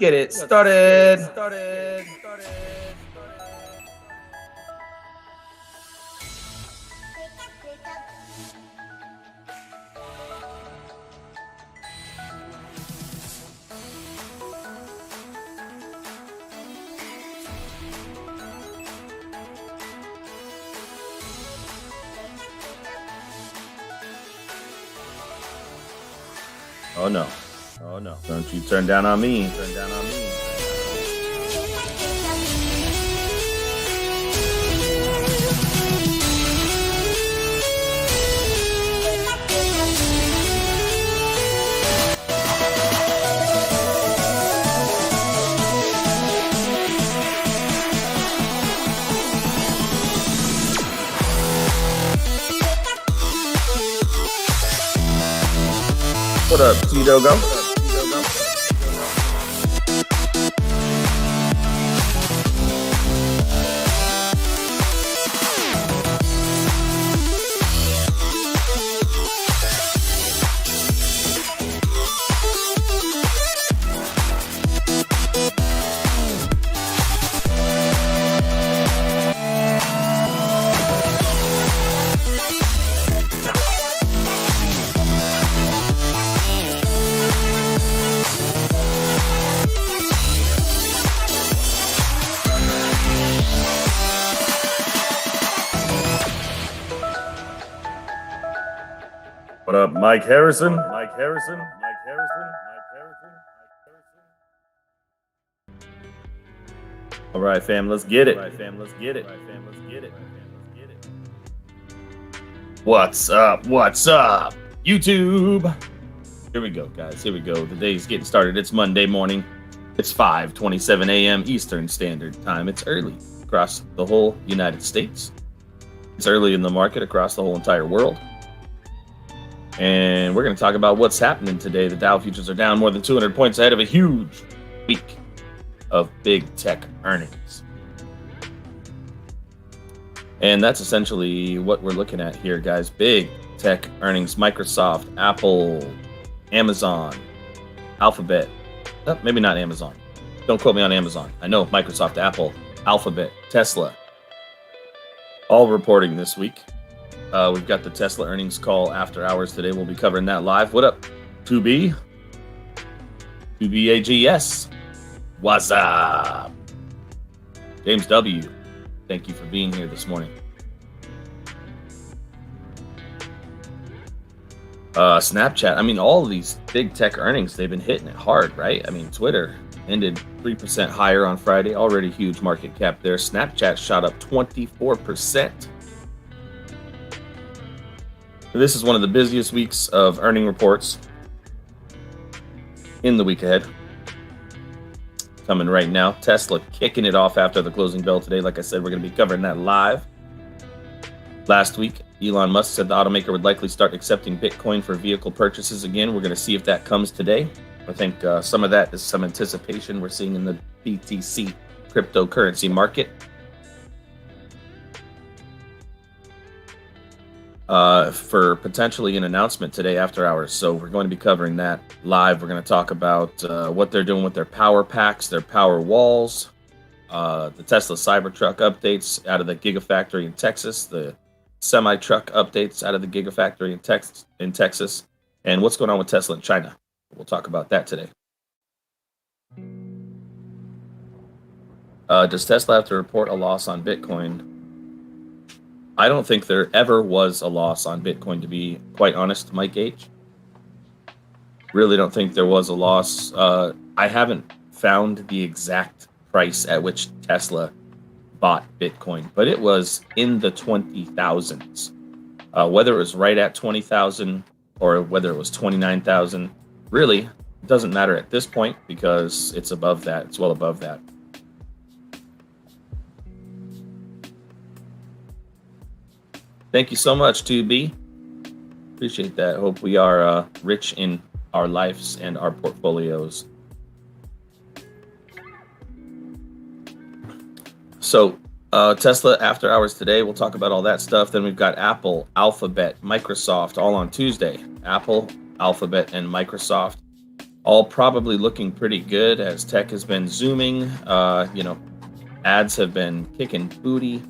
get it started. Oh no. Oh no. Don't you turn down on me. Turn down on me. What up, T-Dogo? What up, Mike Harrison? Mike Harrison? Mike Harrison? Mike Harrison? Mike Harrison? All right, fam, let's get it. All right, fam, let's get it. All right, fam, let's get it. What's up? What's up, YouTube? Here we go, guys. Here we go. The day's getting started. It's Monday morning. It's 5:27 a.m. Eastern Standard Time. It's early across the whole United States. It's early in the market across the whole entire world. And we're going to talk about what's happening today. The Dow futures are down more than 200 points ahead of a huge week of big tech earnings. And that's essentially what we're looking at here, guys. Big tech earnings. Microsoft, Apple, Amazon, Alphabet. Oh, maybe not Amazon. Don't quote me on Amazon. I know Microsoft, Apple, Alphabet, Tesla. All reporting this week. We've got the Tesla earnings call after hours today. We'll be covering that live. What up, 2B? 2BAGS. What's up? James W. Thank you for being here this morning. Snapchat. I mean, all of these big tech earnings, they've been hitting it hard, right? I mean, Twitter ended 3% higher on Friday. Already huge market cap there. Snapchat shot up 24%. This is one of the busiest weeks of earning reports in the week ahead. Coming right now. Tesla kicking it off after the closing bell today. Like I said, we're going to be covering that live. Last week, Elon Musk said the automaker would likely start accepting Bitcoin for vehicle purchases again. We're going to see if that comes today. I think some of that is some anticipation we're seeing in the BTC cryptocurrency market. For potentially an announcement today after hours. So we're going to be covering that live. We're going to talk about what they're doing with their power packs, their power walls, the Tesla Cybertruck updates out of the Gigafactory in Texas, the semi-truck updates out of the Gigafactory in Texas, and what's going on with Tesla in China. We'll talk about that today. Does Tesla have to report a loss on Bitcoin? I don't think there ever was a loss on Bitcoin, to be quite honest, Mike H. Really don't think there was a loss. I haven't found the exact price at which Tesla bought Bitcoin, but it was in the 20,000s. Whether it was right at 20,000 or whether it was 29,000, really, it doesn't matter at this point because it's above that. It's well above that. Thank you so much, 2B. Appreciate that. Hope we are rich in our lives and our portfolios. So Tesla after hours today, we'll talk about all that stuff. Then we've got Apple, Alphabet, Microsoft all on Tuesday. Apple, Alphabet, and Microsoft. all probably looking pretty good as tech has been zooming. Ads have been kicking booty.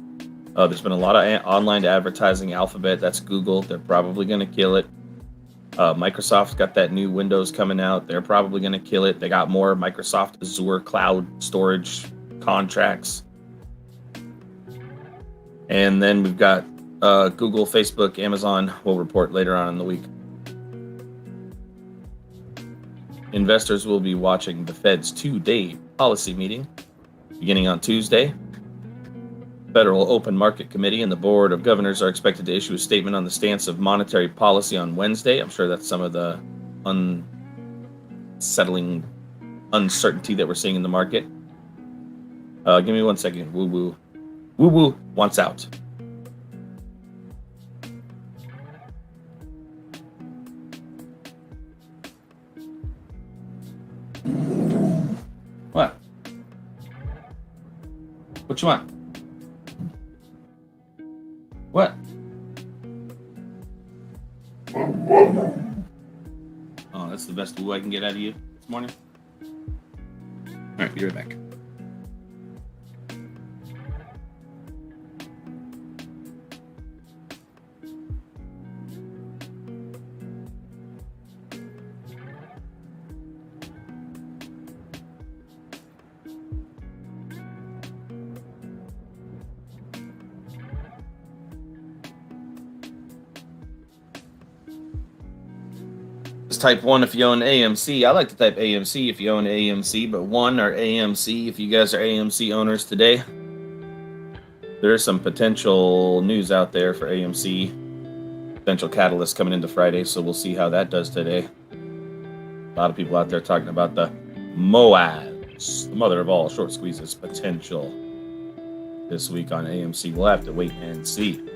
There's been a lot of online advertising. Alphabet, that's Google. They're probably going to kill it. Microsoft's got that new Windows coming out. They're probably going to kill it. They got more Microsoft Azure cloud storage contracts. And then we've got Google, Facebook, Amazon will report later on in the week. Investors will be watching the Fed's 2-day policy meeting beginning on Tuesday. Federal Open Market Committee and the Board of Governors are expected to issue a statement on the stance of monetary policy on Wednesday. I'm sure that's some of the unsettling uncertainty that we're seeing in the market. Give me 1 second. Woo-woo. Woo-woo wants out. What? What you want? What? Oh, that's the best woo I can get out of you this morning. All right, be right back. Type 1 if you own AMC. I like to type AMC if you own AMC, but 1 or AMC if you guys are AMC owners today. There's some potential news out there for AMC. Potential catalyst coming into Friday, so we'll see how that does today. A lot of people out there talking about the MOADs, the mother of all short squeezes, potential this week on AMC. We'll have to wait and see.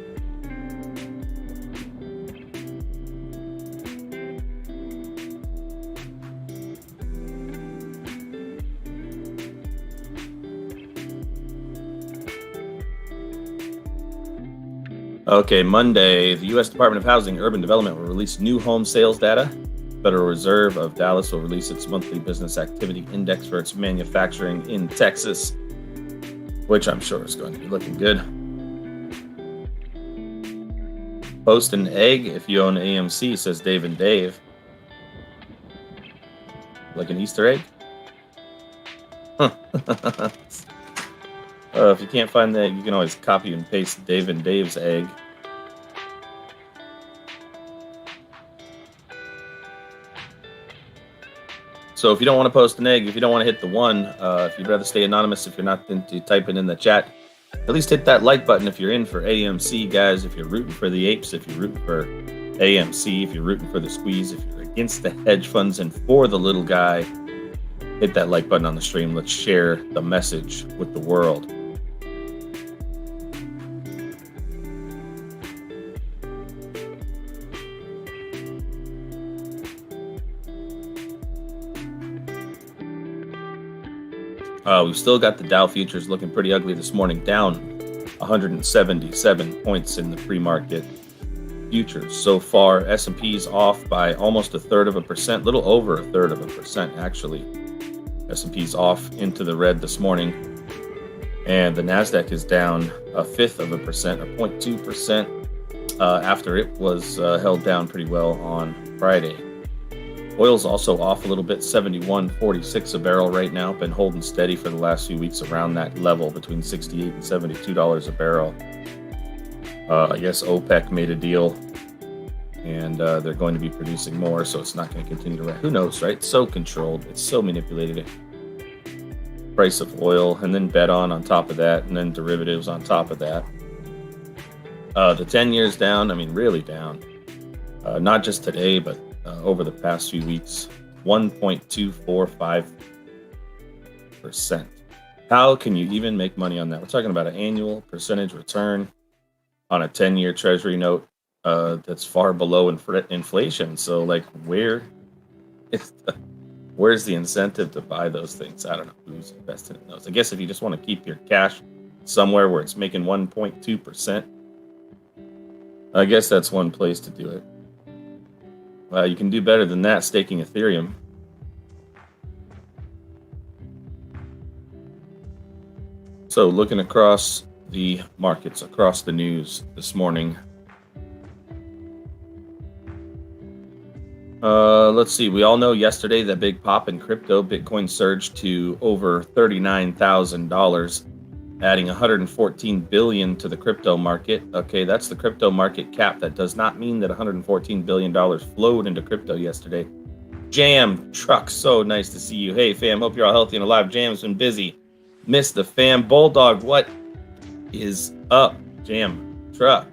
Okay, Monday, the U.S. Department of Housing and Urban Development will release new home sales data. Federal Reserve of Dallas will release its monthly business activity index for its manufacturing in Texas, which I'm sure is going to be looking good. Post an egg if you own AMC, says Dave and Dave. Like an Easter egg? Huh. If you can't find the egg, you can always copy and paste Dave and Dave's egg. So if you don't want to post an egg, if you don't want to hit the one, if you'd rather stay anonymous, if you're not into typing in the chat, at least hit that like button if you're in for AMC, guys. If you're rooting for the apes, if you're rooting for AMC, if you're rooting for the squeeze, if you're against the hedge funds and for the little guy, hit that like button on the stream. Let's share the message with the world. We've still got the Dow futures looking pretty ugly this morning, down 177 points in the pre-market futures so far. S&P's off by almost 1/3%, little over 1/3%, actually. S&P's off into the red this morning, and the Nasdaq is down 1/5%, or 0.2%, after it was held down pretty well on Friday. Oil's also off a little bit, 71.46 a barrel right now. Been holding steady for the last few weeks around that level between $68 and $72 a barrel. I guess OPEC made a deal, and they're going to be producing more, so it's not going to continue to rise. Who knows, right? It's so controlled. It's so manipulated. Price of oil, and then bet on top of that, and then derivatives on top of that. The 10 years down, I mean, really down. Not just today, but over the past few weeks, 1.245%. How can you even make money on that? We're talking about an annual percentage return on a 10-year treasury note that's far below inflation. So, like, where's the incentive to buy those things? I don't know who's invested in those. I guess if you just want to keep your cash somewhere where it's making 1.2%, I guess that's one place to do it. You can do better than that, staking Ethereum. So looking across the markets, across the news this morning. Let's see. We all know yesterday the big pop in crypto. Bitcoin surged to over $39,000, adding 114 billion to the crypto market. Okay, that's the crypto market cap. That does not mean that $114 billion flowed into crypto yesterday. Jam Truck, so nice to see you. Hey fam, hope you're all healthy and alive. Jam's been busy. Missed the fam. Bulldog, what is up? Jam Truck,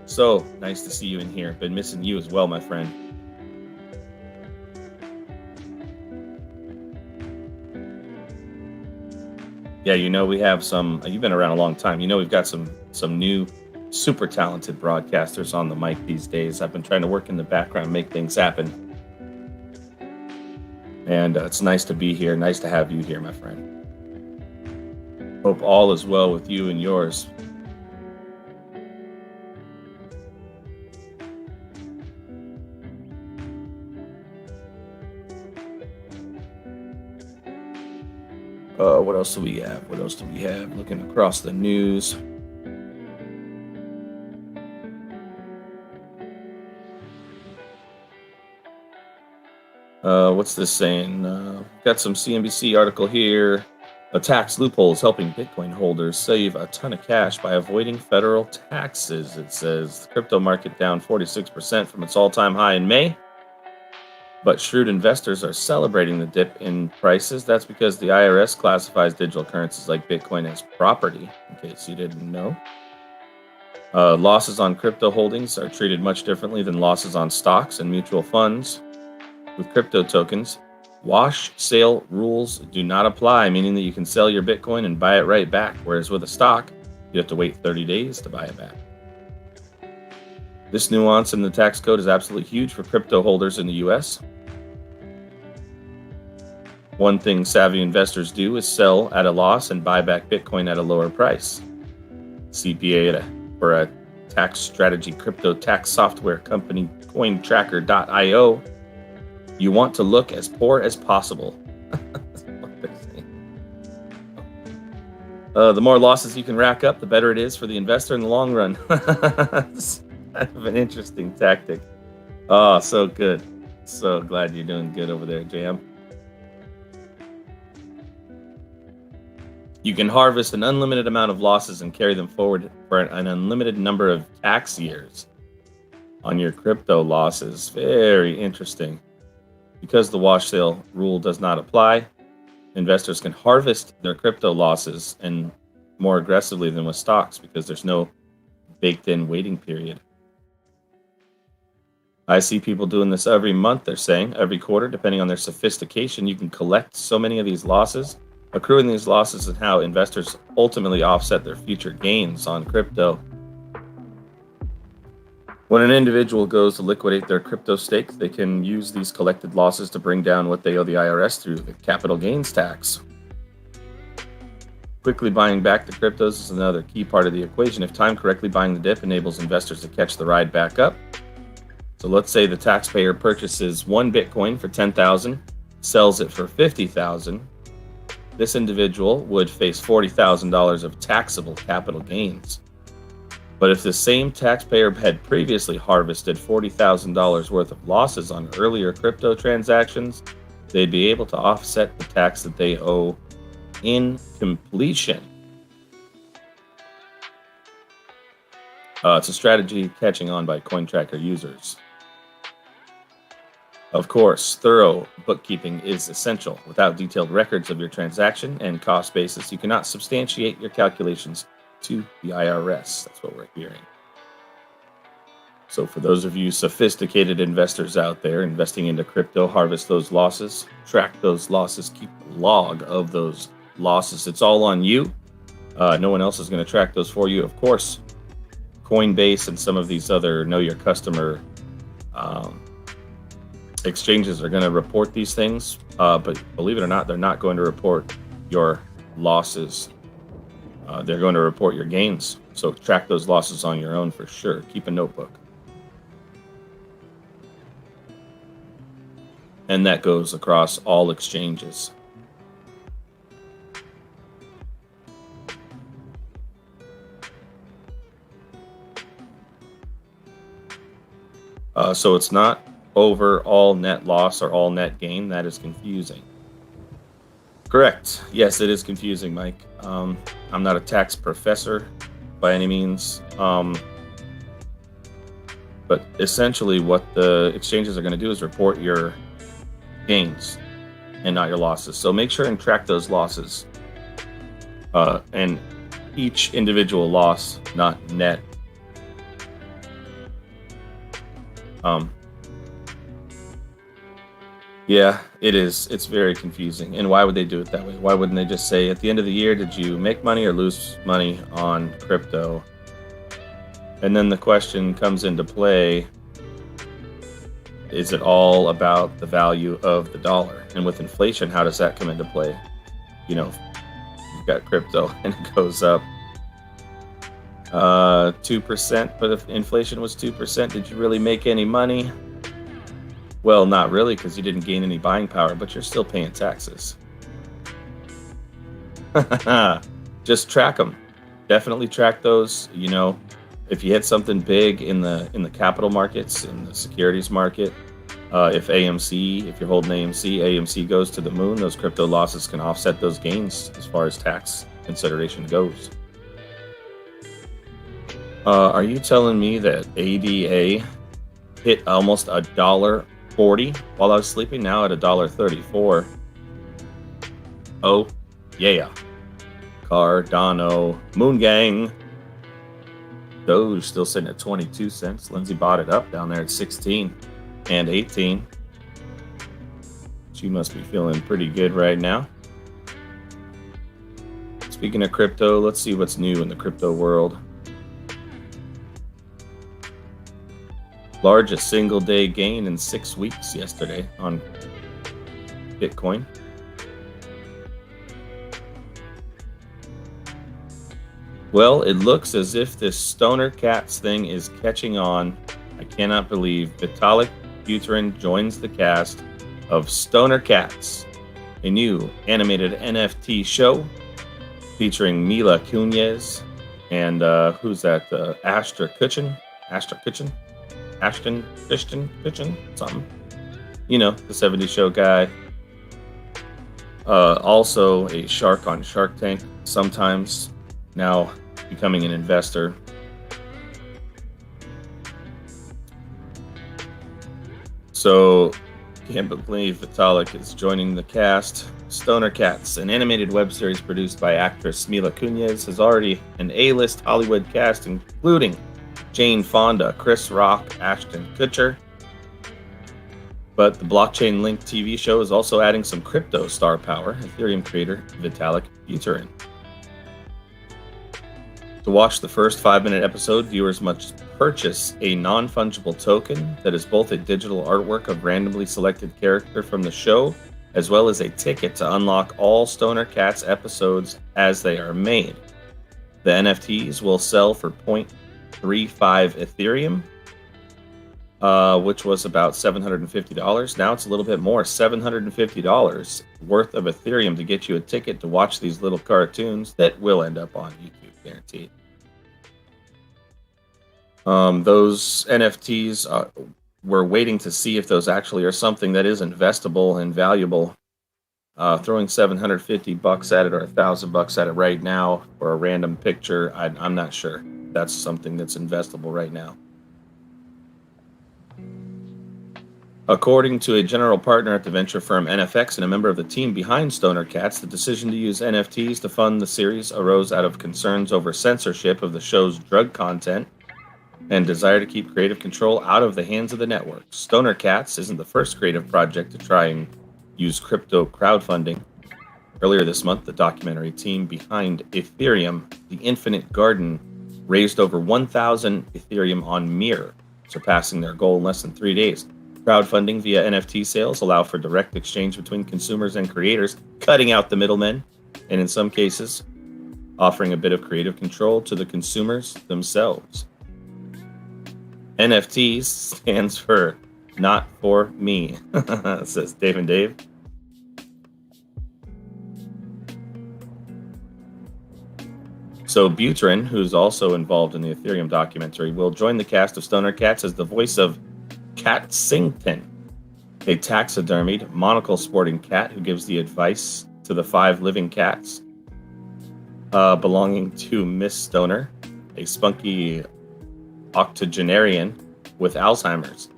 so nice to see you in here. Been missing you as well, my friend. Yeah, you know, we have some, you've been around a long time. You know, we've got some new super talented broadcasters on the mic these days. I've been trying to work in the background, make things happen. And it's nice to be here. Nice to have you here, my friend. Hope all is well with you and yours. What else do we have? What else do we have? Looking across the news. What's this saying? Got some CNBC article here. A tax loophole is helping Bitcoin holders save a ton of cash by avoiding federal taxes. It says the crypto market down 46% from its all-time high in May. But shrewd investors are celebrating the dip in prices. That's because the IRS classifies digital currencies like Bitcoin as property, in case you didn't know. Losses on crypto holdings are treated much differently than losses on stocks and mutual funds. With crypto tokens, wash sale rules do not apply, meaning that you can sell your Bitcoin and buy it right back, whereas with a stock, you have to wait 30 days to buy it back. This nuance in the tax code is absolutely huge for crypto holders in the US. One thing savvy investors do is sell at a loss and buy back Bitcoin at a lower price. CPA for a tax strategy crypto tax software company cointracker.io. You want to look as poor as possible. That's what they're saying. The more losses you can rack up, the better it is for the investor in the long run. It's kind of an interesting tactic. Oh, so good. So glad you're doing good over there, Jam. You can harvest an unlimited amount of losses and carry them forward for an unlimited number of tax years on your crypto losses. Very interesting. Because the wash sale rule does not apply, investors can harvest their crypto losses and more aggressively than with stocks because there's no baked-in waiting period. I see people doing this every month, they're saying, every quarter, depending on their sophistication. You can collect so many of these losses, accruing these losses, and how investors ultimately offset their future gains on crypto. When an individual goes to liquidate their crypto stakes, they can use these collected losses to bring down what they owe the IRS through the capital gains tax. Quickly buying back the cryptos is another key part of the equation. If timed correctly, buying the dip enables investors to catch the ride back up. So let's say the taxpayer purchases one Bitcoin for $10,000, sells it for $50,000. This individual would face $40,000 of taxable capital gains. But if the same taxpayer had previously harvested $40,000 worth of losses on earlier crypto transactions, they'd be able to offset the tax that they owe in completion. It's a strategy catching on by CoinTracker users. Of course, thorough bookkeeping is essential. Without detailed records of your transaction and cost basis, you cannot substantiate your calculations to the IRS. That's what we're hearing. So for those of you sophisticated investors out there investing into crypto, harvest those losses, track those losses, keep a log of those losses. It's all on you. No one else is going to track those for you. Of course, Coinbase and some of these other know your customer exchanges are going to report these things, but believe it or not, they're not going to report your losses. They're going to report your gains. So track those losses on your own for sure. Keep a notebook. And that goes across all exchanges. So it's not over all net loss or all net gain. That is confusing. Correct. Yes, it is confusing, Mike. I'm not a tax professor by any means. But essentially what the exchanges are going to do is report your gains and not your losses. So make sure and track those losses. And each individual loss, not net. Yeah, it is. It's very confusing. And why would they do it that way? Why wouldn't they just say, at the end of the year, did you make money or lose money on crypto? And then the question comes into play, is it all about the value of the dollar? And with inflation, how does that come into play? You know, you've got crypto and it goes up 2%, but if inflation was 2%, did you really make any money? Well, not really, because you didn't gain any buying power, but you're still paying taxes. Just track them. Definitely track those. You know, if you hit something big in the capital markets, in the securities market, if you're holding AMC goes to the moon, those crypto losses can offset those gains as far as tax consideration goes. Are you telling me that ADA hit almost $1.40 while I was sleeping, now at $1.34? Oh, yeah. Cardano, Moon Gang. DOGE still sitting at 22 cents. Lindsay bought it up down there at 16 and 18. She must be feeling pretty good right now. Speaking of crypto, let's see what's new in the crypto world. Largest single day gain in 6 weeks yesterday on Bitcoin. Well, it looks as if this Stoner Cats thing is catching on. I cannot believe Vitalik Buterin joins the cast of Stoner Cats, a new animated NFT show featuring Mila Kunis and who's that? Ashton Kutcher, something. You know, the 70s show guy. Also a shark on Shark Tank sometimes, now becoming an investor. So, can't believe Vitalik is joining the cast. Stoner Cats, an animated web series produced by actress Mila Kunis, has already an A-list Hollywood cast including Jane Fonda, Chris Rock, Ashton Kutcher. But the blockchain-linked TV show is also adding some crypto star power, Ethereum creator Vitalik Buterin. To watch the first 5-minute episode, viewers must purchase a non-fungible token that is both a digital artwork of randomly selected character from the show, as well as a ticket to unlock all Stoner Cats episodes as they are made. The NFTs will sell for 0.35 Ethereum, which was about $750. Now it's a little bit more, $750 worth of Ethereum to get you a ticket to watch these little cartoons that will end up on YouTube, guaranteed. Those NFTs, we're waiting to see if those actually are something that is investable and valuable. Throwing $750 at it or $1,000 at it right now for a random picture, I'm not sure that's something that's investable right now. According to a general partner at the venture firm NFX and a member of the team behind Stoner Cats, the decision to use NFTs to fund the series arose out of concerns over censorship of the show's drug content and desire to keep creative control out of the hands of the network. Stoner Cats isn't the first creative project to try and use crypto crowdfunding. Earlier this month, the documentary team behind Ethereum, The Infinite Garden, raised over 1,000 Ethereum on Mirror, surpassing their goal in less than 3 days. Crowdfunding via NFT sales allow for direct exchange between consumers and creators, cutting out the middlemen, and in some cases, offering a bit of creative control to the consumers themselves. NFTs stands for Not For Me, says Dave and Dave. So Buterin, who's also involved in the Ethereum documentary, will join the cast of Stoner Cats as the voice of Cat Sington, a taxidermied, monocle-sporting cat who gives the advice to the 5 living cats belonging to Miss Stoner, a spunky octogenarian with Alzheimer's,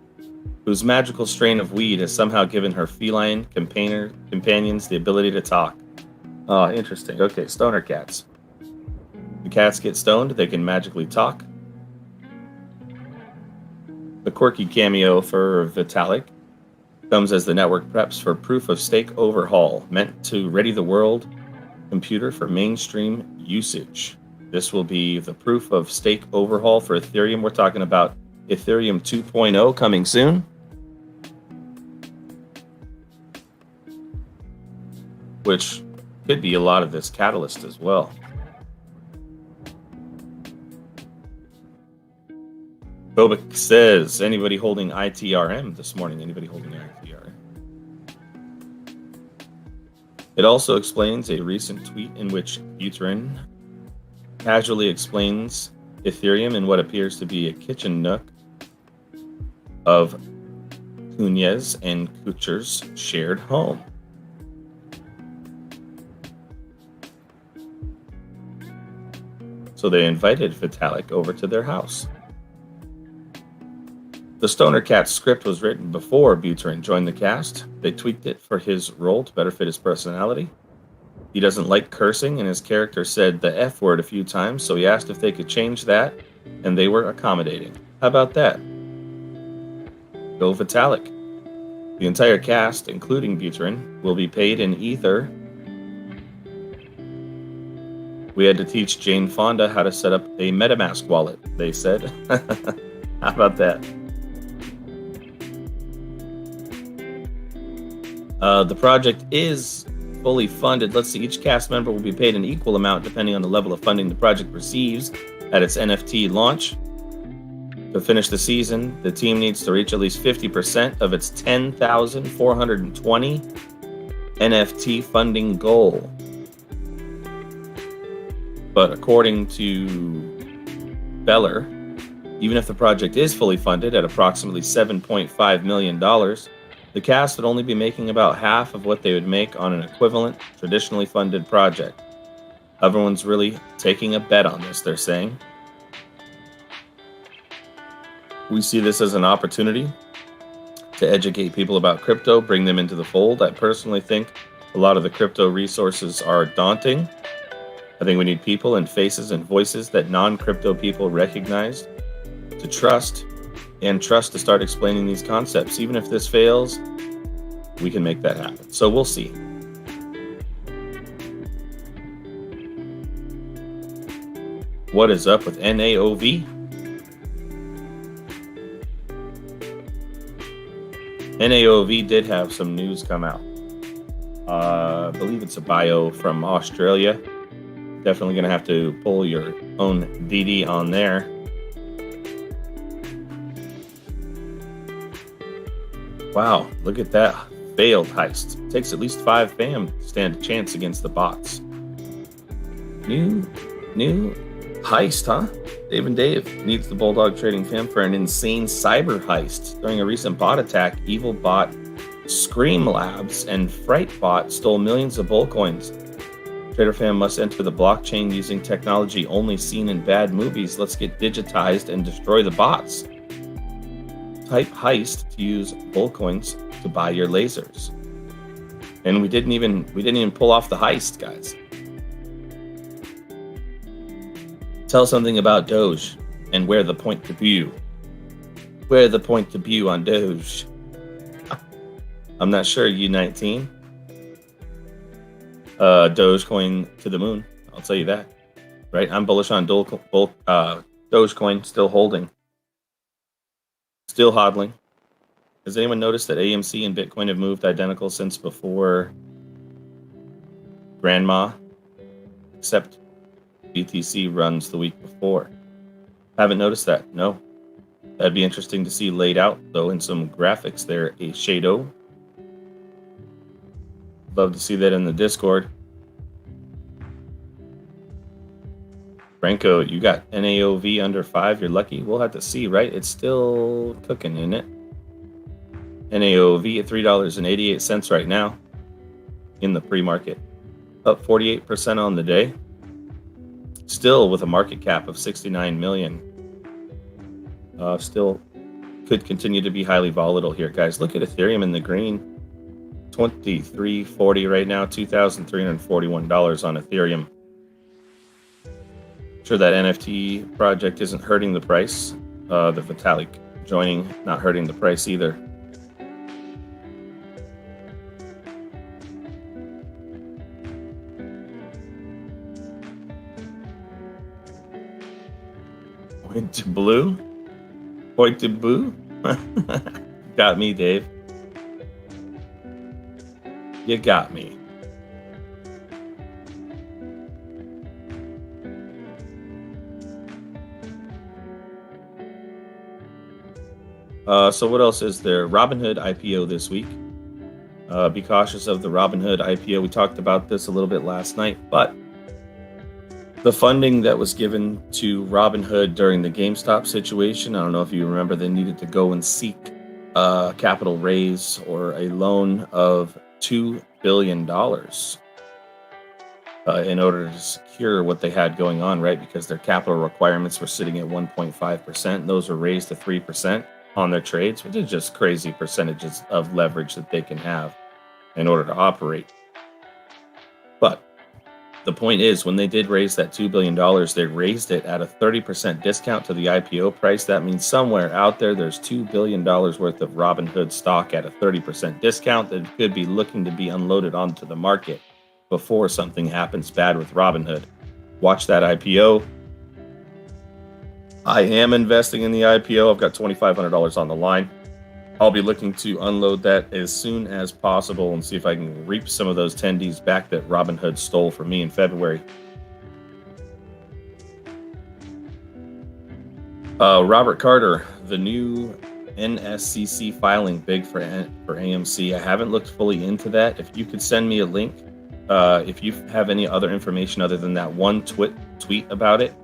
whose magical strain of weed has somehow given her feline companions the ability to talk. Oh, interesting. Okay, stoner cats. The cats get stoned, they can magically talk. The quirky cameo for Vitalik comes as the network preps for proof of stake overhaul, meant to ready the world computer for mainstream usage. This will be the proof of stake overhaul for Ethereum. We're talking about Ethereum 2.0 coming soon. Which could be a lot of this catalyst as well. Kobik says, anybody holding ITRM this morning? Anybody holding ITRM? It also explains a recent tweet in which Buterin casually explains Ethereum in what appears to be a kitchen nook of Cunez and Kucher's shared home. So they invited Vitalik over to their house. The Stoner Cat script was written before Buterin joined the cast. They tweaked it for his role to better fit his personality. He doesn't like cursing, and his character said the F word a few times, so he asked if they could change that, and they were accommodating. How about that? Go Vitalik. The entire cast, including Buterin, will be paid in Ether. We had to teach Jane Fonda how to set up a MetaMask wallet, they said. How about that? The project is fully funded. Let's see, each cast member will be paid an equal amount depending on the level of funding the project receives at its NFT launch. To finish the season, the team needs to reach at least 50% of its 10,420 NFT funding goal. But according to Beller, even if the project is fully funded at approximately $7.5 million, the cast would only be making about half of what they would make on an equivalent, traditionally funded project. Everyone's really taking a bet on this, they're saying. We see this as an opportunity to educate people about crypto, bring them into the fold. I personally think a lot of the crypto resources are daunting. I think we need people and faces and voices that non-crypto people recognize to trust, and trust to start explaining these concepts. Even if this fails, we can make that happen. So we'll see. What is up with NAOV? NAOV did have some news come out. I believe it's a bio from Australia. Definitely going to have to pull your own DD on there. Wow, look at that failed heist. Takes at least 5 fam to stand a chance against the bots. New heist, huh? Dave and Dave needs the Bulldog trading fam for an insane cyber heist. During a recent bot attack, evil bot Scream Labs and Frightbot stole millions of bull coins. Trader fam must enter the blockchain using technology only seen in bad movies. Let's get digitized and destroy the bots. Type heist to use bull coins to buy your lasers. And we didn't even pull off the heist, guys. Tell something about Doge and where the point to view. Where the point to view on Doge. I'm not sure, U19. Dogecoin to the moon. I'll tell you that. Right? I'm bullish on Dogecoin, still holding. Still hodling. Has anyone noticed that AMC and Bitcoin have moved identical since before Grandma? Except BTC runs the week before. Haven't noticed that, no. That'd be interesting to see laid out, though, in some graphics there, a shadow. Love to see that in the Discord. Franco, you got NAOV under 5. You're lucky. We'll have to see, right? It's still cooking, isn't it? NAOV at $3.88 right now in the pre-market, up 48% on the day, still with a market cap of 69 million. Still could continue to be highly volatile here, guys. Look at Ethereum in the green, 2340 right now, $2,341 on Ethereum. Sure, that NFT project isn't hurting the price. The Vitalik joining not hurting the price either. Point to blue? Point to boo? Got me, Dave. You got me. So what else is there? Robinhood IPO this week. Be cautious of the Robinhood IPO. We talked about this a little bit last night, but the funding that was given to Robinhood during the GameStop situation, I don't know if you remember, they needed to go and seek a capital raise or a loan of $2 billion in order to secure what they had going on, right? Because their capital requirements were sitting at 1.5%. Those were raised to 3% on their trades, which is just crazy percentages of leverage that they can have in order to operate. But the point is, when they did raise that $2 billion, they raised it at a 30% discount to the IPO price. That means somewhere out there, there's $2 billion worth of Robinhood stock at a 30% discount that could be looking to be unloaded onto the market before something happens bad with Robinhood. Watch that IPO. I am investing in the IPO. I've got $2,500 on the line. I'll be looking to unload that as soon as possible and see if I can reap some of those tendies back that Robinhood stole from me in February. Robert Carter, the new NSCC filing, big for AMC. I haven't looked fully into that. If you could send me a link, if you have any other information other than that one tweet about it,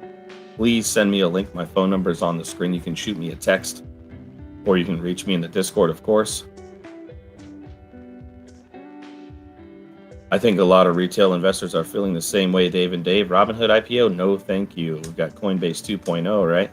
please send me a link. My phone number is on the screen. You can shoot me a text, or you can reach me in the Discord, of course. I think a lot of retail investors are feeling the same way, Dave and Dave. Robinhood IPO, no thank you. We've got Coinbase 2.0, right?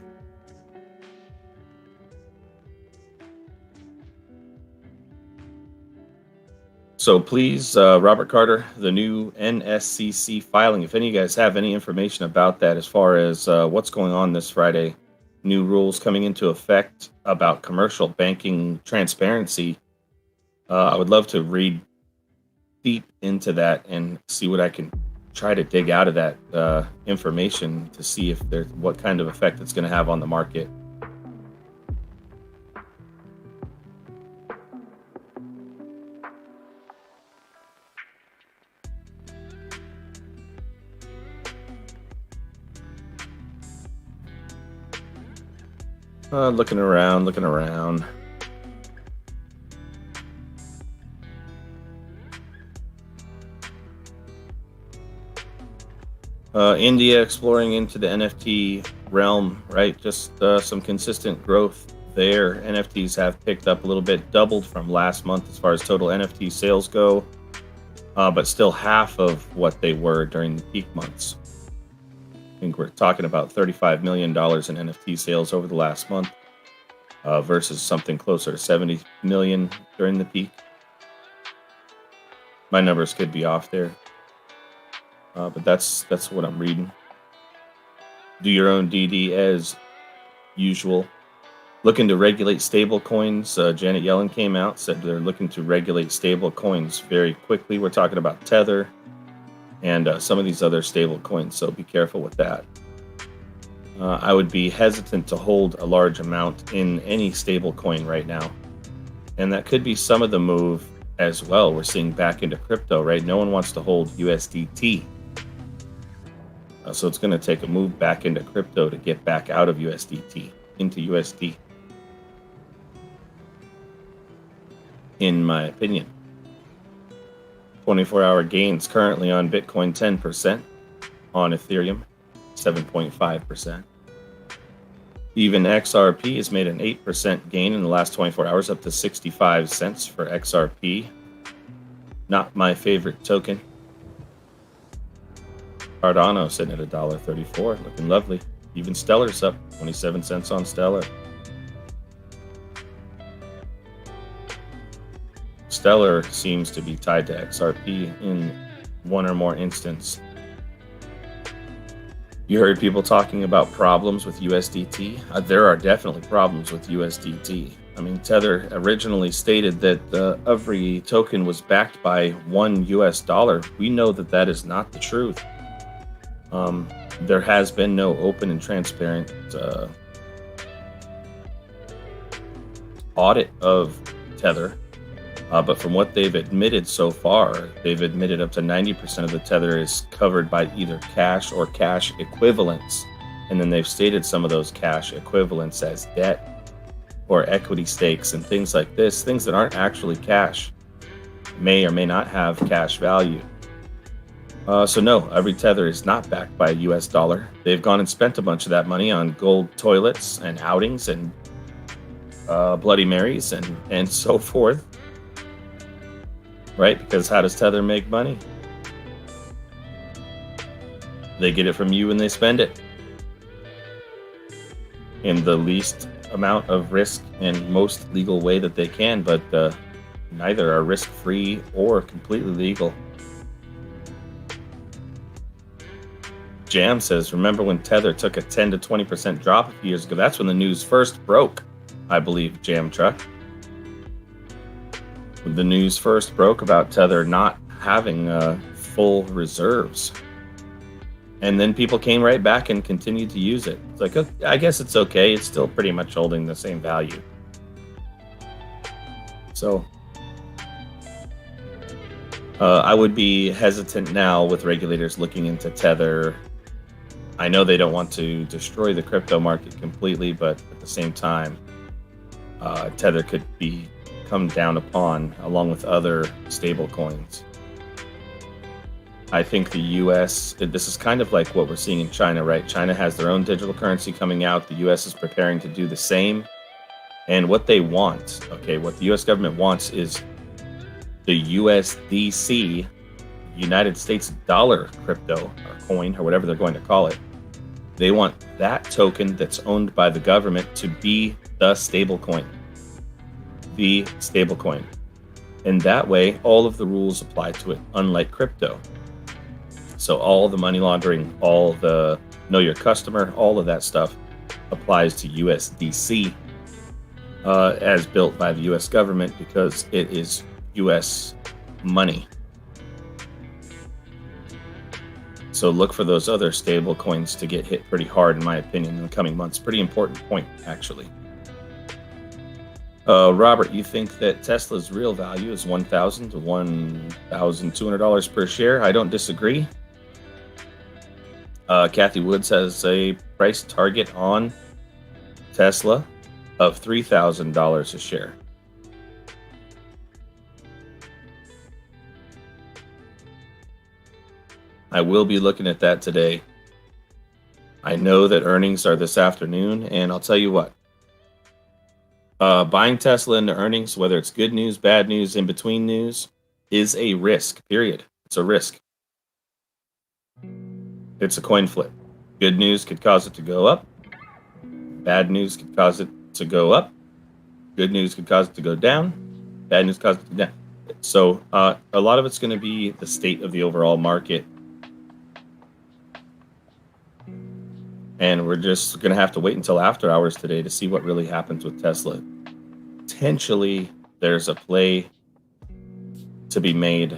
So please, Robert Carter, the new NSCC filing, if any of you guys have any information about that as far as what's going on this Friday, new rules coming into effect about commercial banking transparency, I would love to read deep into that and see what I can try to dig out of that information to see if there's what kind of effect it's going to have on the market. Looking around. India exploring into the NFT realm, right? Just some consistent growth there. NFTs have picked up a little bit, doubled from last month as far as total NFT sales go, but still half of what they were during the peak months. I think we're talking about $35 million in NFT sales over the last month versus something closer to 70 million during the peak. My numbers could be off there, but that's what I'm reading. Do your own DD as usual. Looking to regulate stable coins. Janet Yellen came out, said they're looking to regulate stable coins very quickly. We're talking about Tether and some of these other stable coins, so be careful with that. I would be hesitant to hold a large amount in any stable coin right now, and that could be some of the move as well. We're seeing back into crypto, right? No one wants to hold USDT, so it's going to take a move back into crypto to get back out of USDT into USD, in my opinion. 24-hour gains currently on Bitcoin, 10%. On Ethereum, 7.5%. Even XRP has made an 8% gain in the last 24 hours, up to 65 cents for XRP. Not my favorite token. Cardano sitting at $1.34, looking lovely. Even Stellar's up 27 cents on Stellar. Stellar seems to be tied to XRP in one or more instances. You heard people talking about problems with USDT. There are definitely problems with USDT. I mean, Tether originally stated that every token was backed by $1. We know that that is not the truth. There has been no open and transparent audit of Tether. But from what they've admitted so far, they've admitted up to 90% of the Tether is covered by either cash or cash equivalents. And then they've stated some of those cash equivalents as debt or equity stakes and things like this, things that aren't actually cash, may or may not have cash value. So no, every Tether is not backed by a US dollar. They've gone and spent a bunch of that money on gold toilets and outings and Bloody Marys and so forth. Right? Because how does Tether make money? They get it from you and they spend it in the least amount of risk and most legal way that they can, but neither are risk-free or completely legal. Jam says, remember when Tether took a 10 to 20% drop a few years ago? That's when the news first broke, I believe, Jam Truck. When the news first broke about Tether not having full reserves. And then people came right back and continued to use it. It's like, okay, I guess it's okay. It's still pretty much holding the same value. So I would be hesitant now with regulators looking into Tether. I know they don't want to destroy the crypto market completely, but at the same time, Tether could be come down upon along with other stable coins. I think the US, this is kind of like what we're seeing in China, right? China has their own digital currency coming out. The US is preparing to do the same. And what they want, okay, what the US government wants is the USDC, United States dollar crypto or coin or whatever they're going to call it. They want that token that's owned by the government to be the stable coin. The stablecoin. And that way, all of the rules apply to it, unlike crypto. So all the money laundering, all the know your customer, all of that stuff applies to USDC as built by the US government because it is US money. So look for those other stable coins to get hit pretty hard, in my opinion, in the coming months. Pretty important point, actually. Robert, you think that Tesla's real value is $1,000 to $1,200 per share? I don't disagree. Kathy Woods has a price target on Tesla of $3,000 a share. I will be looking at that today. I know that earnings are this afternoon, and I'll tell you what. Buying Tesla into earnings, whether it's good news, bad news, in between news, is a risk, period. It's a risk. It's a coin flip. Good news could cause it to go up. Bad news could cause it to go up. Good news could cause it to go down. Bad news causes it to go down. So a lot of it's going to be the state of the overall market. And we're just going to have to wait until after hours today to see what really happens with Tesla. Potentially, there's a play to be made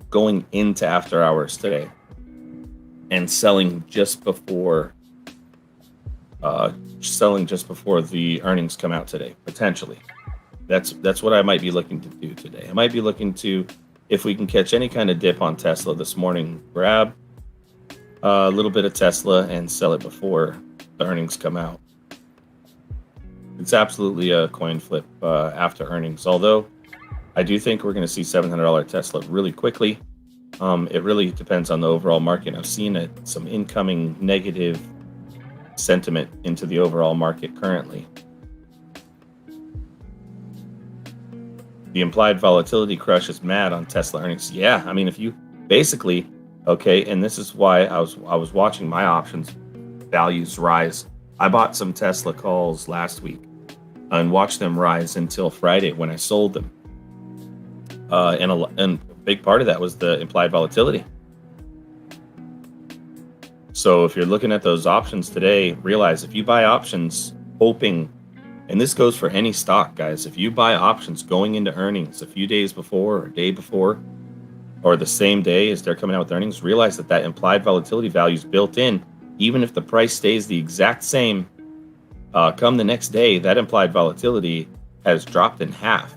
going into after hours today and selling just before the earnings come out today, potentially. That's what I might be looking to do today. I might be looking to, if we can catch any kind of dip on Tesla this morning, grab a little bit of Tesla and sell it before the earnings come out. It's absolutely a coin flip after earnings, although I do think we're going to see $700 Tesla really quickly. It really depends on the overall market. I've seen some incoming negative sentiment into the overall market currently. The implied volatility crush is mad on Tesla earnings. Yeah, I mean, if you basically, okay, and this is why I was watching my options values rise. I bought some Tesla calls last week and watched them rise until Friday when I sold them. And a big part of that was the implied volatility. So if you're looking at those options today, realize if you buy options hoping, and this goes for any stock, guys, if you buy options going into earnings a few days before or a day before or the same day as they're coming out with earnings, realize that that implied volatility value is built in. Even if the price stays the exact same, come the next day, that implied volatility has dropped in half.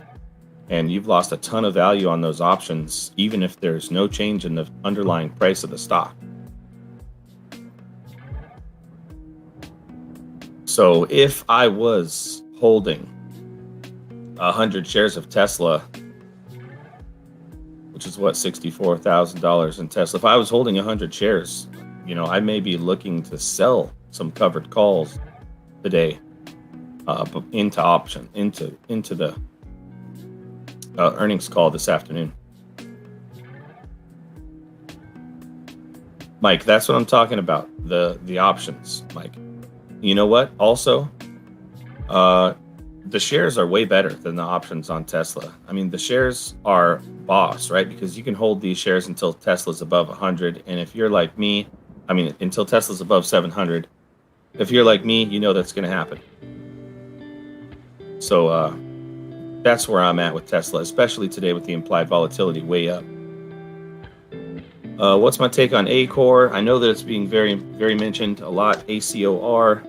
And you've lost a ton of value on those options, even if there's no change in the underlying price of the stock. So if I was holding 100 shares of Tesla, which is what, $64,000 in Tesla, if I was holding 100 shares, you know, I may be looking to sell some covered calls today into option, into the earnings call this afternoon. Mike, that's what I'm talking about, the options, Mike. You know what? Also, the shares are way better than the options on Tesla. I mean, the shares are boss, right? Because you can hold these shares until Tesla's above 100. And if you're like me, I mean, until Tesla's above 700, if you're like me, you know that's going to happen. So that's where I'm at with Tesla, especially today with the implied volatility way up. What's my take on ACOR? I know that it's being very, very mentioned a lot. ACOR,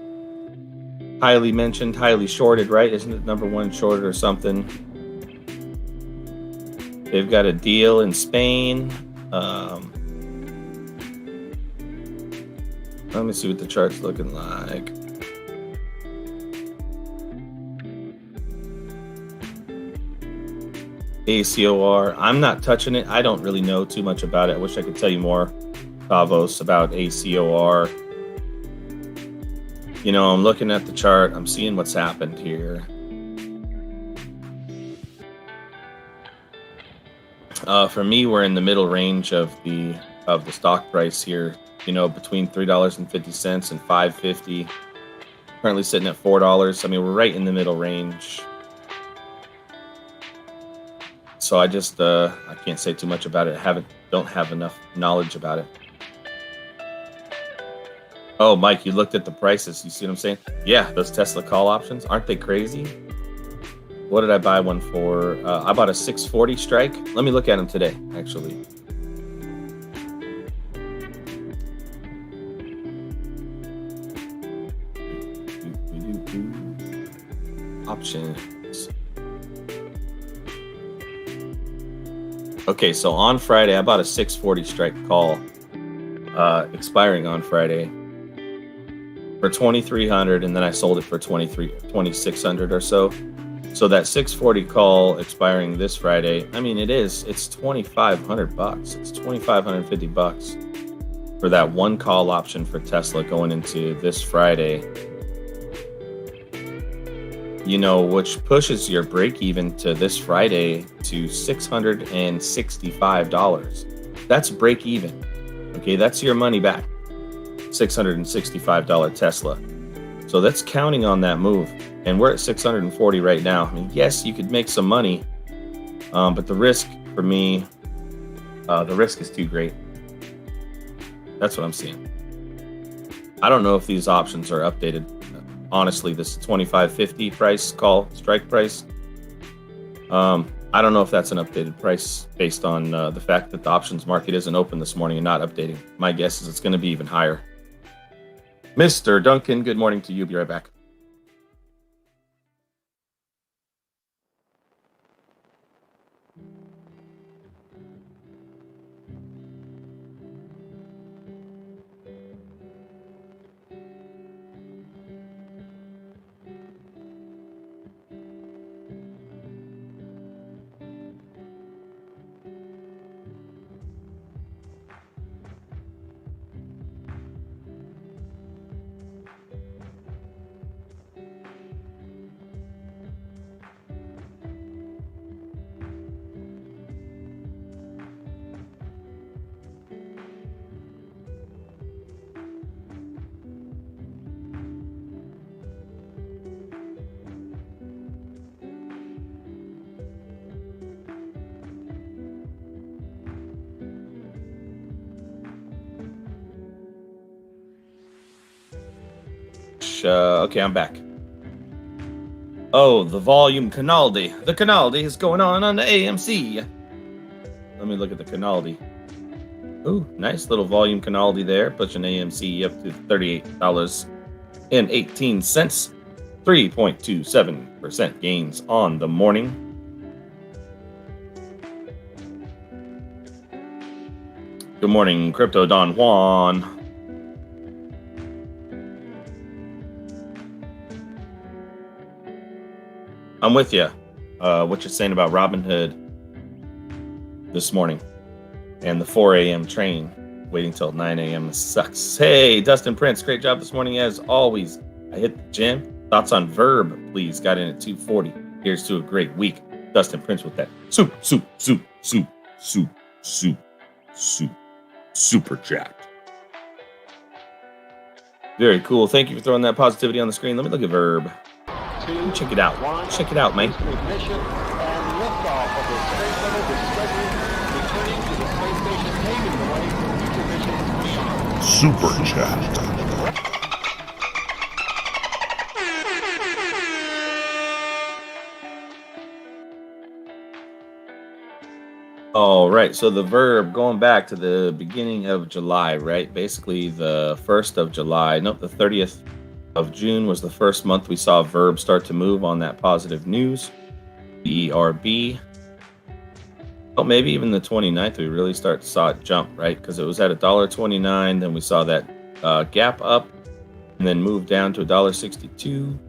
highly mentioned, highly shorted, right? Isn't it number one shorted or something? They've got a deal in Spain. Let me see what the chart's looking like. ACOR, I'm not touching it. I don't really know too much about it. I wish I could tell you more, Davos, about ACOR. You know, I'm looking at the chart. I'm seeing what's happened here. For me, we're in the middle range of the stock price here. You know, between $3.50 and $5.50. Currently sitting at $4. I mean, we're right in the middle range. So I just I can't say too much about it. Don't have enough knowledge about it. Oh, Mike, you looked at the prices. You see what I'm saying? Yeah, those Tesla call options, aren't they crazy? What did I buy one for? I bought a 640 strike. Let me look at them today, actually. Options. Okay, so on Friday, I bought a 640 strike call, expiring on Friday for 2,300, and then I sold it for 2,600 or so. So that 640 call expiring this Friday, I mean, it's $2,500. It's $2,550 for that one call option for Tesla going into this Friday. You know, which pushes your break even to this Friday to $665. That's break even. Okay, that's your money back. $665 Tesla. So that's counting on that move. And we're at 640 right now. I mean, yes, you could make some money, but the risk for me, the risk is too great. That's what I'm seeing. I don't know if these options are updated. Honestly, this $25.50 price call strike price. I don't know if that's an updated price based on the fact that the options market isn't open this morning and not updating. My guess is it's going to be even higher. Mr. Duncan, good morning to you. Be right back. H. Okay, I'm back. Oh, the volume canaldi. The canaldi is going on the AMC. Let me look at the canaldi. Ooh, nice little volume canaldi there, pushing AMC up to $38.18. 3.27% gains on the morning. Good morning, Crypto Don Juan. I'm with you. What you're saying about Robinhood this morning and the 4 a.m. train waiting till 9 a.m. sucks. Hey, Dustin Prince, great job this morning as always. I hit the gym. Thoughts on Verb, please. Got in at 240. Here's to a great week. Dustin Prince with that super chat. Very cool. Thank you for throwing that positivity on the screen. Let me look at Verb. Check it out. Check it out, man. Super chat. All right, so the Verb, going back to the beginning of July, right? Basically the 1st of July, nope, the 30th of June was the first month we saw Verb start to move on that positive news. ERB. Well, maybe even the 29th, we really saw it jump, right? Because it was at $1.29, then we saw that gap up, and then move down to $1.62.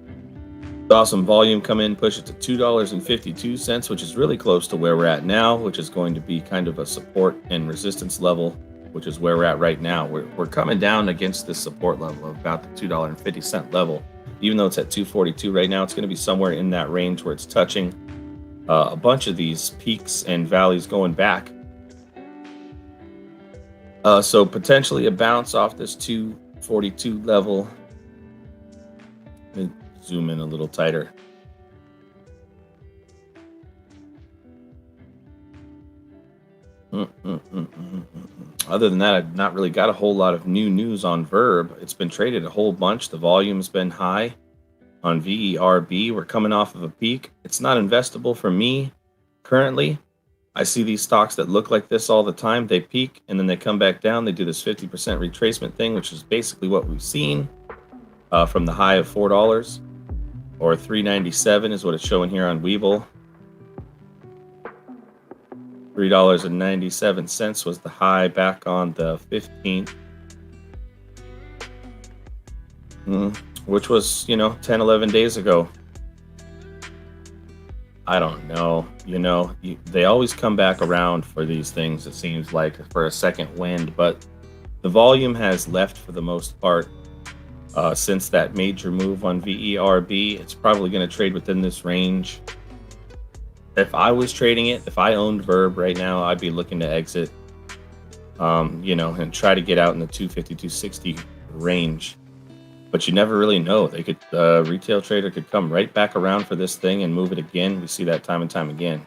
Saw some volume come in, push it to $2.52, which is really close to where we're at now, which is going to be kind of a support and resistance level, which is where we're at right now. We're coming down against this support level of about the $2.50 level. Even though it's at 242 right now, it's going to be somewhere in that range where it's touching a bunch of these peaks and valleys going back. So potentially a bounce off this 242 level. Let me zoom in a little tighter. Other than that, I've not really got a whole lot of new news on Verb. It's been traded a whole bunch. The volume's been high on VERB. We're coming off of a peak. It's not investable for me currently. I see these stocks that look like this all the time. They peak and then they come back down. They do this 50% retracement thing, which is basically what we've seen from the high of $4 or $3.97 is what it's showing here on Webull. $3.97 was the high back on the 15th, which was, 10, 11 days ago. I don't know. They always come back around for these things, it seems like, for a second wind, but the volume has left for the most part since that major move on VERB. It's probably going to trade within this range. If I was trading it, if I owned Verb right now, I'd be looking to exit, and try to get out in the 250, 260 range. But you never really know. They could, retail trader could come right back around for this thing and move it again. We see that time and time again.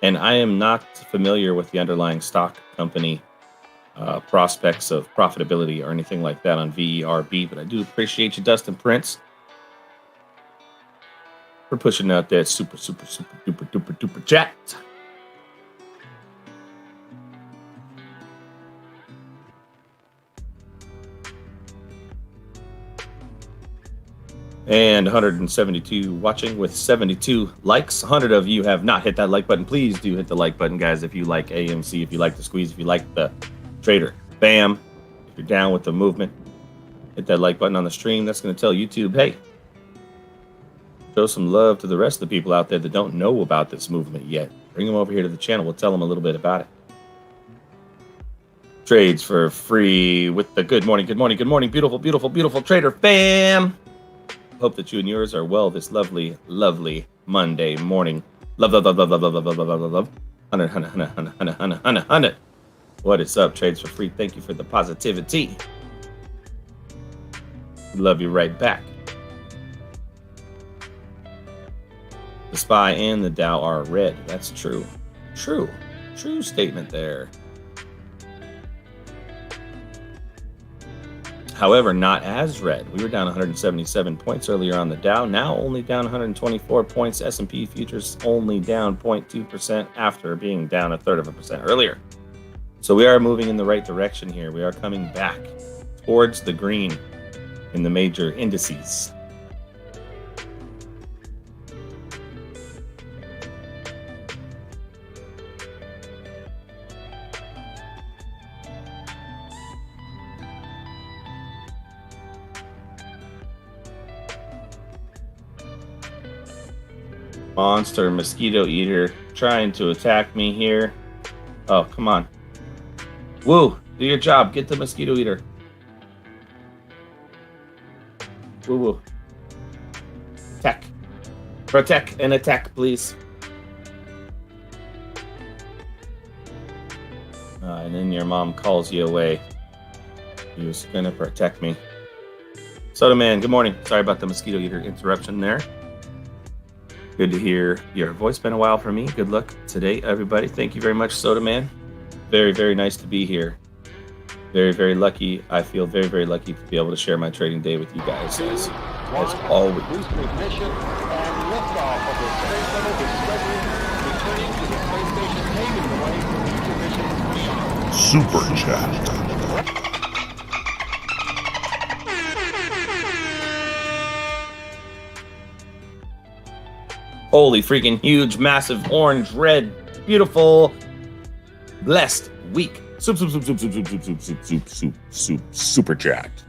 And I am not familiar with the underlying stock company prospects of profitability or anything like that on VERB, but I do appreciate you, Dustin Prince, for pushing out that super duper chat. And 172 watching with 72 likes. 100 of you have not hit that like button. Please do hit the like button, guys, if you like AMC, if you like the squeeze, if you like the trader. Bam. If you're down with the movement, hit that like button on the stream. That's going to tell YouTube, hey, show some love to the rest of the people out there that don't know about this movement yet. Bring them over here to the channel. We'll tell them a little bit about it. Trades for free with the good morning, beautiful trader fam. Hope that you and yours are well this lovely Monday morning. Love. 100. What is up, Trades for Free? Thank you for the positivity. Love you right back. The SPY and the Dow are red. That's true. True statement there. However, not as red. We were down 177 points earlier on the Dow. Now only down 124 points. S&P futures only down 0.2% after being down 1/3% earlier. So we are moving in the right direction here. We are coming back towards the green in the major indices. Monster mosquito eater trying to attack me here. Oh, come on. Woo, do your job. Get the mosquito eater. Woo woo. Attack. Protect and attack, please. And then your mom calls you away. He was gonna protect me. Soda Man, good morning. Sorry about the mosquito eater interruption there. Good to hear your voice. Been a while for me. Good luck today, everybody. Thank you very much, Soda Man. Very, very nice to be here. Very, very lucky. I feel very, very lucky to be able to share my trading day with you guys as always. Booster ignition and liftoff of the Space Shuttle Discovery, returning to the space station, paving the way for future missions beyond. Super Chat. Holy freaking huge, massive, orange, red, beautiful, blessed week. Super jacked.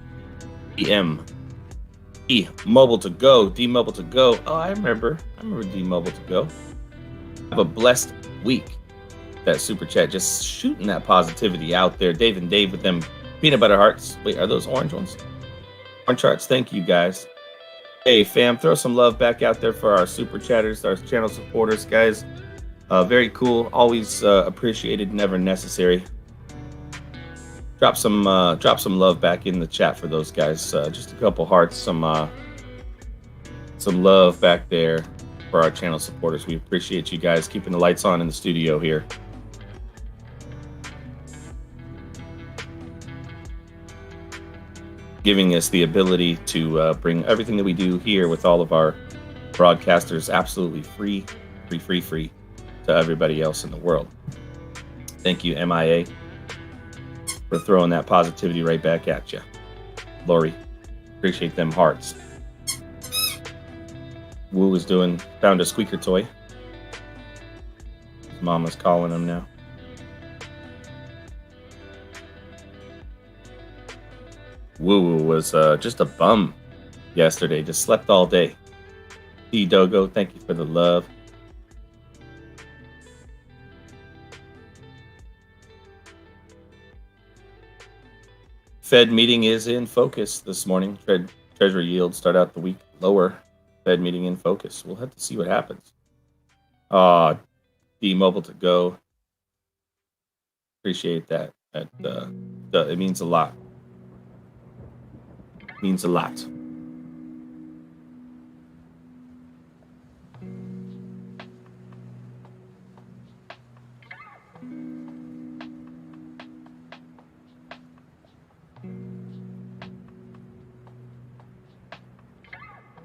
Mobile to go, D-Mobile to go. Oh, I remember D-Mobile to go. Have a blessed week. That super chat just shooting that positivity out there. Dave and Dave with them peanut butter hearts. Wait, are those orange ones? Orange hearts. Thank you guys. Hey fam, throw some love back out there for our super chatters, our channel supporters, guys. Very cool. Always appreciated, never necessary. Drop some love back in the chat for those guys. Just a couple hearts, some love back there for our channel supporters. We appreciate you guys keeping the lights on in the studio here. Giving us the ability to bring everything that we do here with all of our broadcasters absolutely free to everybody else in the world. Thank you, MIA, for throwing that positivity right back at you. Lori, appreciate them hearts. Woo is found a squeaker toy. His mama's calling him now. Woo was just a bum yesterday. Just slept all day. T Dogo, thank you for the love. Fed meeting is in focus this morning. Treasury yields start out the week lower. Fed meeting in focus. We'll have to see what happens. D-Mobile to go. Appreciate that. It means a lot. Means a lot.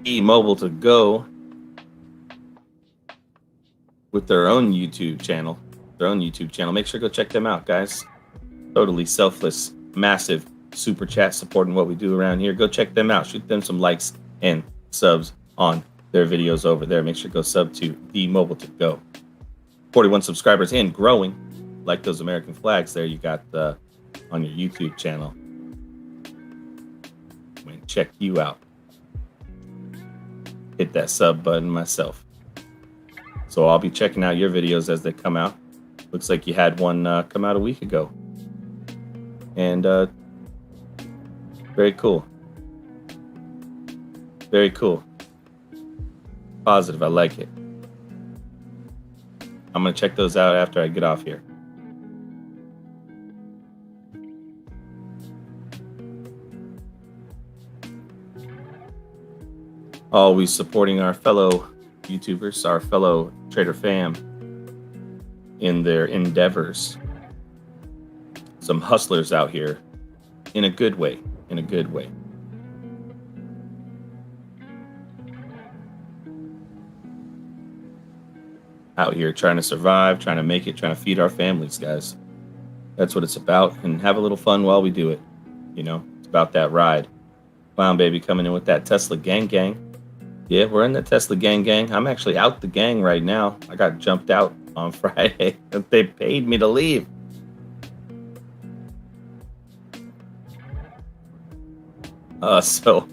E-Mobile to go with their own YouTube channel. Make sure to go check them out, guys. Totally selfless, massive super chat supporting what we do around here. Go check them out. Shoot them some likes and subs on their videos over there. Make sure to go sub to D-Mobile to go. 41 subscribers and growing. Like those American flags there you got on your YouTube channel. I'm going to check you out. Hit that sub button myself. So I'll be checking out your videos as they come out. Looks like you had one come out a week ago. And very cool. Very cool. Positive. I like it. I'm going to check those out after I get off here. Always supporting our fellow YouTubers, our fellow trader fam in their endeavors. Some hustlers out here in a good way. in a good way. Out here trying to survive, trying to make it, trying to feed our families, guys. That's what it's about, and have a little fun while we do it. You know, it's about that ride. Clown Baby coming in with that Tesla gang. Yeah, we're in the Tesla gang. I'm actually out the gang right now. I got jumped out on Friday. They paid me to leave. So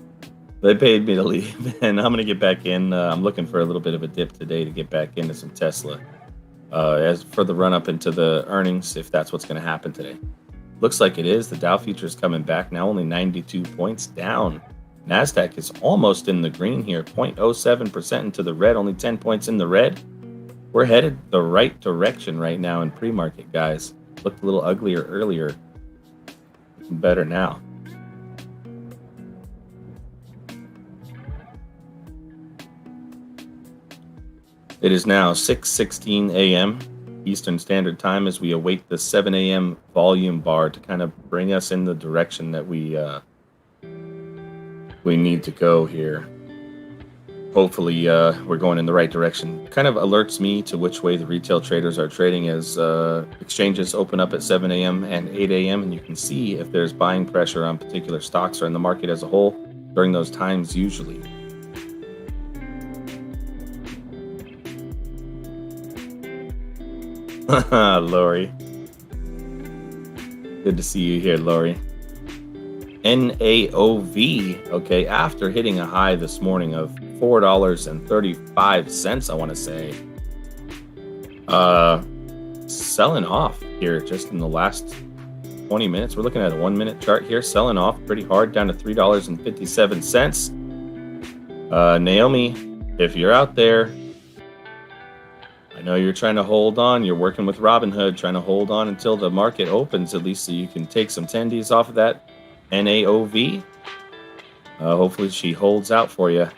they paid me to leave, and I'm gonna get back in. I'm looking for a little bit of a dip today to get back into some Tesla. As for the run up into the earnings, if that's what's going to happen today, looks like it is. The Dow future is coming back now, only 92 points down. Nasdaq is almost in the green here, 0.07% into the red, only 10 points in the red. We're headed the right direction right now in pre-market, guys. Looked a little uglier earlier. Better now. It is now 6:16 a.m. Eastern Standard Time as we await the 7 a.m. volume bar to kind of bring us in the direction that we need to go here. Hopefully, we're going in the right direction. Kind of alerts me to which way the retail traders are trading as exchanges open up at 7 a.m. and 8 a.m. And you can see if there's buying pressure on particular stocks or in the market as a whole during those times usually. Lori. Good to see you here, Lori. NAOV, okay, after hitting a high this morning of $4.35, I want to say. Selling off here just in the last 20 minutes. We're looking at a 1 minute chart here, selling off pretty hard down to $3.57. Naomi, if you're out there, I know you're trying to hold on. You're working with Robinhood, trying to hold on until the market opens, at least so you can take some tendies off of that NAOV. Hopefully she holds out for you.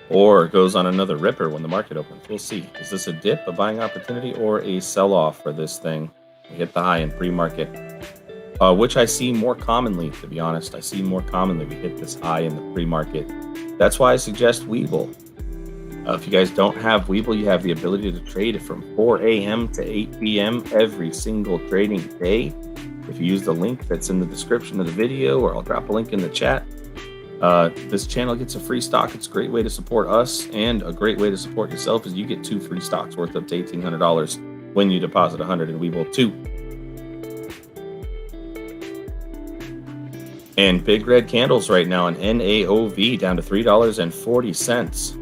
Or goes on another ripper when the market opens. We'll see. Is this a dip, a buying opportunity, or a sell-off for this thing? We hit the high in pre-market. Which I see more commonly, to be honest. I see more commonly we hit this high in the pre-market. That's why I suggest Webull. If you guys don't have Webull, you have the ability to trade from 4 a.m. to 8 p.m. every single trading day. If you use the link that's in the description of the video, or I'll drop a link in the chat, this channel gets a free stock. It's a great way to support us, and a great way to support yourself is you get 2 free stocks worth up to $1,800 when you deposit $100 in Webull 2. And big red candles right now on NAOV down to $3.40.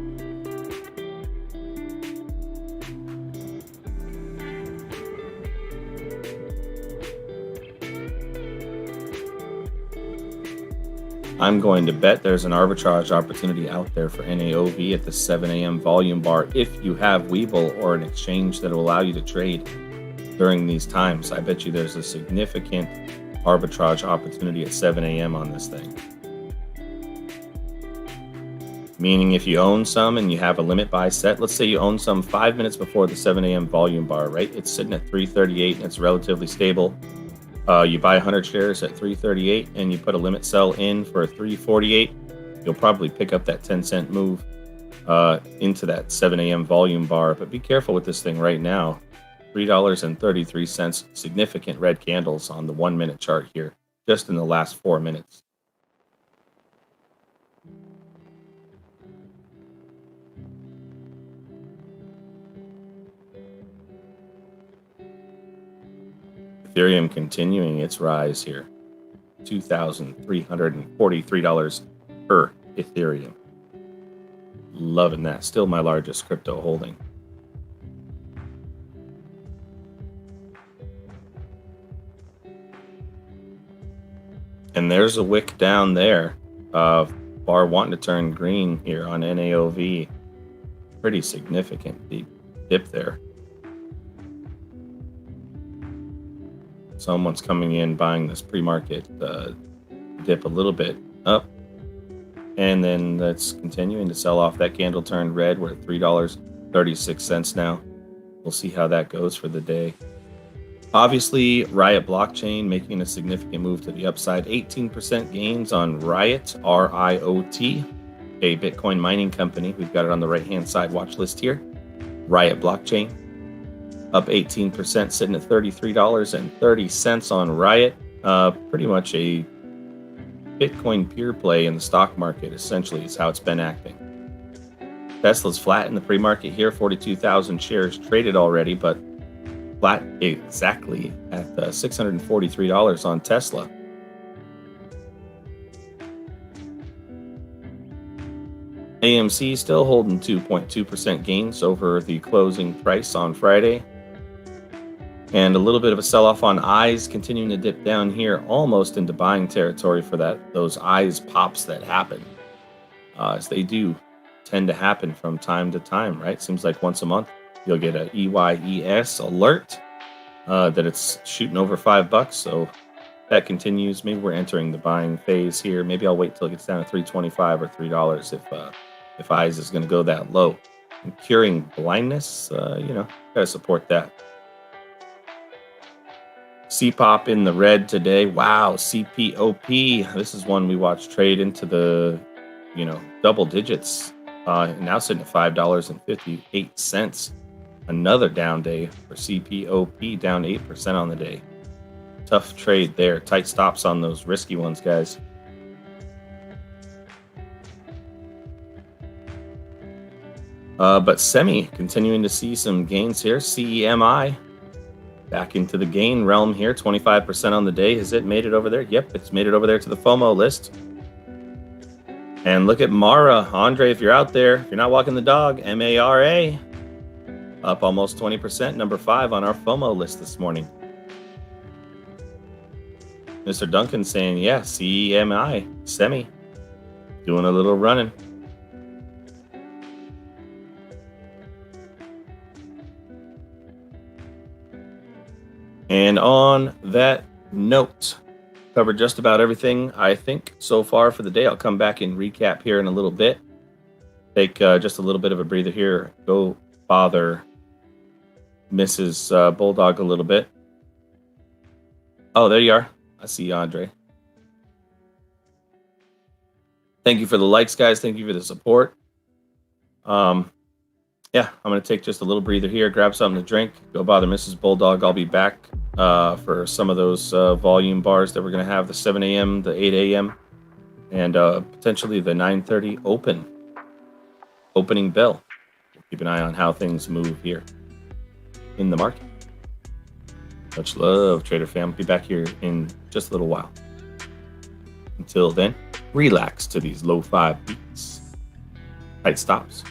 I'm going to bet there's an arbitrage opportunity out there for NAOV at the 7 a.m. volume bar if you have Webull or an exchange that will allow you to trade during these times. I bet you there's a significant arbitrage opportunity at 7 a.m. on this thing. Meaning if you own some and you have a limit buy set, let's say you own some 5 minutes before the 7 a.m. volume bar, right? It's sitting at 338 and it's relatively stable. You buy 100 shares at 338 and you put a limit sell in for 348, you'll probably pick up that 10-cent move into that 7 a.m. volume bar. But be careful with this thing right now. $3.33, significant red candles on the 1 minute chart here, just in the last 4 minutes. Ethereum continuing its rise here, $2,343 per Ethereum. Loving that. Still my largest crypto holding. And there's a wick down there. Bar wanting to turn green here on NAOV. Pretty significant deep dip there. Someone's coming in buying this pre-market dip a little bit up. And then that's continuing to sell off. That candle turned red. We're at $3.36 now. We'll see how that goes for the day. Obviously, Riot Blockchain making a significant move to the upside. 18% gains on Riot, R-I-O-T, a Bitcoin mining company. We've got it on the right-hand side watch list here. Riot Blockchain, up 18%, sitting at $33.30 on Riot. Pretty much a Bitcoin pure play in the stock market, essentially, is how it's been acting. Tesla's flat in the pre-market here, 42,000 shares traded already, but flat exactly at $643 on Tesla. AMC still holding 2.2% gains over the closing price on Friday. And a little bit of a sell-off on eyes, continuing to dip down here, almost into buying territory for those eyes pops that happen, as they do tend to happen from time to time, right? Seems like once a month you'll get a EYES alert that it's shooting over $5. So that continues. Maybe we're entering the buying phase here. Maybe I'll wait till it gets down to $3.25 or $3 if eyes is going to go that low. And curing blindness, gotta support that. CPOP in the red today. Wow, CPOP. This is one we watched trade into the, double digits. Now sitting at $5.58. Another down day for CPOP, down 8% on the day. Tough trade there. Tight stops on those risky ones, guys. But semi continuing to see some gains here. CEMI back into the gain realm here, 25% on the day. Has it made it over there? Yep, it's made it over there to the FOMO list. And look at Mara. Andre, if you're out there, if you're not walking the dog, MARA, up almost 20%, number 5 on our FOMO list this morning. Mr. Duncan saying, yeah, CEMI, semi, doing a little running. And on that note, covered just about everything, I think, so far for the day. I'll come back and recap here in a little bit. Take just a little bit of a breather here. Go bother Mrs. Bulldog a little bit. Oh, there you are. I see you, Andre. Thank you for the likes, guys. Thank you for the support. Yeah, I'm going to take just a little breather here, grab something to drink, go bother Mrs. Bulldog. I'll be back for some of those volume bars that we're going to have, the 7 a.m., the 8 a.m., and potentially the 9:30 opening bell. We'll keep an eye on how things move here in the market. Much love, Trader Fam. Be back here in just a little while. Until then, relax to these lo-fi beats. Tight stops.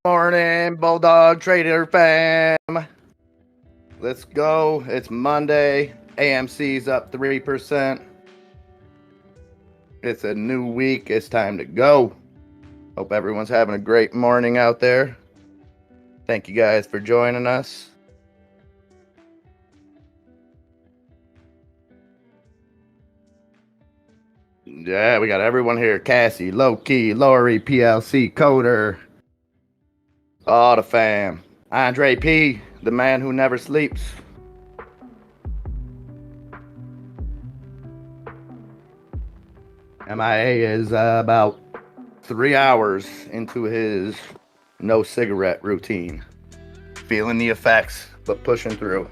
Morning, Bulldog Trader fam. Let's go. It's Monday. AMC's up 3%. It's a new week. It's time to go. Hope everyone's having a great morning out there. Thank you guys for joining us. Yeah, we got everyone here. Cassie, Low-Key, Lori, PLC, Coder. All the fam. Andre P, the man who never sleeps. MIA is about 3 hours into his no cigarette routine. Feeling the effects, but pushing through.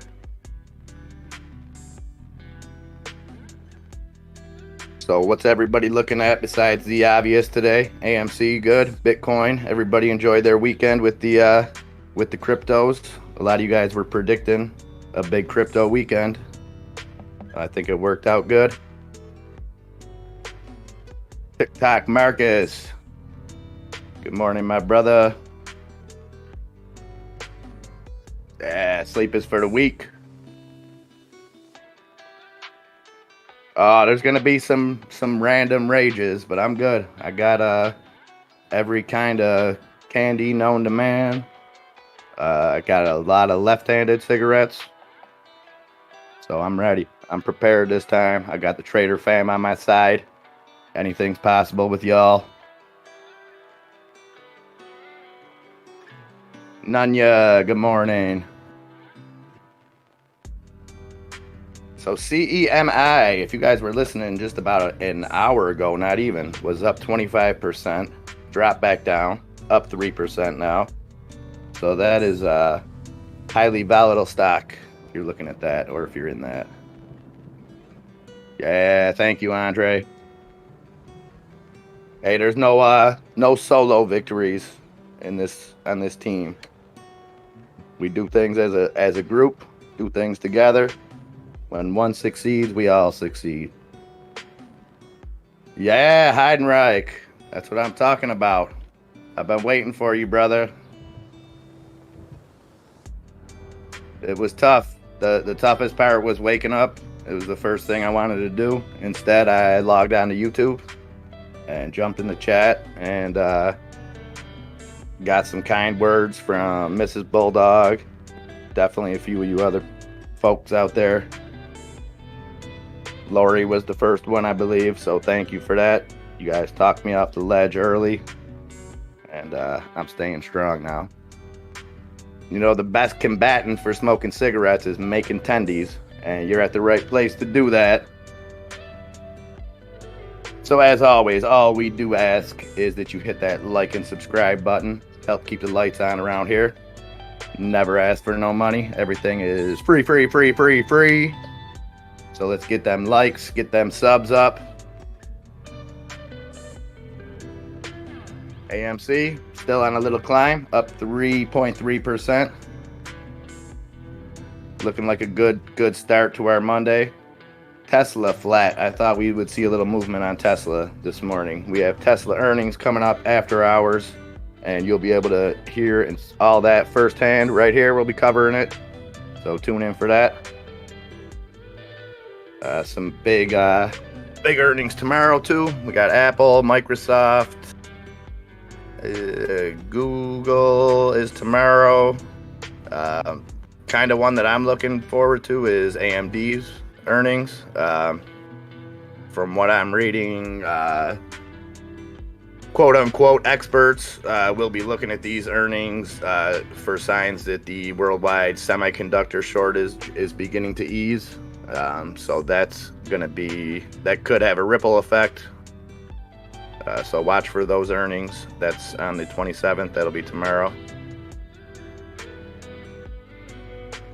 So what's everybody looking at besides the obvious today? AMC, good. Bitcoin, everybody enjoyed their weekend with the cryptos. A lot of you guys were predicting a big crypto weekend. I think it worked out good. TikTok Marcus, Good morning, my brother. Yeah, sleep is for the weak. There's gonna be some random rages, but I'm good. I got every kind of candy known to man. I got a lot of left-handed cigarettes, so I'm ready. I'm prepared this time. I got the trader fam on my side. Anything's possible with y'all. Nunya, good morning. So CEMI, if you guys were listening just about an hour ago, not even, was up 25%, dropped back down, up 3% now. So that is a highly volatile stock if you're looking at that, or if you're in that. Yeah, thank you, Andre. Hey, there's no solo victories on this team. We do things as a group, do things together. When one succeeds, we all succeed. Yeah, Heidenreich. That's what I'm talking about. I've been waiting for you, brother. It was tough. The toughest part was waking up. It was the first thing I wanted to do. Instead, I logged on to YouTube and jumped in the chat and got some kind words from Mrs. Bulldog. Definitely a few of you other folks out there. Lori was the first one, I believe, so thank you for that. You guys talked me off the ledge early, and I'm staying strong now. You know, the best combatant for smoking cigarettes is making tendies, and you're at the right place to do that. So as always, all we do ask is that you hit that like and subscribe button. Help keep the lights on around here. Never ask for no money. Everything is free, free, free, free, free. So let's get them likes, get them subs up. AMC still on a little climb, up 3.3%. Looking like a good start to our Monday. Tesla flat. I thought we would see a little movement on Tesla this morning. We have Tesla earnings coming up after hours, and you'll be able to hear all that firsthand right here. We'll be covering it, so tune in for that. Some big earnings tomorrow too. We got Apple, Microsoft, Google is tomorrow. Kind of one that I'm looking forward to is AMD's earnings. From what I'm reading, quote unquote experts will be looking at these earnings for signs that the worldwide semiconductor shortage is beginning to ease. So that could have a ripple effect. So watch for those earnings. That's on the 27th. That'll be tomorrow.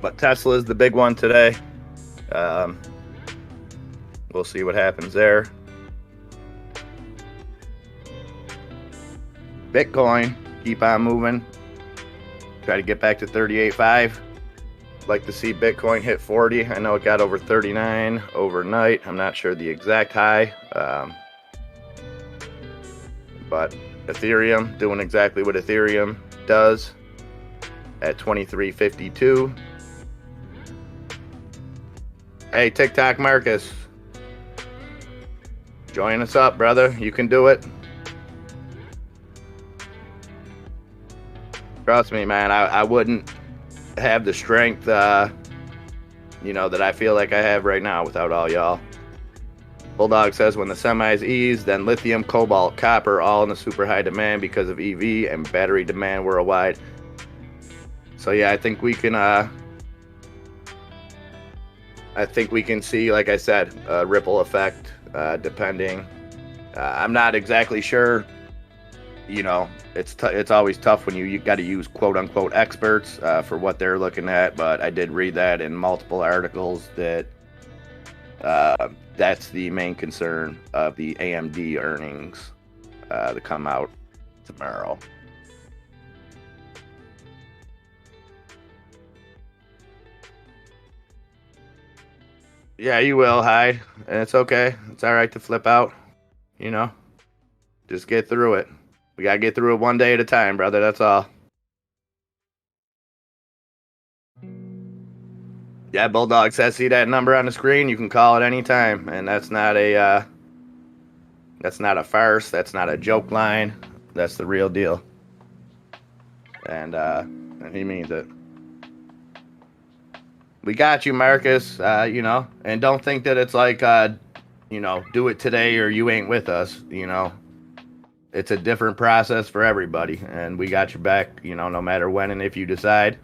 But Tesla is the big one today. We'll see what happens there. Bitcoin, keep on moving. Try to get back to 38.5. Like to see Bitcoin hit 40. I know it got over 39 overnight. I'm not sure the exact high. But Ethereum doing exactly what Ethereum does at 23.52. Hey, TikTok Marcus. Join us up, brother. You can do it. Trust me, man. I wouldn't have the strength, that I feel like I have right now without all y'all. Bulldog says when the semis ease, then lithium, cobalt, copper, all in the super high demand because of EV and battery demand worldwide. So yeah, I think we can see, like I said, a ripple effect, depending. I'm not exactly sure. It's always tough when you got to use quote unquote experts for what they're looking at, but I did read that in multiple articles that that's the main concern of the AMD earnings that come out tomorrow. Yeah, you will, Hyde. And it's okay. It's all right to flip out. Just get through it. We got to get through it one day at a time, brother. That's all. Yeah, Bulldog says, see that number on the screen? You can call it any time, and that's not a farce. That's not a joke line. That's the real deal. And he means it. We got you, Marcus. You know, and don't think that it's like, you know, do it today or you ain't with us. You know, it's a different process for everybody, and we got your back. You know, no matter when and if you decide,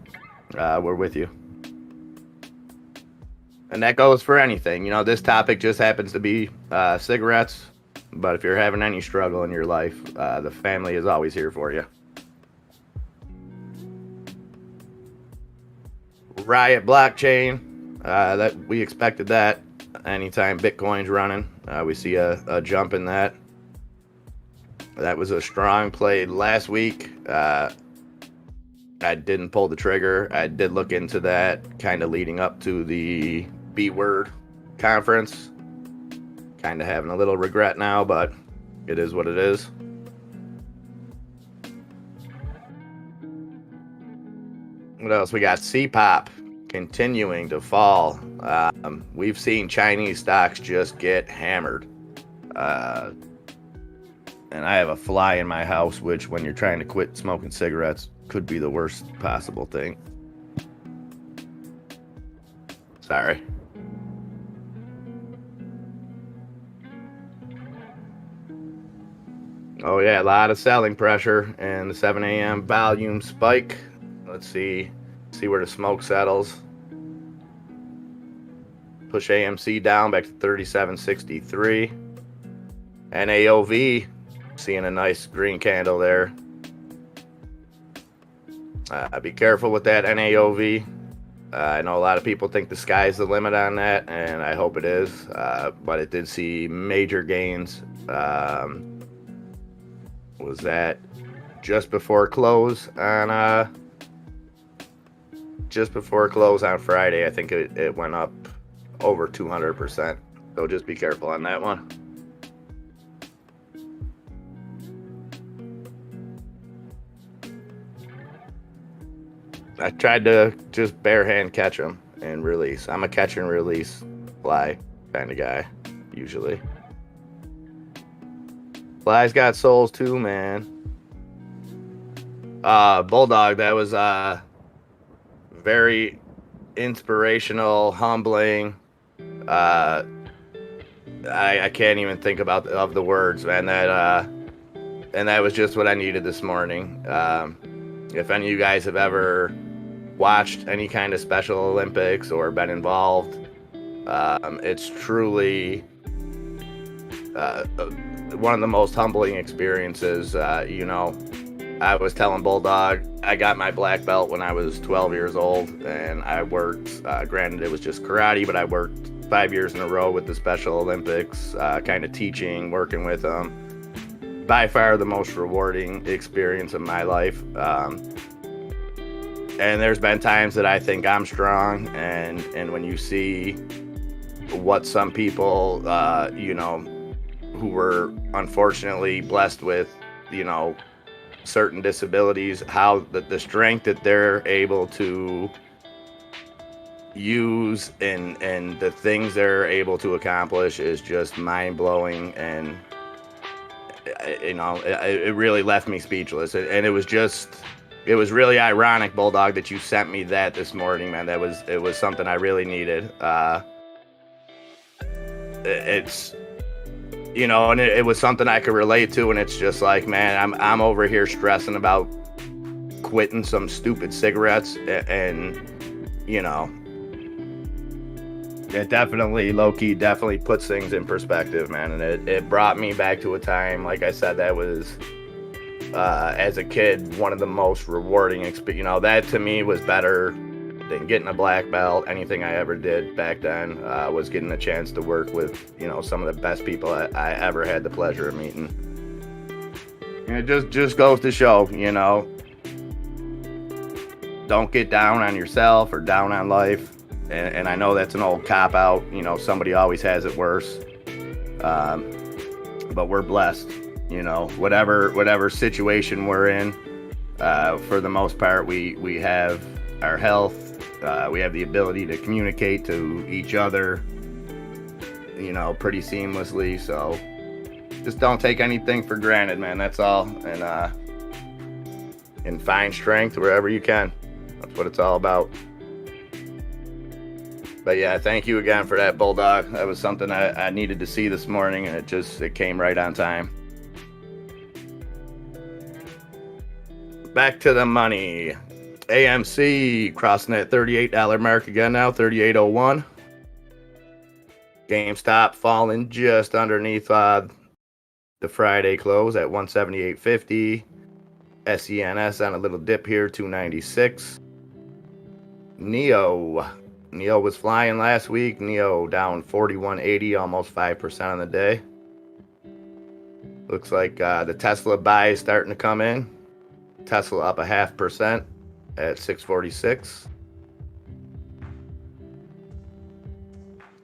we're with you. And that goes for anything. You know, this topic just happens to be cigarettes. But if you're having any struggle in your life, the family is always here for you. Riot blockchain. That we expected that. Anytime Bitcoin's running, we see a jump in that. That was a strong play last week. I didn't pull the trigger. I did look into that kind of leading up to the B-word conference. Kind of having a little regret now, but it is what it is. What else? We got CPOP continuing to fall. We've seen Chinese stocks just get hammered. And I have a fly in my house, which when you're trying to quit smoking cigarettes could be the worst possible thing. Sorry. Oh yeah, a lot of selling pressure and the 7 a.m. volume spike. Let's see where the smoke settles. Push AMC down back to 37.63. NAOV seeing a nice green candle there. Be careful with that NAOV. I know a lot of people think the sky's the limit on that, and I hope it is. But it did see major gains. Was that just before close on Friday? I think it went up over 200%. So just be careful on that one. I tried to just bare hand catch them and release. I'm a catch and release fly kind of guy usually. Fly's got souls too, man. Bulldog, that was very inspirational, humbling. I can't even think of the words, man. And that was just what I needed this morning. If any of you guys have ever watched any kind of Special Olympics or been involved, it's truly one of the most humbling experiences. You know, I was telling Bulldog, I got my black belt when I was 12 years old, and I worked, granted it was just karate, but I worked 5 years in a row with the Special Olympics, kind of teaching, working with them. By far the most rewarding experience of my life. And there's been times that I think I'm strong, and when you see what some people, you know, who were unfortunately blessed with, you know, certain disabilities, how the strength that they're able to use and the things they're able to accomplish is just mind-blowing. And you know, it really left me speechless. And it was really ironic, Bulldog, that you sent me that this morning, man. It was something I really needed. It's, you know, and it was something I could relate to, and it's just like, man, I'm over here stressing about quitting some stupid cigarettes, and you know, it definitely, low-key, definitely puts things in perspective, man. And it brought me back to a time, like I said, that was, as a kid, one of the most rewarding experiences. You know, that to me was better than getting a black belt. Anything I ever did back then was getting a chance to work with, you know, some of the best people I ever had the pleasure of meeting. And it just goes to show, you know, don't get down on yourself or down on life. And I know that's an old cop-out. You know, somebody always has it worse. But we're blessed. you know, whatever situation we're in, for the most part, we have our health. We have the ability to communicate to each other, you know, pretty seamlessly. So just don't take anything for granted, man. That's all. And find strength wherever you can. That's what it's all about. But yeah, thank you again for that, Bulldog. That was something I needed to see this morning, and it came right on time. Back to the money. AMC crossing that $38 mark again now, 38.01. GameStop falling just underneath the Friday close at 178.50. SENS on a little dip here, 296. Neo was flying last week. Neo down 41.80, almost 5% on the day. Looks like the Tesla buy is starting to come in. Tesla up 0.5% at 646.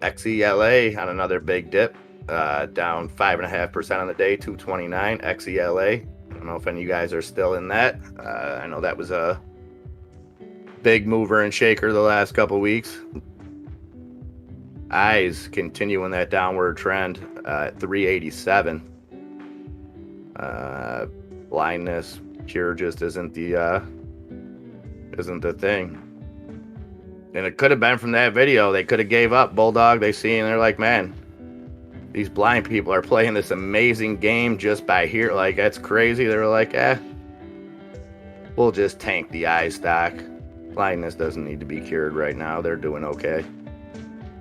XELA on another big dip, down 5.5% on the day, 229. XELA. I don't know if any of you guys are still in that. I know that was a big mover and shaker the last couple weeks. Eyes continuing that downward trend at 387. Blindness cure just isn't the thing. And it could have been from that video. They could have gave up. Bulldog, they see and they're like, man, these blind people are playing this amazing game just by here. Like, that's crazy. They were like, we'll just tank the eye stock. Blindness doesn't need to be cured right now. They're doing okay.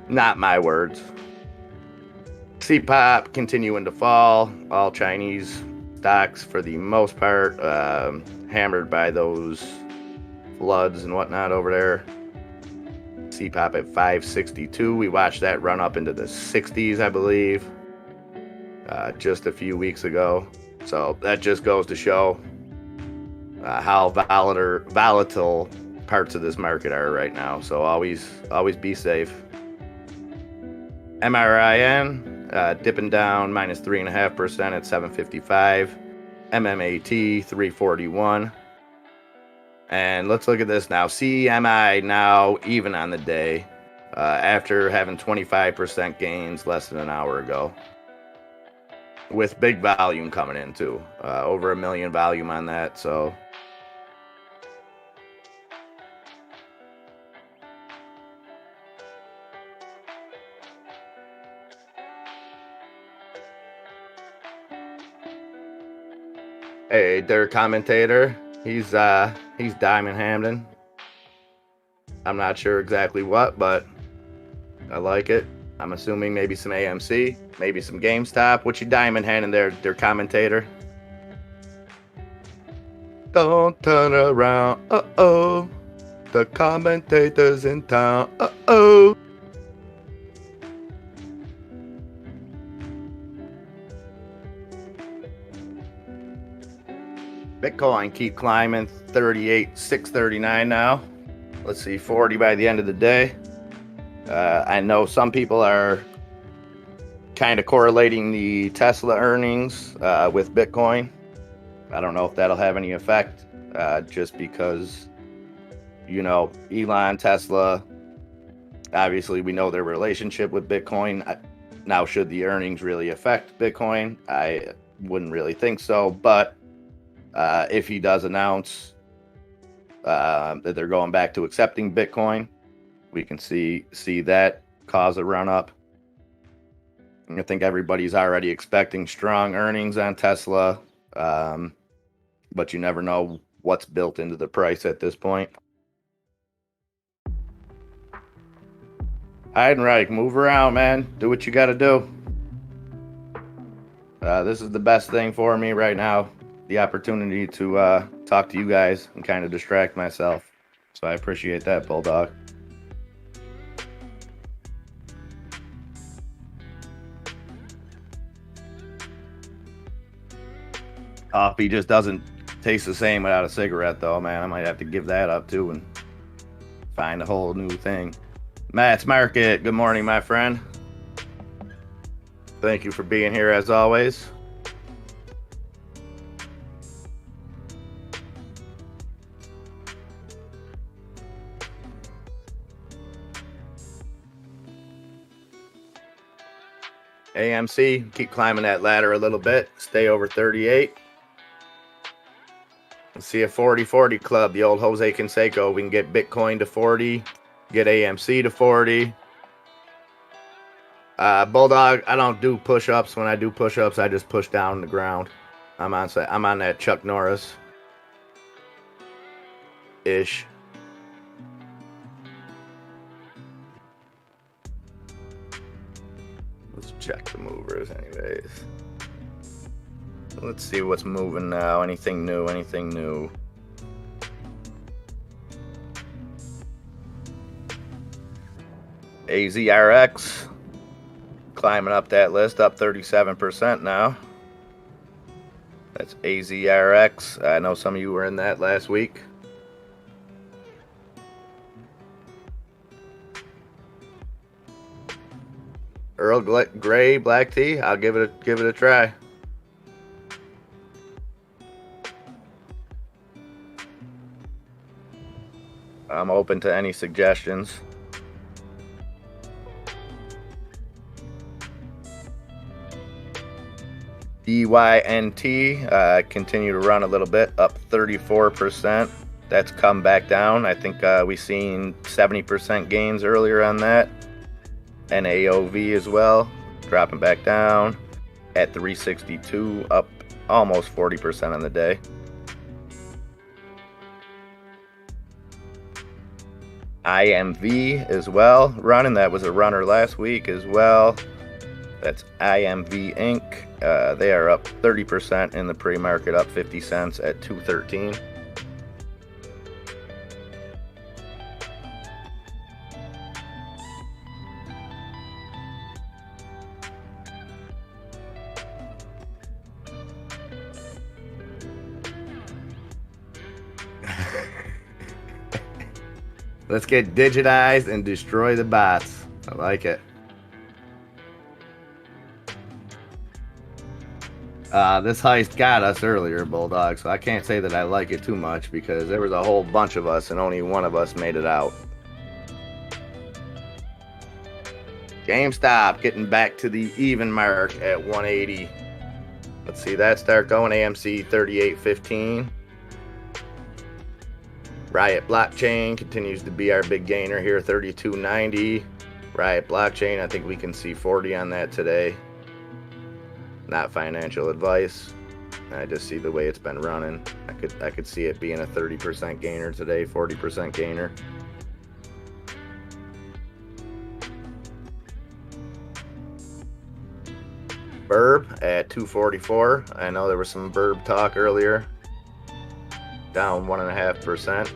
Not my words. CPOP continuing to fall. All Chinese stocks for the most part, hammered by those floods and whatnot over there. CPOP at 562. We watched that run up into the 60s, I believe, just a few weeks ago. So that just goes to show how volatile parts of this market are right now. So always be safe. MRIN dipping down minus 3.5% at 755. MMAT 341. And let's look at this now. CMI now even on the day, after having 25% gains less than an hour ago, with big volume coming in too. Over 1 million volume on that. So hey, their commentator, he's Diamond Hamden. I'm not sure exactly what, but I like it. I'm assuming maybe some AMC, maybe some GameStop. What you Diamond handing their commentator? Don't turn around, uh-oh. The commentator's in town, uh-oh. Bitcoin keep climbing, 38,639 now. Let's see, 40 by the end of the day. I know some people are kind of correlating the Tesla earnings with Bitcoin. I don't know if that'll have any effect, just because, you know, Elon, Tesla, obviously we know their relationship with Bitcoin. Now, should the earnings really affect Bitcoin? I wouldn't really think so, but if he does announce that they're going back to accepting Bitcoin, we can see that cause a run up. I think everybody's already expecting strong earnings on Tesla, but you never know what's built into the price at this point. Heidenreich, move around, man. Do what you got to do. This is the best thing for me right now. The opportunity to talk to you guys and kind of distract myself. So I appreciate that, Bulldog. Coffee just doesn't taste the same without a cigarette, though, man. I might have to give that up, too, and find a whole new thing. Matt's Market, good morning, my friend. Thank you for being here, as always. AMC, keep climbing that ladder a little bit. Stay over 38. Let's see a 40-40 club, the old Jose Canseco. We can get Bitcoin to 40, get AMC to 40. Bulldog, I don't do push-ups. When I do push-ups, I just push down the ground. I'm on that Chuck Norris ish. Let's check the movers anyways. Let's see what's moving now. Anything new? Anything new? AZRX climbing up that list, up 37% now. That's AZRX. I know some of you were in that last week. Earl Grey black tea. I'll give it a try. I'm open to any suggestions. DYNT continue to run a little bit, up 34%. That's come back down. I think we seen 70% gains earlier on that. NAOV as well, dropping back down at 362, up almost 40% on the day. IMV as well, running. That was a runner last week as well. That's IMV Inc. They are up 30% in the pre-market, up 50 cents at 213. Let's get digitized and destroy the bots. I like it. This heist got us earlier, Bulldog, so I can't say that I like it too much because there was a whole bunch of us and only one of us made it out. GameStop getting back to the even mark at 180. Let's see that start going. AMC 38.15. Riot Blockchain continues to be our big gainer here, 32.90. Riot Blockchain, I think we can see 40 on that today. Not financial advice. I just see the way it's been running. I could see it being a 30% gainer today, 40% gainer. Burb at 244. I know there was some Burb talk earlier. Down 1.5%.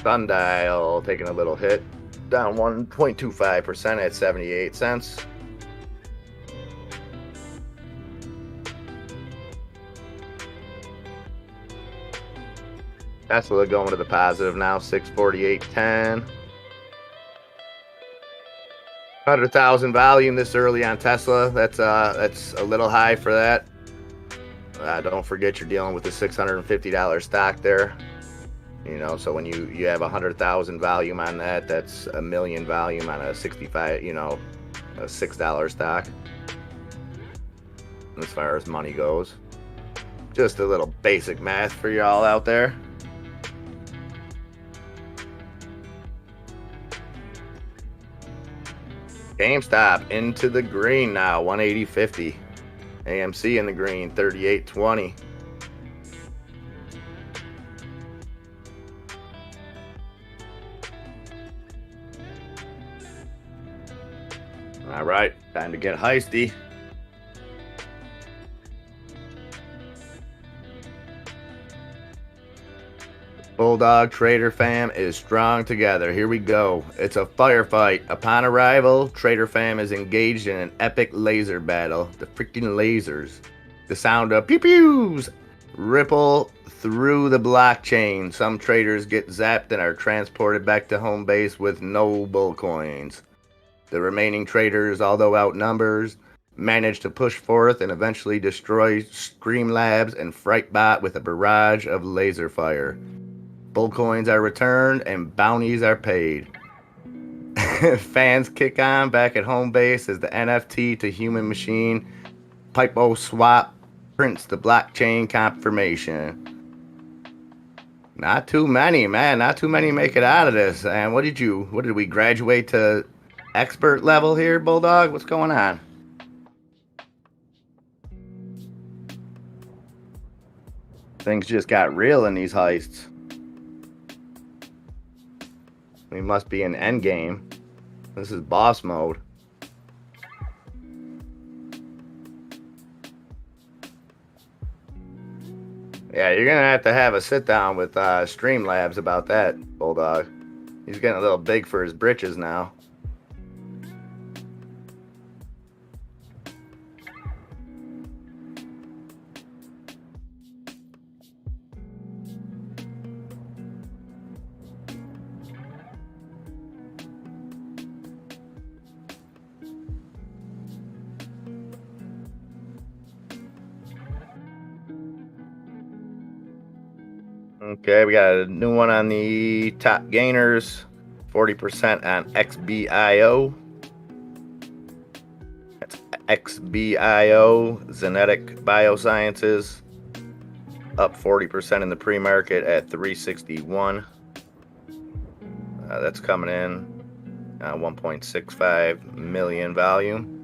Sundial taking a little hit. Down 1.25% at 78 cents. Tesla going to the positive now, 648.10. 100,000 volume this early on Tesla. That's a little high for that. Don't forget you're dealing with the $650 stock there. You know, so when you have 100,000 volume on that, that's a million volume on a 65, you know, a $6 stock. As far as money goes, just a little basic math for y'all out there. GameStop into the green now, 180.50. AMC in the green, 38.20. All right, time to get heisty. Bulldog Trader fam is strong together. Here we go. It's a firefight. Upon arrival, Trader fam is engaged in an epic laser battle. The freaking lasers. The sound of pew-pews ripple through the blockchain. Some traders get zapped and are transported back to home base with no bull coins. The remaining traders, although outnumbered, manage to push forth and eventually destroy Streamlabs and Frightbot with a barrage of laser fire. Bull coins are returned and bounties are paid. Fans kick on back at home base as the NFT to human machine Pipo swap prints the blockchain confirmation. Not too many, man. Not too many make it out of this. And what did we graduate to expert level here, Bulldog? What's going on? Things just got real in these heists. We must be in endgame. This is boss mode. Yeah, you're gonna have a sit down with Streamlabs about that, Bulldog. He's getting a little big for his britches now. Okay, we got a new one on the top gainers, 40% on XBIO. That's XBIO, Zenetic Biosciences, up 40% in the pre-market at 361. That's coming in 1.65 million volume.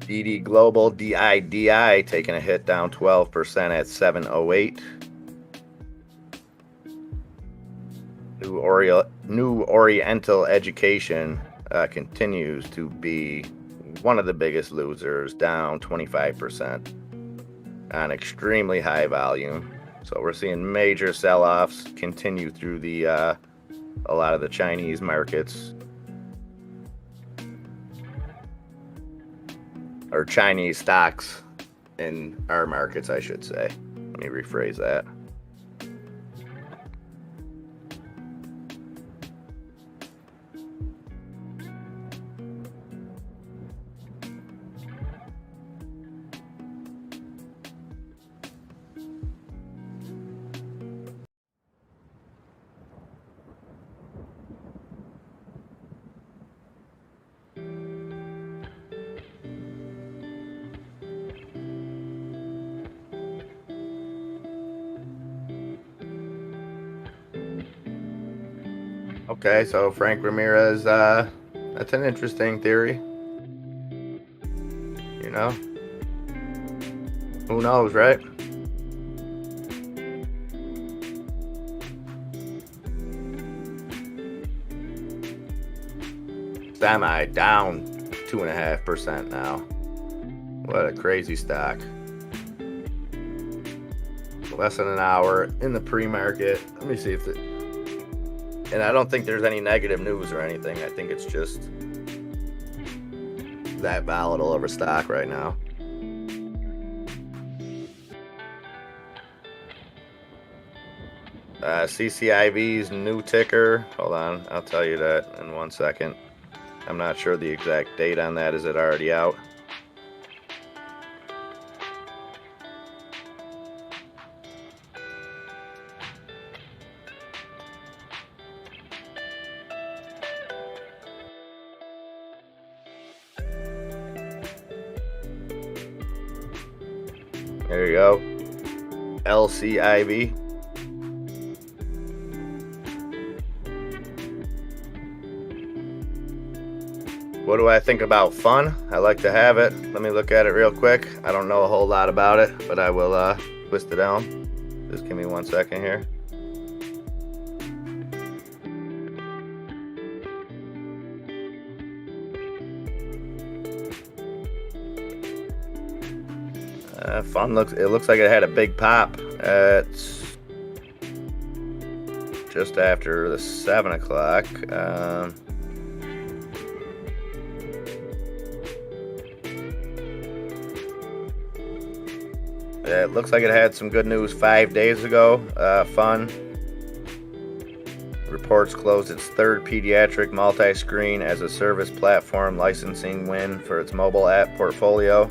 DD Global, DIDI, taking a hit down 12% at 708. New Oriental Education continues to be one of the biggest losers, down 25% on extremely high volume. So we're seeing major sell-offs continue through the a lot of the Chinese markets. Or Chinese stocks in our markets, I should say. Let me rephrase that. Okay, so Frank Ramirez, that's an interesting theory. You know? Who knows, right? Semi down 2.5% now. What a crazy stock. Less than an hour in the pre-market. Let me see if the... And I don't think there's any negative news or anything. I think it's just that volatile of a stock right now. CCIV's new ticker. Hold on, I'll tell you that in 1 second. I'm not sure the exact date on that. Is it already out? There you go. LCIV. What do I think about fun? I like to have it. Let me look at it real quick. I don't know a whole lot about it, but I will twist it down. Just give me 1 second here. Fun looks. It looks like it had a big pop at just after the 7 o'clock. It looks like it had some good news 5 days ago. Fun reports closed its third pediatric multi-screen as a service platform licensing win for its mobile app portfolio.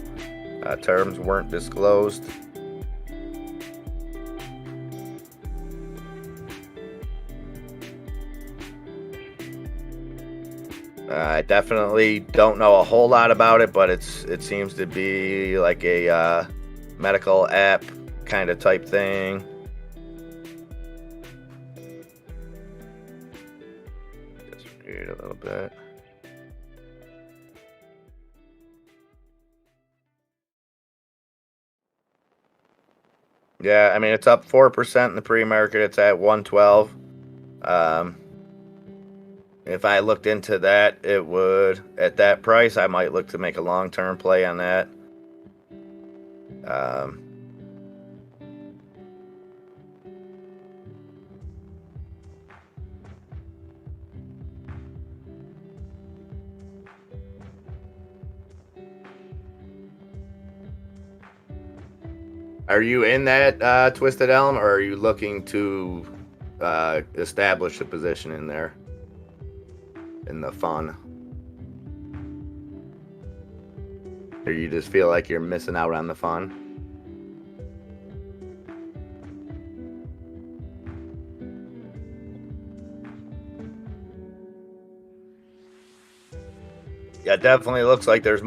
Terms weren't disclosed. I definitely don't know a whole lot about it, but it seems to be like a medical app kind of type thing. Just read a little bit. Yeah, I mean, it's up 4% in the pre-market. It's at 112. If I looked into that, it would, at that price, I might look to make a long-term play on that. Are you in that Twisted Elm, or are you looking to establish a position in there, in the fun? Or you just feel like you're missing out on the fun? Yeah, it definitely looks like there's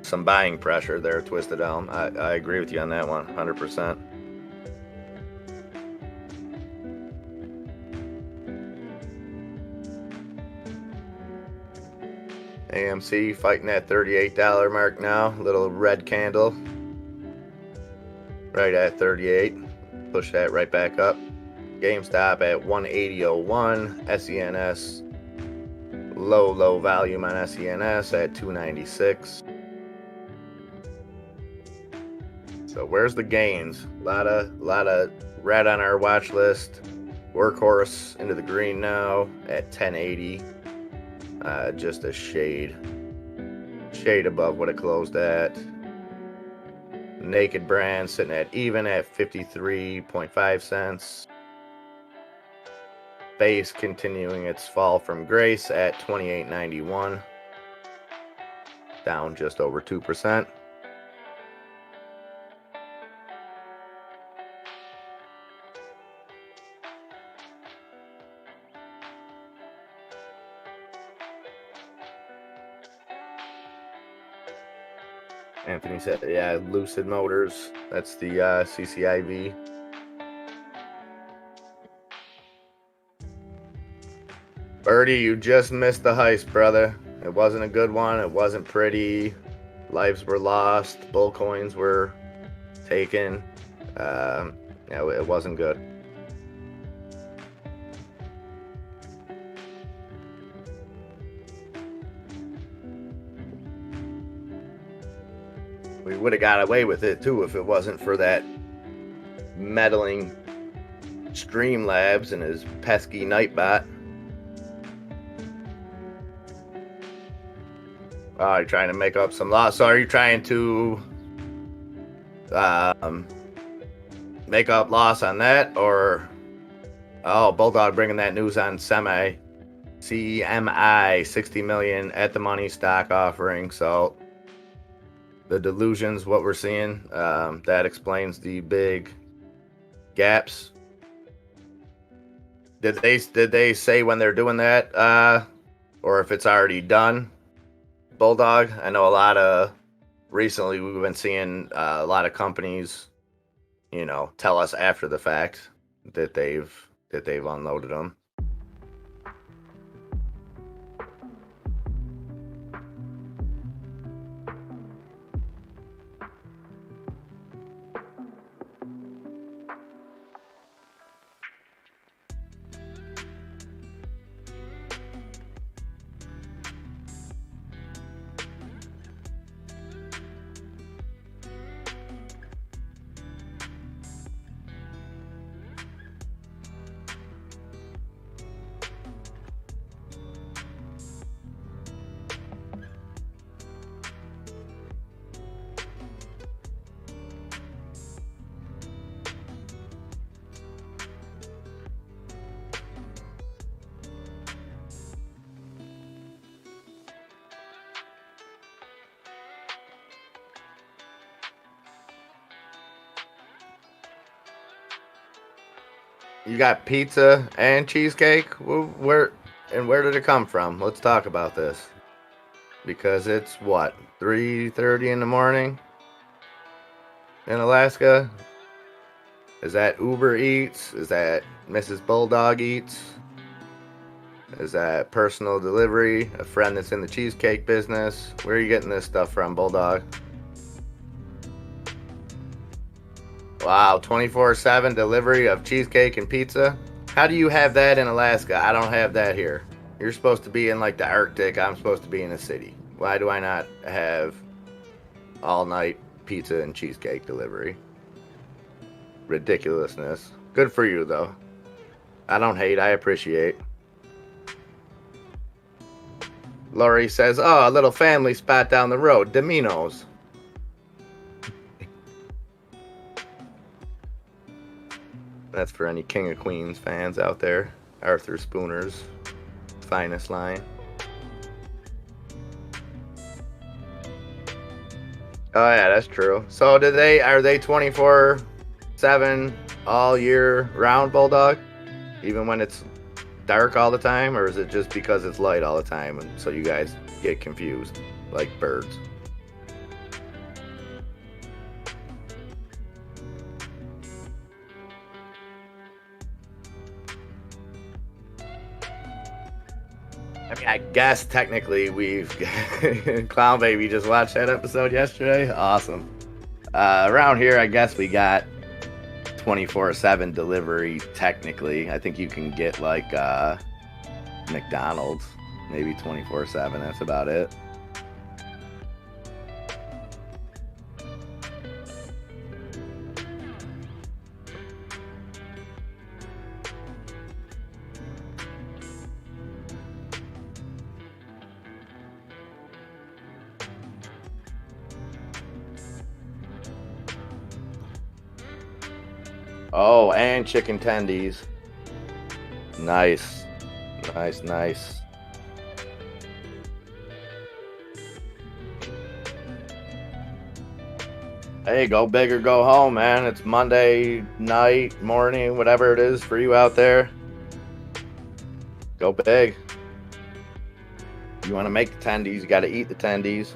some buying pressure there, Twisted Elm. I agree with you on that one, 100%. AMC fighting that $38 mark now. Little red candle. Right at 38. Push that right back up. GameStop at 180.01. SENS. Low volume on SENS at 296. So where's the gains? A lot of red on our watch list. Workhorse into the green now at 1080. Just a shade above what it closed at. Naked Brand sitting at even at 53.5 cents. Base continuing its fall from grace at 28.91, down just over 2%. Anthony said, yeah, Lucid Motors. That's the CCIV. Birdie, you just missed the heist, brother. It wasn't a good one. It wasn't pretty. Lives were lost. Bull coins were taken. Yeah, it wasn't good. We would have got away with it too if it wasn't for that meddling Streamlabs and his pesky Nightbot. Oh, you're trying to make up some loss. So are you trying to make up loss on that, or Bulldog bringing that news on CMI 60 million at the money stock offering? So the delusions, what we're seeing, that explains the big gaps. Did they say when they're doing that, or if it's already done? Bulldog, I know recently we've been seeing a lot of companies, tell us after the fact that they've unloaded them. You got pizza and cheesecake? Where did it come from? Let's talk about this. Because it's what, 3:30 in the morning in Alaska? Is that Uber Eats? Is that Mrs. Bulldog Eats? Is that personal delivery? A friend that's in the cheesecake business? Where are you getting this stuff from, Bulldog? Wow, 24/7 delivery of cheesecake and pizza? How do you have that in Alaska? I don't have that here. You're supposed to be in like the Arctic. I'm supposed to be in a city. Why do I not have all night pizza and cheesecake delivery? Ridiculousness. Good for you though. I don't hate, I appreciate. Laurie says, oh, a little family spot down the road, Domino's. That's for any King of Queens fans out there. Arthur Spooner's finest line. Oh yeah, that's true. So are they 24/7 all year round, Bulldog? Even when it's dark all the time, or is it just because it's light all the time and so you guys get confused like birds? I mean, I guess technically we've Clown Baby just watched that episode yesterday. Awesome. Around here, I guess we got 24/7 delivery. Technically, I think you can get like McDonald's, maybe 24/7. That's about it. Oh, and chicken tendies. Nice. Nice, nice. Hey, go big or go home, man. It's Monday night, morning, whatever it is for you out there. Go big. You want to make the tendies, you got to eat the tendies.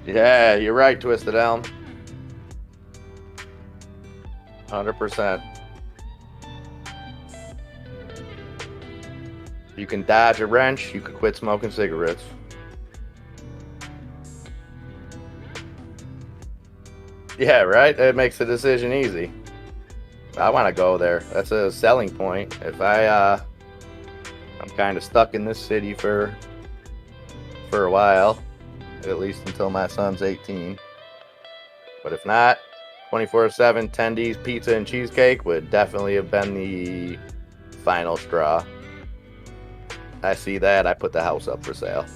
Yeah, you're right, Twisted Elm. 100%. You can dodge a wrench, you could quit smoking cigarettes. Yeah, right? It makes the decision easy. I want to go there. That's a selling point. If I'm kind of stuck in this city for a while, at least until my son's 18. But if not, 24/7 tendies, pizza, and cheesecake would definitely have been the final straw. I see that. I put the house up for sale.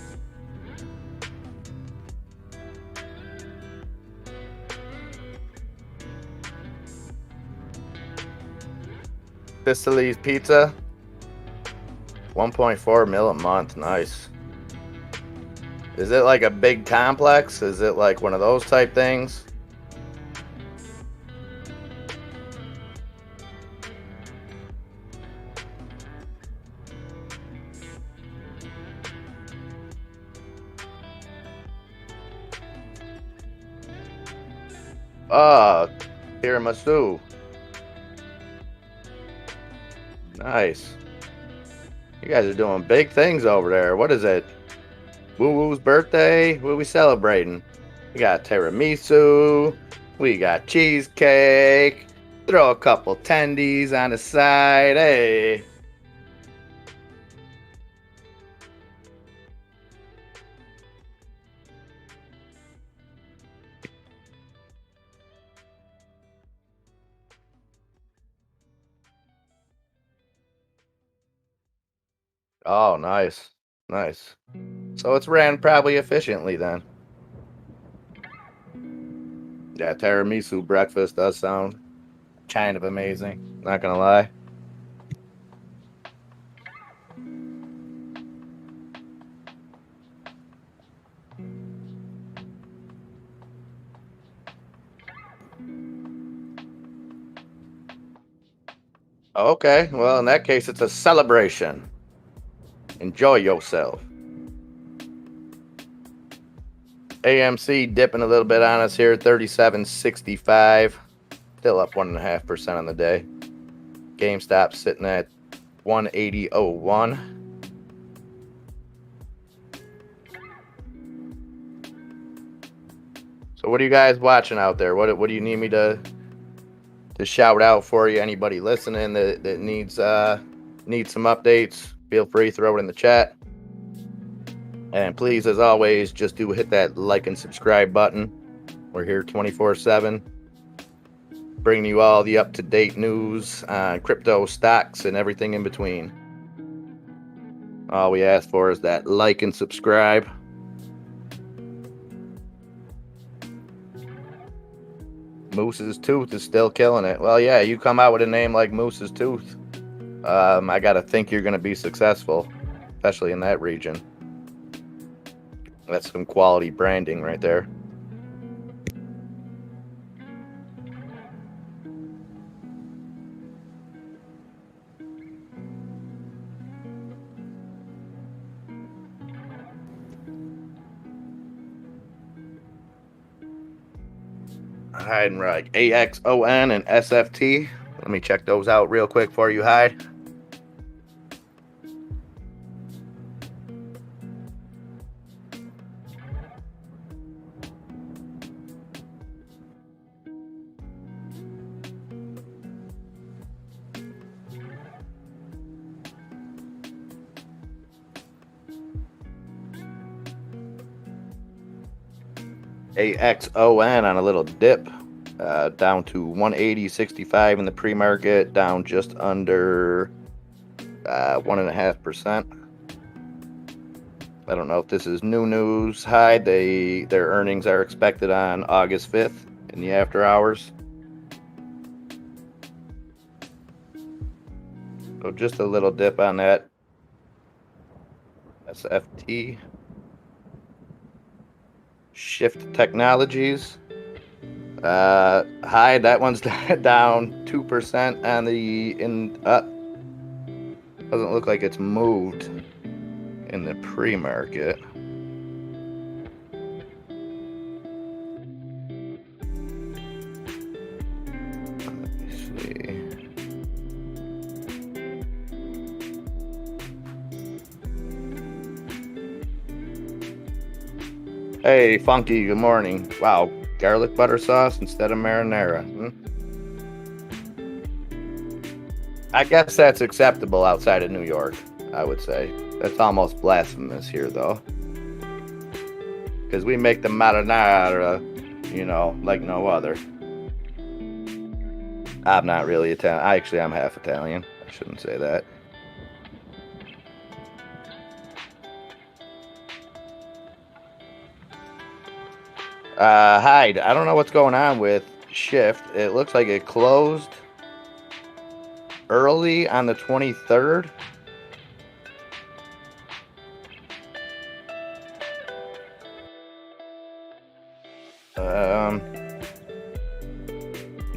Sicily's Pizza, 1.4 mil a month. Nice. Is it like a big complex? Is it like one of those type things? Ah, tiramisu. Nice. You guys are doing big things over there. What is it? Woo Woo's birthday? What are we celebrating? We got tiramisu. We got cheesecake. Throw a couple tendies on the side. Hey. Oh, nice. Nice. So it's ran probably efficiently then. Yeah, tiramisu breakfast does sound kind of amazing. Not gonna lie. Okay, well, in that case, it's a celebration. Enjoy yourself. AMC dipping a little bit on us here, 37.65. Still up 1.5% on the day. GameStop sitting at 180.01. So what are you guys watching out there? What do you need me to shout out for you? Anybody listening that needs some updates, feel free, throw it in the chat. And please, as always, just do hit that like and subscribe button. We're here 24/7, bringing you all the up-to-date news on crypto, stocks, and everything in between. All we ask for is that like and subscribe. Moose's Tooth is still killing it. Well, yeah, you come out with a name like Moose's Tooth, I gotta think you're gonna be successful, especially in that region. That's some quality branding right there. Hiding right, AXON and SFT. Let me check those out real quick for you, Hyde. AXON on a little dip, down to 180.65 in the pre-market, down just under 1.5%. I don't know if this is new news. Hyde, their earnings are expected on August 5th in the after hours. So just a little dip on that. SFT. Shift Technologies. Hyde, that one's down 2% on doesn't look like it's moved in the pre-market. Let me see. Hey, Funky, good morning. Wow, garlic butter sauce instead of marinara. I guess that's acceptable outside of New York, I would say. That's almost blasphemous here, though. Because we make the marinara, like no other. I'm not really Italian. I'm half Italian. I shouldn't say that. Hyde, I don't know what's going on with Shift. It looks like it closed early on the 23rd.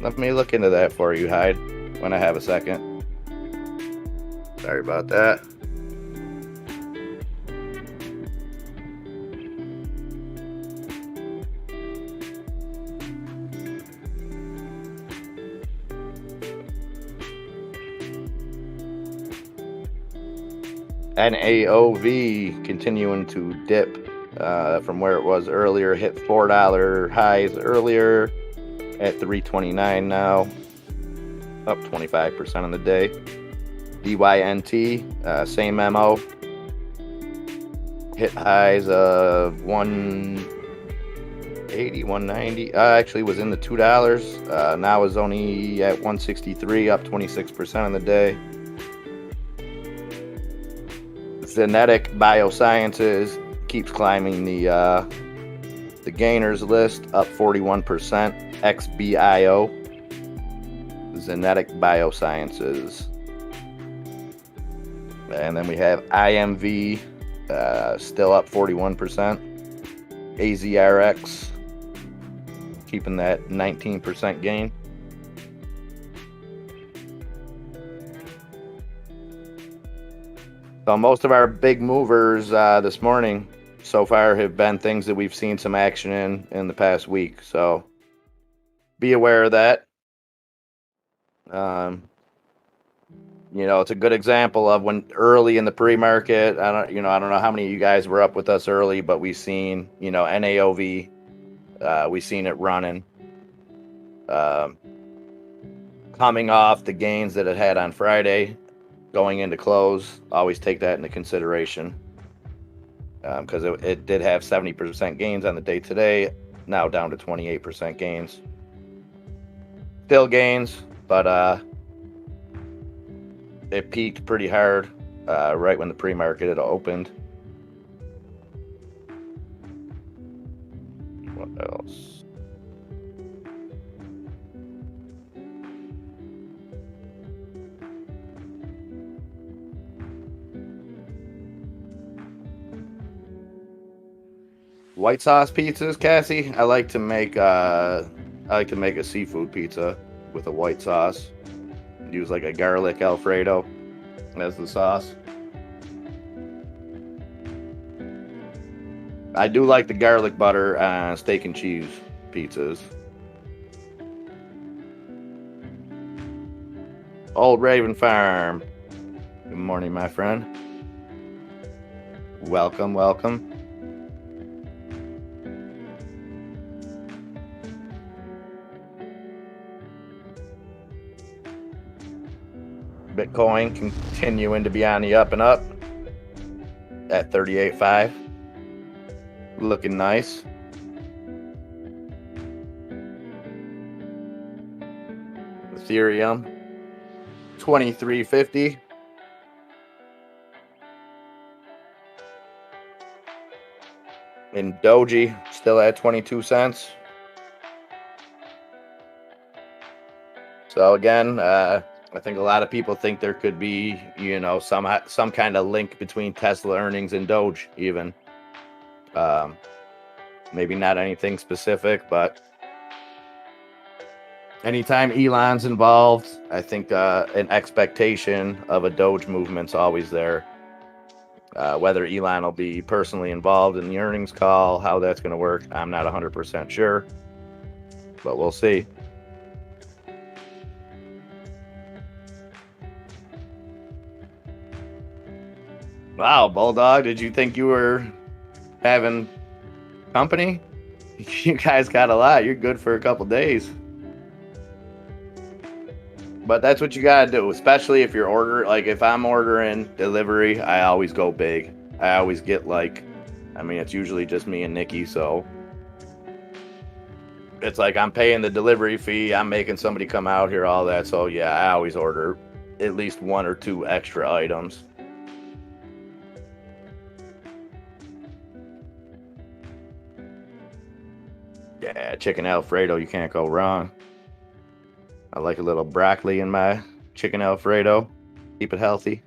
Let me look into that for you, Hyde, when I have a second. Sorry about that. NAOV continuing to dip from where it was earlier. Hit $4 highs earlier at $3.29 now, up 25% on the day. DYNT, same MO. Hit highs of $180, $190. Actually was in the $2. Now is only at $163, up 26% on the day. Fanatic Biosciences keeps climbing the gainers list, up 41%. XBIO, Zenetic Biosciences. And then we have IMV, still up 41%. AZRX, keeping that 19% gain. So most of our big movers this morning so far have been things that we've seen some action in the past week. So be aware of that. It's a good example of when early in the pre-market. I don't know how many of you guys were up with us early, but we've seen, NAOV. We've seen it running, coming off the gains that it had on Friday, going into close. Always take that into consideration, because it did have 70% gains on the day today. Now down to 28% gains. Still gains, but it peaked pretty hard right when the pre-market had opened. What else? White sauce pizzas, Cassie. I like to make a seafood pizza with a white sauce. Use like a garlic Alfredo as the sauce. I do like the garlic butter on steak and cheese pizzas. Old Raven Farm. Good morning, my friend. Welcome, welcome. Bitcoin continuing to be on the up and up at 38.5. Looking nice. Ethereum 23.50. And DOGE still at 22 cents. So again, I think a lot of people think there could be, some kind of link between Tesla earnings and Doge even. Maybe not anything specific, but anytime Elon's involved, I think an expectation of a Doge movement's always there. Whether Elon will be personally involved in the earnings call, how that's going to work, I'm not 100% sure, but we'll see. Wow, Bulldog, did you think you were having company? You guys got a lot. You're good for a couple days. But that's what you gotta do, especially if you're if I'm ordering delivery, I always go big. I always get it's usually just me and Nikki, so it's like I'm paying the delivery fee, I'm making somebody come out here, all that. So yeah, I always order at least 1 or 2 extra items. Yeah, chicken Alfredo, you can't go wrong. I like a little broccoli in my chicken Alfredo. Keep it healthy.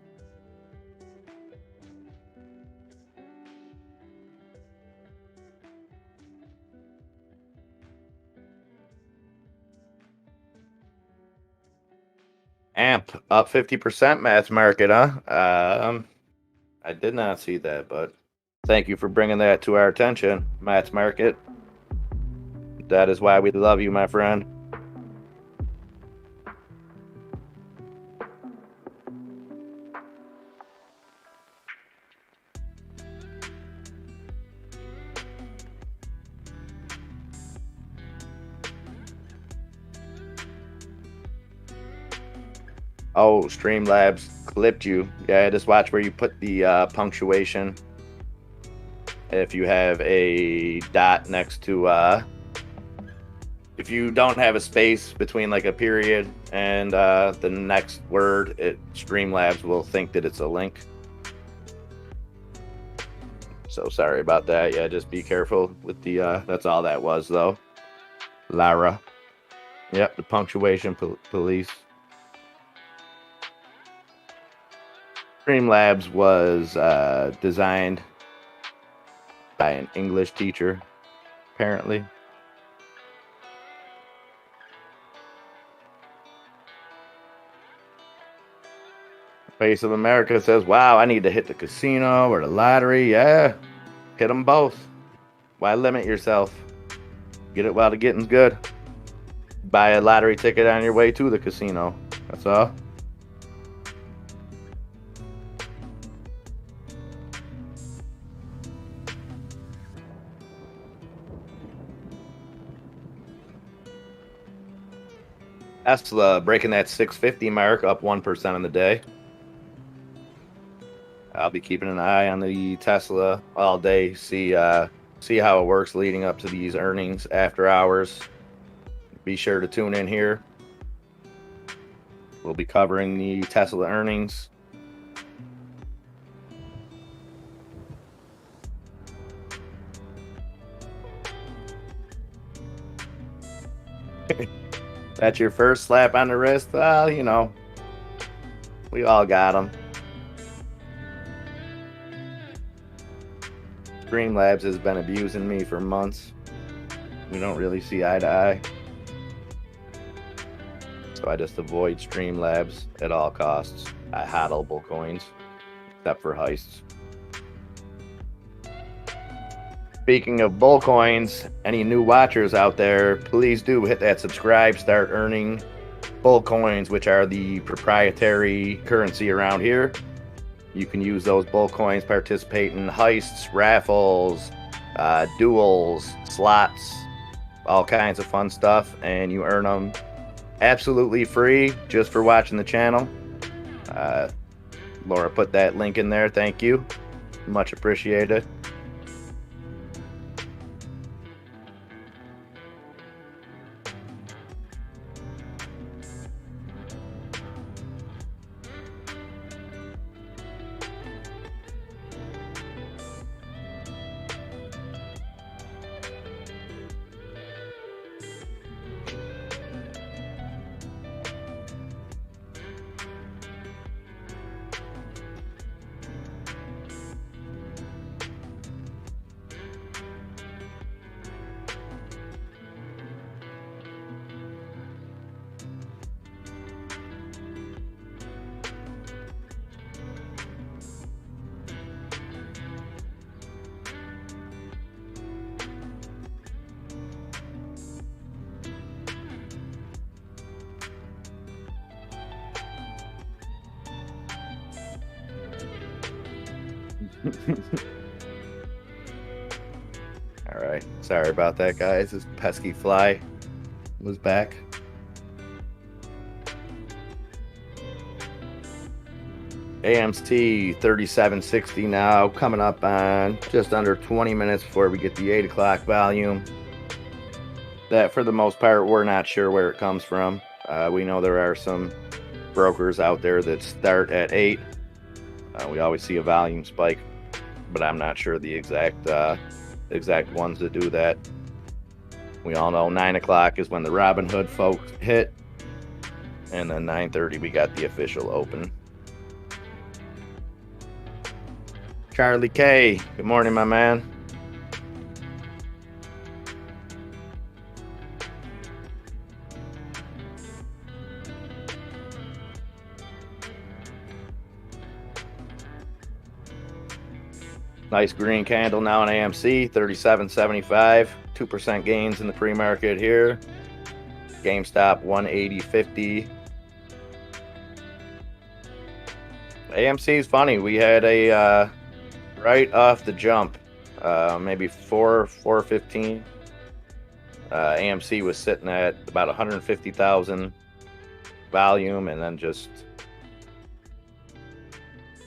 AMP up 50%, mass market, huh? I did not see that, but thank you for bringing that to our attention, mass market. That is why we love you, my friend. Oh, Streamlabs clipped you. Yeah, just watch where you put the punctuation. If you have a dot next to, if you don't have a space between like a period and the next word, Streamlabs will think that it's a link. So sorry about that. Yeah, just be careful with the, that's all that was though. Lara. Yep, the punctuation police. Streamlabs was designed by an English teacher, apparently. Face of America says, wow, I need to hit the casino or the lottery. Yeah, hit them both. Why limit yourself? Get it while the getting's good. Buy a lottery ticket on your way to the casino. That's all. Tesla breaking that 650 mark, up 1% on the day. I'll be keeping an eye on the Tesla all day, see how it works leading up to these earnings after hours. Be sure to tune in here. We'll be covering the Tesla earnings. That's your first slap on the wrist? Well, you know, we all got them. Streamlabs has been abusing me for months. We don't really see eye to eye. So I just avoid Streamlabs at all costs. I hodl coins, except for heists. Speaking of bull coins, any new watchers out there, please do hit that subscribe, start earning bull coins, which are the proprietary currency around here. You can use those bull coins, participate in heists, raffles, duels, slots, all kinds of fun stuff, and you earn them absolutely free just for watching the channel. Laura put that link in there. Thank you. Much appreciated. All right, sorry about that, guys. This pesky fly was back. AMC 3760 now, coming up on just under 20 minutes before we get the 8 o'clock volume. That, for the most part, we're not sure where it comes from. We know there are some brokers out there that start at 8. We always see a volume spike, but I'm not sure the exact ones that do that. We all know 9 o'clock is when the Robinhood folks hit, and then 9:30 we got the official open. Charlie K, good morning, my man. Nice green candle now on AMC, 37.75, 2% gains in the pre-market here. GameStop 180.50. AMC is funny. We had a right off the jump, maybe 4:15. AMC was sitting at about 150,000 volume, and then just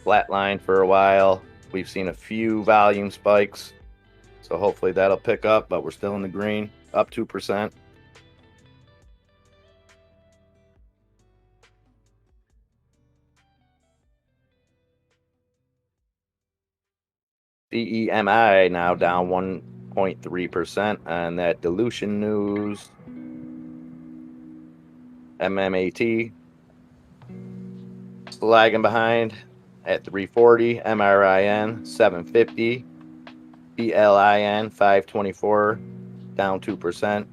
flatlined for a while. We've seen a few volume spikes, so hopefully that'll pick up, but we're still in the green, up 2%. CEMI now down 1.3% on that dilution news. MMAT lagging behind at 340, MRIN 750, BLIN 524, down 2%.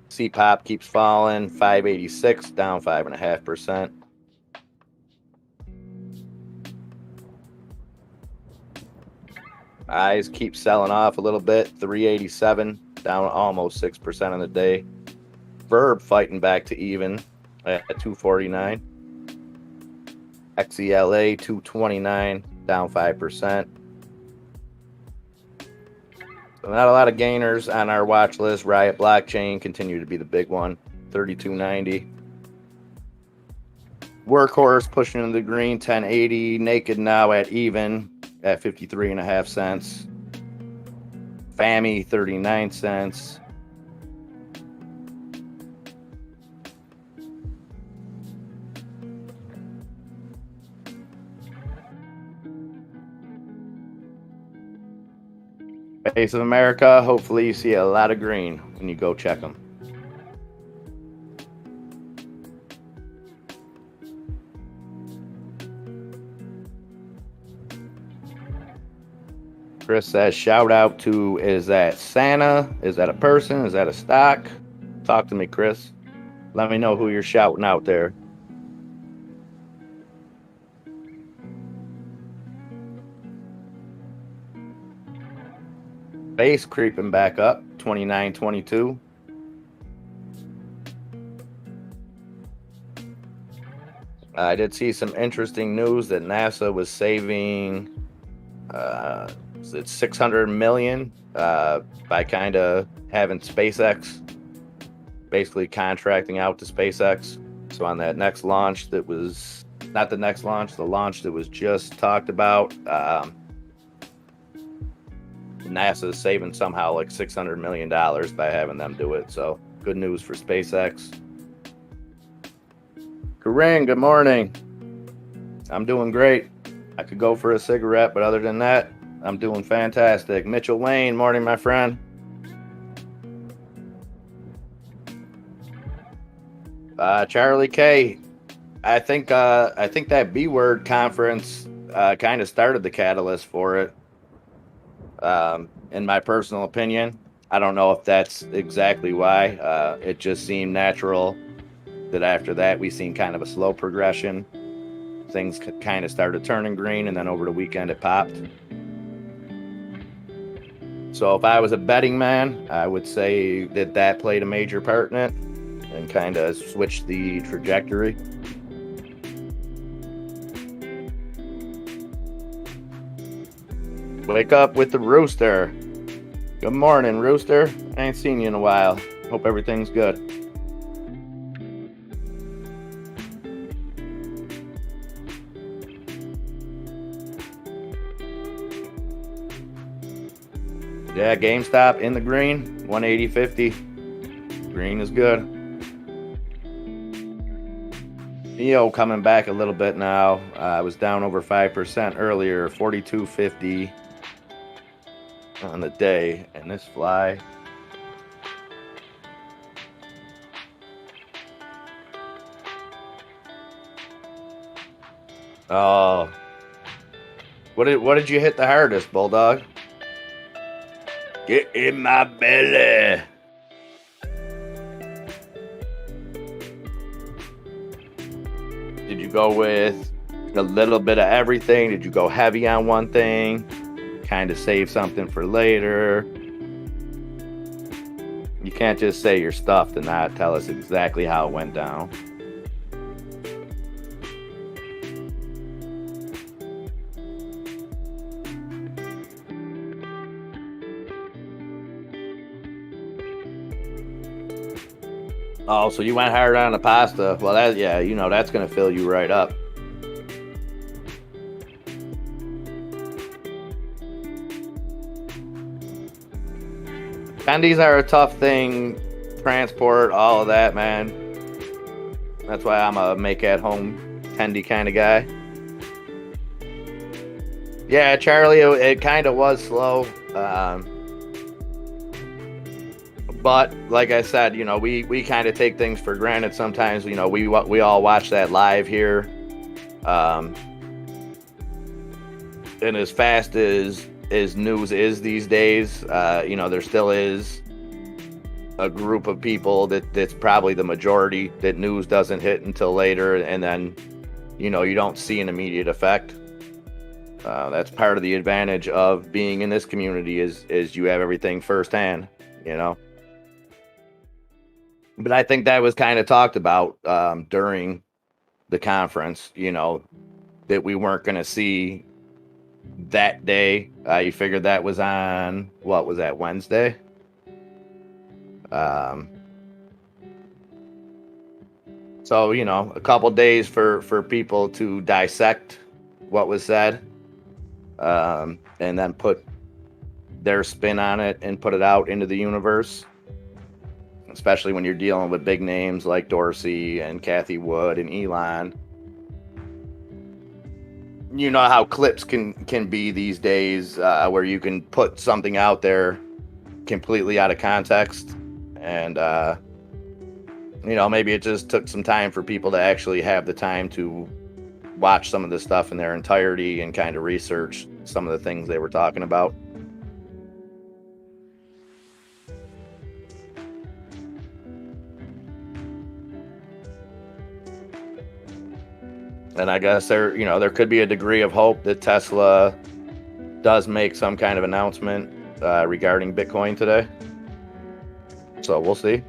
CPOP keeps falling, 586, down 5.5%. Eyes keep selling off a little bit. 387, down almost 6% on the day. Verb fighting back to even at 249. XELA 229, down 5%. So not a lot of gainers on our watch list. Riot Blockchain continue to be the big one, 3290. Workhorse pushing into the green, 1080. Naked now at even at 53.5 cents. FAMI 39 cents. Base of America, hopefully you see a lot of green when you go check them. Chris says, shout out to, is that Santa? Is that a person? Is that a stock? Talk to me, Chris. Let me know who you're shouting out there. Base creeping back up, 29.22. I did see some interesting news that NASA was saving it's $600 million by kind of having SpaceX basically contracting out to SpaceX. So on that next launch that was not the next launch, the launch that was just talked about, NASA is saving somehow like $600 million by having them do it. So good news for SpaceX. Corinne, good morning. I'm doing great. I could go for a cigarette, but other than that, I'm doing fantastic. Mitchell Lane, morning, my friend. Charlie K, I think that B word conference kind of started the catalyst for it. In my personal opinion, I don't know if that's exactly why. It just seemed natural that after that we seen kind of a slow progression. Things kind of started turning green, and then over the weekend it popped. So if I was a betting man, I would say that played a major part in it and kind of switched the trajectory. Wake up with the rooster. Good morning, rooster. I ain't seen you in a while. Hope everything's good. Yeah, GameStop in the green, 180.50. Green is good. NEO coming back a little bit now. I was down over 5% earlier, 42.50 on the day. And this fly. Oh. What did you hit the hardest, Bulldog? Get in my belly. Did you go with a little bit of everything? Did you go heavy on one thing? Kind of save something for later? You can't just say your stuff to not tell us exactly how it went down. Oh, so you went hard on the pasta. Well, that's going to fill you right up. Candies are a tough thing. Transport, all of that, man. That's why I'm a make-at-home candy kind of guy. Yeah, Charlie, it kind of was slow. But like I said, we kind of take things for granted sometimes. We all watch that live here. And as fast as news is these days, there still is a group of people that's probably the majority that news doesn't hit until later. And then, you don't see an immediate effect. That's part of the advantage of being in this community is you have everything firsthand, you know. But I think that was kind of talked about during the conference, you know, that we weren't going to see that day. You figured that was on, what was that, Wednesday? So, you know, a couple days for people to dissect what was said, and then put their spin on it and put it out into the universe, especially when you're dealing with big names like Dorsey and Cathie Wood and Elon. You know how clips can be these days, where you can put something out there completely out of context, and you know, maybe it just took some time for people to actually have the time to watch some of this stuff in their entirety and kind of research some of the things they were talking about. And I guess there could be a degree of hope that Tesla does make some kind of announcement regarding Bitcoin today. So we'll see.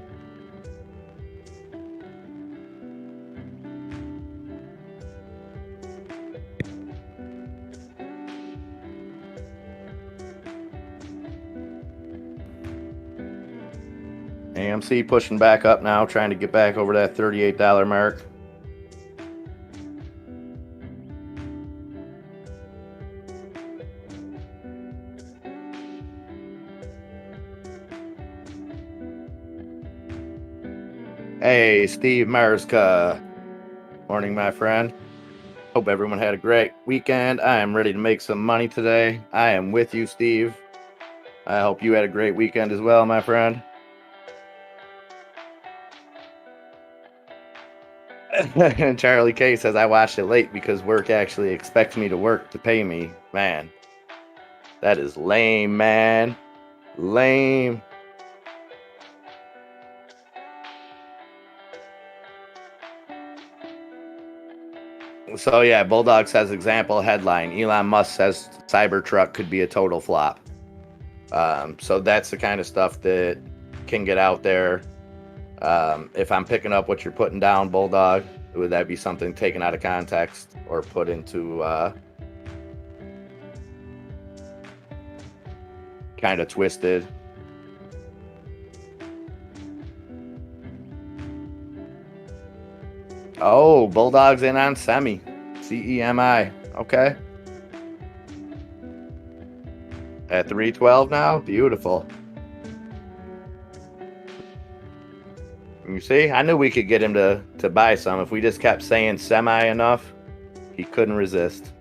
AMC pushing back up now, trying to get back over that $38 mark. Hey, Steve Marska. Morning, my friend. Hope everyone had a great weekend. I am ready to make some money today. I am with you, Steve. I hope you had a great weekend as well, my friend. And Charlie K says, I watched it late because work actually expects me to work to pay me. Man, that is lame, man. Lame. So yeah, Bulldog says example headline. Elon Musk says Cybertruck could be a total flop. So that's the kind of stuff that can get out there. If I'm picking up what you're putting down, Bulldog, would that be something taken out of context or put into kind of twisted? Oh, Bulldog's in on semi. CEMI. Okay. At 312 now? Beautiful. You see? I knew we could get him to buy some. If we just kept saying semi enough, he couldn't resist.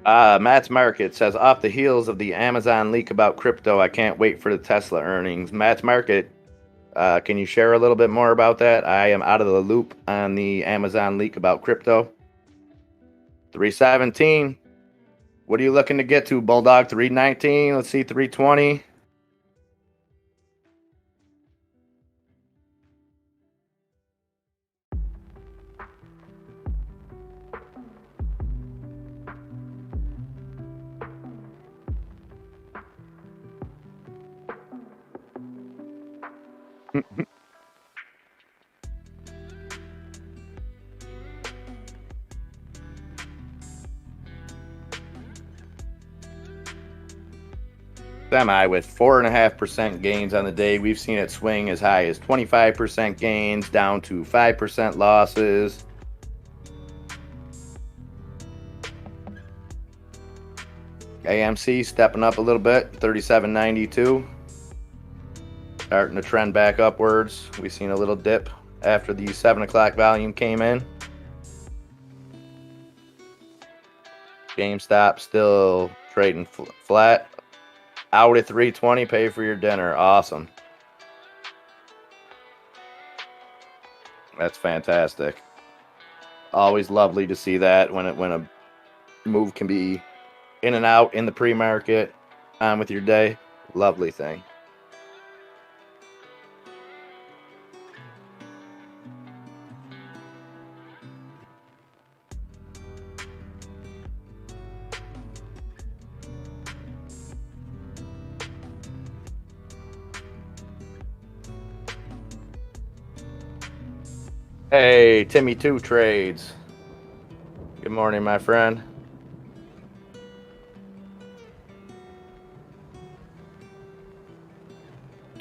Matt's Market says, off the heels of the Amazon leak about crypto, I can't wait for the Tesla earnings. Matt's Market, can you share a little bit more about that? I am out of the loop on the Amazon leak about crypto. 317. What are you looking to get to, Bulldog? 319. Let's see, 320. Semi with 4.5% gains on the day. We've seen it swing as high as 25% gains down to 5% losses. AMC stepping up a little bit, 37.92. Starting to trend back upwards. We've seen a little dip after the 7 o'clock volume came in. GameStop still trading flat. Out at 320, pay for your dinner. Awesome. That's fantastic. Always lovely to see that when a move can be in and out in the pre-market, on with your day. Lovely thing. Hey, Timmy Two Trades. Good morning, my friend.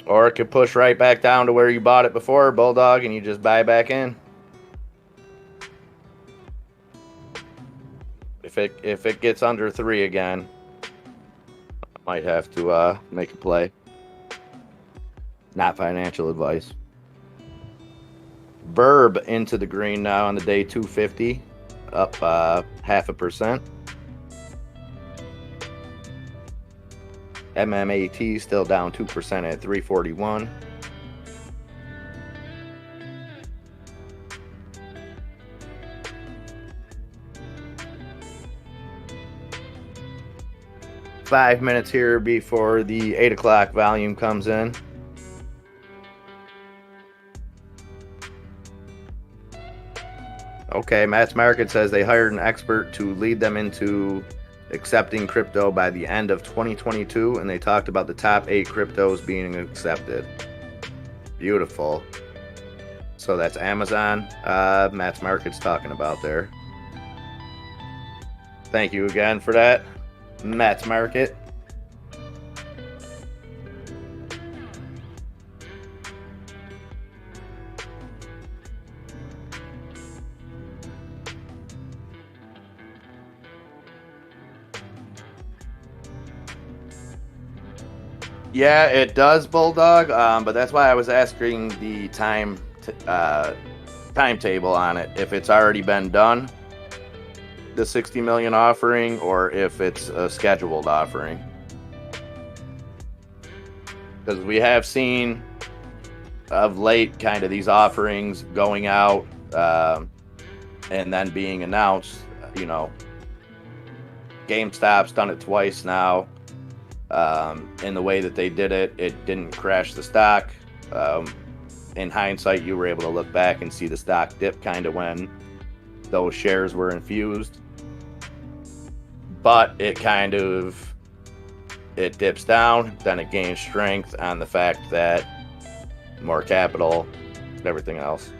Or it could push right back down to where you bought it before, Bulldog, and you just buy back in. If it gets under 3 again, I might have to make a play. Not financial advice. Verb into the green now on the day 250, up 0.5%. MMAT still down 2% at 341. Five minutes here before the 8 o'clock volume comes in. Okay, Matt's Market says they hired an expert to lead them into accepting crypto by the end of 2022, and they talked about the top 8 cryptos being accepted. Beautiful. So that's Amazon. Matt's Market's talking about there. Thank you again for that, Matt's Market. Yeah, it does, Bulldog. But that's why I was asking the timetable on it. If it's already been done, the 60 million offering, or if it's a scheduled offering. Because we have seen of late kind of these offerings going out and then being announced. You know, GameStop's done it twice now. In the way that they did it, it didn't crash the stock. In hindsight, you were able to look back and see the stock dip kind of when those shares were infused. But it dips down, then it gains strength on the fact that more capital and everything else.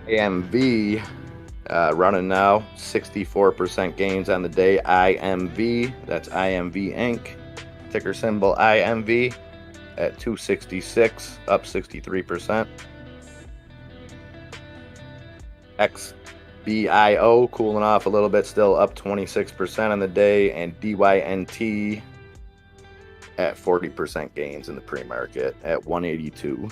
AMV running now, 64% gains on the day. IMV, that's IMV Inc. Ticker symbol IMV at 266, up 63%. XBIO cooling off a little bit, still up 26% on the day. And DYNT at 40% gains in the pre-market at 182.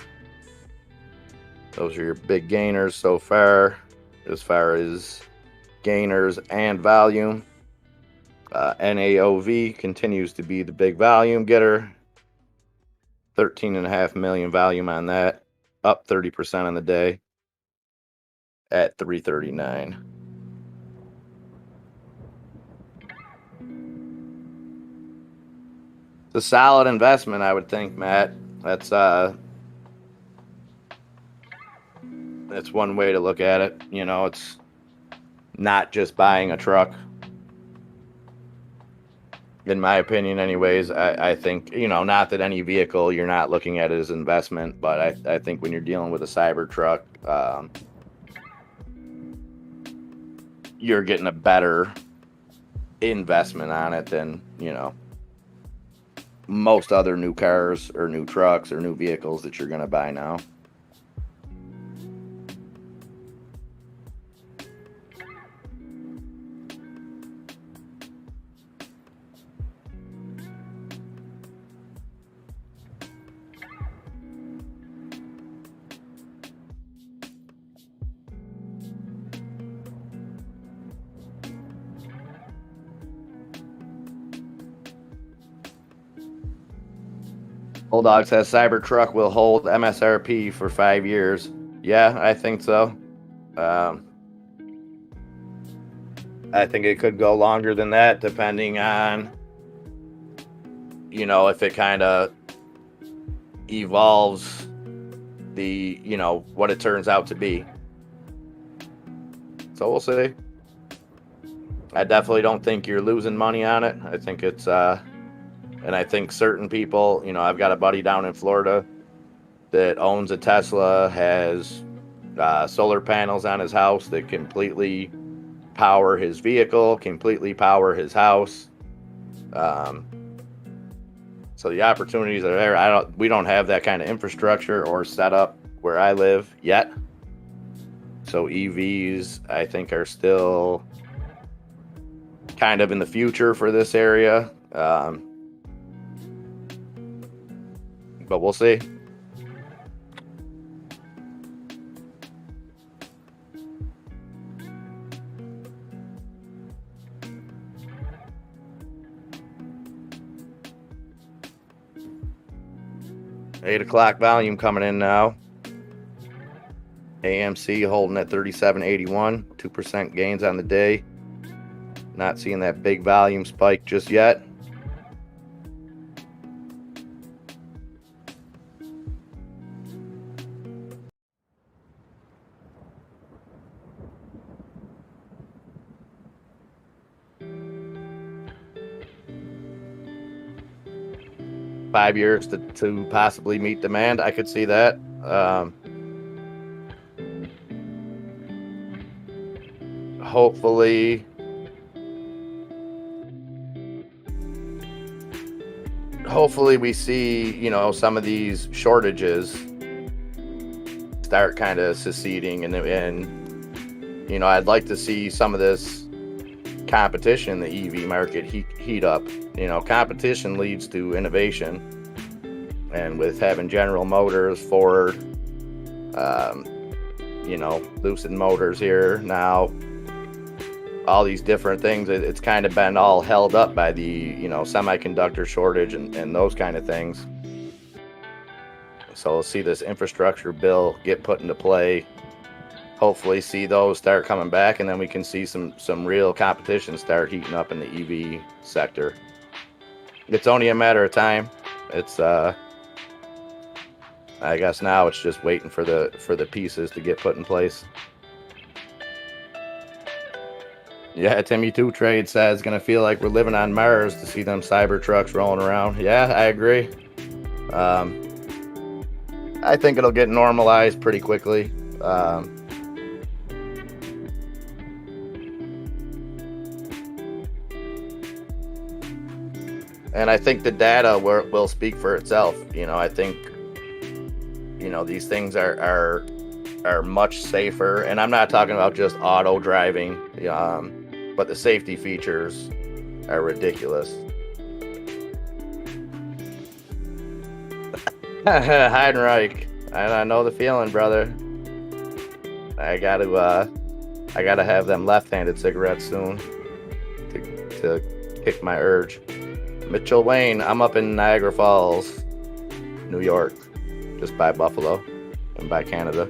Those are your big gainers so far as gainers and volume. NAOV continues to be the big volume getter. 13.5 million volume on that, up 30% on the day at 339. It's a solid investment, I would think, Matt. That's one way to look at it. You know, it's not just buying a truck. In my opinion, anyways, I think, you know, not that any vehicle you're not looking at it as investment, but I think when you're dealing with a Cybertruck, you're getting a better investment on it than, you know, most other new cars or new trucks or new vehicles that you're going to buy now. Bulldog says Cybertruck will hold MSRP for 5 years. Yeah, I think so. I think it could go longer than that, depending on, you know, if it kind of evolves the, you know, what it turns out to be. So we'll see. I definitely don't think you're losing money on it. I think it's, and I think certain people, you know, I've got a buddy down in Florida that owns a Tesla, has solar panels on his house that completely power his vehicle, completely power his house. So the opportunities are there. We don't have that kind of infrastructure or setup where I live yet. So EVs, I think, are still kind of in the future for this area. But we'll see. $8 o'clock volume coming in now. AMC holding at 37.81, 2% gains on the day. Not seeing that big volume spike just yet. Five years to possibly meet demand. I could see that. Hopefully we see, you know, some of these shortages start kind of seceding, and you know, I'd like to see some of this competition in the EV market heat up. You know, competition leads to innovation, and with having General Motors, Ford, you know, Lucid Motors here now, all these different things, it's kind of been all held up by the, you know, semiconductor shortage and those kind of things. So we'll see this infrastructure bill get put into play. Hopefully see those start coming back, and then we can see some real competition start heating up in the EV sector. It's only a matter of time. It's I guess now it's just waiting for the pieces to get put in place. Yeah, Timmy2 Trade says gonna feel like we're living on Mars to see them Cybertrucks rolling around. Yeah, I agree. I think it'll get normalized pretty quickly. And I think the data will speak for itself. You know, I think, you know, these things are much safer, and I'm not talking about just auto driving, but the safety features are ridiculous. Heidenreich, I know the feeling, brother. I gotta have them left-handed cigarettes soon to kick my urge. Mitchell Wayne, I'm up in Niagara Falls, New York, just by Buffalo and by Canada.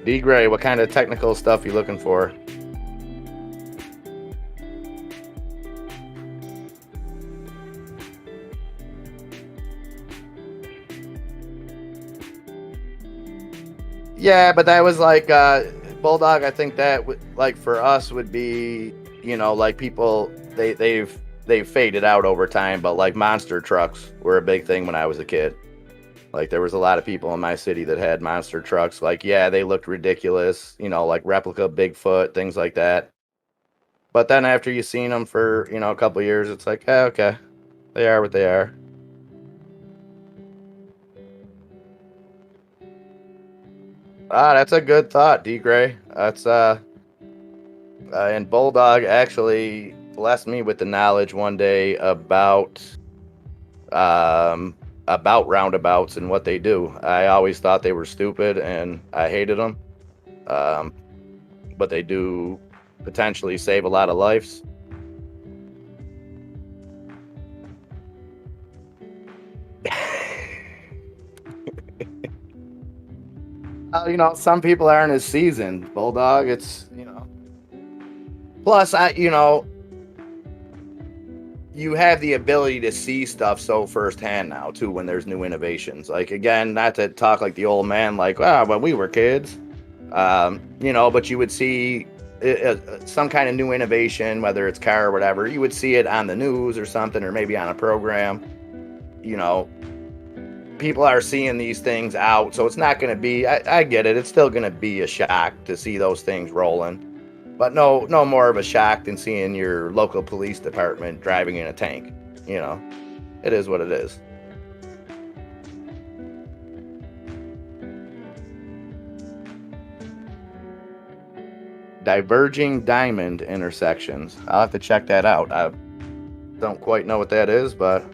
D Gray, what kind of technical stuff you looking for? Yeah, but that was like Bulldog. I think that like for us would be, you know, like people they've faded out over time, but like monster trucks were a big thing when I was a kid. Like there was a lot of people in my city that had monster trucks. Like, yeah, they looked ridiculous, you know, like replica Bigfoot, things like that. But then after you've seen them for, you know, a couple years, it's like, okay, they are what they are. That's a good thought, D Gray. That's and Bulldog actually blessed me with the knowledge one day about roundabouts and what they do. I always thought they were stupid and I hated them. But they do potentially save a lot of lives. You know, some people aren't as seasoned, Bulldog. It's, you know. Plus, you know, you have the ability to see stuff so firsthand now, too, when there's new innovations. Like, again, not to talk like the old man, like, when we were kids, you know, but you would see some kind of new innovation, whether it's car or whatever. You would see it on the news or something, or maybe on a program. You know, people are seeing these things out, so it's not going to be, I get it, it's still going to be a shock to see those things rolling, but no more of a shock than seeing your local police department driving in a tank. You know, it is what it is. Diverging diamond intersections. I'll have to check that out. I don't quite know what that is, but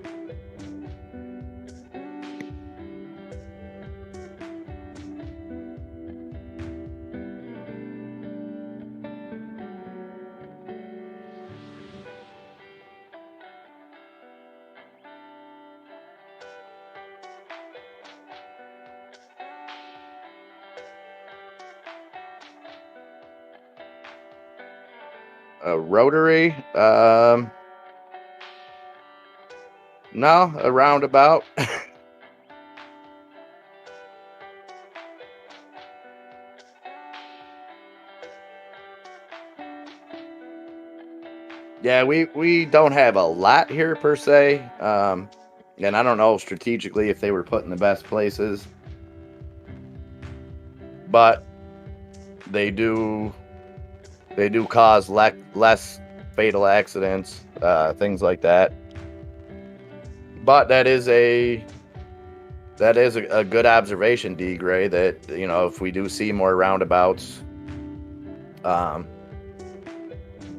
a rotary, no, a roundabout. Yeah, we don't have a lot here per se, and I don't know strategically if they were put in the best places, but they do cause less fatal accidents, things like that. But that is a good observation, D. Gray, that, you know, if we do see more roundabouts,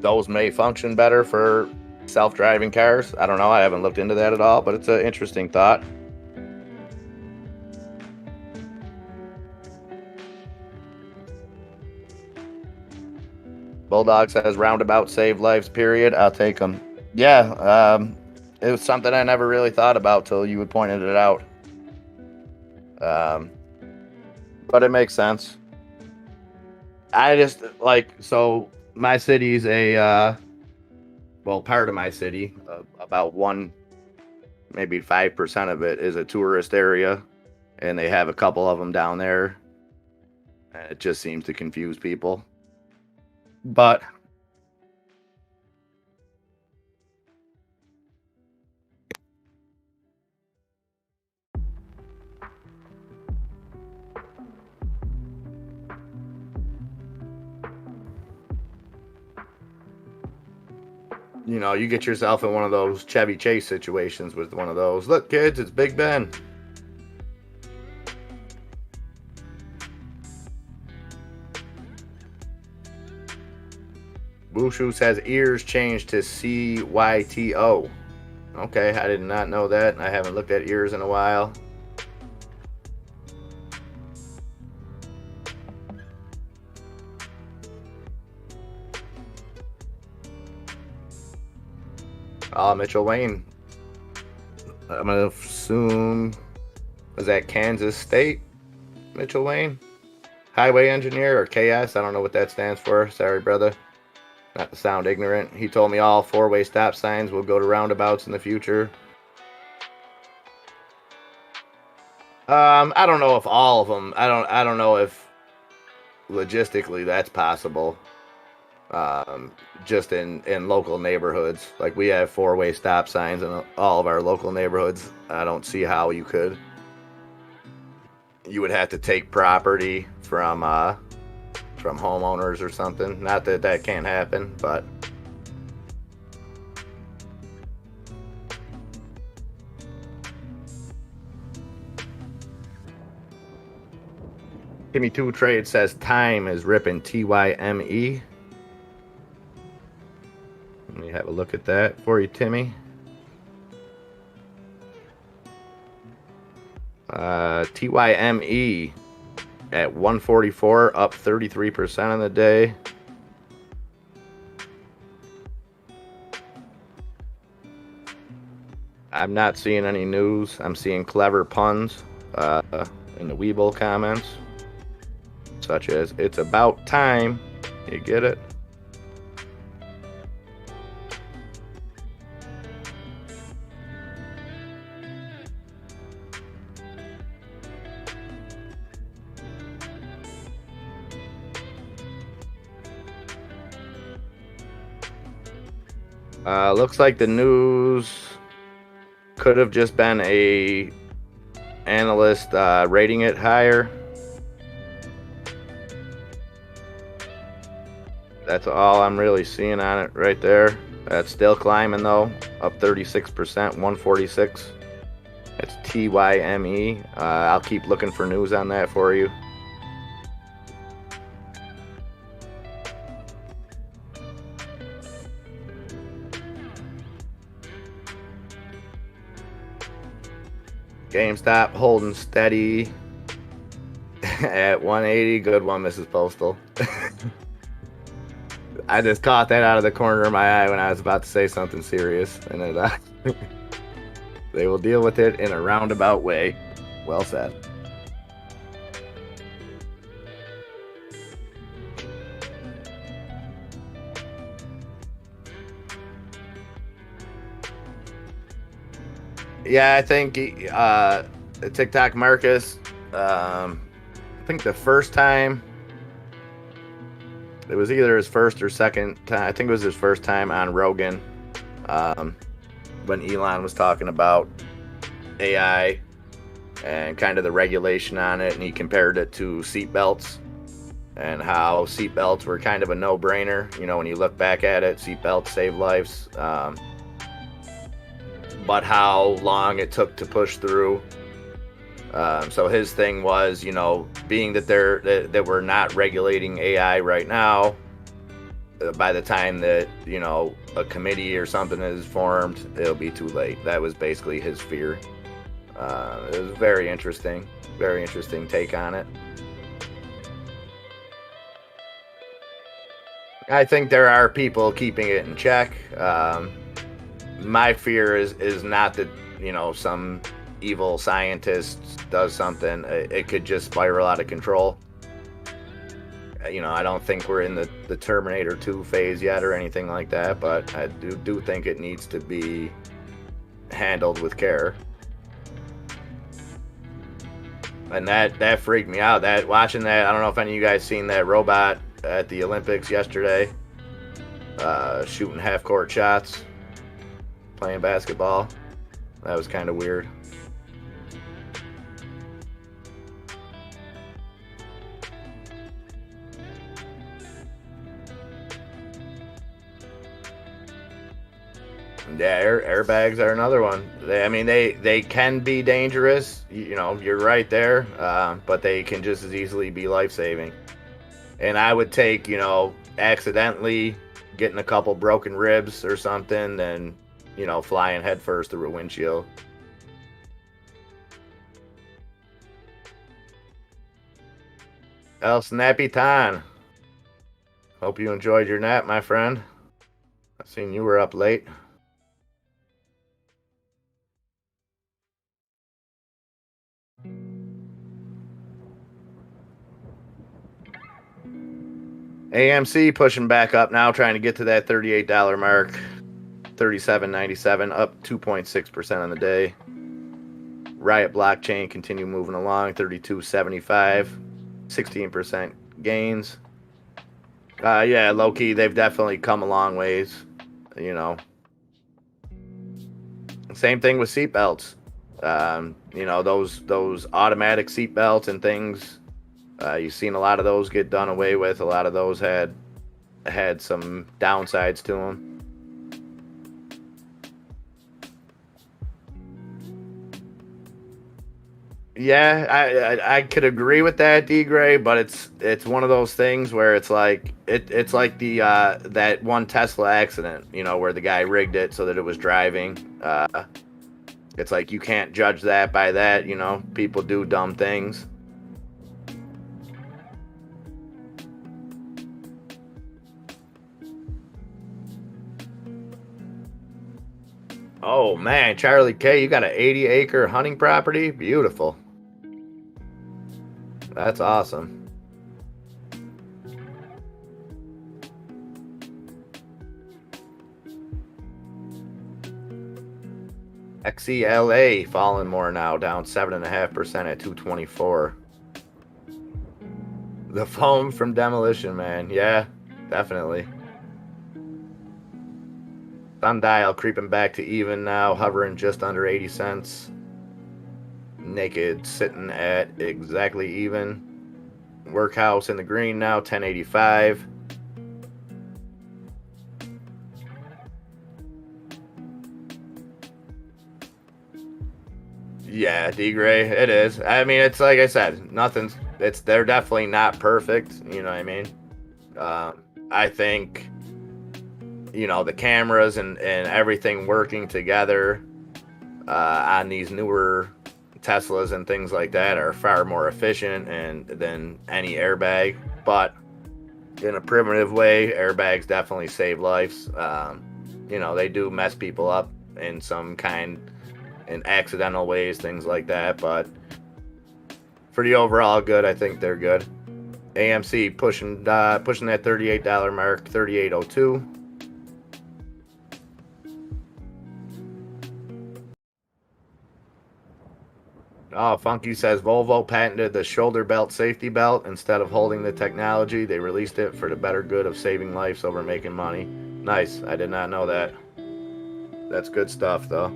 those may function better for self-driving cars. I don't know. I haven't looked into that at all, but it's an interesting thought. Bulldog says roundabout save lives, period. I'll take them. Yeah, it was something I never really thought about till you had pointed it out. But it makes sense. I just, like, so my city's a, well, part of my city, about maybe 5% of it is a tourist area, and they have a couple of them down there, and it just seems to confuse people. But you know, you get yourself in one of those Chevy Chase situations with one of those. Look, kids, it's Big Ben. Wushu says ears changed to CYTO. Okay, I did not know that. I haven't looked at ears in a while. Mitchell Wayne. I'm going to assume, was that Kansas State? Mitchell Wayne? Highway engineer or KS? I don't know what that stands for. Sorry, brother. Not to sound ignorant. He told me all four-way stop signs will go to roundabouts in the future. I don't know if all of them. I don't know if logistically that's possible. Just in local neighborhoods, like we have four-way stop signs in all of our local neighborhoods. I don't see how you could. You would have to take property from homeowners or something. Not that that can't happen, but Timmy2 Trade says time is ripping TYME. Let me have a look at that for you, Timmy. TYME at 144, up 33% on the day. I'm not seeing any news. I'm seeing clever puns in the Weeble comments, such as "It's about time." You get it? Looks like the news could have just been a analyst rating it higher. That's all I'm really seeing on it right there. That's still climbing though, up 36%, 146. It's TYME. I'll keep looking for news on that for you. GameStop holding steady at 180. Good one, Mrs. Postal. I just caught that out of the corner of my eye when I was about to say something serious, and it, they will deal with it in a roundabout way. Well said. Yeah, I think TikTok Marcus, I think the first time, it was either his first or second time, I think it was his first time on Rogan, when Elon was talking about AI and kind of the regulation on it, and he compared it to seatbelts and how seatbelts were kind of a no-brainer. You know, when you look back at it, seatbelts save lives. But how long it took to push through. So his thing was, you know, being that that we're not regulating AI right now, by the time that, you know, a committee or something is formed, it'll be too late. That was basically his fear. It was very interesting take on it. I think there are people keeping it in check. My fear is not that, you know, some evil scientist does something. It could just spiral out of control. You know, I don't think we're in the Terminator 2 phase yet or anything like that, but I do think it needs to be handled with care. And that freaked me out. That watching that, I don't know if any of you guys seen that robot at the Olympics yesterday, shooting half-court shots, playing basketball. That was kind of weird. Yeah, airbags are another one. They can be dangerous. You know, you're right there, but they can just as easily be life-saving. And I would take, you know, accidentally getting a couple broken ribs or something than, you know, flying headfirst through a windshield. El Snappy Tan. Hope you enjoyed your nap, my friend. I seen you were up late. AMC pushing back up now, trying to get to that $38 mark. $37.97, up 2.6% on the day. Riot Blockchain continue moving along, $32.75, 16% gains. Yeah, low key, they've definitely come a long ways. You know, same thing with seatbelts. You know, those automatic seatbelts and things. You've seen a lot of those get done away with. A lot of those had some downsides to them. Yeah, I could agree with that, D Gray, but it's one of those things where it's like it's like the that one Tesla accident, you know, where the guy rigged it so that it was driving. It's like you can't judge that by that, you know. People do dumb things. Oh man, Charlie K, you got an 80-acre hunting property? Beautiful. That's awesome. XELA falling more now, down 7.5% at 224. The foam from demolition, man. Yeah, definitely. Sundial creeping back to even now, hovering just under 80 cents. Naked sitting at exactly even. Workhouse in the green now, 1085. Yeah, D-Gray, it is. I mean, it's like I said, they're definitely not perfect, you know what I mean? I think, you know, the cameras and everything working together on these newer Teslas and things like that are far more efficient than any airbag. But in a primitive way, airbags definitely save lives. You know, they do mess people up in accidental ways, things like that. But for the overall good, I think they're good. AMC pushing that $38 mark, 38.02. Oh, Funky says Volvo patented the shoulder belt safety belt. Instead of holding the technology, they released it for the better good of saving lives over making money. Nice. I did not know that. That's good stuff, though.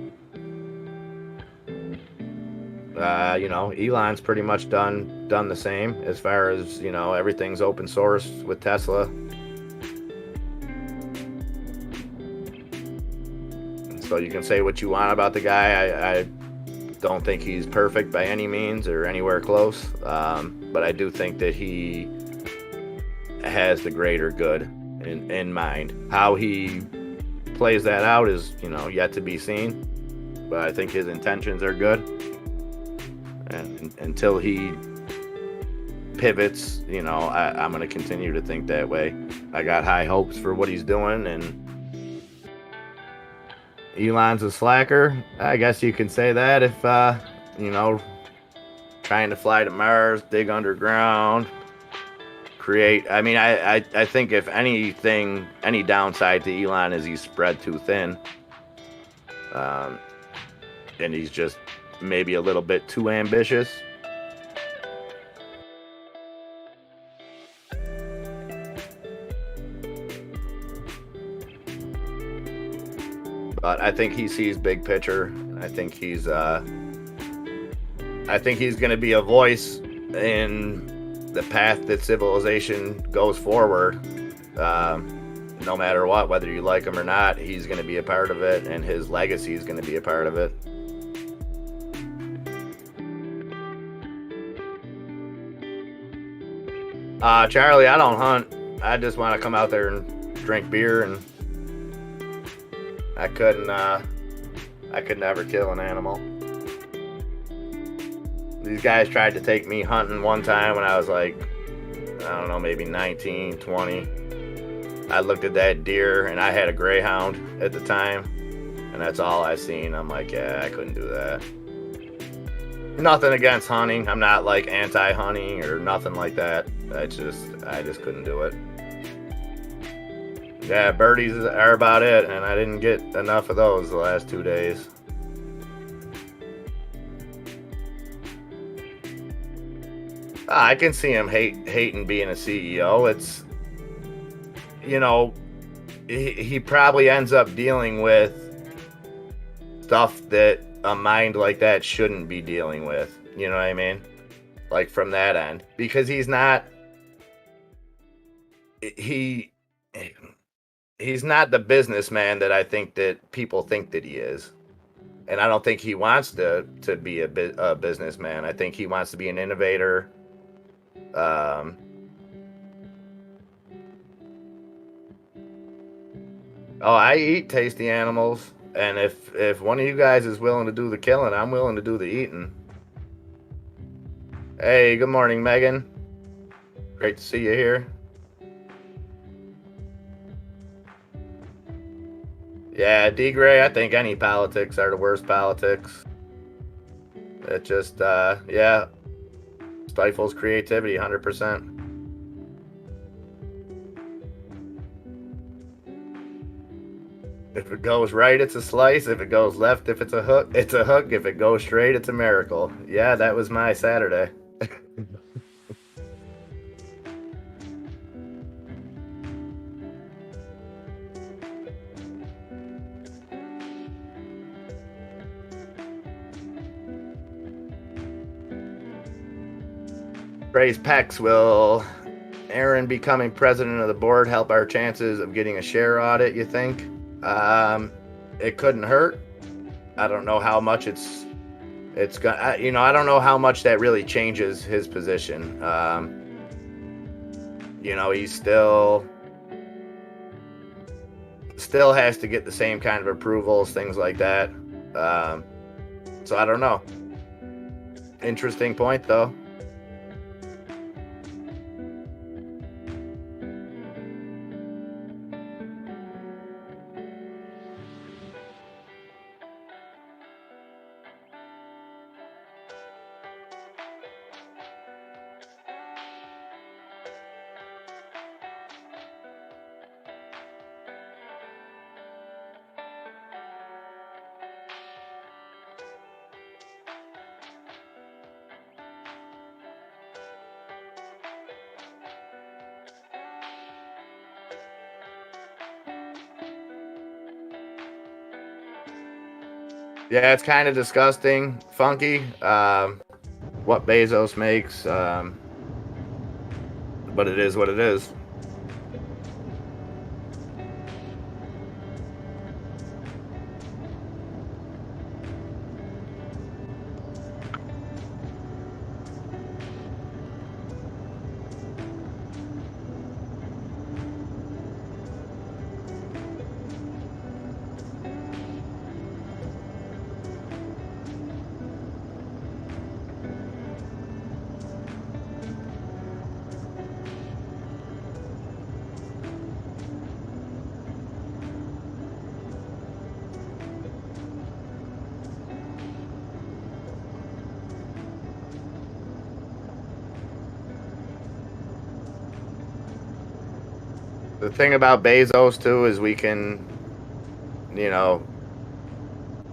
You know, Elon's pretty much done the same as far as, you know, everything's open source with Tesla. So you can say what you want about the guy. I don't think he's perfect by any means or anywhere close, but I do think that he has the greater good in mind. How he plays that out is, you know, yet to be seen, but I think his intentions are good, and until he pivots, you know, I'm going to continue to think that way. I got high hopes for what he's doing, and Elon's a slacker. I guess you can say that if, you know, trying to fly to Mars, dig underground, create. I mean, I think if anything, any downside to Elon is he's spread too thin. And he's just maybe a little bit too ambitious. But I think he sees big picture. I think he's going to be a voice in the path that civilization goes forward. No matter what, whether you like him or not, he's going to be a part of it, and his legacy is going to be a part of it. Charlie, I don't hunt. I just want to come out there and drink beer, and I could never kill an animal. These guys tried to take me hunting one time when I was like, I don't know, maybe 19, 20. I looked at that deer, and I had a greyhound at the time, and that's all I seen. I'm like, yeah, I couldn't do that. Nothing against hunting. I'm not like anti-hunting or nothing like that. I just couldn't do it. Yeah, birdies are about it, and I didn't get enough of those the last 2 days. I can see him hating being a CEO. It's, you know, he probably ends up dealing with stuff that a mind like that shouldn't be dealing with. You know what I mean? Like from that end, because he's not the businessman that I think that people think that he is. And I don't think he wants to be a businessman. I think he wants to be an innovator. I eat tasty animals, and if one of you guys is willing to do the killing, I'm willing to do the eating. Hey, good morning, Megan. Great to see you here. Yeah, D Gray, I think any politics are the worst politics. It just, yeah, stifles creativity 100%. If it goes right, it's a slice. If it goes left, if it's a hook, it's a hook. If it goes straight, it's a miracle. Yeah, that was my Saturday. Praise Pex, will Aaron becoming president of the board help our chances of getting a share audit, you think? It couldn't hurt. I don't know how much it's gonna, I don't know how much that really changes his position. He's still has to get the same kind of approvals, things like that. So I don't know. Interesting point, though. Yeah, it's kind of disgusting, funky, what Bezos makes, but it is what it is. The thing about Bezos, too, is we can,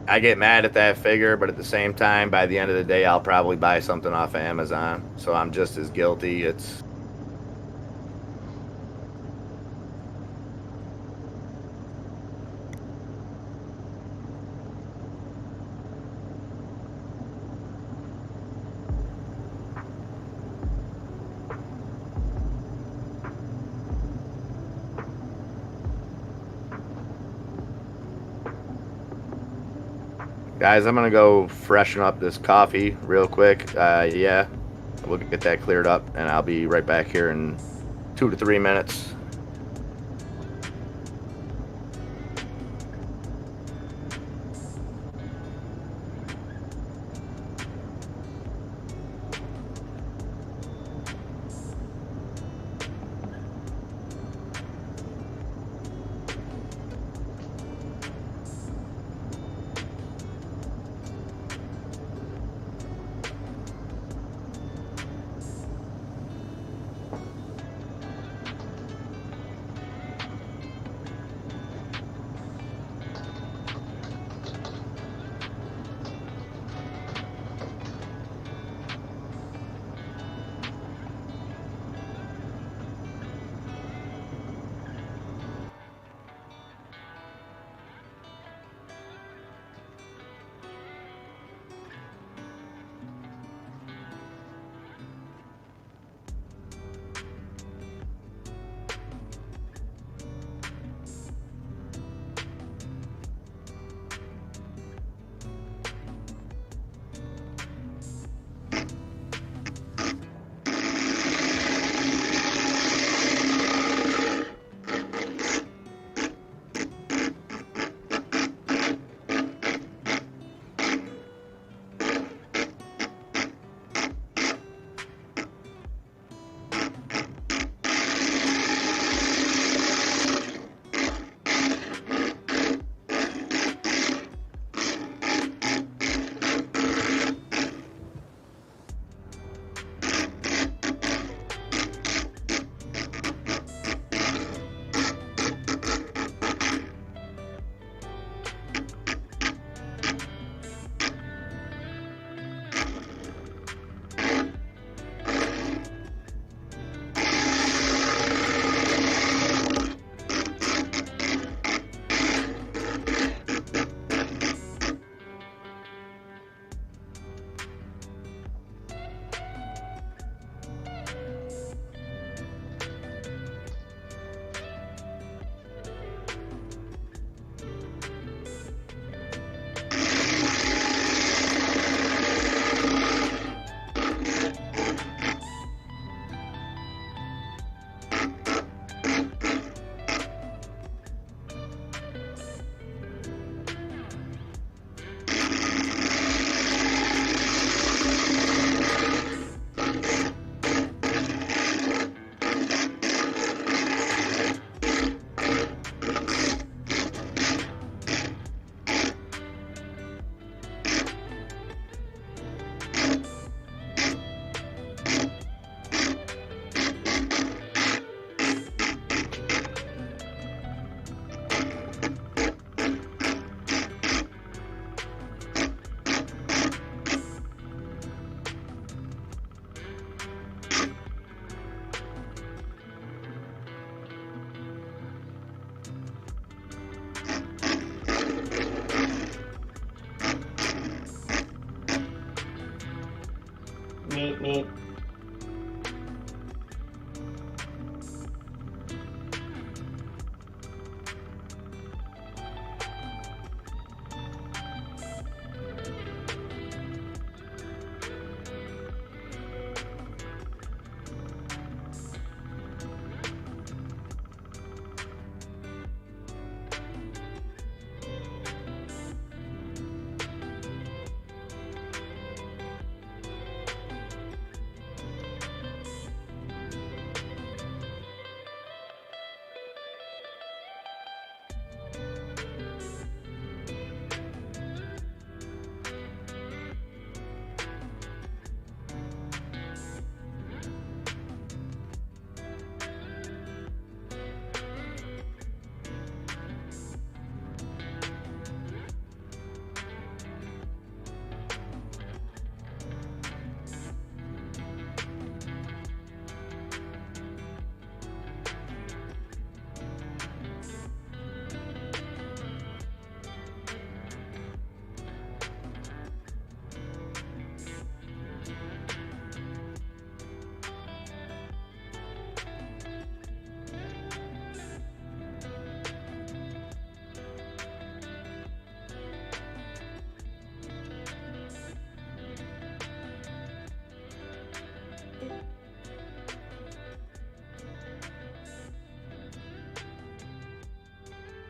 I get mad at that figure, but at the same time, by the end of the day, I'll probably buy something off of Amazon. So I'm just as guilty. It's... Guys, I'm going to go freshen up this coffee real quick. Yeah, we'll get that cleared up, and I'll be right back here in 2 to 3 minutes. me.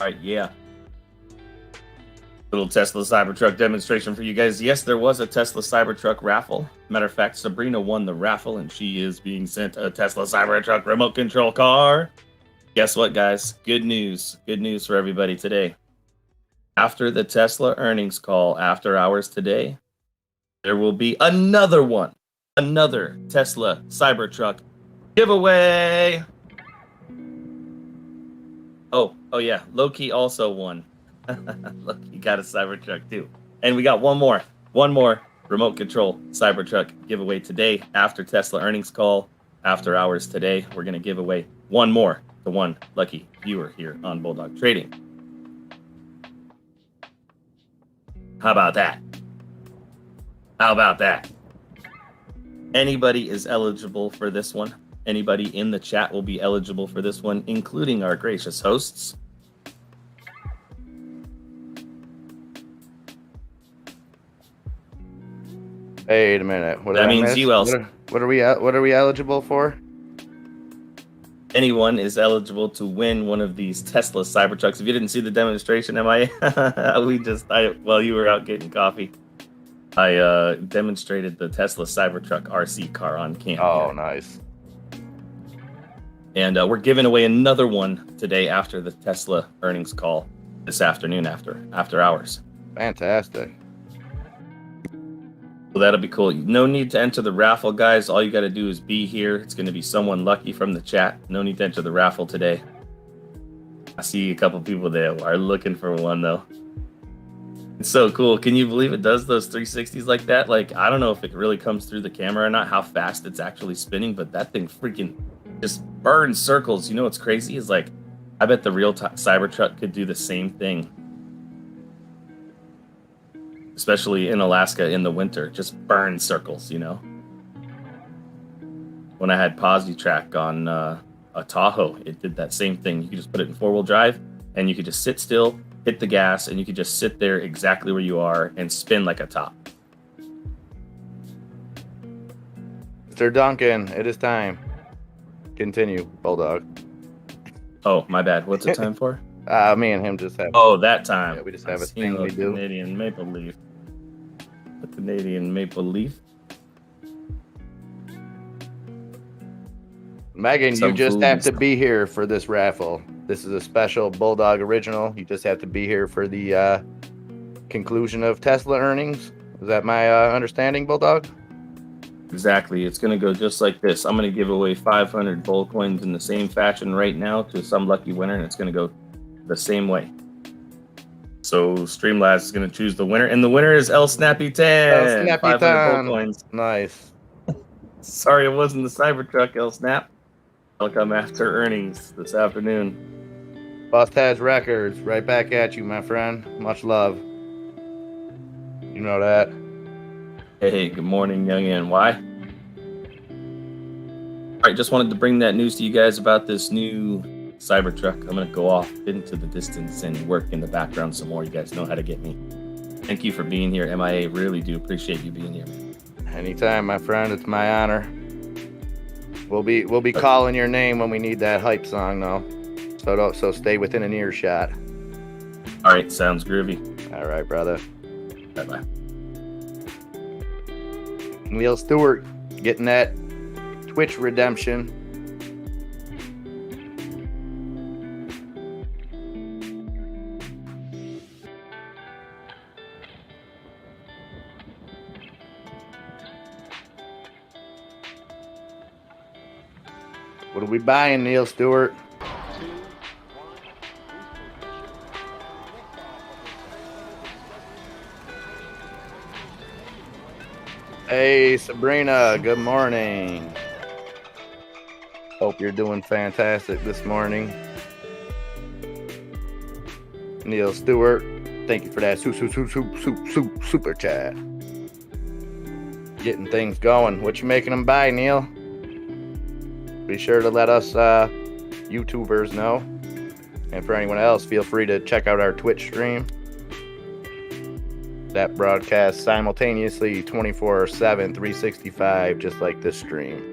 All right, yeah. Little Tesla Cybertruck demonstration for you guys. Yes, there was a Tesla Cybertruck raffle. Matter of fact, Sabrina won the raffle, and she is being sent a Tesla Cybertruck remote control car. Guess what, guys? Good news. Good news for everybody today. After the Tesla earnings call after hours today, there will be another one. Another Tesla Cybertruck giveaway. Oh yeah, Loki also won. Loki got a Cybertruck too. And we got one more remote control Cybertruck giveaway today after Tesla earnings call after hours today. We're going to give away one more to one lucky viewer here on Bulldog Trading. How about that? How about that? Anybody is eligible for this one. Anybody in the chat will be eligible for this one, including our gracious hosts. Wait a minute. That means you else. What are we eligible for? Anyone is eligible to win one of these Tesla Cybertrucks. If you didn't see the demonstration, while you were out getting coffee, I demonstrated the Tesla Cybertruck RC car on cam. Oh, here. Nice. And we're giving away another one today after the Tesla earnings call this afternoon after hours. Fantastic. So that'll be cool. No need to enter the raffle, guys. All you got to do is be here. It's going to be someone lucky from the chat. No need to enter the raffle today. I see a couple people there who are looking for one, though. It's so cool. Can you believe it does those 360s like that? Like, I don't know if it really comes through the camera or not, how fast it's actually spinning, but that thing freaking just burns circles. You know what's crazy is, like, I bet the real Cybertruck could do the same thing. Especially in Alaska in the winter, just burn circles, you know. When I had PosiTrack on a Tahoe, it did that same thing. You could just put it in four-wheel drive, and you could just sit still, hit the gas, and you could just sit there exactly where you are and spin like a top. Mr. Duncan, it is time. Continue, Bulldog. Oh, my bad. What's it time for? Me and him just have. Oh, that time. Yeah, we just have a Seen thing we do. Canadian maple leaf. The Canadian maple leaf. Megan, Some you just foods. have to be here for this raffle. This is a special Bulldog original. You just have to be here for the conclusion of Tesla earnings. Is that my understanding, Bulldog? Exactly. It's going to go just like this. I'm going to give away 500 Bull coins in the same fashion right now to some lucky winner, and it's going to go the same way. So Streamlabs is going to choose the winner, and the winner is El Snappy 10. El Snappy 500 10. Bull coins. Nice. Sorry, it wasn't the Cybertruck, El Snap. I'll come after earnings this afternoon. Bust has records. Right back at you, my friend. Much love. You know that. Hey, good morning, young NY. All right, just wanted to bring that news to you guys about this new Cybertruck. I'm going to go off into the distance and work in the background some more. You guys know how to get me. Thank you for being here, MIA. Really do appreciate you being here. Anytime, my friend. It's my honor. We'll be calling your name when we need that hype song, though. So stay within an earshot. All right, sounds groovy. All right, brother. Bye-bye. Neil Stewart getting that Twitch redemption. What are we buying, Neil Stewart? Hey, Sabrina, good morning. Hope you're doing fantastic this morning. Neil Stewart, thank you for that super chat. Getting things going. What you making them buy, Neil? Be sure to let us YouTubers know. And for anyone else, feel free to check out our Twitch stream. That broadcasts simultaneously 24/7, 365, just like this stream.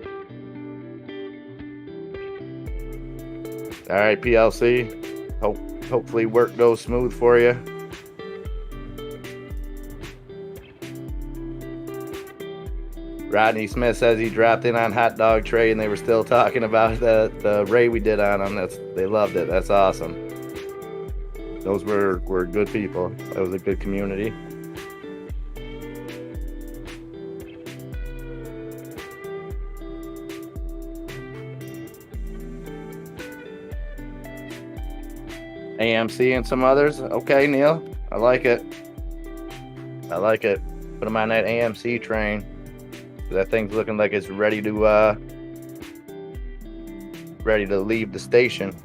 All right, PLC. Hopefully work goes smooth for you. Rodney Smith says he dropped in on Hot Dog Tray and they were still talking about the raid we did on them. They loved it. That's awesome. Those were good people. That was a good community. AMC and some others. Okay, Neil. I like it. Put them on that AMC train. That thing's looking like it's ready to leave the station.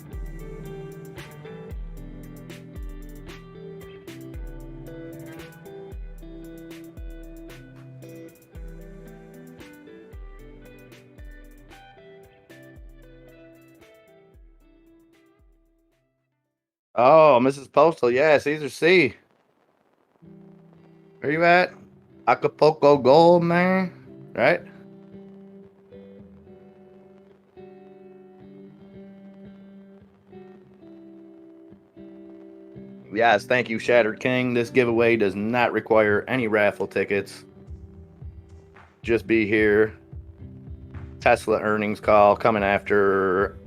Oh, Mrs. Postal, yeah, Caesar C. Where you at? Acapulco Gold, man. Right? Yes, thank you, Shattered King. This giveaway does not require any raffle tickets. Just be here. Tesla earnings call coming after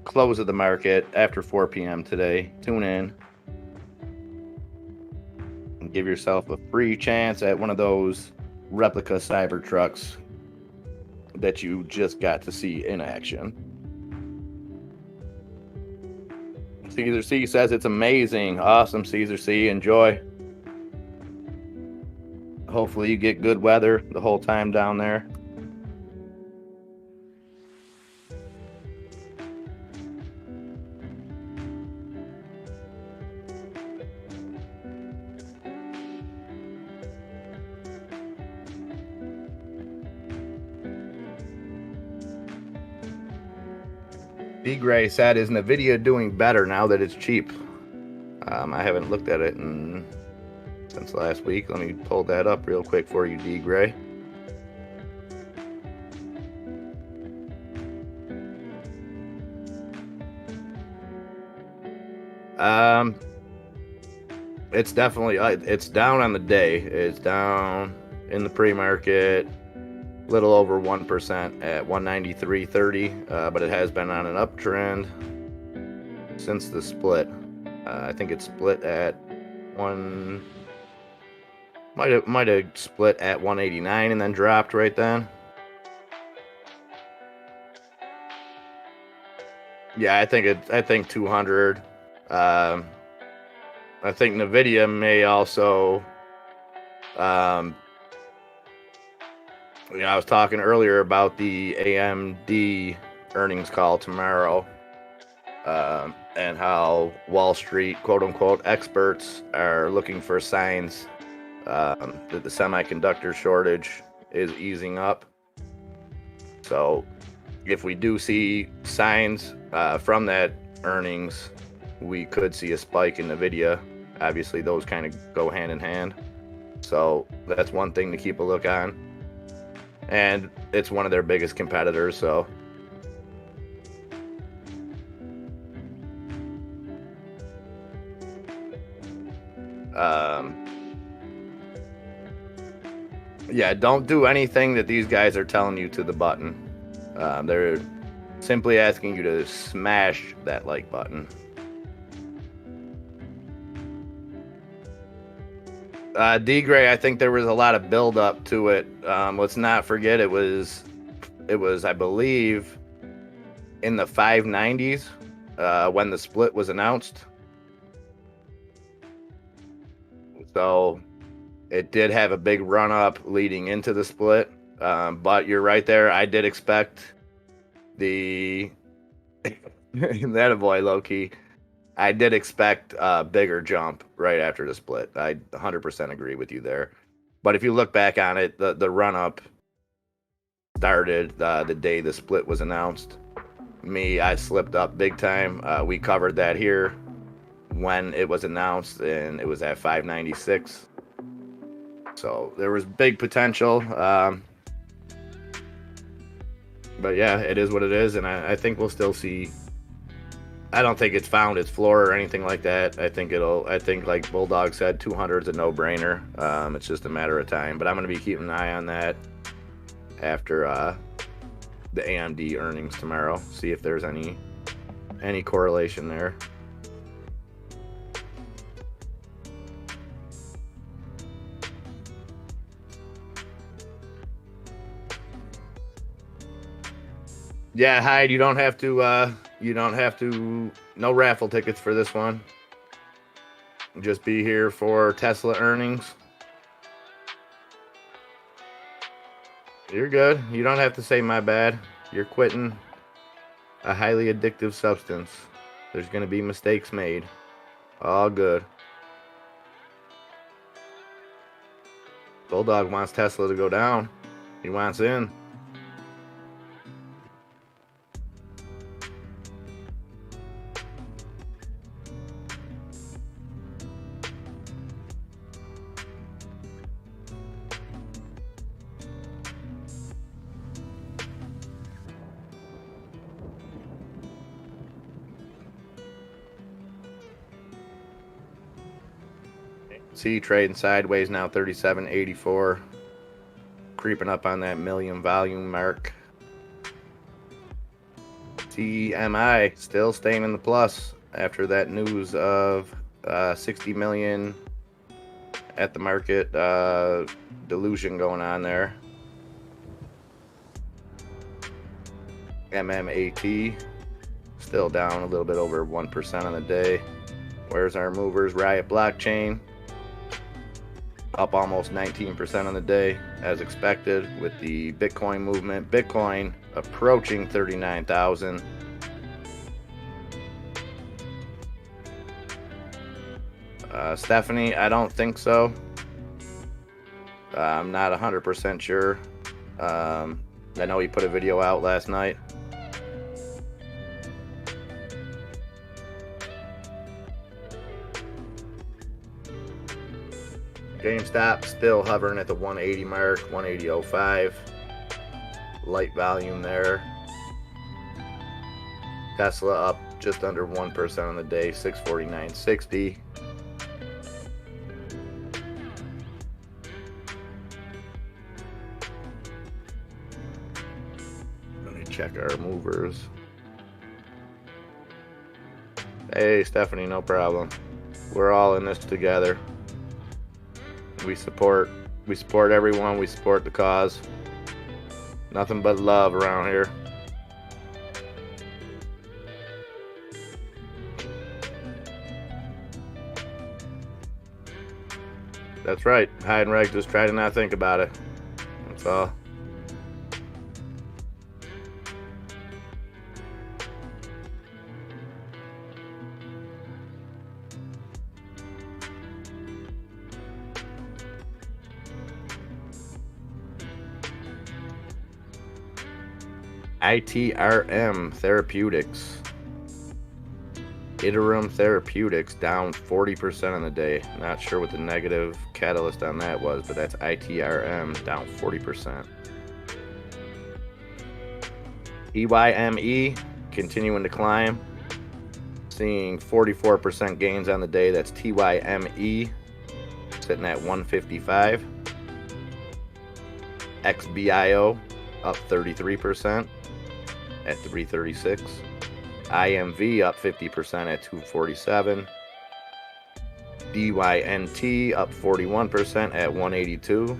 close of the market after 4 p.m. today. Tune in and give yourself a free chance at one of those replica Cybertrucks that you just got to see in action. Caesar C says it's amazing. Awesome, Caesar C. Enjoy. Hopefully you get good weather the whole time down there. D Gray said, is NVIDIA doing better now that it's cheap? I haven't looked at it since last week. Let me pull that up real quick for you, D Gray. It's definitely it's down on the day. It's down in the pre-market. Little over 1% at 193.30, but it has been on an uptrend since the split. I think it split at might have split at 189 and then dropped right then. Yeah, I think 200. I think NVIDIA may also. I was talking earlier about the AMD earnings call tomorrow, and how Wall Street, quote unquote, experts are looking for signs that the semiconductor shortage is easing up. So, if we do see signs from that earnings, we could see a spike in NVIDIA. Obviously, those kind of go hand in hand. So that's one thing to keep a look on. And it's one of their biggest competitors, so. Yeah, don't do anything that these guys are telling you to the button. They're simply asking you to smash that like button. D-Gray, I think there was a lot of build up to it. Let's not forget it was, I believe, in the 590s when the split was announced. So it did have a big run up leading into the split. But you're right there. I did expect the that a boy low key. I did expect a bigger jump right after the split. I 100% agree with you there. But if you look back on it, the run up started the day the split was announced. I slipped up big time. We covered that here when it was announced, and it was at 596. So there was big potential. But yeah, it is what it is, and I think we'll still see. I don't think it's found its floor or anything like that. I think like Bulldog said, 200 is a no-brainer. It's just a matter of time. But I'm going to be keeping an eye on that after the AMD earnings tomorrow. See if there's any correlation there. Yeah, Hyde, you don't have to, no raffle tickets for this one. Just be here for Tesla earnings. You're good. You don't have to say my bad. You're quitting a highly addictive substance. There's going to be mistakes made. All good. Bulldog wants Tesla to go down. He wants in. See, trading sideways now, 37.84, creeping up on that million volume mark. TMI still staying in the plus after that news of 60 million at the market delusion going on there. MMAT still down a little bit over 1% on the day. Where's our movers? Riot Blockchain up almost 19% on the day, as expected, with the Bitcoin movement. Bitcoin approaching 39,000. Stephanie, I don't think so. I'm not 100% sure. I know he put a video out last night. GameStop still hovering at the 180 mark, 180.05. Light volume there. Tesla up just under 1% on the day, 649.60. Let me check our movers. Hey, Stephanie, no problem. We're all in this together. We support everyone. We support the cause. Nothing but love around here. That's right. Hide and Reg, just try to not think about it. That's all. ITRM Therapeutics. Iterum Therapeutics down 40% on the day. Not sure what the negative catalyst on that was, but that's ITRM down 40%. EYME continuing to climb, seeing 44% gains on the day. That's TYME sitting at 155. XBIO up 33% at 336. IMV up 50% at 247. DYNT up 41% at 182.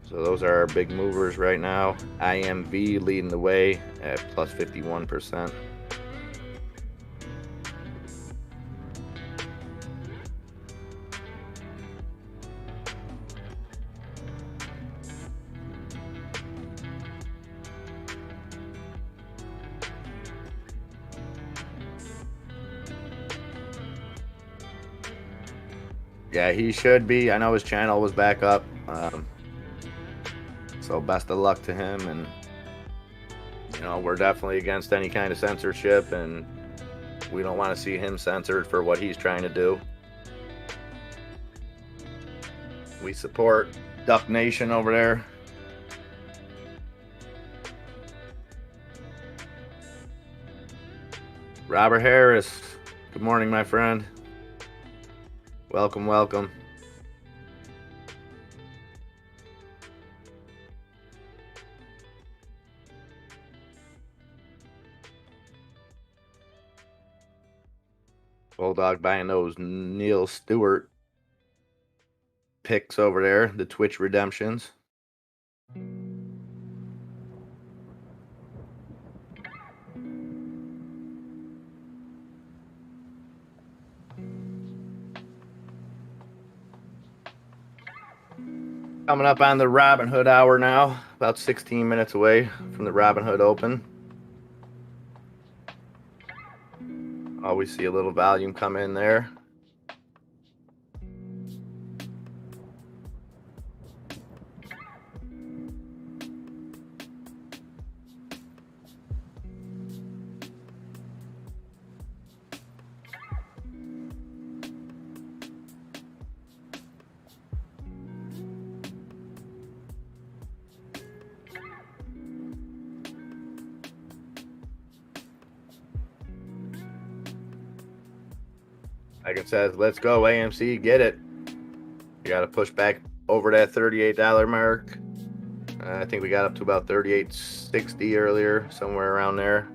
So those are our big movers right now. IMV leading the way at plus 51%. Yeah, he should be. I know his channel was back up. So best of luck to him. And, you know, we're definitely against any kind of censorship. And we don't want to see him censored for what he's trying to do. We support Duck Nation over there. Robert Harris, good morning, my friend. Welcome, welcome. Bulldog buying those Neil Stewart picks over there, the Twitch redemptions. Coming up on the Robinhood hour now, about 16 minutes away from the Robinhood Open. Always see a little volume come in there. Like it says, let's go AMC, get it. You got to push back over that $38 mark. I think we got up to about $38.60 earlier, somewhere around there.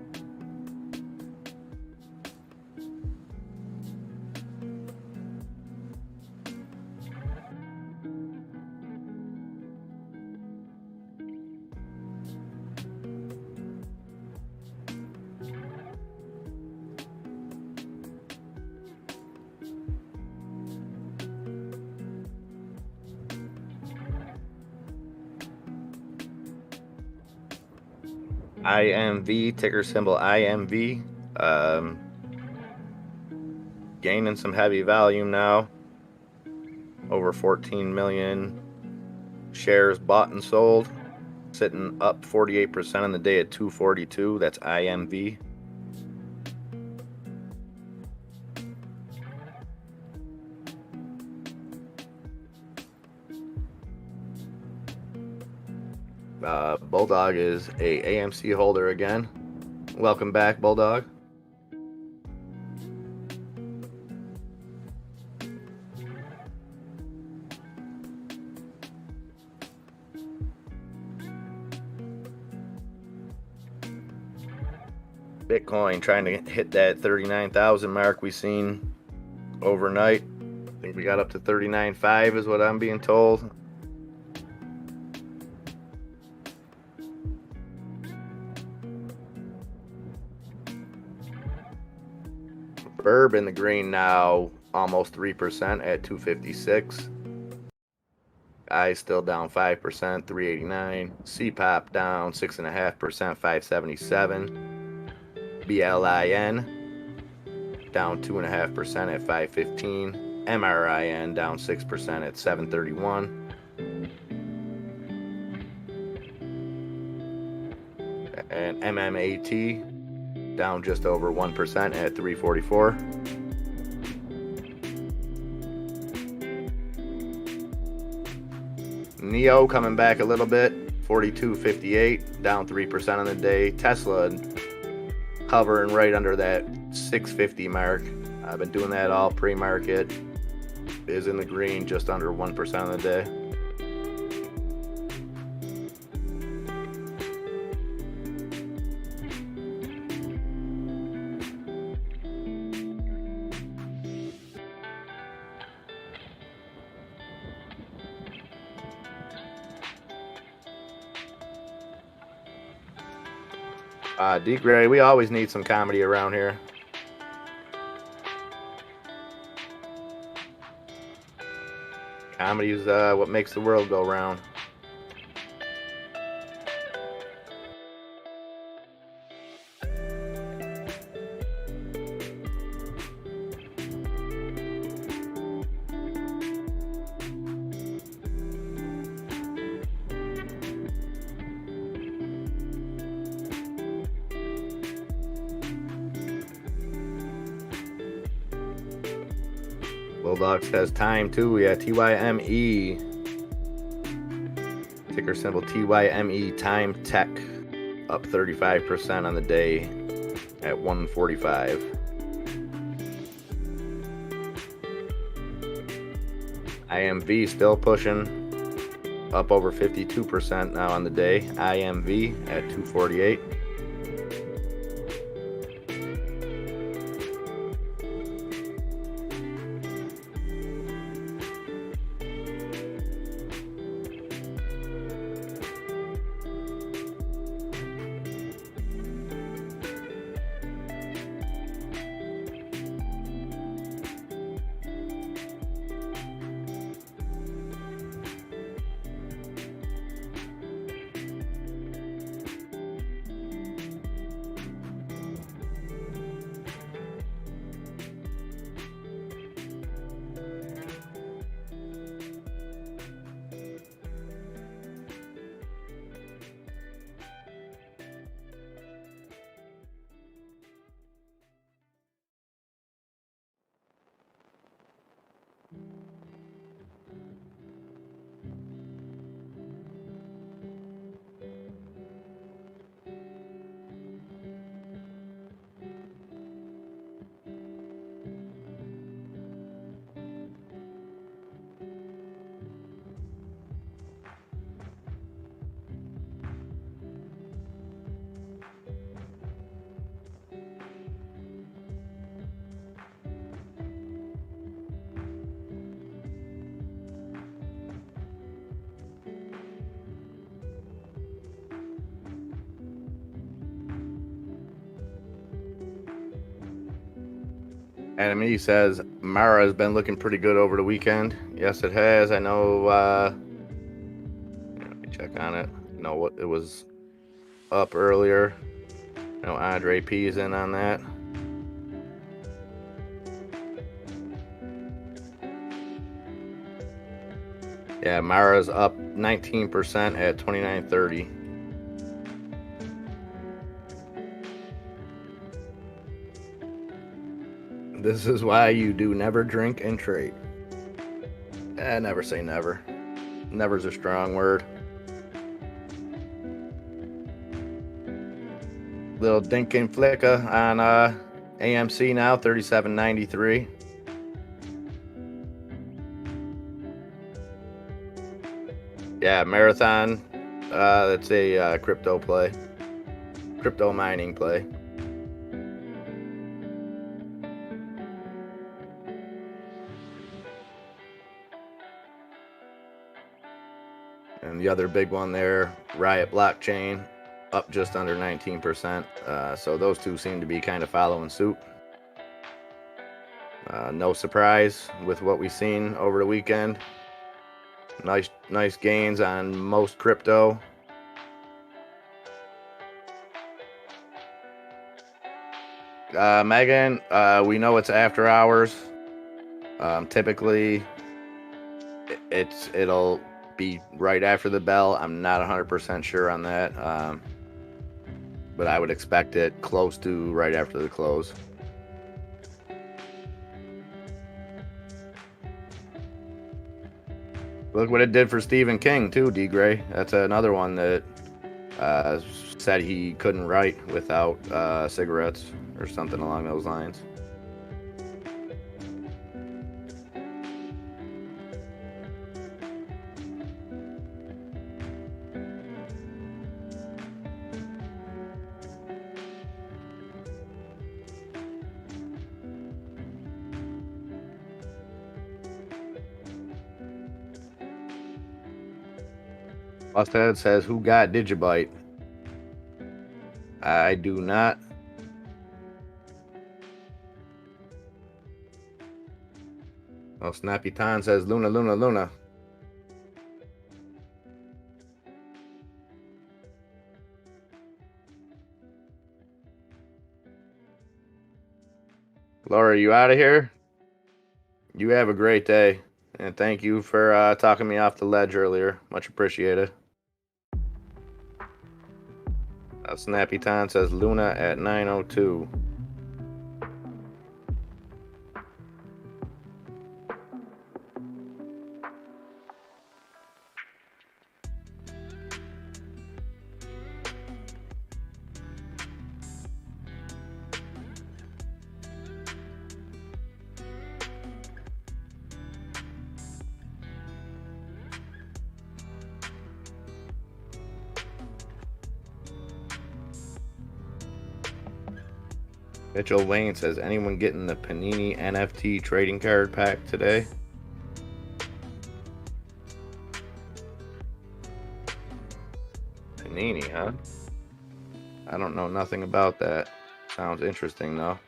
IMV, ticker symbol IMV, gaining some heavy volume now. Over 14 million shares bought and sold, sitting up 48% on the day at 242. That's IMV. Bulldog is a AMC holder again. Welcome back, Bulldog. Bitcoin trying to hit that 39,000 mark we seen overnight. I think we got up to 39.5 is what I'm being told. Verb in the green now, almost 3% at 256. I still down 5%, 389. CPOP down 6.5%, 577. BLIN down 2.5% at 515. MRIN down 6% at 731. MMAT down just over 1% at 344. Neo coming back a little bit, 42.58, down 3% on the day. Tesla hovering right under that 650 mark. I've been doing that all pre-market. Is in the green, just under 1% on the day. D-Gray, we always need some comedy around here. Comedy is what makes the world go round. Bulldog says time too. Yeah, TYME. Ticker symbol TYME, time tech. Up 35% on the day at 145. IMV still pushing. Up over 52% now on the day. IMV at 248. Enemy says Mara has been looking pretty good over the weekend. Yes, it has. I know. Let me check on it. I know what it was up earlier. I know Andre P is in on that. Yeah, Mara's up 19% at 29.30. This is why you do never drink and trade. Never say never. Never's a strong word. Little dink and flicka on AMC now, 37.93. Yeah, Marathon. That's a crypto play. Crypto mining play. And the other big one there, Riot Blockchain, up just under 19%. So those two seem to be kind of following suit. No surprise with what we've seen over the weekend. Nice gains on most crypto. Megan, we know it's after hours. Typically, it'll be right after the bell. I'm not 100% sure on that. but I would expect it close to right after the close. Look what it did for Stephen King too, D. Gray. That's another one that said he couldn't write without cigarettes or something along those lines. Busthead says, who got Digibyte? I do not. Oh, Snappy Ton says, Luna, Luna, Luna. Laura, you out of here? You have a great day. And thank you for talking me off the ledge earlier. Much appreciated. Snappy Ton says Luna at 9:02. Mitchell Wayne says, anyone getting the Panini NFT trading card pack today? Panini, huh? I don't know nothing about that. Sounds interesting, though.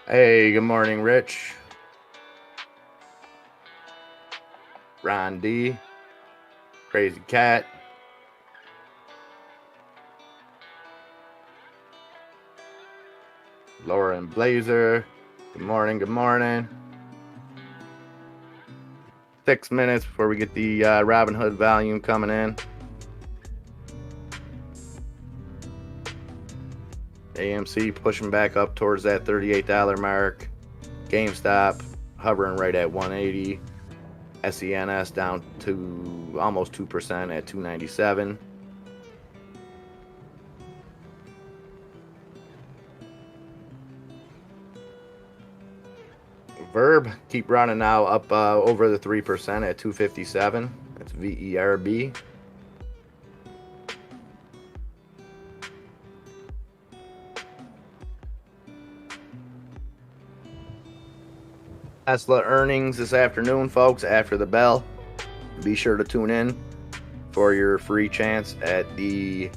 Hey, good morning, Rich. Ron D. Crazy Cat. Laura and Blazer. Good morning, good morning. 6 minutes before we get the Robinhood volume coming in. AMC pushing back up towards that $38 mark. GameStop hovering right at 180. SENS down to almost 2% at 297. Verb keep running now up over the 3% at 257. That's VERB. Tesla earnings this afternoon, folks, after the bell. Be sure to tune in for your free chance at the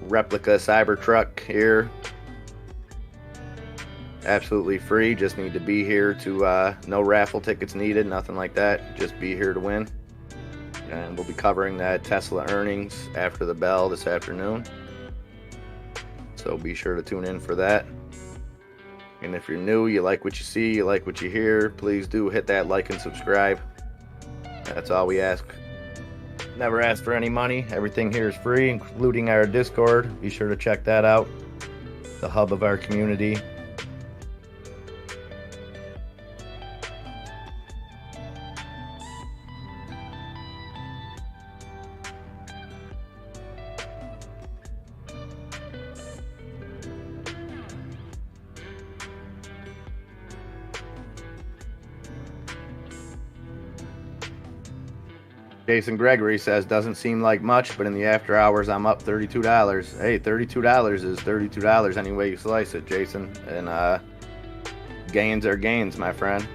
replica Cybertruck here. Absolutely free. Just need to be here to no raffle tickets needed, nothing like that. Just be here to win. And we'll be covering that Tesla earnings after the bell this afternoon. So be sure to tune in for that. And if you're new, you like what you see, you like what you hear, please do hit that like and subscribe. That's all we ask. Never ask for any money. Everything here is free, including our Discord. Be sure to check that out. The hub of our community. Jason Gregory says, doesn't seem like much, but in the after hours, I'm up $32. Hey, $32 is $32 any way you slice it, Jason. And gains are gains, my friend.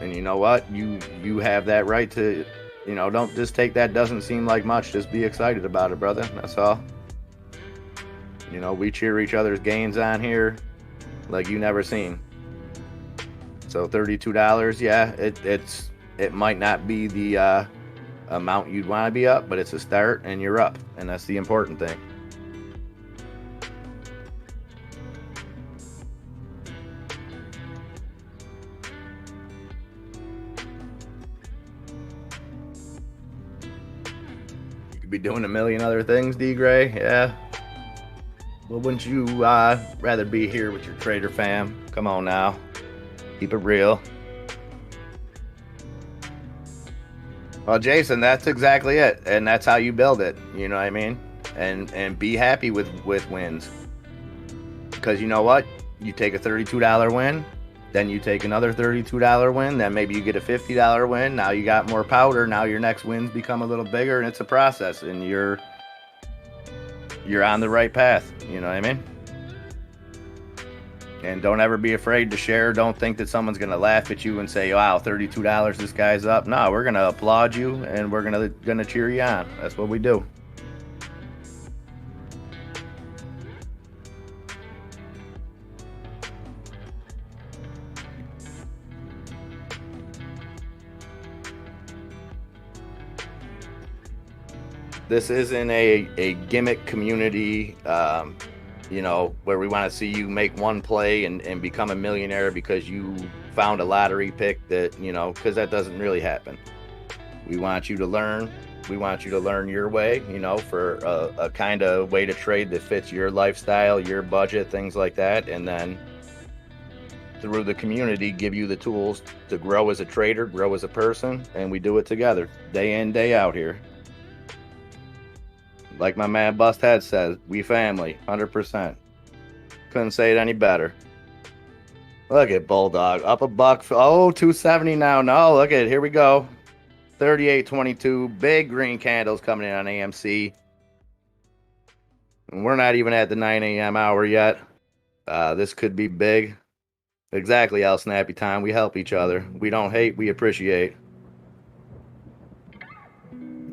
And you know what? You have that right to, don't just take that doesn't seem like much. Just be excited about it, brother. That's all. We cheer each other's gains on here like you never seen. So $32, yeah, it might not be the amount you'd want to be up, but it's a start and you're up, and that's the important thing. be doing a million other things, D Gray. Yeah. Well, wouldn't you rather be here with your trader fam? Come on now. Keep it real. Well, Jason, that's exactly it. And that's how you build it. You know what I mean? And be happy with wins. Because you know what? You take a $32 win, then you take another $32 win, then maybe you get a $50 win. Now you got more powder. Now your next wins become a little bigger, and it's a process, and you're on the right path. You know what I mean? And don't ever be afraid to share. Don't think that someone's going to laugh at you and say, wow, $32, this guy's up. No, we're going to applaud you, and we're going to cheer you on. That's what we do. This isn't a gimmick community, you know, where we want to see you make one play and become a millionaire because you found a lottery pick that, you know, because that doesn't really happen. We want you to learn. We want you to learn your way, you know, for a kind of way to trade that fits your lifestyle, your budget, things like that. And then through the community, give you the tools to grow as a trader, grow as a person. And we do it together day in, day out here. Like my man Busthead says, we family, 100%. Couldn't say it any better. Look at Bulldog, up a buck. Oh, 270 now. No, look at it. Here we go. 38.22. Big green candles coming in on AMC. And we're not even at the 9 a.m. hour yet. This could be big. Exactly, Al Snappy Time. We help each other. We don't hate, we appreciate.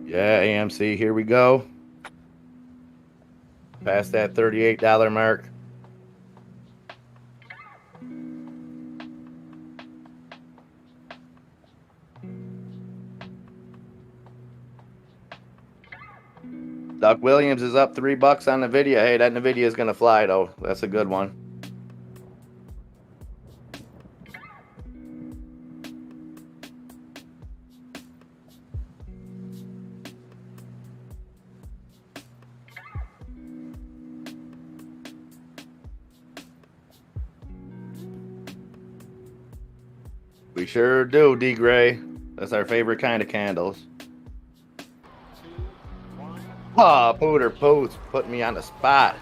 Yeah, AMC, here we go. Past that $38 mark. Doc Williams is up $3 on NVIDIA. Hey, that NVIDIA is gonna fly though. That's a good one. We sure do, D Gray. That's our favorite kind of candles. Oh, Pooter Poots putting me on the spot.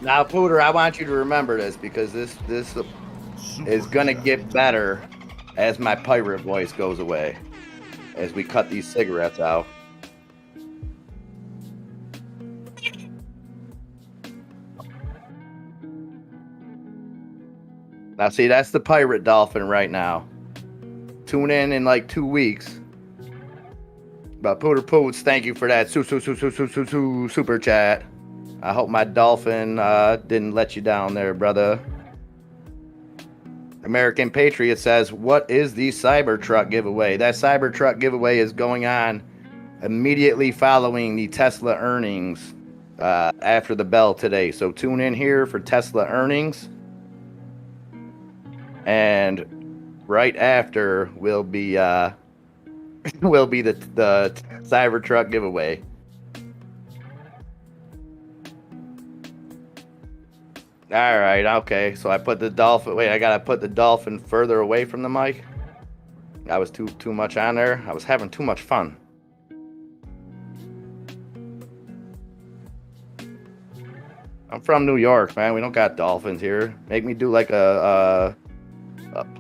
Now, Pooter, I want you to remember this because this is gonna get better as my pirate voice goes away, as we cut these cigarettes out. Now, see, that's the pirate dolphin right now. Tune in like 2 weeks. But Pooter Poots, thank you for that super chat. I hope my dolphin didn't let you down there, brother. American Patriot says, what is the Cybertruck giveaway? That Cybertruck giveaway is going on immediately following the Tesla earnings after the bell today. So tune in here for Tesla earnings. And right after will be the Cybertruck giveaway. All right, okay. So I put the dolphin. Wait, I gotta put the dolphin further away from the mic. I was too much on there. I was having too much fun. I'm from New York, man. We don't got dolphins here. Make me do like a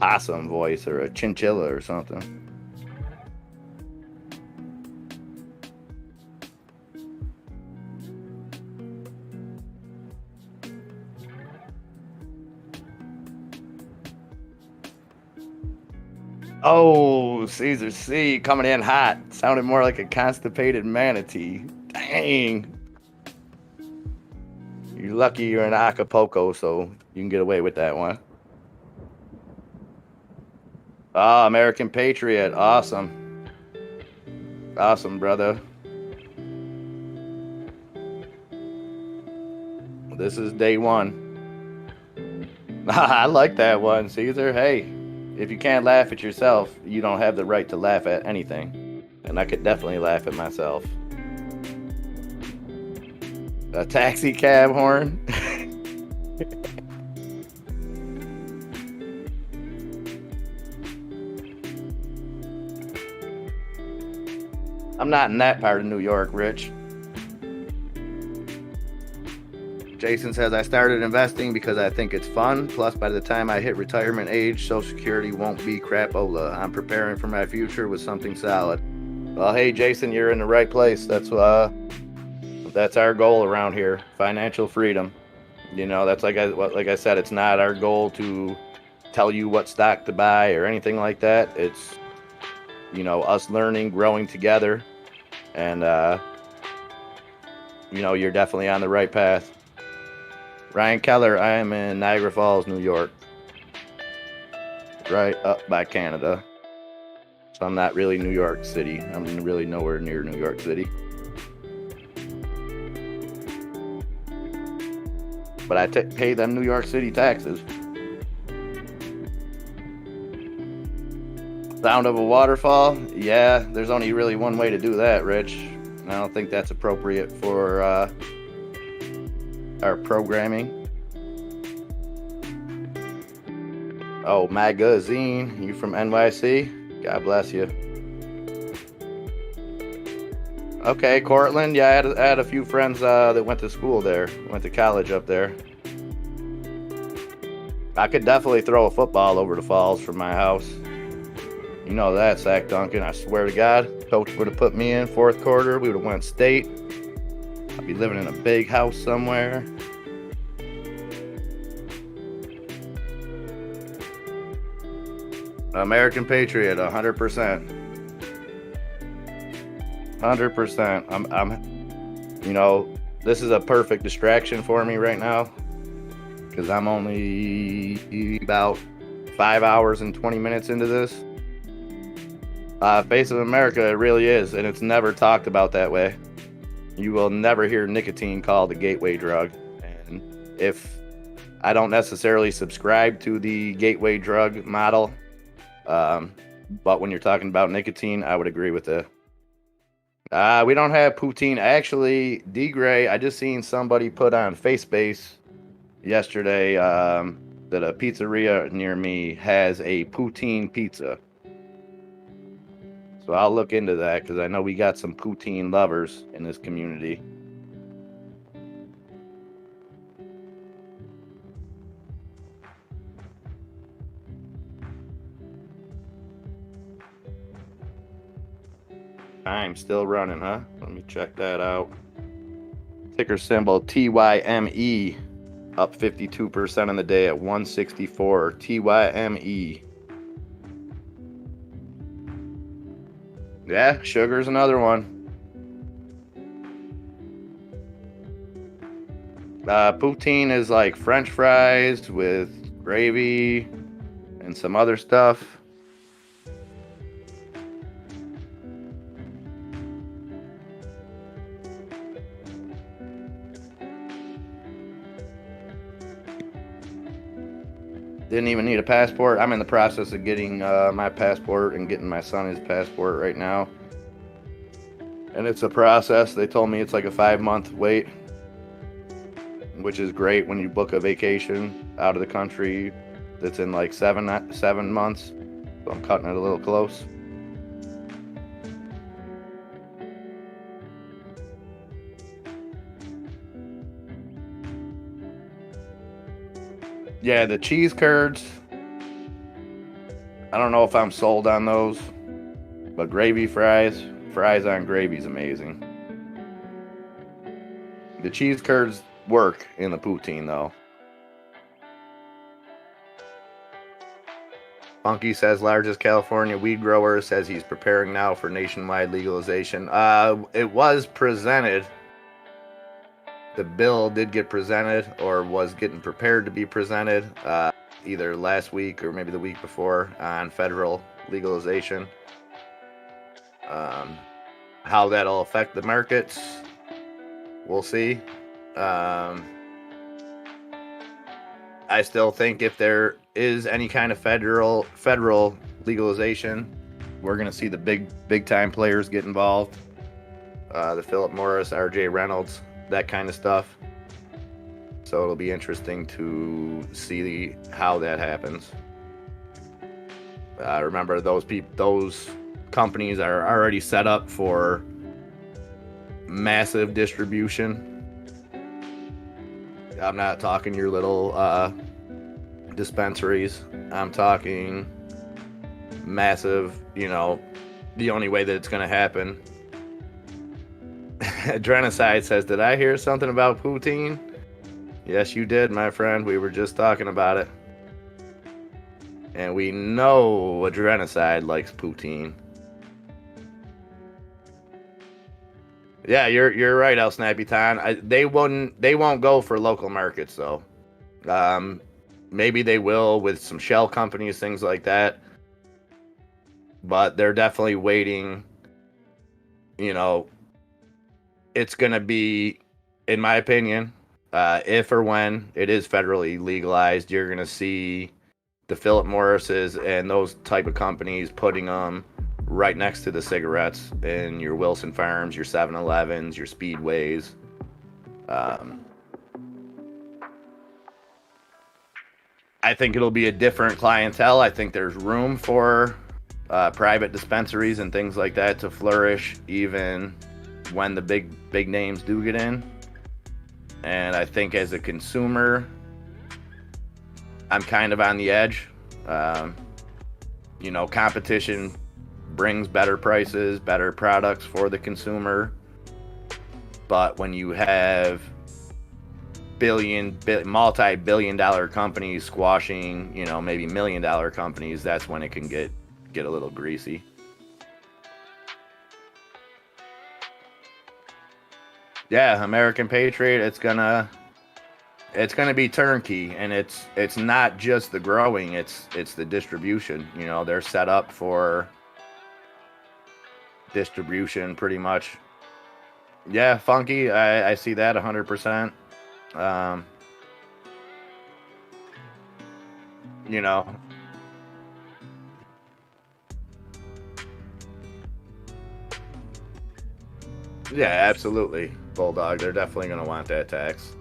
possum voice or a chinchilla or something. Oh, Caesar C coming in hot. Sounded more like a constipated manatee. Dang. You're lucky you're in Acapulco, so you can get away with that one. Ah, American Patriot. Awesome. Awesome, brother. This is day one. I like that one, Caesar. Hey, if you can't laugh at yourself, you don't have the right to laugh at anything. And I could definitely laugh at myself. A taxi cab horn. I'm not in that part of New York, Rich. Jason says, I started investing because I think it's fun. Plus, by the time I hit retirement age, Social Security won't be crapola. I'm preparing for my future with something solid. Well, hey, Jason, you're in the right place. That's our goal around here, financial freedom. You know, that's like I said, it's not our goal to tell you what stock to buy or anything like that. It's, you know, us learning, growing together. And, you know, you're definitely on the right path. Ryan Keller, I am in Niagara Falls, New York. Right up by Canada. So I'm not really New York City. I'm really nowhere near New York City. But I pay them New York City taxes. Sound of a waterfall? Yeah, there's only really one way to do that, Rich. And I don't think that's appropriate for our programming. Oh, magazine. You from NYC? God bless you. Okay, Cortland. Yeah, I had a few friends that went to school there, went to college up there. I could definitely throw a football over the falls from my house. You know that, Zach Duncan. I swear to God, coach would have put me in fourth quarter. We would have went state. I'd be living in a big house somewhere. American Patriot, 100%. 100%. I'm, you know, this is a perfect distraction for me right now because I'm only about 5 hours and 20 minutes into this. Face of America, it really is, and it's never talked about that way. You will never hear nicotine called a gateway drug. And if I don't necessarily subscribe to the gateway drug model, but when you're talking about nicotine, I would agree with it. We don't have poutine. Actually, D-Gray, I just seen somebody put on FaceBase yesterday that a pizzeria near me has a poutine pizza. So I'll look into that because I know we got some poutine lovers in this community. Time still running, huh? Let me check that out. Ticker symbol TYME, up 52% on the day at 164. TYME. Yeah, sugar's another one. Poutine is like French fries with gravy and some other stuff. Didn't even need a passport. I'm in the process of getting my passport and getting my son his passport right now. And it's a process. They told me it's like a 5-month wait, which is great when you book a vacation out of the country that's in like 7 months. So I'm cutting it a little close. Yeah, the cheese curds, I don't know if I'm sold on those, but gravy fries on gravy is amazing. The cheese curds work in the poutine though. Funky says largest California weed grower, says he's preparing now for nationwide legalization. It was presented. The bill did get presented or was getting prepared to be presented either last week or maybe the week before on federal legalization. How that'll affect the markets, we'll see. I still think if there is any kind of federal legalization, we're gonna see the big time players get involved. The Philip Morris, R.J. Reynolds, that kind of stuff. So it'll be interesting to see how that happens. Remember, those companies are already set up for massive distribution. I'm not talking your little dispensaries. I'm talking massive, the only way that it's going to happen. Adrenocide says, did I hear something about poutine? Yes, you did, my friend. We were just talking about it. And we know Adrenocide likes poutine. Yeah, you're right, El Snappy Ton. They won't go for local markets though. Maybe they will with some shell companies, things like that. But they're definitely waiting. It's gonna be, in my opinion, if or when it is federally legalized, you're gonna see the Philip Morrises and those type of companies putting them right next to the cigarettes in your Wilson Farms, your 7-Elevens, your Speedways. I think it'll be a different clientele. I think there's room for private dispensaries and things like that to flourish even when the big names do get in. And I think as a consumer, I'm kind of on the edge. Competition brings better prices, better products for the consumer. But when you have multi-billion-dollar companies squashing, maybe million-dollar companies, that's when it can get a little greasy. Yeah, American Patriot, it's gonna be turnkey, and it's not just the growing, it's the distribution. They're set up for distribution pretty much. Yeah, Funky, I see that 100%. Yeah, absolutely. Bulldog, they're definitely going to want that tax.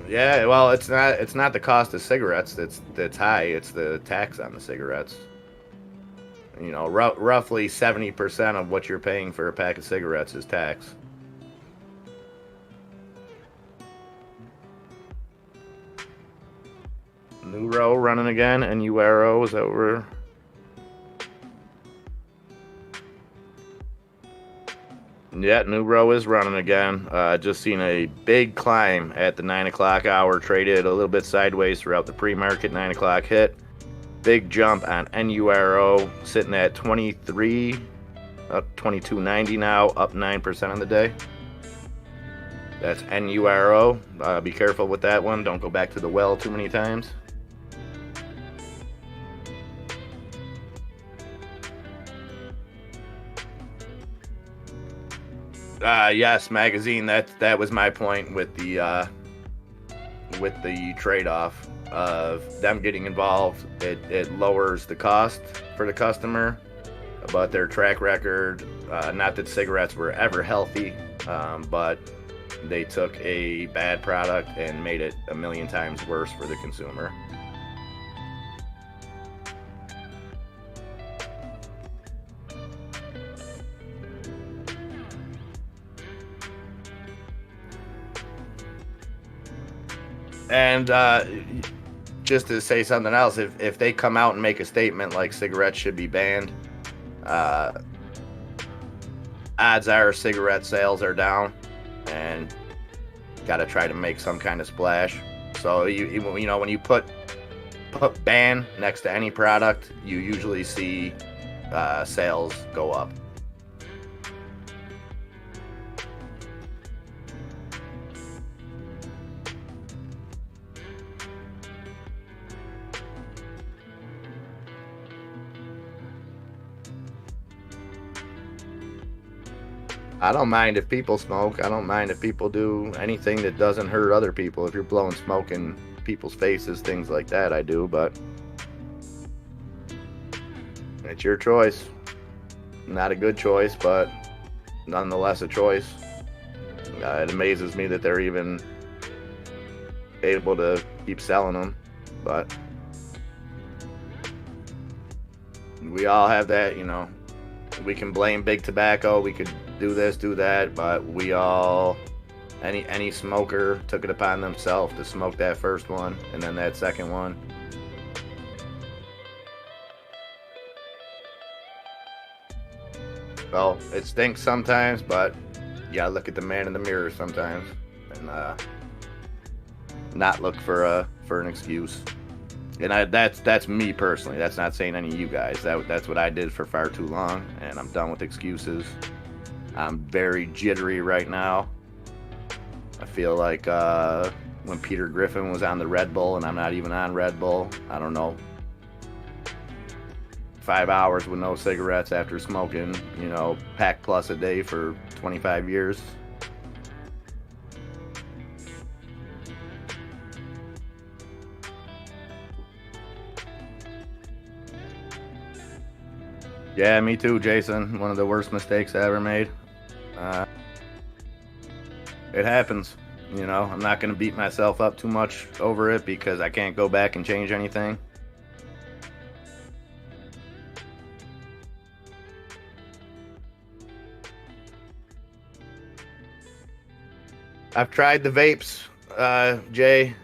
Yeah, well, it's not the cost of cigarettes that's high, it's the tax on the cigarettes. Roughly 70% of what you're paying for a pack of cigarettes is tax. New row running again, and URO is over. Yeah, new row is running again. Just seen a big climb at the 9 o'clock hour. Traded a little bit sideways throughout the pre-market. 9 o'clock hit. Big jump on NURO, sitting at 23, up 22.90 now, up 9% on the day. That's NURO. Be careful with that one. Don't go back to the well too many times. Yes, magazine. That was my point with the trade-off of them getting involved. It lowers the cost for the customer, but their track record, not that cigarettes were ever healthy, but they took a bad product and made it a million times worse for the consumer. And just to say something else, if they come out and make a statement like cigarettes should be banned, odds are cigarette sales are down, and got to try to make some kind of splash. So when you put ban next to any product, you usually see sales go up. I don't mind if people smoke. I don't mind if people do anything that doesn't hurt other people. If you're blowing smoke in people's faces, things like that. I do, but it's your choice. Not a good choice, but nonetheless a choice. It amazes me that they're even able to keep selling them, but we all have that, you know. We can blame big tobacco, we could do this, do that, but we all, any smoker took it upon themselves to smoke that first one and then that second one. Well, it stinks sometimes, but you gotta look at the man in the mirror sometimes and not look for an excuse. And that's me personally. That's not saying any of you guys. That's what I did for far too long, and I'm done with excuses. I'm very jittery right now. I feel like when Peter Griffin was on the Red Bull, and I'm not even on Red Bull. I don't know. 5 hours with no cigarettes after smoking, you know, pack plus a day for 25 years. Yeah, me too, Jason. One of the worst mistakes I ever made. It happens. You know, I'm not going to beat myself up too much over it because I can't go back and change anything. I've tried the vapes, Jay.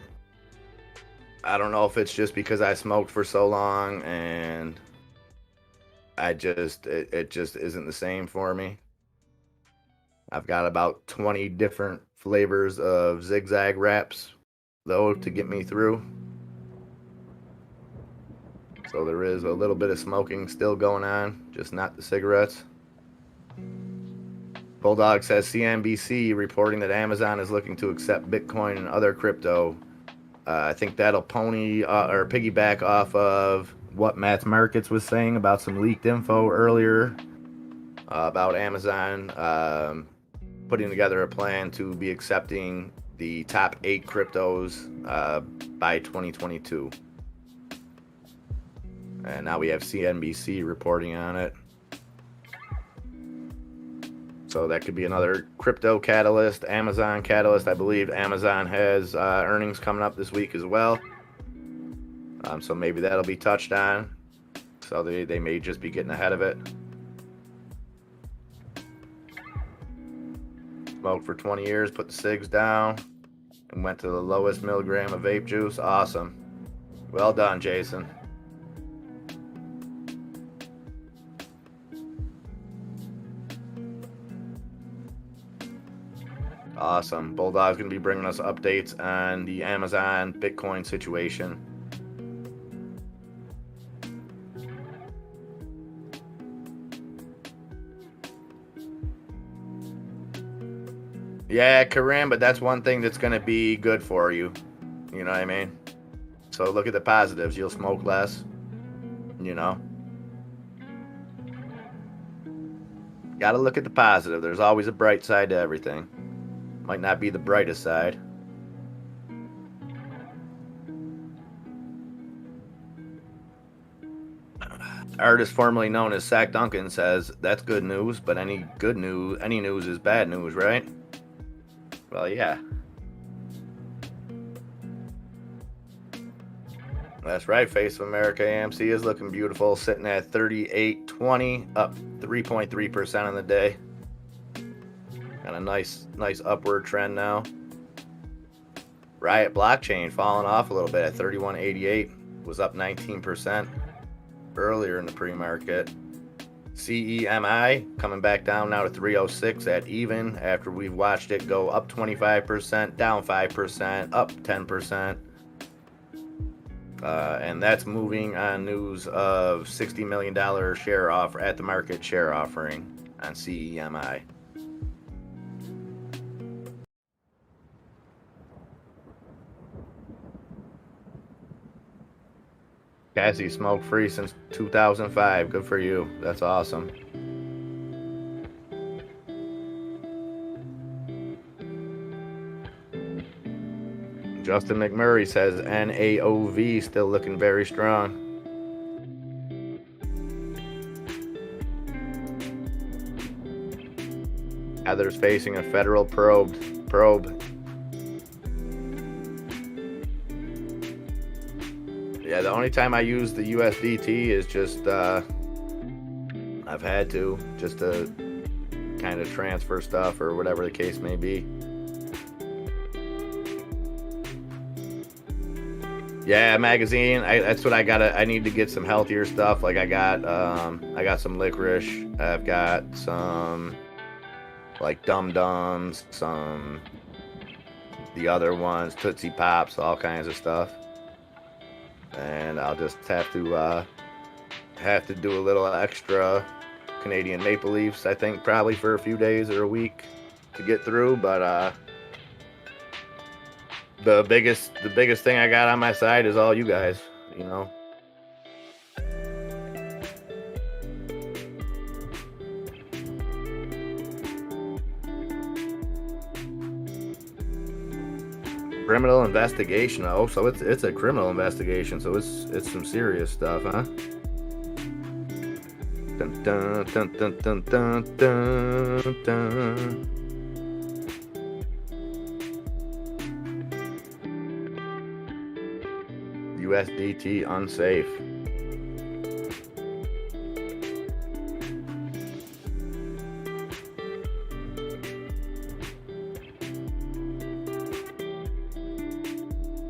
I don't know if it's just because I smoked for so long and it just isn't the same for me. I've got about 20 different flavors of zigzag wraps, though, to get me through. So there is a little bit of smoking still going on, just not the cigarettes. Bulldog says CNBC reporting that Amazon is looking to accept Bitcoin and other crypto. I think that'll or piggyback off of what Matt's Markets was saying about some leaked info earlier about Amazon putting together a plan to be accepting the top 8 cryptos by 2022. And now we have CNBC reporting on it. So that could be another crypto catalyst, Amazon catalyst. I believe Amazon has earnings coming up this week as well. So maybe that'll be touched on. So they may just be getting ahead of it. Smoked for 20 years, put the cigs down, and went to the lowest milligram of vape juice. Awesome. Well done, Jason. Awesome. Bulldog's going to be bringing us updates on the Amazon Bitcoin situation. Yeah, Karim, but that's one thing that's going to be good for you. You know what I mean? So look at the positives. You'll smoke less, you know? Got to look at the positive. There's always a bright side to everything. Might not be the brightest side. Artist formerly known as Sack Duncan says, that's good news, but any news is bad news, right? Well, yeah. That's right, Face of America AMC is looking beautiful, sitting at 38.20, up 3.3% on the day. Got a nice upward trend now. Riot Blockchain falling off a little bit at 31.88, was up 19% earlier in the pre-market. CEMI coming back down now to 306 at even after we've watched it go up 25%, down 5%, up 10%. And that's moving on news of $60 million share offer at the market share offering on CEMI. Cassie, smoke free since 2005. Good for you. That's awesome. Justin McMurray says NAOV still looking very strong. Heather's facing a federal probe. Yeah, the only time I use the USDT is just I've had to, just to kind of transfer stuff or whatever the case may be. Yeah, magazine. That's what I gotta. I need to get some healthier stuff. Like I got some licorice. I've got some like Dum Dums, some the other ones, Tootsie Pops, all kinds of stuff. And I'll just have to do a little extra Canadian maple leafs. I think probably for a few days or a week to get through, but the biggest thing I got on my side is all you guys, you know. Criminal investigation. Oh, so it's a criminal investigation. So it's some serious stuff, huh? Dun, dun, dun, dun, dun, dun, dun, dun. USDT unsafe.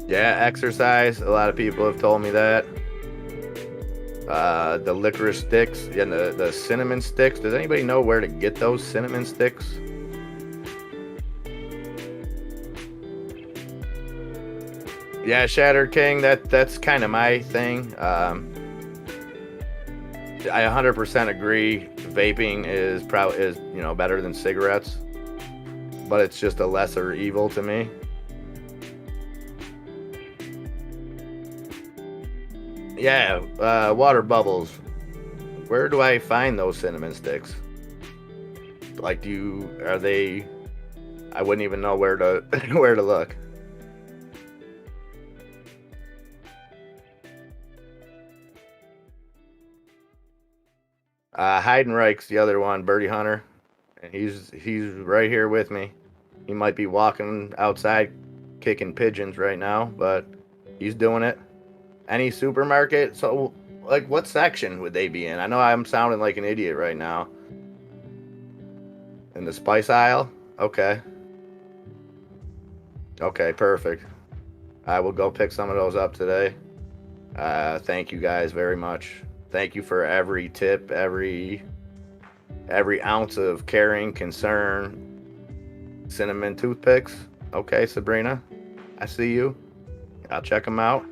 Yeah, exercise. A lot of people have told me that. The licorice sticks and the cinnamon sticks. Does anybody know where to get those cinnamon sticks? Yeah, Shattered King, that's kind of my thing. I 100% agree. Vaping is better than cigarettes, but it's just a lesser evil to me. Yeah, water bubbles. Where do I find those cinnamon sticks? Like, are they? I wouldn't even know where to where to look. Heidenreich's the other one, Birdie Hunter, and he's right here with me. He might be walking outside kicking pigeons right now, but he's doing it. Any supermarket? So, like, what section would they be in? I know I'm sounding like an idiot right now. In the spice aisle? Okay. Okay, perfect. I will go pick some of those up today. Thank you guys very much. Thank you for every tip, every ounce of caring, concern. Cinnamon toothpicks. Okay, Sabrina. I see you. I'll check them out.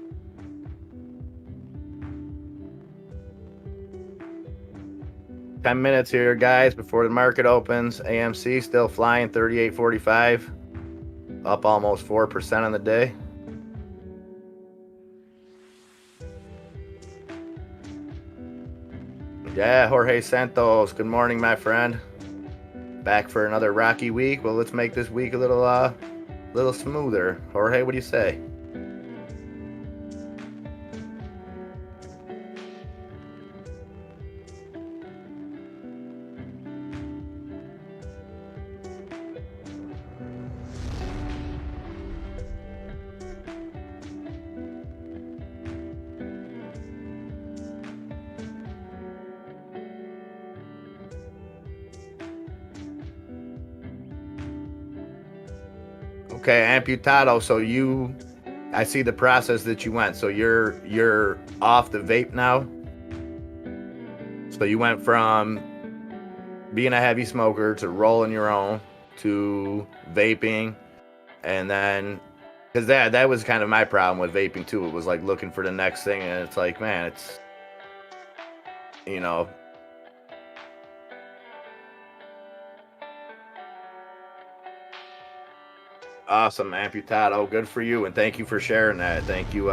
Ten minutes here, guys, before the market opens. AMC still flying, 38.45, up almost 4% on the day. Yeah, Jorge Santos, good morning, my friend. Back for another rocky week. Well, let's make this week a little smoother. Jorge, what do you say? Okay, Amputado, so I see the process that you went. So you're off the vape now? So you went from being a heavy smoker to rolling your own to vaping, and then, because that was kind of my problem with vaping too. It was like looking for the next thing, and it's like, man, it's, you know. Awesome, Amputado. Good for you, and thank you for sharing that. Thank you.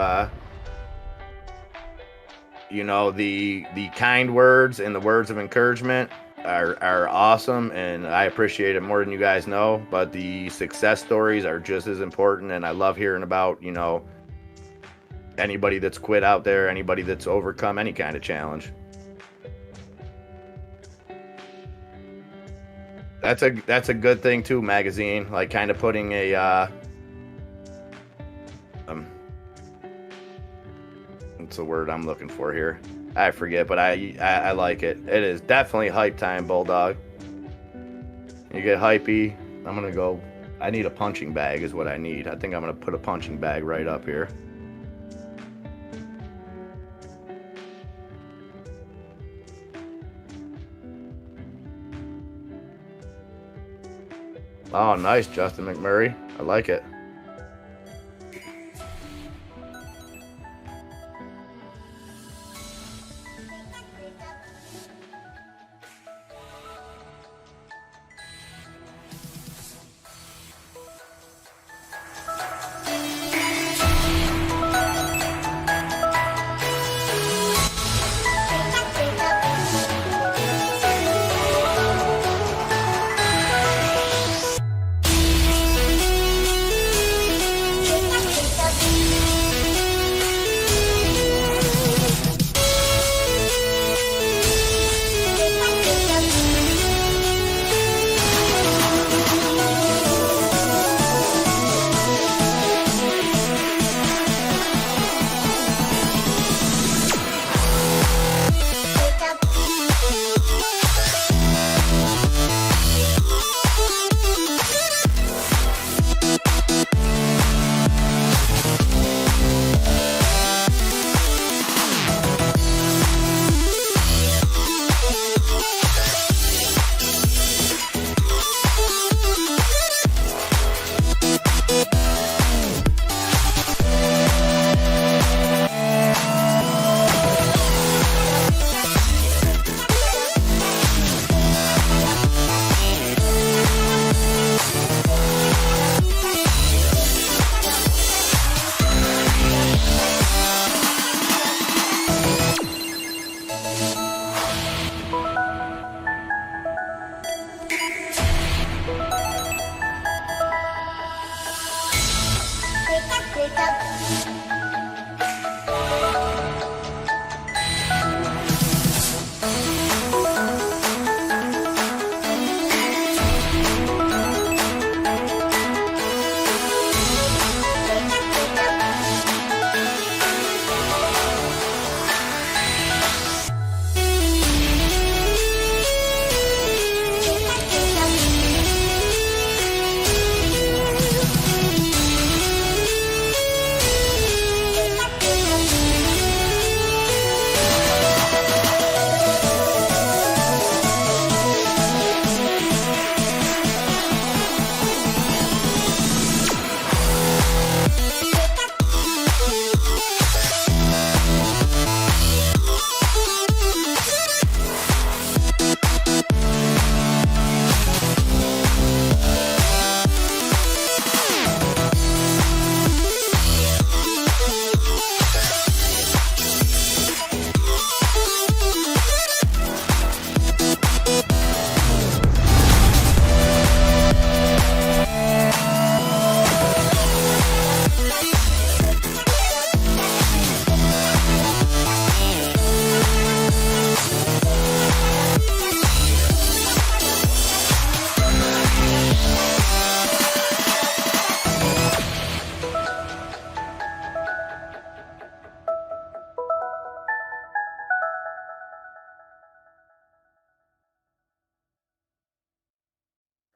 You know, the kind words and the words of encouragement are awesome, and I appreciate it more than you guys know. But the success stories are just as important, and I love hearing about, you know, anybody that's quit out there, anybody that's overcome any kind of challenge. That's a good thing too, magazine. Like kind of putting a what's the word I'm looking for here? I forget, but I like it. It is definitely hype time, Bulldog. You get hypey. I'm gonna go. I need a punching bag is what I need. I think I'm gonna put a punching bag right up here. Oh, nice, Justin McMurray. I like it.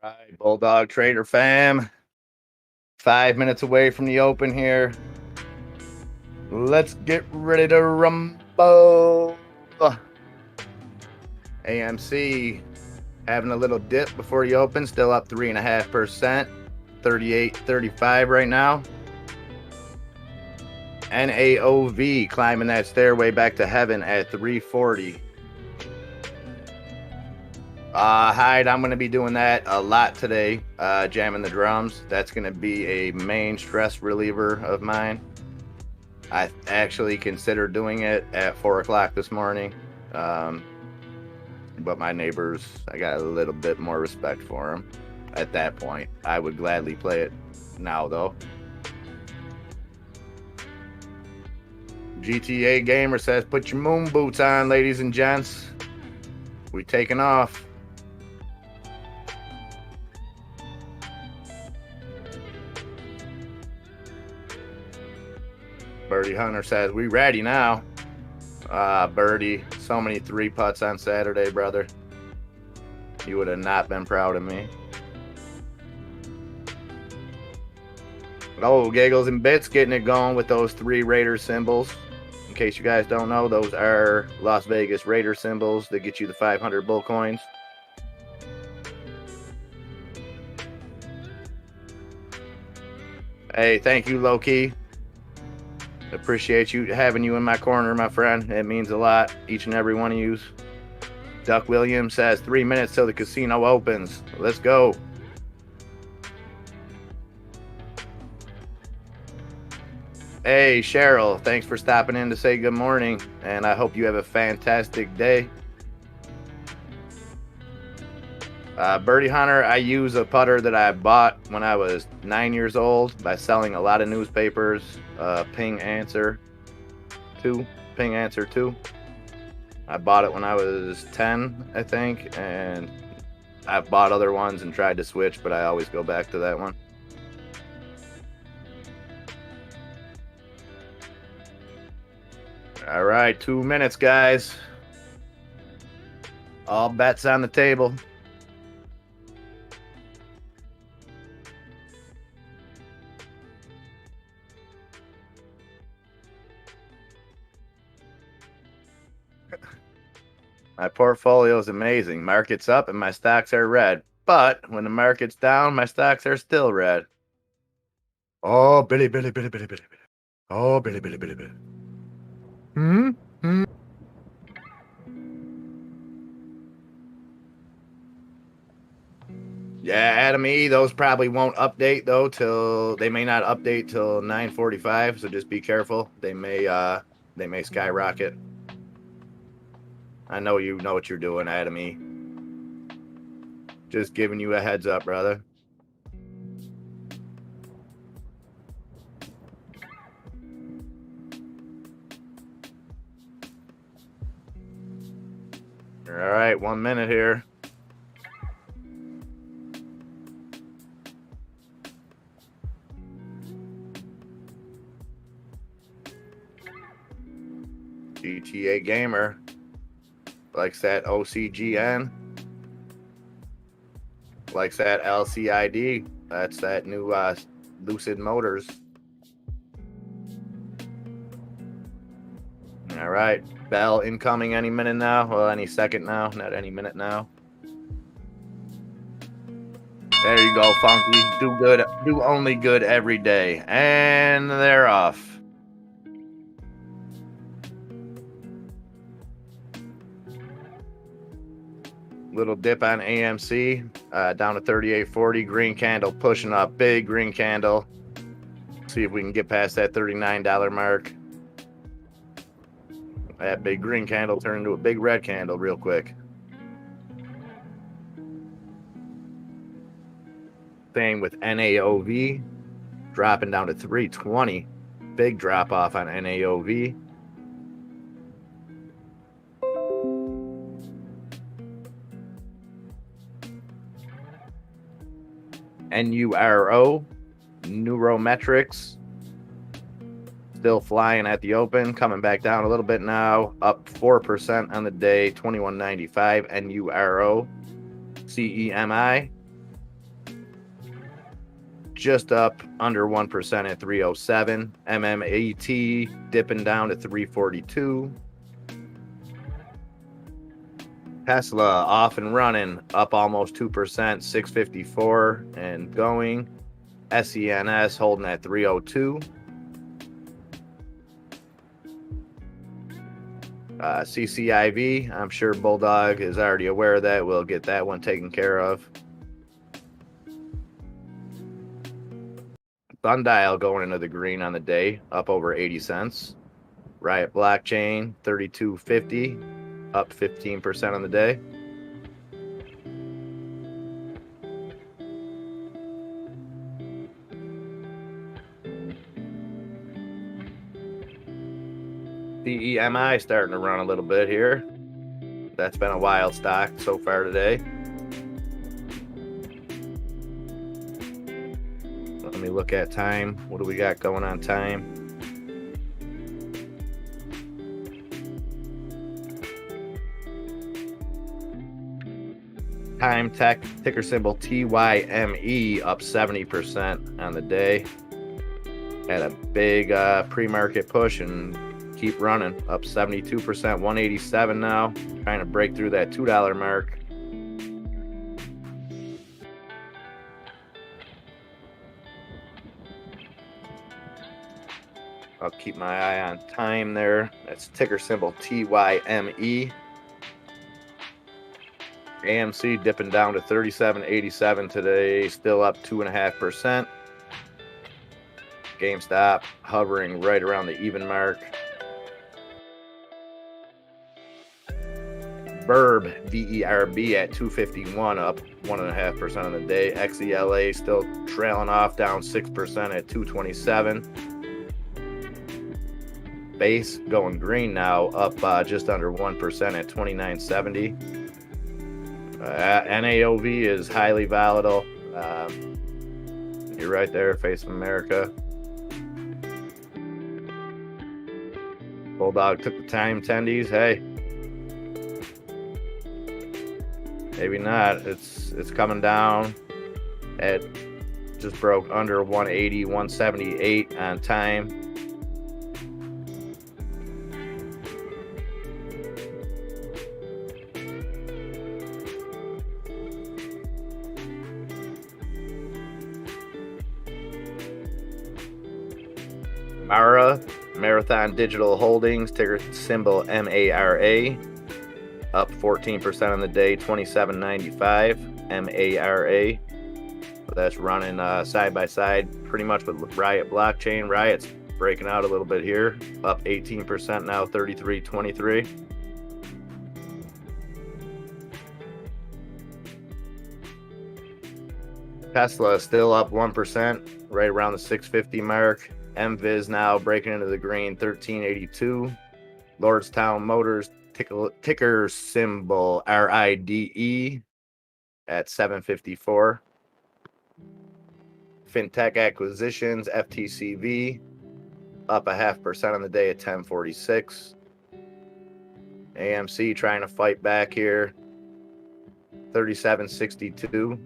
All right, Bulldog Trader fam. 5 minutes away from the open here. Let's get ready to rumble. AMC having a little dip before the open, still up 3.5%, 38.35 right now. NAOV climbing that stairway back to heaven at 340. Hyde, I'm going to be doing that a lot today, jamming the drums. That's going to be a main stress reliever of mine. I actually considered doing it at 4 o'clock this morning. But my neighbors, I got a little bit more respect for them at that point. I would gladly play it now, though. GTA Gamer says, put your moon boots on, ladies and gents. We taking off. Birdie Hunter says, we ready now. Birdie, so many 3-putts on Saturday, brother. You would have not been proud of me. Oh, Giggles and Bits getting it going with those 3 Raider symbols. In case you guys don't know, those are Las Vegas Raider symbols that get you the 500 bull coins. Hey, thank you, Low-Key. Appreciate you having you in my corner, my friend. It means a lot, each and every one of you. Duck Williams says 3 minutes till the casino opens. Let's go. Hey, Cheryl, thanks for stopping in to say good morning, and I hope you have a fantastic day. Birdie Hunter, I use a putter that I bought when I was 9 years old by selling a lot of newspapers. Ping Answer 2. I bought it when I was 10, I think, and I've bought other ones and tried to switch, but I always go back to that one. All right, 2 minutes, guys. All bets on the table. My portfolio is amazing. Market's up and my stocks are red. But when the market's down, my stocks are still red. Oh, Billy. Oh, Billy. Yeah, Adam E, those probably won't update though till they may not update till 9:45, so just be careful. They may skyrocket. I know you know what you're doing, Adam E. Just giving you a heads up, brother. All right, 1 minute here. GTA Gamer likes that OCGN, likes that LCID. That's that new Lucid Motors. All right, Bell incoming any minute now. Well, any second now, not any minute now. There you go, Funky. Do good, do only good every day. And they're off. Little dip on AMC, down to 38.40. Green candle pushing up, big green candle. See if we can get past that $39 mark. That big green candle turned into a big red candle real quick. Same with NAOV, dropping down to 320. Big drop off on NAOV. NURO, Neurometrics, still flying at the open, coming back down a little bit now, up 4% on the day, 21.95. NURO, CEMI, just up under 1% at 307. MMAT dipping down to 342. Tesla off and running, up almost 2%, 654 and going. SENS holding at 302. CCIV, I'm sure Bulldog is already aware of that. We'll get that one taken care of. Sundial going into the green on the day, up over 80 cents. Riot Blockchain, 32.50. Up 15% on the day. DEMI starting to run a little bit here. That's been a wild stock so far today. Let me look at time. What do we got going on time? Time Tech, ticker symbol TYME, up 70% on the day. Had a big pre-market push and keep running, up 72%, 187 now, trying to break through that $2 mark. I'll keep my eye on time there. That's ticker symbol TYME. AMC dipping down to 37.87 today, still up 2.5%. GameStop hovering right around the even mark. Verb, VERB at 251, up 1.5% on the day. XELA still trailing off, down 6% at 227. Base going green now, up just under 1% at 29.70. NAOV is highly volatile. You're right there, Face of America. Bulldog took the time tendies. Hey, maybe not. It's coming down. It just broke under 180, 178 on time. Marathon Digital Holdings, ticker symbol MARA, up 14% on the day, 27.95. MARA. So that's running side by side pretty much with Riot Blockchain. Riot's breaking out a little bit here, up 18% now, 33.23. Tesla is still up 1%, right around the 650 mark. MVIZ now breaking into the green, 1382. Lordstown Motors, ticker symbol RIDE at 754. FinTech Acquisitions, FTCV, up 0.5% on the day at 1046. AMC trying to fight back here, 3762.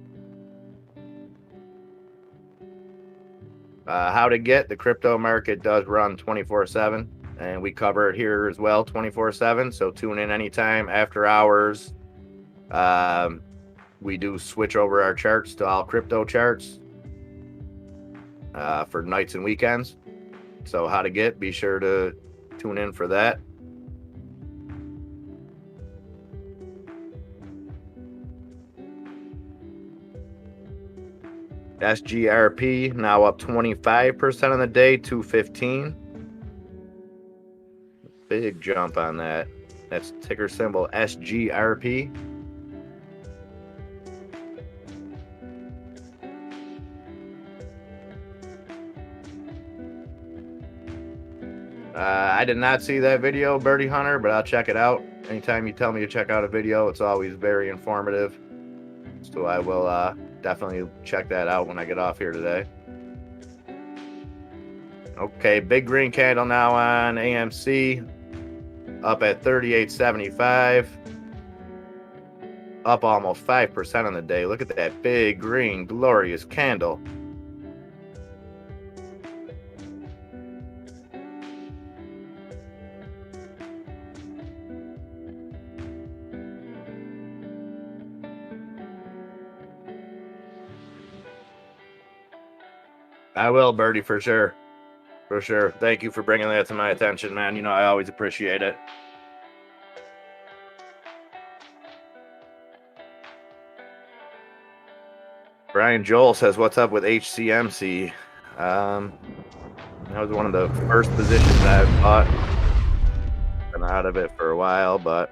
How to get the crypto market does run 24/7, and we cover it here as well 24/7. So tune in anytime after hours. We do switch over our charts to all crypto charts for nights and weekends. So how to get, be sure to tune in for that. SGRP now up 25% on the day, 215. Big jump on that. That's ticker symbol SGRP. I did not see that video, Birdie Hunter, but I'll check it out. Anytime you tell me to check out a video, it's always very informative. So I will definitely check that out when I get off here today. Okay, big green candle now on AMC, up at 38.75, up almost 5% on the day. Look at that big green glorious candle. I will, Birdie, for sure. For sure. Thank you for bringing that to my attention, man. You know, I always appreciate it. Brian Joel says, what's up with HCMC? That was one of the first positions I've bought. Been out of it for a while, but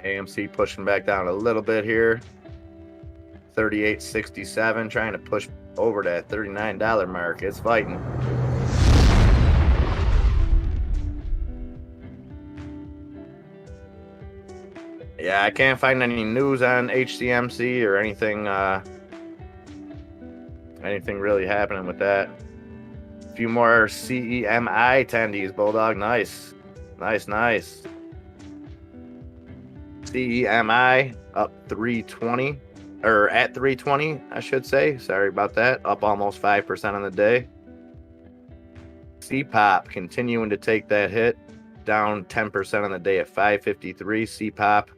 AMC pushing back down a little bit here. 38.67, trying to push over that $39 mark. It's fighting. Yeah, I can't find any news on HCMC or anything anything really happening with that. A few more CEMI attendees, Bulldog. Nice. Nice. CEMI up 320, or at 320, I should say. Sorry about that. Up almost 5% on the day. CPOP continuing to take that hit, down 10% on the day at 553. CPOP,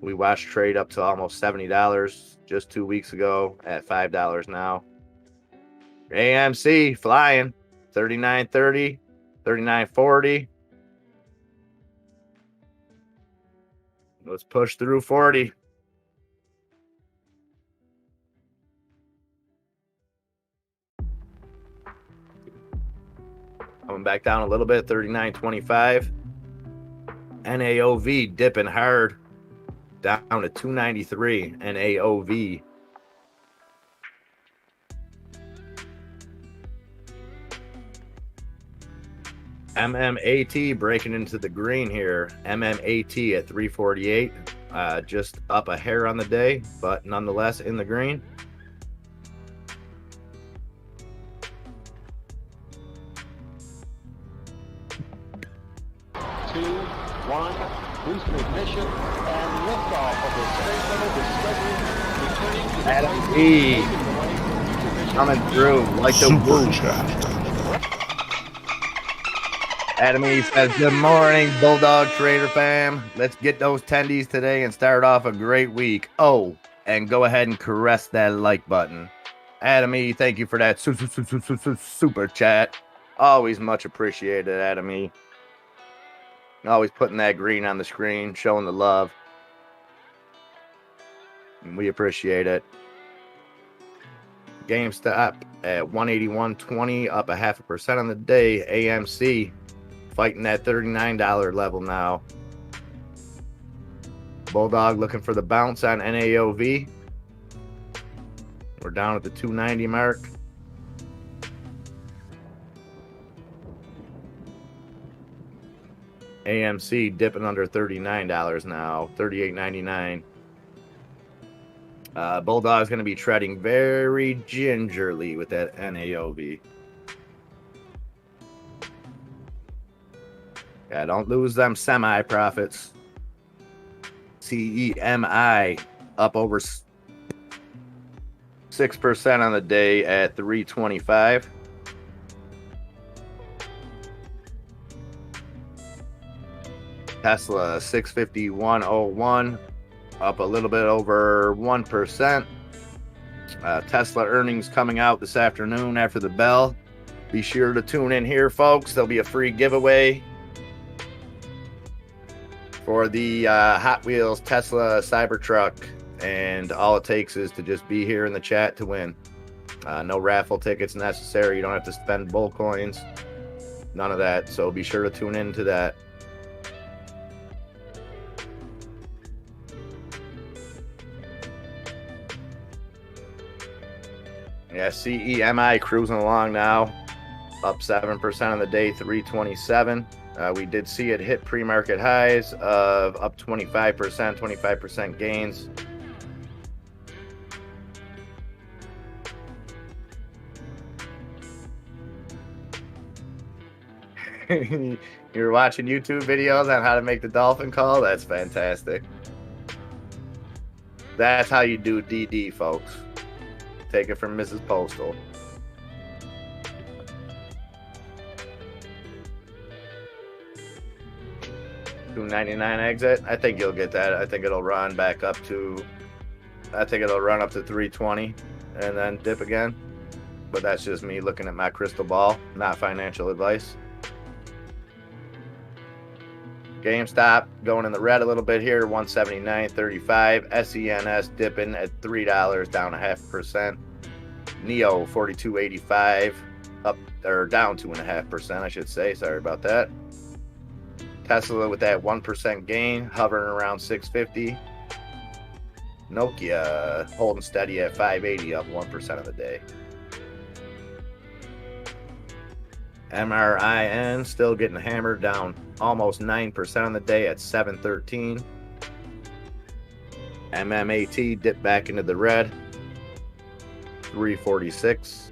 we watched trade up to almost $70 just 2 weeks ago at $5 now. AMC flying 39.30, 39.40. Let's push through 40. Coming back down a little bit, 39.25. NAOV dipping hard, down to 293. NAOV. MMAT breaking into the green here. MMAT at 348. Just up a hair on the day, but nonetheless in the green. Two, one, booster ignition, and liftoff of the Space Shuttle Discovery, returning to the Adam space E. station, paving the way for future missions Coming through like the Super chat. Adam E says, good morning, Bulldog Trader fam. Let's get those tendies today and start off a great week. Oh, and go ahead and caress that like button. Adam E, thank you for that super chat. Always much appreciated, Adam E. Always putting that green on the screen, showing the love. And we appreciate it. GameStop at 181.20, up 0.5% on the day. AMC fighting that $39 level now. Bulldog looking for the bounce on NAOV. We're down at the 290 mark. AMC dipping under $39 now, $38.99. Bulldog's going to be treading very gingerly with that NAOV. Yeah, don't lose them semi-profits. CEMI up over 6% on the day at 325. Tesla 651.01, up a little bit over 1%. Tesla earnings coming out this afternoon after the bell. Be sure to tune in here, folks. There'll be a free giveaway for the Hot Wheels Tesla Cybertruck, and all it takes is to just be here in the chat to win. No raffle tickets necessary. You don't have to spend bull coins. None of that. So be sure to tune in to that. Yeah, CEMI cruising along now, up 7% on the day, 327. We did see it hit pre-market highs of up 25% gains. You're watching YouTube videos on how to make the dolphin call? That's fantastic. That's how you do DD, folks. Take it from Mrs. Postal. $2.99 exit. I think you'll get that. I think it'll run back up to. I think it'll run up to 320 and then dip again. But that's just me looking at my crystal ball, not financial advice. GameStop going in the red a little bit here, 179.35. SENS dipping at $3, down 0.5%. Neo 42.85, up or down 2.5%, I should say. Sorry about that. Tesla with that 1% gain, hovering around 650. Nokia holding steady at 580, up 1% of the day. MRIN still getting hammered, down almost 9% on the day at 713. MMAT dipped back into the red, 346.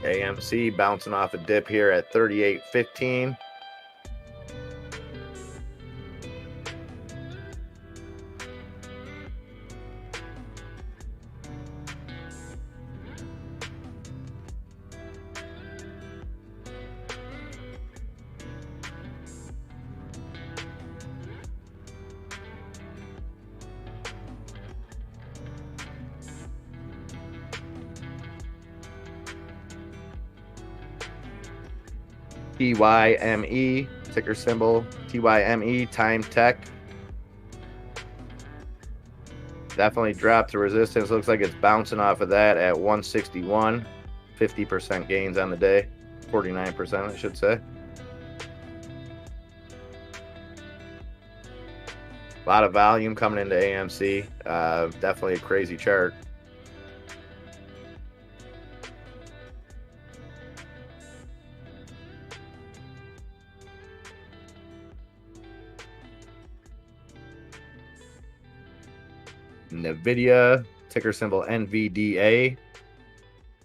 AMC bouncing off a dip here at 38.15. TYME, ticker symbol TYME, Time Tech. Definitely dropped to resistance. Looks like it's bouncing off of that at 161. 50% gains on the day. 49%, I should say. A lot of volume coming into AMC. Definitely a crazy chart. NVIDIA, ticker symbol NVDA,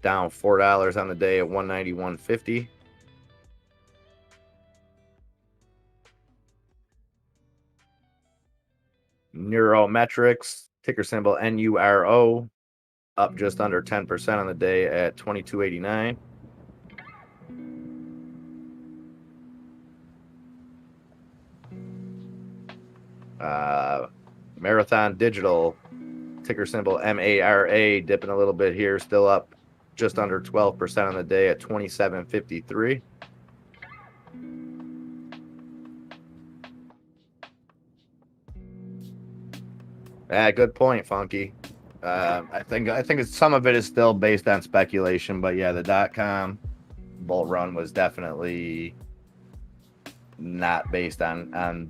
down $4 on the day at 191.50. Neurometrics, ticker symbol NURO, up just under 10% on the day at 22.89. Marathon Digital, ticker symbol MARA, dipping a little bit here, still up just under 12% on the day at 27.53. Good point, Funky. I think some of it is still based on speculation, but yeah, the .com bull run was definitely not based on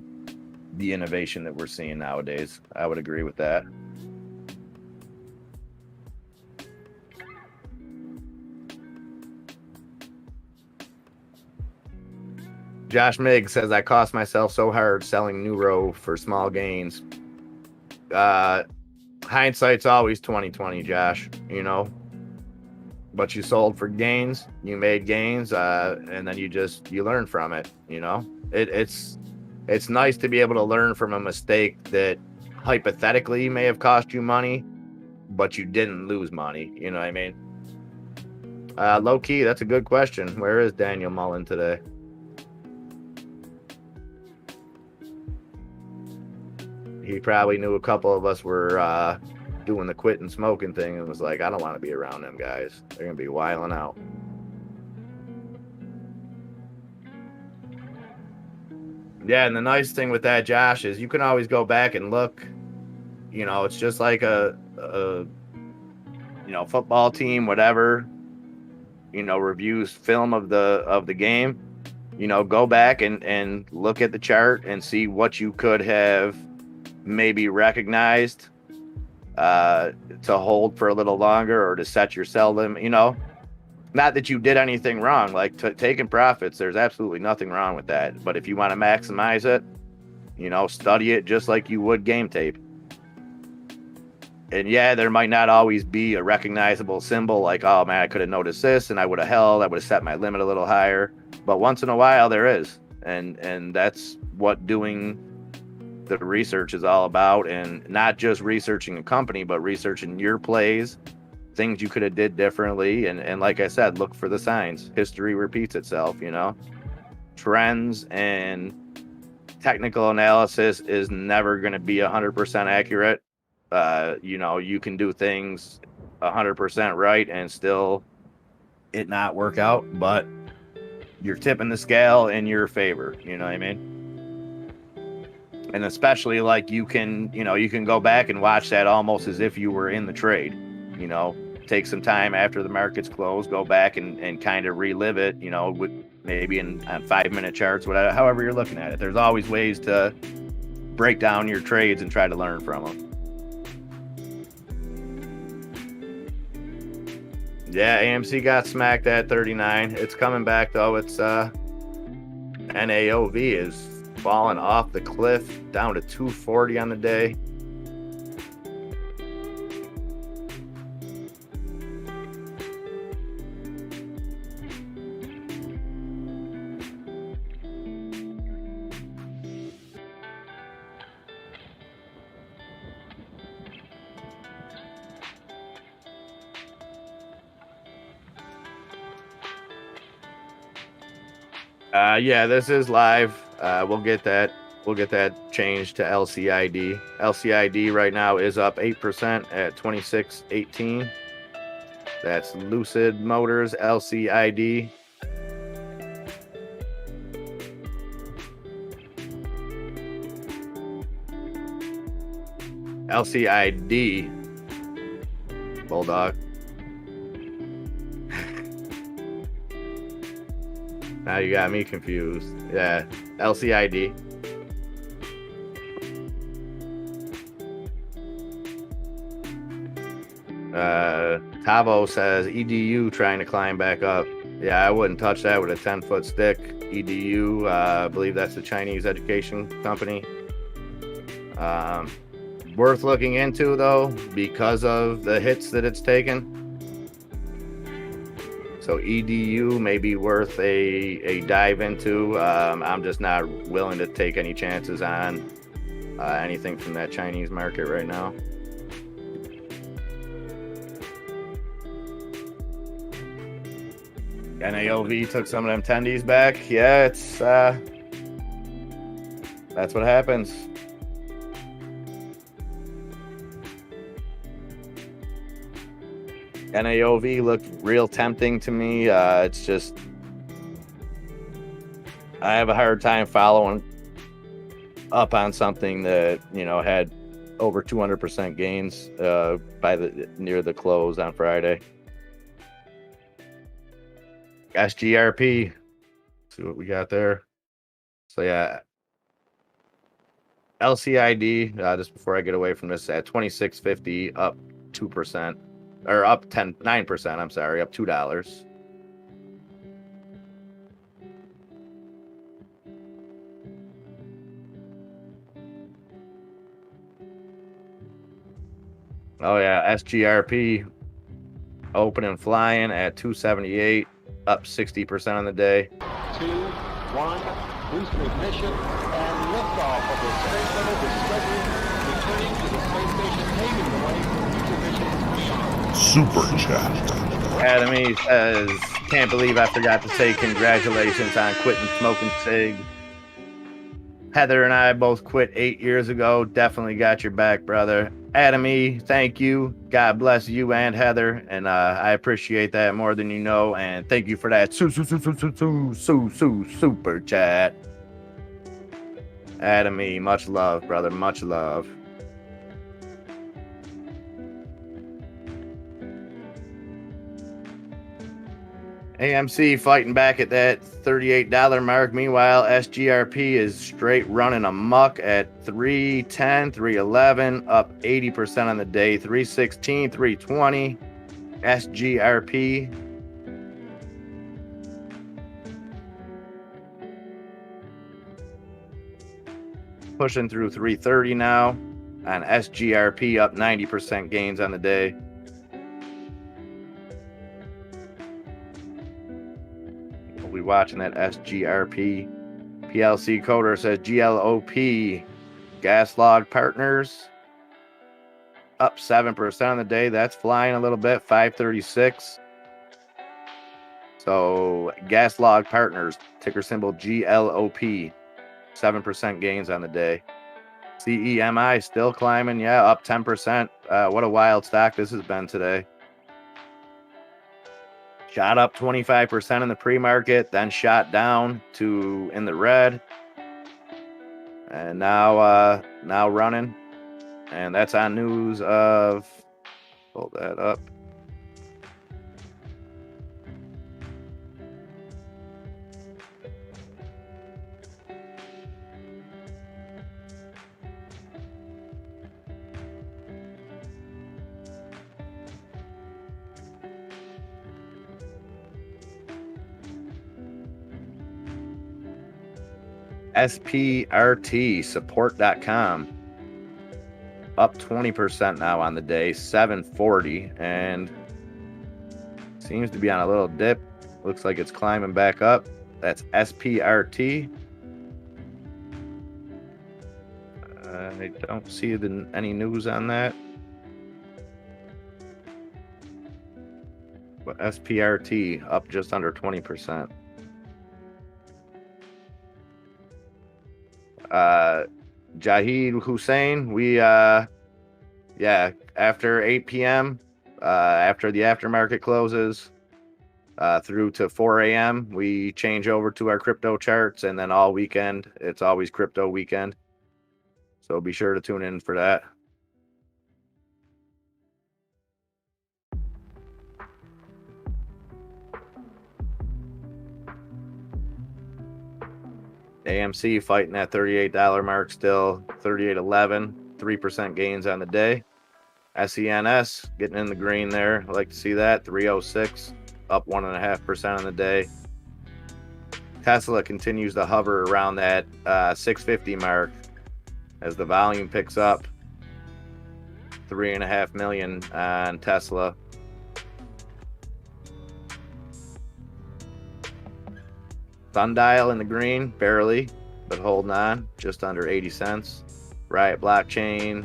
the innovation that we're seeing nowadays. I would agree with that. Josh Miggs says, I cost myself so hard selling Neuro for small gains. Hindsight's always 2020, Josh, you know, but you sold for gains, you made gains, and then you learn from it. You know, it's nice to be able to learn from a mistake that hypothetically may have cost you money, but you didn't lose money. You know what I mean? Low key, that's a good question. Where is Daniel Mullen today? He probably knew a couple of us were doing the quitting smoking thing and was like, I don't want to be around them guys. They're going to be wilding out. Yeah, and the nice thing with that, Josh, is you can always go back and look. You know, it's just like a football team, whatever, reviews film of the game. Go back and look at the chart and see what you could have maybe recognized to hold for a little longer or to set your sell them. Not that you did anything wrong, like taking profits. There's absolutely nothing wrong with that. But if you want to maximize it, study it just like you would game tape. And yeah, there might not always be a recognizable symbol like, oh man, I could have noticed this and I would have held, I would have set my limit a little higher. But once in a while there is. And that's what doing the research is all about. And not just researching a company, but researching your plays, things you could have did differently. And like I said, look for the signs. History repeats itself, Trends and technical analysis is never going to be 100% accurate. You can do things 100% right and still it not work out, but you're tipping the scale in your favor. You know what I mean? And especially like you can go back and watch that almost as if you were in the trade. Take some time after the markets close, go back and kind of relive it, maybe on 5-minute charts, whatever, however you're looking at it. There's always ways to break down your trades and try to learn from them. Yeah, AMC got smacked at 39. It's coming back though. It's NAOV is falling off the cliff down to 240 on the day. Yeah, this is live. We'll get that changed to LCID. LCID right now is up 8% at 26.18. That's Lucid Motors LCID. LCID. Bulldog. Now you got me confused. Yeah, LCID. Tavo says EDU trying to climb back up. Yeah, I wouldn't touch that with a 10-foot stick. EDU, I believe that's the Chinese education company. Worth looking into though, because of the hits that it's taken. So EDU may be worth a dive into. I'm just not willing to take any chances on anything from that Chinese market right now. NAOV took some of them tendies back. Yeah, it's that's what happens. NAOV looked real tempting to me. It's just I have a hard time following up on something that, you know, had over 200% gains by near the close on Friday. SGRP. See what we got there. So yeah, LCID. Just before I get away from this, at 26.50, up 2%. Or up 9%, I'm sorry, up $2. Oh yeah, SGRP open and flying at 278, up 60% on the day. 2, 1, booster ignition, and liftoff of the Space Shuttle Discovery, returning to the space station, paving the way for future missions beyond. Super chat. Academy says, can't believe I forgot to say congratulations on quitting smoking cig. Heather and I both quit 8 years ago. Definitely got your back, brother. Adamy, thank you. God bless you and Heather. And I appreciate that more than you know. And thank you for that super chat. Adamy, much love, brother. Much love. AMC fighting back at that $38 mark. Meanwhile, SGRP is straight running amok at 310, 311, up 80% on the day, 316, 320. SGRP. Pushing through 330 now. On SGRP, up 90% gains on the day. We'll be watching that SGRP. PLC Coder says GLOP. Gas Log Partners up 7% on the day. That's flying a little bit, 536. So Gas Log Partners, ticker symbol GLOP, 7% gains on the day. CEMI still climbing, yeah, up 10%. What a wild stock this has been today. Shot up 25% in the pre-market, then shot down to in the red, and now running. And that's on news of, hold that up. SPRT, support.com, up 20% now on the day, 740, and seems to be on a little dip. Looks like it's climbing back up. That's SPRT. I don't see any news on that. But SPRT up just under 20%. Jahid Hussein, we after 8 p.m. After the aftermarket closes through to 4 a.m. we change over to our crypto charts, and then all weekend it's always crypto weekend. So be sure to tune in for that. AMC fighting that $38 mark still, 38.11, 3% gains on the day. SENS getting in the green there. I like to see that, 306, up 1.5% on the day. Tesla continues to hover around that 650 mark as the volume picks up. 3.5 million on Tesla. Sundial in the green, barely, but holding on, just under 80 cents. Riot Blockchain,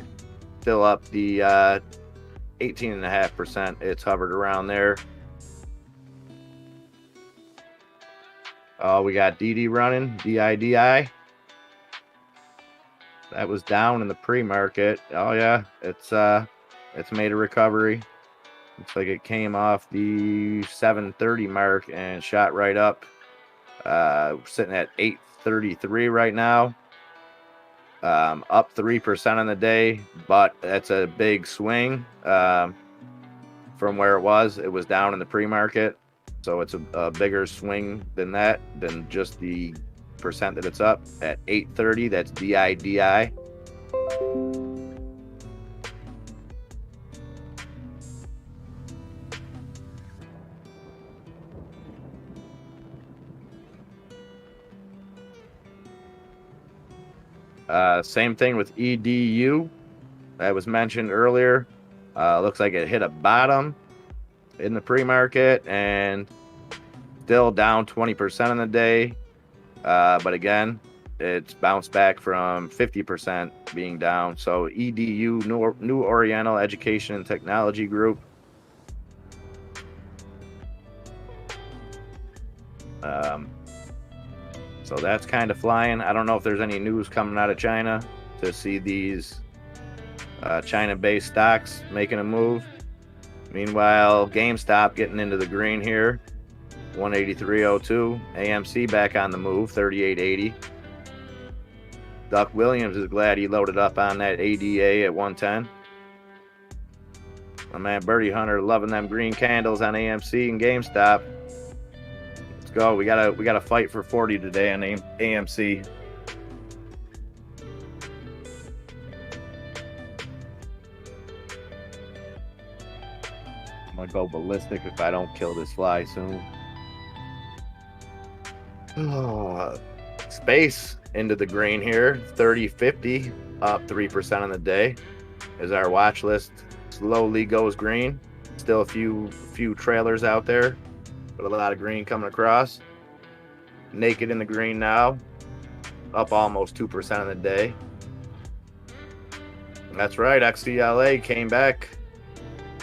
still up the 18.5%. It's hovered around there. Oh, we got DD running, DIDI. That was down in the pre-market. Oh yeah, it's made a recovery. Looks like it came off the 730 mark and shot right up. Sitting at 833 right now. Up 3% on the day, but that's a big swing from where it was. It was down in the pre-market, so it's a bigger swing than that, than just the percent that it's up at 830. That's DIDI. Same thing with EDU that was mentioned earlier. Looks like it hit a bottom in the pre-market and still down 20% on the day. But again, it's bounced back from 50% being down. So EDU, New Oriental Education and Technology Group. So that's kind of flying. I don't know if there's any news coming out of China to see these China-based stocks making a move. Meanwhile, GameStop getting into the green here, 183.02. AMC back on the move, 38.80. Duck Williams is glad he loaded up on that ADA at 110. My man Birdie Hunter loving them green candles on AMC and GameStop. Let's go. We gotta fight for 40 today on AMC. I'm gonna go ballistic if I don't kill this fly soon. Oh, space into the green here, 30.50, up 3% on the day as our watch list slowly goes green. Still a few trailers out there, but a lot of green coming across. Naked in the green now, up almost 2% on the day. And that's right, XCLA came back.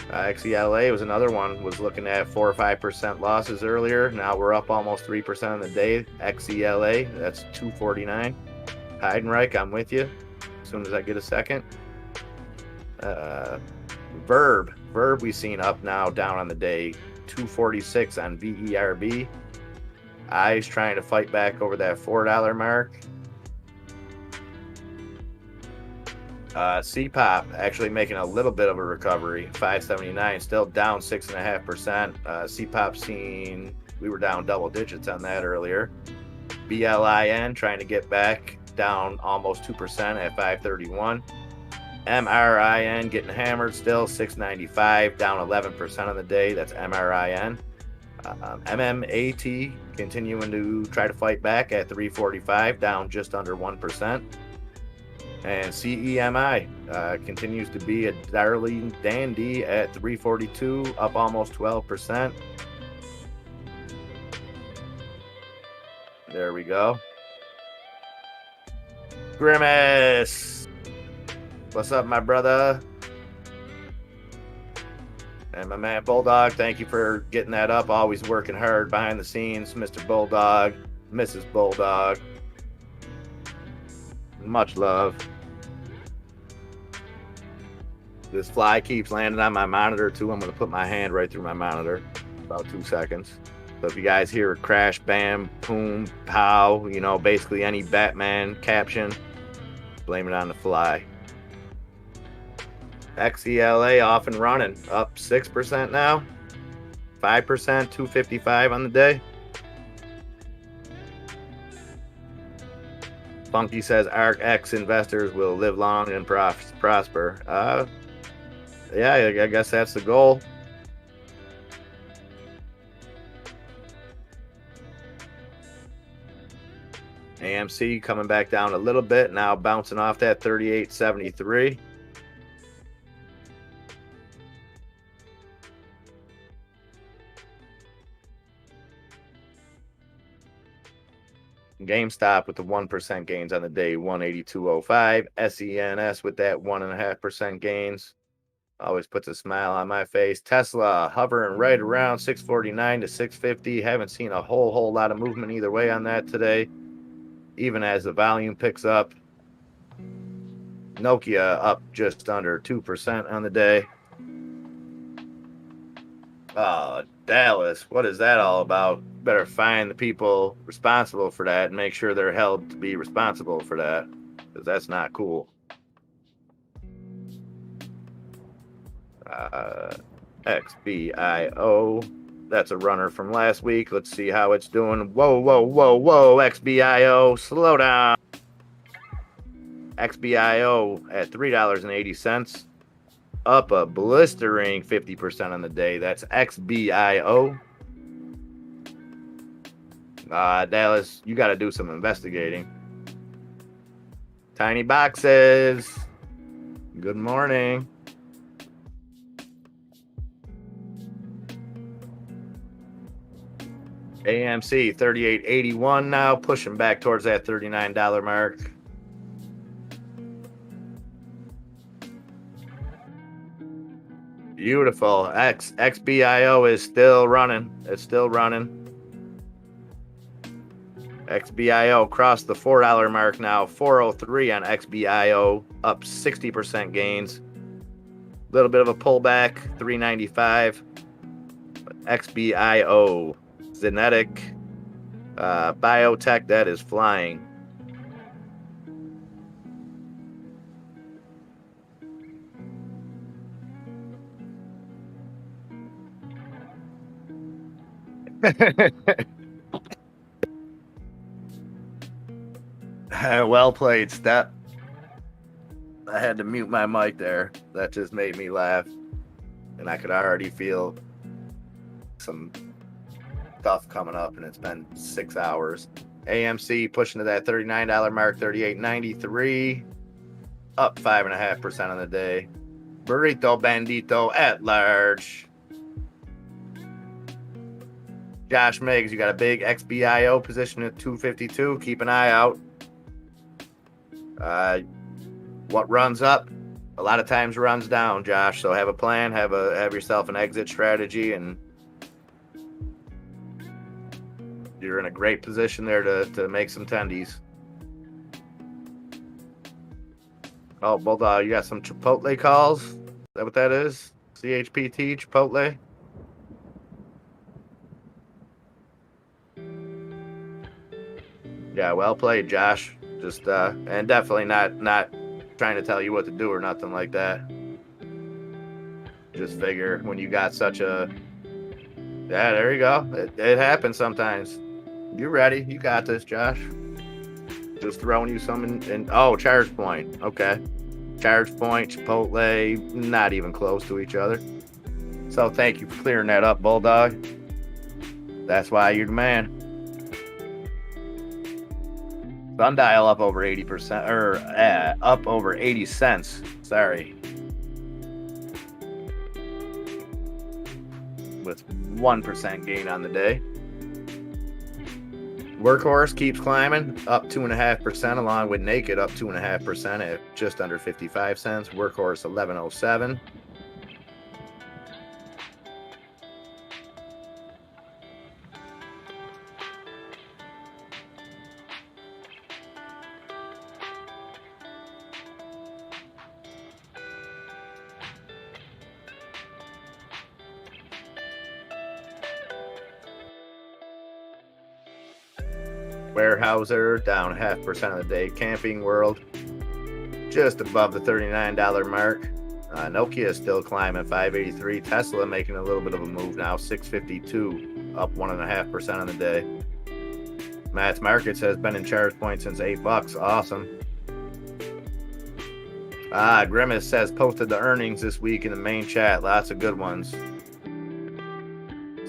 XCLA was another one, was looking at 4 or 5% losses earlier. Now we're up almost 3% on the day. XCLA, that's 249. Heidenreich, I'm with you as soon as I get a second. Verb we've seen up now, down on the day, 246 on VERB. Eyes trying to fight back over that $4 mark. CPOP actually making a little bit of a recovery, 579, still down 6.5%. CPOP seen, we were down double digits on that earlier. BLIN trying to get back, down almost 2% at 531. MRIN getting hammered still, 695, down 11% on the day. That's MRIN. MMAT continuing to try to fight back at 345, down just under 1%. And CEMI continues to be a darling dandy at 342, up almost 12%. There we go. Grimace, what's up, my brother? And my man Bulldog, thank you for getting that up. Always working hard behind the scenes, Mr. Bulldog, Mrs. Bulldog. Much love. This fly keeps landing on my monitor too. I'm going to put my hand right through my monitor. About 2 seconds. So if you guys hear a crash, bam, boom, pow, you know, basically any Batman caption, blame it on the fly. XELA off and running, up 6% now, 5%, 255 on the day. Funky says ARK X investors will live long and prosper. Yeah, I guess that's the goal. AMC coming back down a little bit, now bouncing off that 38.73. GameStop with the 1% gains on the day, 182.05. SENS with that 1.5% gains. Always puts a smile on my face. Tesla hovering right around 649 to 650. Haven't seen a whole lot of movement either way on that today, even as the volume picks up. Nokia up just under 2% on the day. Dallas, what is that all about? Better find the people responsible for that and make sure they're held to be responsible for that, because that's not cool. XBIO, that's a runner from last week. Let's see how it's doing. Whoa, XBIO, slow down. XBIO at $3.80, up a blistering 50% on the day. That's XBIO. Dallas, you got to do some investigating. Tiny boxes, good morning. AMC 38.81 now, pushing back towards that $39 mark. Beautiful. XBIO is still running. It's still running. XBIO crossed the $4 mark now. 403 on XBIO, up 60% gains. A little bit of a pullback, 395. XBIO, Zenetic, biotech, that is flying. Well played, Step. I had to mute my mic there. That just made me laugh. And I could already feel some stuff coming up, and it's been 6 hours. AMC pushing to that $39 mark, 38.93, up 5.5% on the day. Burrito Bandito at large. Josh Miggs, you got a big XBIO position at 252. Keep an eye out. What runs up a lot of times runs down, Josh. So have a plan, have yourself an exit strategy, and you're in a great position there to make some tendies. Oh, Bulldog, you got some Chipotle calls? Is that what that is? CHPT, Chipotle? Yeah, well played, Josh. Just and definitely not trying to tell you what to do or nothing like that. Just figure when you got such a... Yeah, there you go. It happens sometimes. You ready? You got this, Josh. Just throwing you some in oh, Charge Point. Okay. Charge Point, Chipotle, not even close to each other. So thank you for clearing that up, Bulldog. That's why you're the man. Sundial up over 80%, or up over 80 cents. Sorry. With 1% gain on the day. Workhorse keeps climbing, up 2.5%, along with Naked up 2.5% at just under 55 cents. Workhorse 1107. Warehouser down 0.5% of the day. Camping World just above the $39 mark. Nokia is still climbing 583. Tesla making a little bit of a move now, 652, up 1.5% on the day. Matt's Markets has been in charge point since $8. Awesome. Grimace says posted the earnings this week in the main chat. Lots of good ones.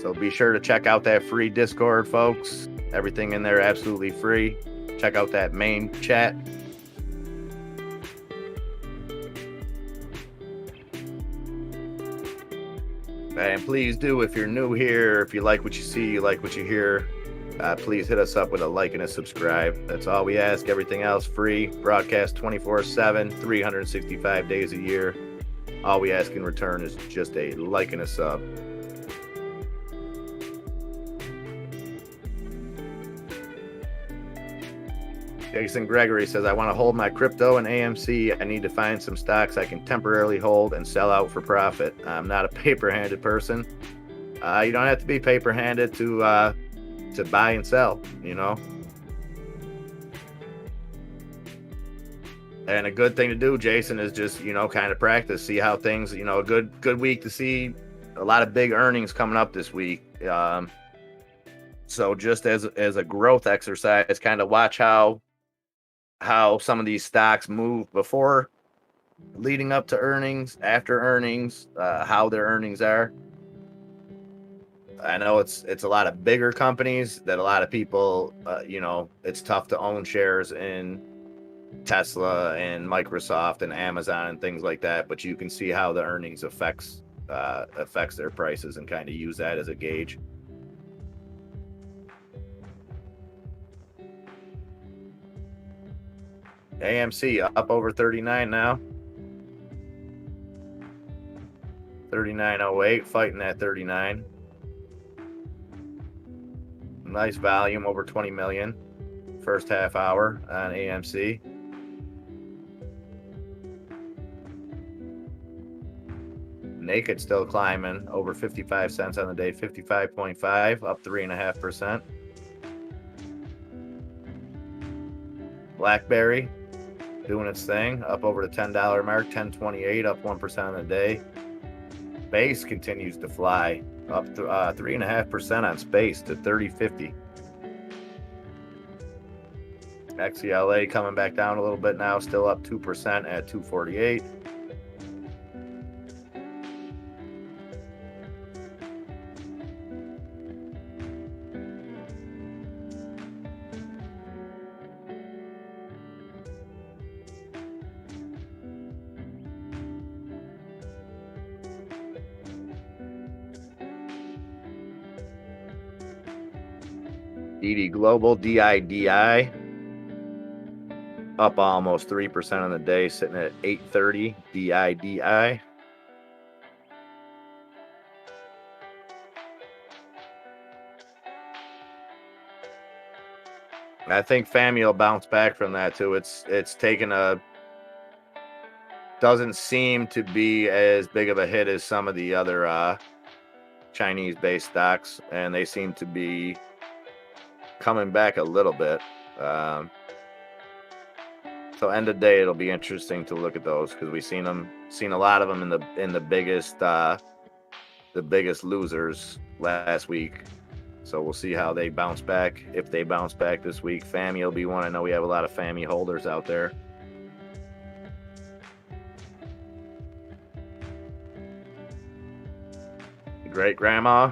So be sure to check out that free Discord, folks. Everything in there absolutely free. Check out that main chat. And please do, if you're new here, if you like what you see, you like what you hear, please hit us up with a like and a subscribe. That's all we ask. Everything else free. Broadcast 24/7, 365 days a year. All we ask in return is just a like and a sub. Jason Gregory says, I want to hold my crypto and AMC. I need to find some stocks I can temporarily hold and sell out for profit. I'm not a paper-handed person. You don't have to be paper-handed to buy and sell, you know. And a good thing to do, Jason, is just, you know, kind of practice, see how things, you know, a good week to see a lot of big earnings coming up this week. So just as a growth exercise, kind of watch how some of these stocks move before, leading up to earnings, after earnings, how their earnings are. I know it's a lot of bigger companies that a lot of people, you know, it's tough to own shares in Tesla and Microsoft and Amazon and things like that, but you can see how the earnings affects their prices and kind of use that as a gauge. AMC up over 39 now. 39.08, fighting at 39. Nice volume, over 20 million. First half hour on AMC. Naked still climbing, over 55 cents on the day, 55.5, up 3.5%. BlackBerry doing its thing, up over the $10 mark, 10.28, up 1% on the day. Space continues to fly, up 3.5% on Space to 30.50. XCLA coming back down a little bit now, still up 2% at 248. DD Global, DIDI, up almost 3% on the day, sitting at 830, DIDI. I think FAMI will bounce back from that too. It's taken doesn't seem to be as big of a hit as some of the other Chinese-based stocks, and they seem to be coming back a little bit. So end of day, it'll be interesting to look at those because we've seen a lot of them in the biggest losers last week. So we'll see how they bounce back. If they bounce back this week, FAMI will be one. I know we have a lot of FAMI holders out there. Great grandma.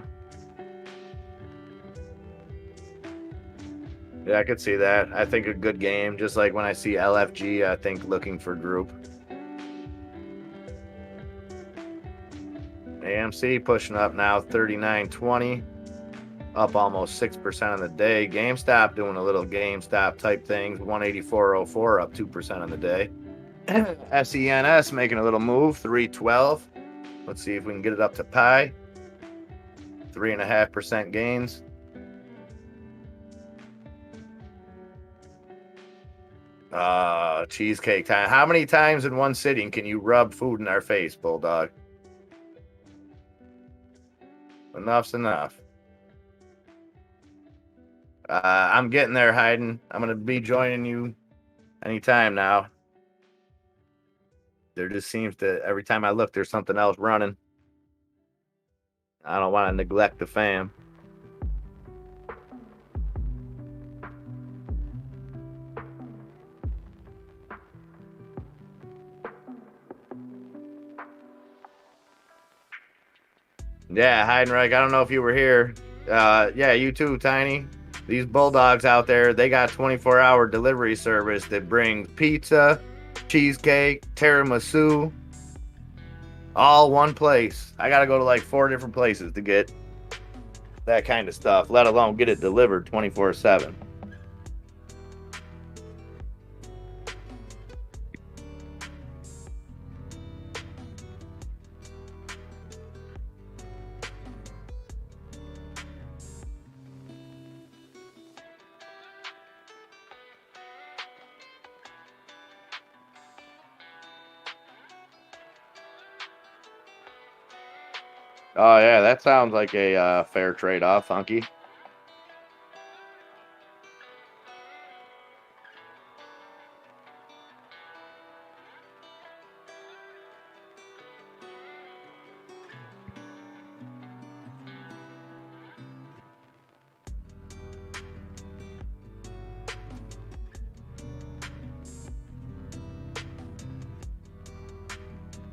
Yeah, I could see that. I think a good game. Just like when I see LFG, I think looking for group. AMC pushing up now, 39.20. Up almost 6% on the day. GameStop doing a little GameStop type things. 184.04, up 2% on the day. SENS making a little move, 312. Let's see if we can get it up to pi. 3.5% gains. Cheesecake time. How many times in one sitting can you rub food in our face, Bulldog? Enough's enough. I'm getting there, Hayden. I'm going to be joining you anytime now. There just seems to, every time I look, there's something else running. I don't want to neglect the fam. Yeah, Heidenreich, I don't know if you were here. Yeah, you too, Tiny. These Bulldogs out there, they got 24-hour delivery service that brings pizza, cheesecake, tiramisu, all one place. I got to go to like 4 different places to get that kind of stuff, let alone get it delivered 24/7. Oh, yeah, that sounds like a fair trade-off, Funky.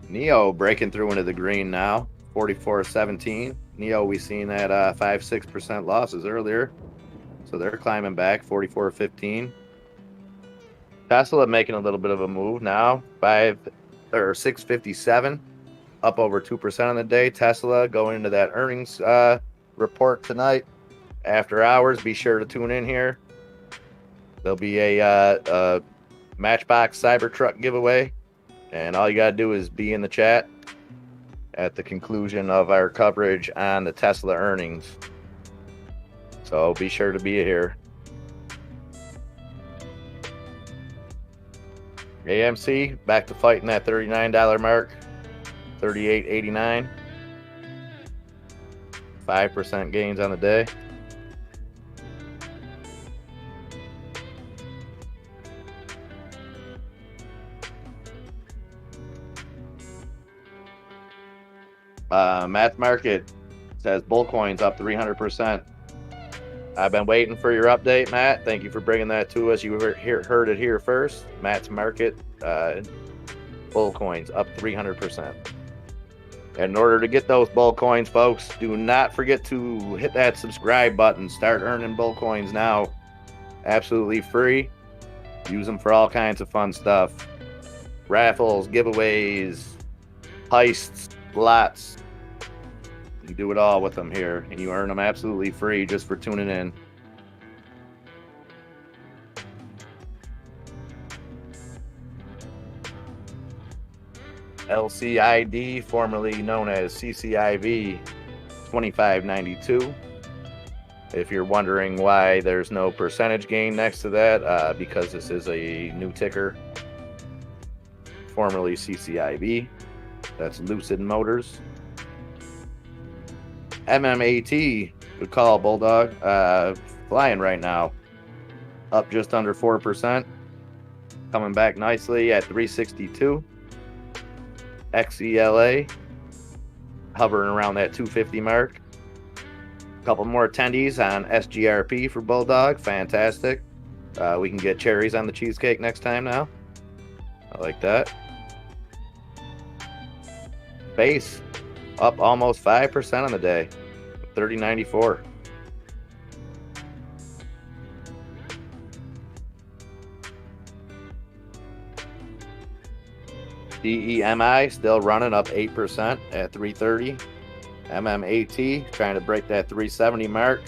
Neo breaking through into the green now, 44.17. Neo, we seen that 5-6% losses earlier, so they're climbing back, 44.15. Tesla making a little bit of a move now, 6.57, up over 2% on the day. Tesla going into that earnings report tonight after hours. Be sure to tune in here. There'll be a Matchbox Cybertruck giveaway. And all you got to do is be in the chat at the conclusion of our coverage on the Tesla earnings. So be sure to be here. AMC back to fighting that $39 mark. 38.89. 5% gains on the day. Matt Market says Bullcoin's up 300%. I've been waiting for your update, Matt. Thank you for bringing that to us. You heard it here first. Matt's Market, Bullcoin's up 300%. And in order to get those Bullcoins, folks, do not forget to hit that subscribe button. Start earning Bullcoins now. Absolutely free. Use them for all kinds of fun stuff. Raffles, giveaways, heists, lots. You do it all with them here, and you earn them absolutely free just for tuning in. LCID, formerly known as CCIV, 25.92. If you're wondering why there's no percentage gain next to that, because this is a new ticker, formerly CCIV. That's Lucid Motors. MMAT, good call, Bulldog. Flying right now. Up just under 4%. Coming back nicely at 362. XELA, hovering around that 250 mark. A couple more attendees on SGRP for Bulldog. Fantastic. We can get cherries on the cheesecake next time now. I like that. Base up almost 5% on the day, 30.94. GEMI still running up 8% at 330. MMAT trying to break that 370 mark.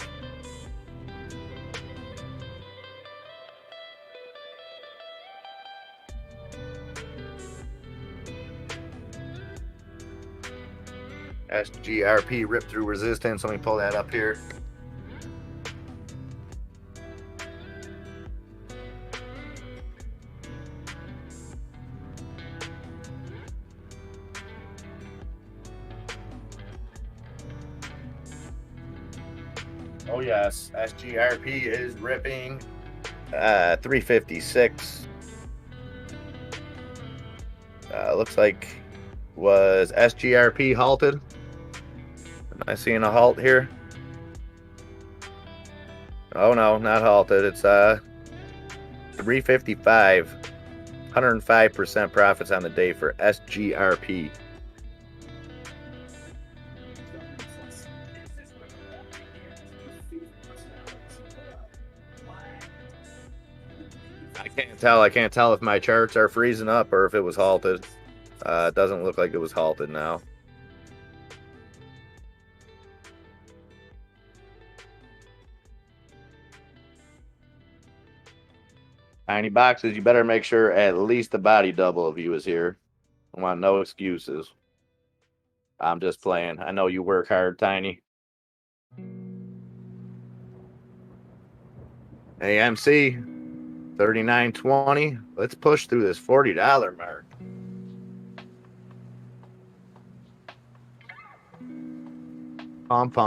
SGRP ripped through resistance. Let me pull that up here. Oh yes, SGRP is ripping 356. Looks like was SGRP halted. Am I seeing a halt here? Oh no, not halted. It's 355. 105% profits on the day for SGRP. I can't tell if my charts are freezing up or if it was halted. It doesn't look like it was halted now. Tiny boxes, you better make sure at least the body double of you is here. I want no excuses. I'm just playing. I know you work hard, Tiny. AMC 39.20. Let's push through this $40 mark. Pump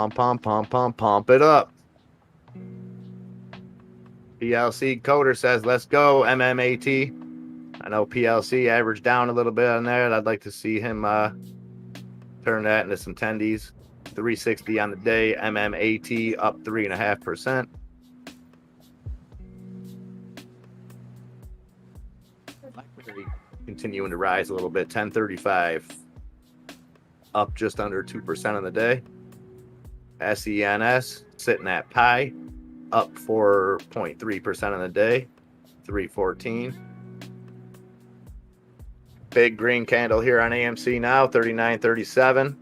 it up. PLC Coder says, let's go, MMAT. I know PLC averaged down a little bit on that. I'd like to see him turn that into some tendies. 360 on the day. MMAT up 3.5%. Continuing to rise a little bit. 1035 up just under 2% on the day. SENS sitting at pi up 4.3% on the day. 314. Big green candle here on AMC now. 39.37.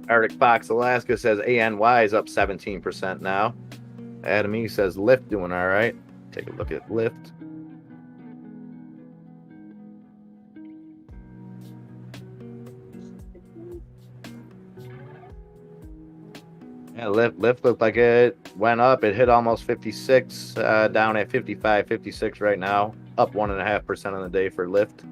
Arctic Fox Alaska says ANY is up 17% now. Adam E says Lyft doing all right. Take a look at Lyft. Yeah, Lyft looked like it went up. It hit almost 56, down at 55, 56 right now. Up 1.5% on the day for Lyft.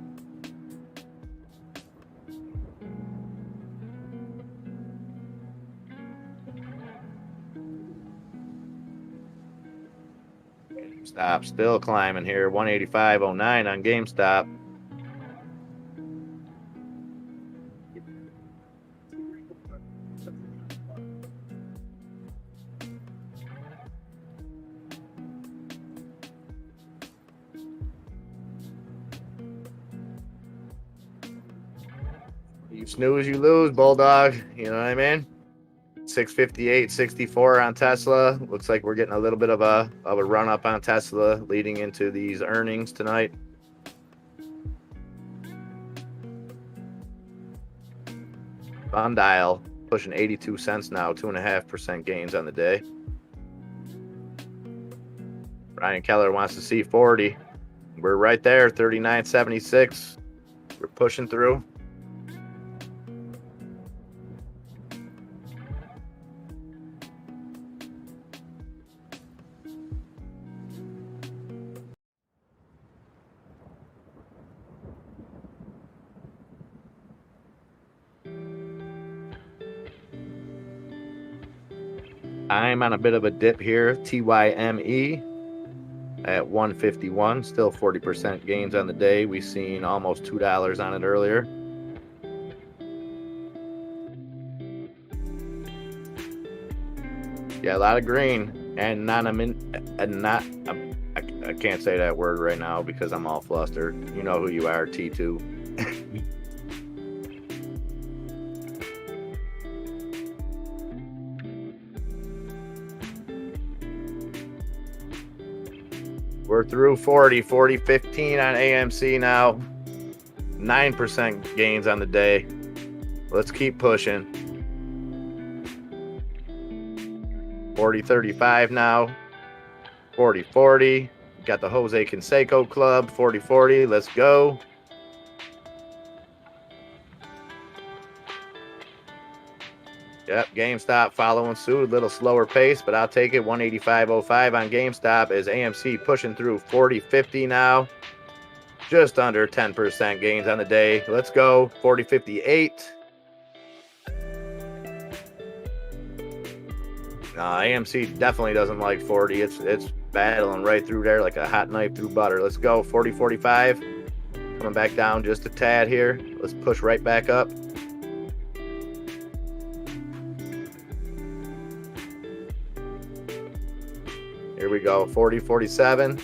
GameStop still climbing here. 185.09 on GameStop. You snooze, you lose, Bulldog. You know what I mean? 658.64 on Tesla. Looks like we're getting a little bit of a run up on Tesla leading into these earnings tonight. Sundial pushing 82 cents now, 2.5% gains on the day. Ryan Keller wants to see 40. We're right there, 39.76. We're pushing through. I'm on a bit of a dip here. TYME at 151, still 40% gains on the day. We've seen almost $2 on it earlier. Yeah, a lot of green and I can't say that word right now because I'm all flustered. You know who you are, T2. We're through 40, 15 on AMC now. 9% gains on the day. Let's keep pushing. 40.35 now. 40.40. Got the Jose Canseco Club. 40.40. Let's go. Yep, GameStop following suit. A little slower pace, but I'll take it. 185.05 on GameStop as AMC pushing through 40.50 now. Just under 10% gains on the day. Let's go. 40.58. AMC definitely doesn't like 40. It's battling right through there like a hot knife through butter. Let's go. 40.45. Coming back down just a tad here. Let's push right back up. Here we go. 40.47.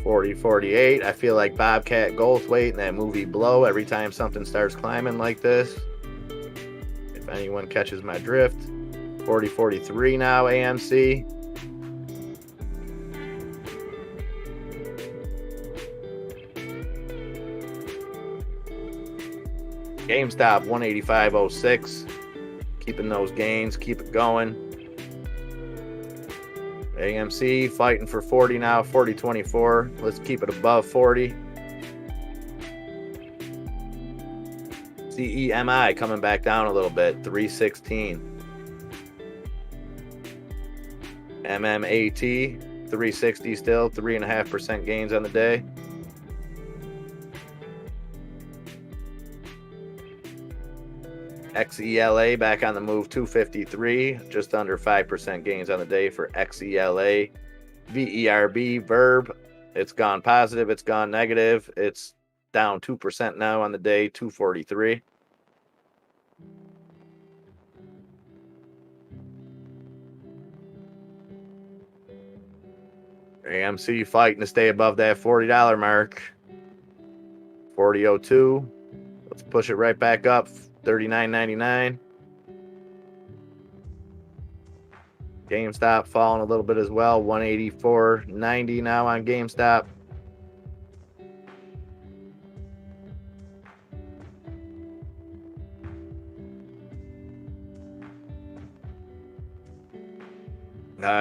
40.48. I feel like Bobcat Goldthwait in that movie Blow every time something starts climbing like this. If anyone catches my drift. 40.43 now, AMC. GameStop 185.06. Keeping those gains, keep it going. AMC fighting for 40 now, 40.24. Let's keep it above 40. CEMI coming back down a little bit, 316. MMAT 360 still, 3.5% gains on the day. XELA back on the move, 253, just under 5% gains on the day for XELA. VERB, Verb, it's gone positive, it's gone negative, it's down 2% now on the day, 243. AMC fighting to stay above that $40 mark. 40.02. Let's push it right back up. 39.99. GameStop falling a little bit as well. 184.90 now on GameStop.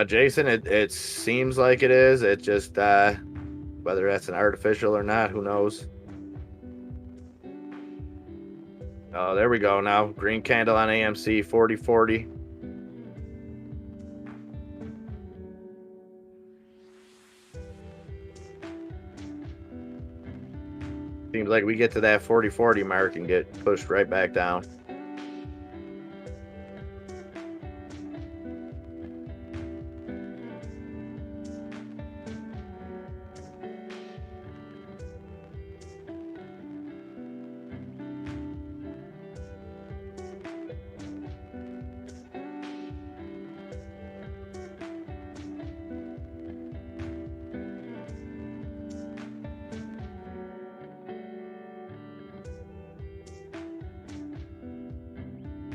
Jason, it seems like it is. It just whether that's an artificial or not, who knows? Oh, there we go now. Green candle on AMC, 40.40. Seems like we get to that 40.40 mark and get pushed right back down.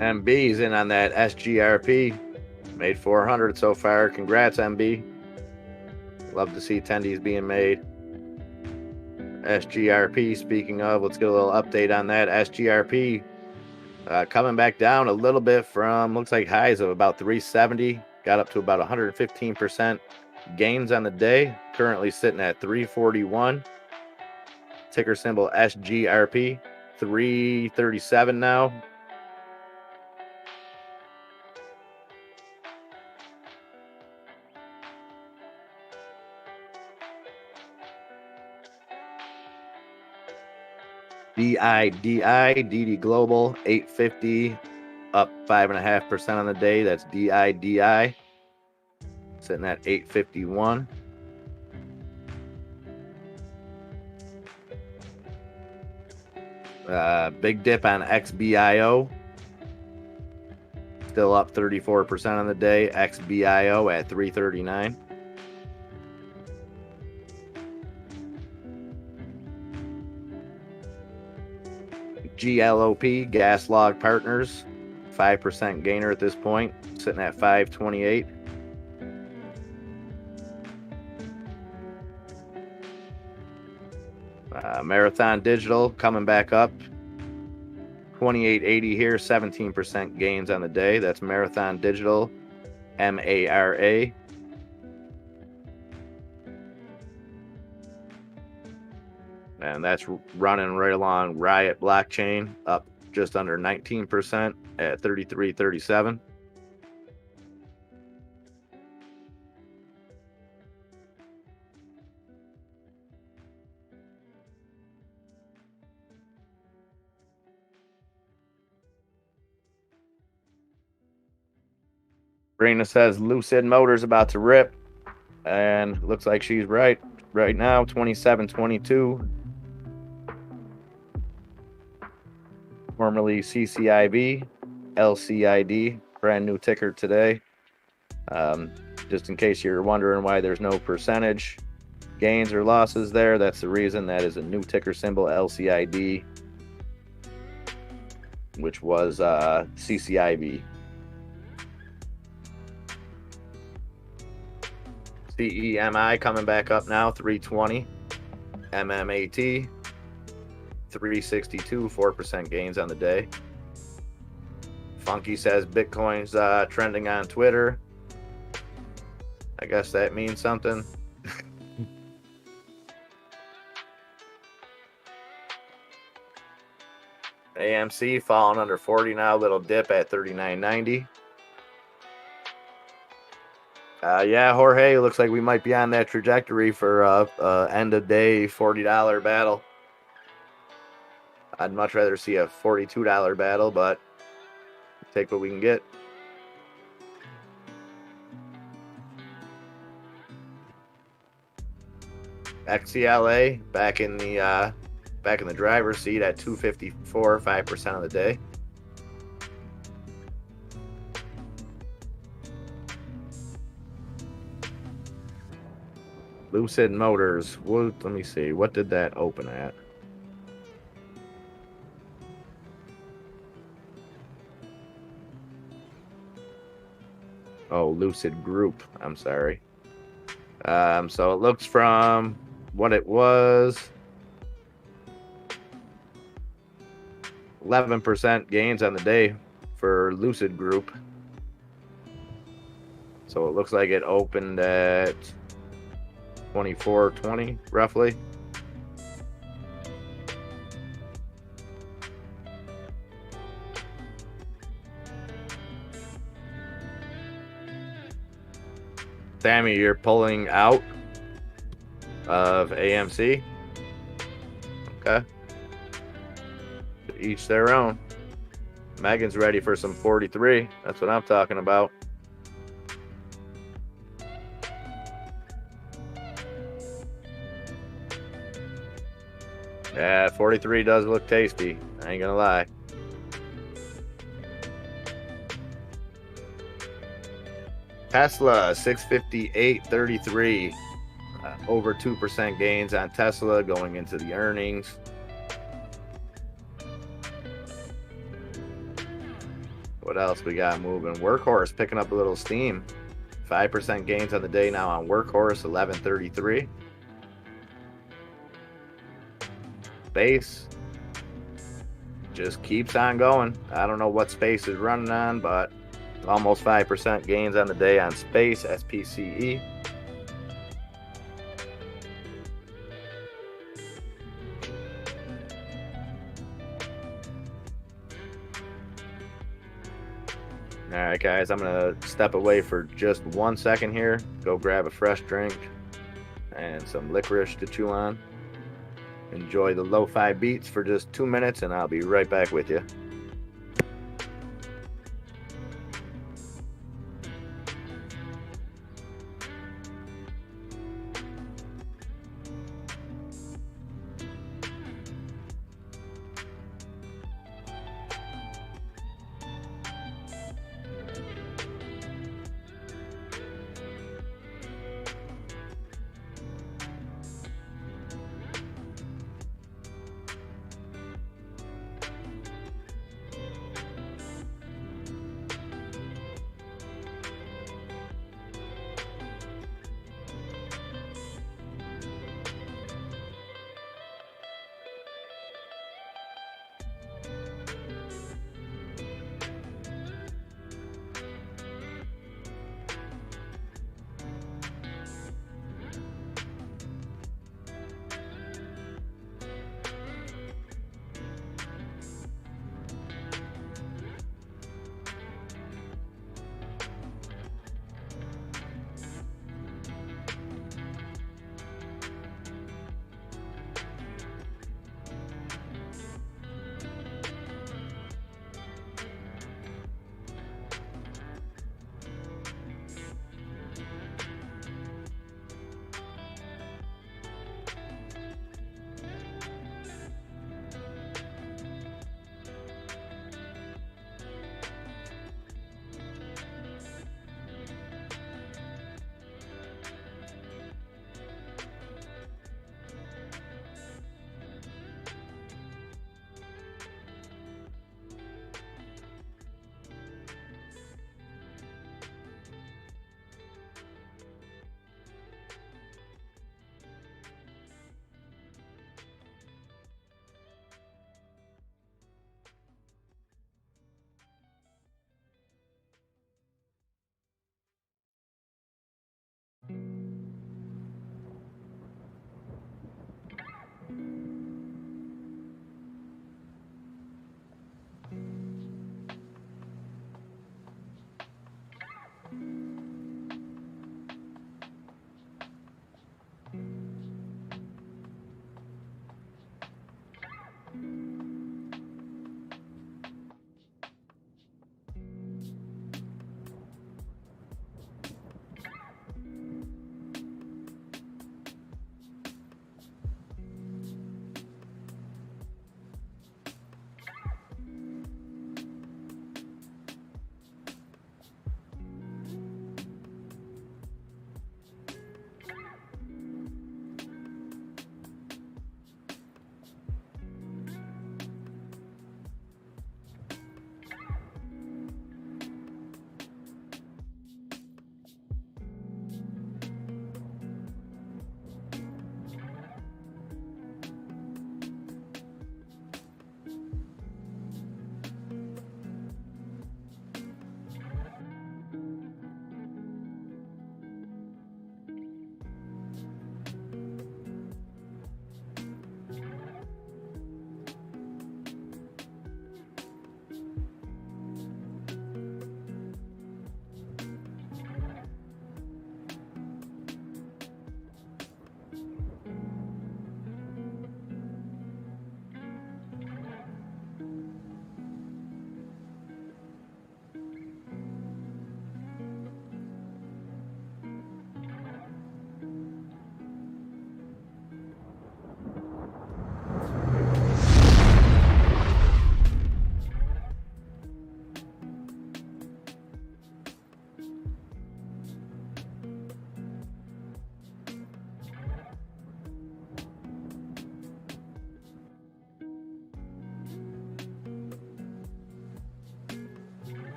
MB's in on that SGRP. Made 400 so far. Congrats, MB. Love to see tendies being made. SGRP, speaking of, let's get a little update on that. SGRP coming back down a little bit from, looks like highs of about 370. Got up to about 115% gains on the day. Currently sitting at 341. Ticker symbol SGRP. 337 now. DD Global 850 up 5.5% on the day. That's DI sitting at 851. Big dip on XBIO, still up 34% on the day. XBIO at 339. GLOP, Gas Log Partners, 5% gainer at this point, sitting at 528. Marathon Digital coming back up. 28.80 here, 17% gains on the day. That's Marathon Digital, MARA. And that's running right along Riot Blockchain, up just under 19% at 33.37. Brina says Lucid Motors about to rip, and looks like she's right now. 27.22. Formerly CCIV, LCID, brand new ticker today. Just in case you're wondering why there's no percentage gains or losses there, that's the reason. That is a new ticker symbol, LCID, which was CCIV. CEMI coming back up now, 320. MMAT, 362, 4% gains on the day. Funky says Bitcoin's trending on Twitter. I guess that means something. AMC falling under 40 now, little dip at 39.90. Yeah, Jorge, looks like we might be on that trajectory for end of day $40 battle. I'd much rather see a $42 battle, but take what we can get. XCLA back in the driver's seat at 254, 5% of the day. Lucid Motors. Let me see. What did that open at? Oh, Lucid Group. I'm sorry. So it looks from what it was. 11% gains on the day for Lucid Group. So it looks like it opened at 24.20 roughly. Sammy, you're pulling out of AMC. Okay. Each their own. Megan's ready for some 43. That's what I'm talking about. Yeah, 43 does look tasty. I ain't gonna lie. Tesla, 658.33. Over 2% gains on Tesla going into the earnings. What else we got moving? Workhorse picking up a little steam. 5% gains on the day now on Workhorse, 11.33. Space just keeps on going. I don't know what Space is running on, but almost 5% gains on the day on Space, SPCE. All right, guys, I'm going to step away for just 1 second here. Go grab a fresh drink and some licorice to chew on. Enjoy the lo-fi beats for just 2 minutes, and I'll be right back with you.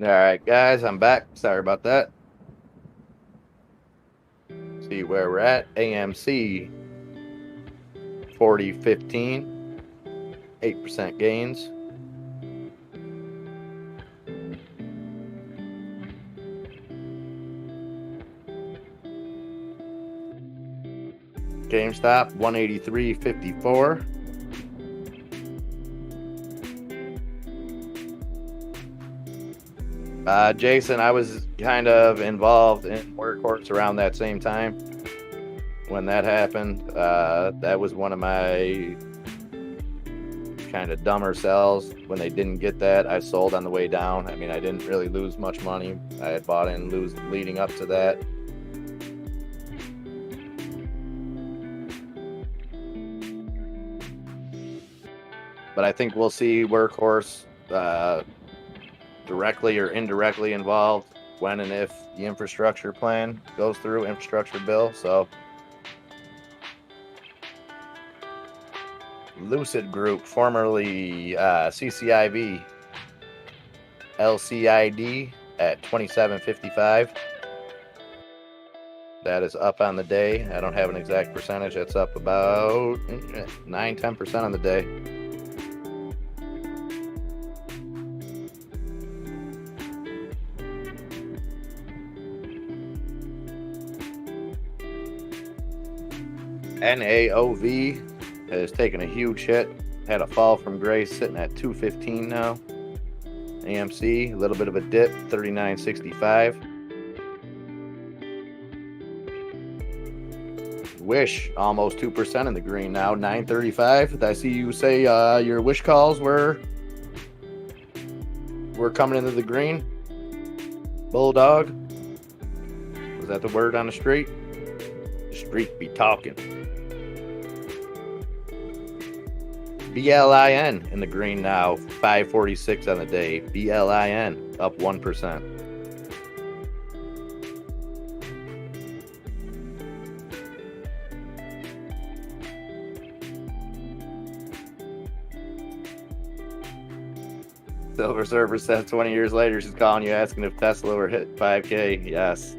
All right, guys, I'm back. Sorry about that. See where we're at. AMC 40.15, 8% gains. GameStop 183.54. Jason, I was kind of involved in Workhorse around that same time when that happened. That was one of my kind of dumber sells. When they didn't get that, I sold on the way down. I mean, I didn't really lose much money. I had bought in leading up to that. But I think we'll see Workhorse directly or indirectly involved when and if the infrastructure plan goes through, infrastructure bill. So Lucid Group, formerly CCIV, LCID at 27.55. That is up on the day. I don't have an exact percentage. That's up about 9-10% on the day. NAOV has taken a huge hit. Had a fall from grace, sitting at 215 now. AMC, a little bit of a dip, 39.65. Wish, almost 2% in the green now, 9.35. I see you say your Wish calls were coming into the green. Bulldog. Was that the word on the street? The street be talking. BLIN in the green now, 5.46 on the day. BLIN up 1%. Silver Surfer said 20 years later she's calling you asking if Tesla were hit 5K. Yes.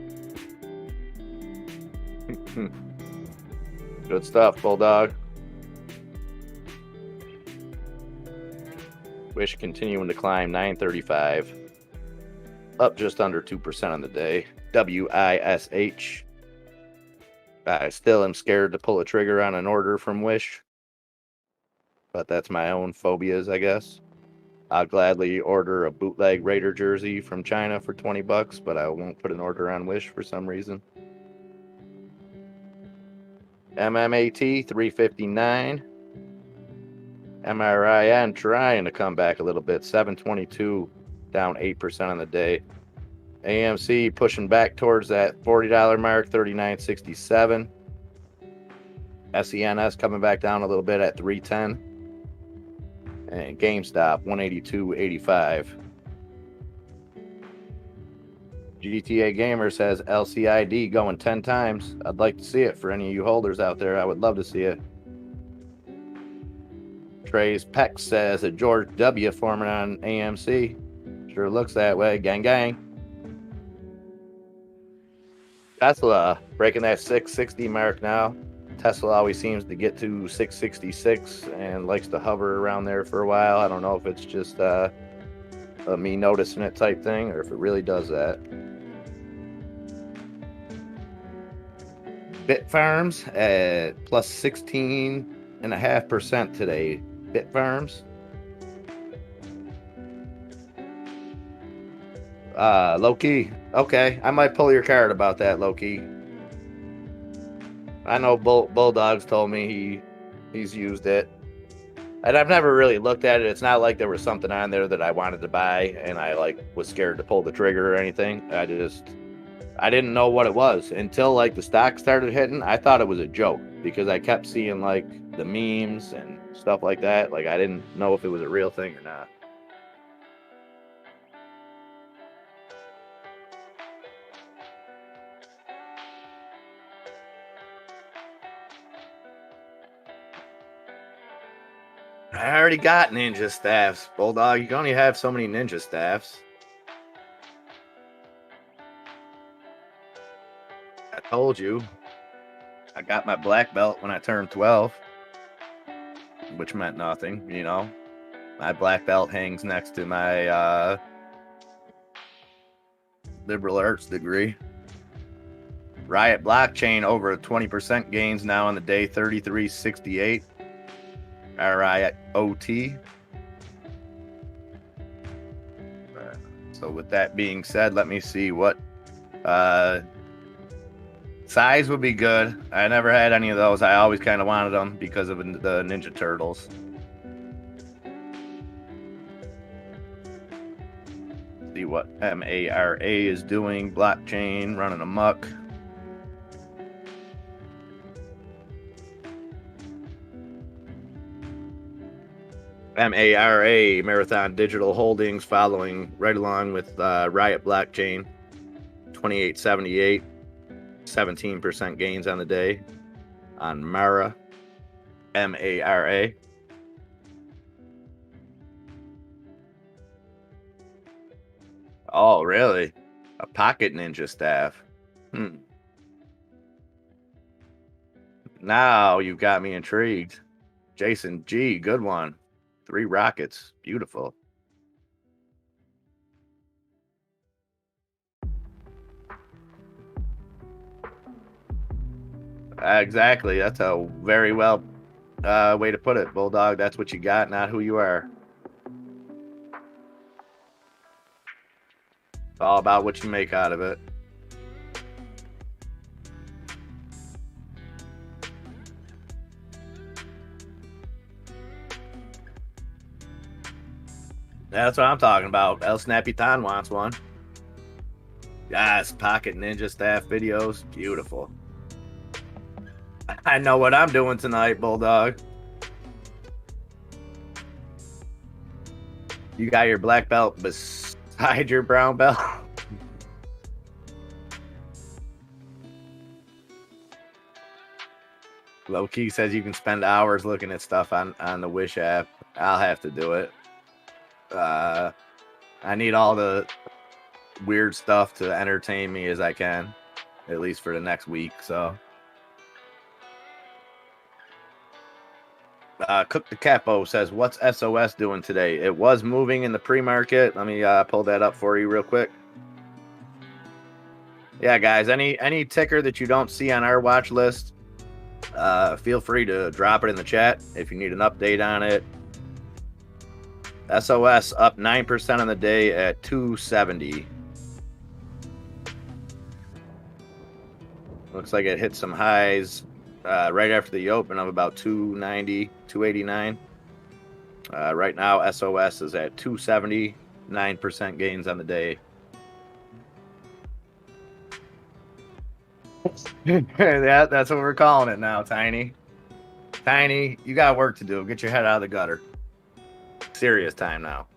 Good stuff, Bulldog. Wish continuing to climb, 9.35. Up just under 2% on the day. WISH. I still am scared to pull a trigger on an order from Wish. But that's my own phobias, I guess. I'll gladly order a bootleg Raider jersey from China for $20, but I won't put an order on Wish for some reason. MMAT 359. MRIN trying to come back a little bit, 722, down 8% on the day. AMC pushing back towards that $40 mark, 39.67. SENS coming back down a little bit at 310. And GameStop 182.85. GTA Gamer says LCID going 10 times. I'd like to see it for any of you holders out there. I would love to see it. Trey's Peck says that George W. forming on AMC. Sure looks that way. Gang, gang. Tesla breaking that 660 mark now. Tesla always seems to get to 666 and likes to hover around there for a while. I don't know if it's just a me noticing it type thing or if it really does that. Bitfarms at plus 16.5% today. Bitfarms. Low-key. Okay, I might pull your card about that, Low-key. I know Bulldog's told me he's used it. And I've never really looked at it. It's not like there was something on there that I wanted to buy and I was scared to pull the trigger or anything. I didn't know what it was until the stock started hitting. I thought it was a joke because I kept seeing the memes and stuff like that. I didn't know if it was a real thing or not. I already got ninja staffs, Bulldog. You can only have so many ninja staffs. I told you. I got my black belt when I turned 12, which meant nothing, you know. My black belt hangs next to my liberal arts degree. Riot blockchain over 20% gains now on the day, 33.68. RIOT. So with that being said, let me see what size would be good. I never had any of those. I always kind of wanted them because of the Ninja Turtles. See what MARA is doing. Blockchain running amok. MARA, Marathon Digital Holdings, following right along with Riot Blockchain, 2878, 17% gains on the day on Mara, MARA. Oh, really? A pocket ninja staff. Now you've got me intrigued. Jason G, good one. 3 rockets. Beautiful. Exactly. That's a very well way to put it, Bulldog. That's what you got, not who you are. It's all about what you make out of it. That's what I'm talking about. El Snappy-Thon wants one. Yes, Pocket Ninja staff videos. Beautiful. I know what I'm doing tonight, Bulldog. You got your black belt beside your brown belt. Low Key says you can spend hours looking at stuff on the Wish app. I'll have to do it. I need all the weird stuff to entertain me as I can, at least for the next week. So, Cook the Capo says, "What's SOS doing today?" It was moving in the pre-market. Let me pull that up for you real quick. Yeah, guys, any ticker that you don't see on our watch list, feel free to drop it in the chat if you need an update on it. SOS up 9% on the day at 270. Looks like it hit some highs right after the open of about 290, 289. Right now, SOS is at 270, 9% gains on the day. Yeah, that's what we're calling it now, Tiny. Tiny, you got work to do. Get your head out of the gutter. Serious time now.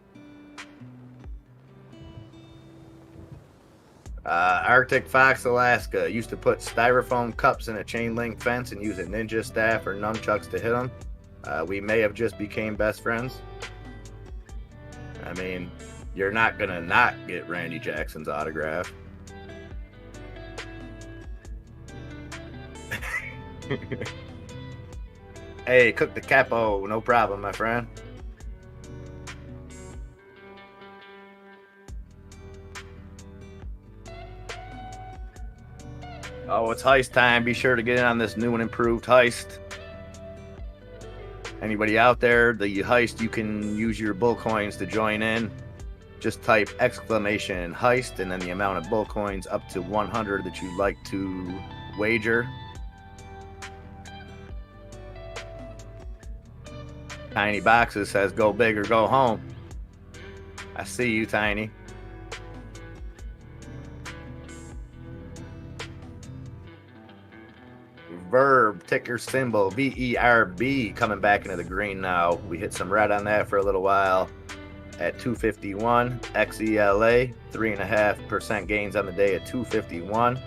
Arctic Fox Alaska used to put styrofoam cups in a chain link fence and use a ninja staff or nunchucks to hit them. We may have just became best friends. I mean, you're not gonna not get Randy Jackson's autograph. Hey, Cook the Capo, no problem, my friend. Oh, it's heist time. Be sure to get in on this new and improved heist. Anybody out there, the heist, you can use your bull coins to join in. Just type exclamation heist and then the amount of bull coins up to 100 that you'd like to wager. Tiny Boxes says go big or go home. I see you, Tiny. Verb, ticker symbol, VERB, coming back into the green now. We hit some red on that for a little while at 251. XELA, 3.5% gains on the day at 251.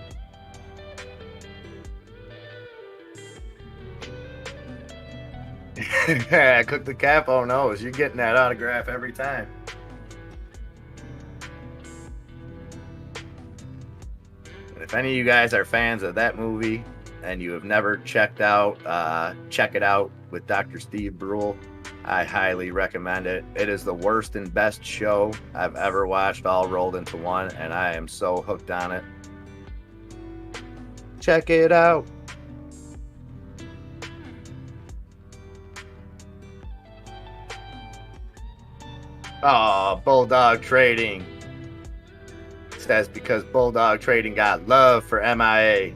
Cook the Capo knows you're getting that autograph every time. And if any of you guys are fans of that movie and you have never checked out, check it out with Dr. Steve Brule. I highly recommend it. It is the worst and best show I've ever watched all rolled into one, and I am so hooked on it. Check it out. Oh, Bulldog Trading says because Bulldog Trading got love for MIA.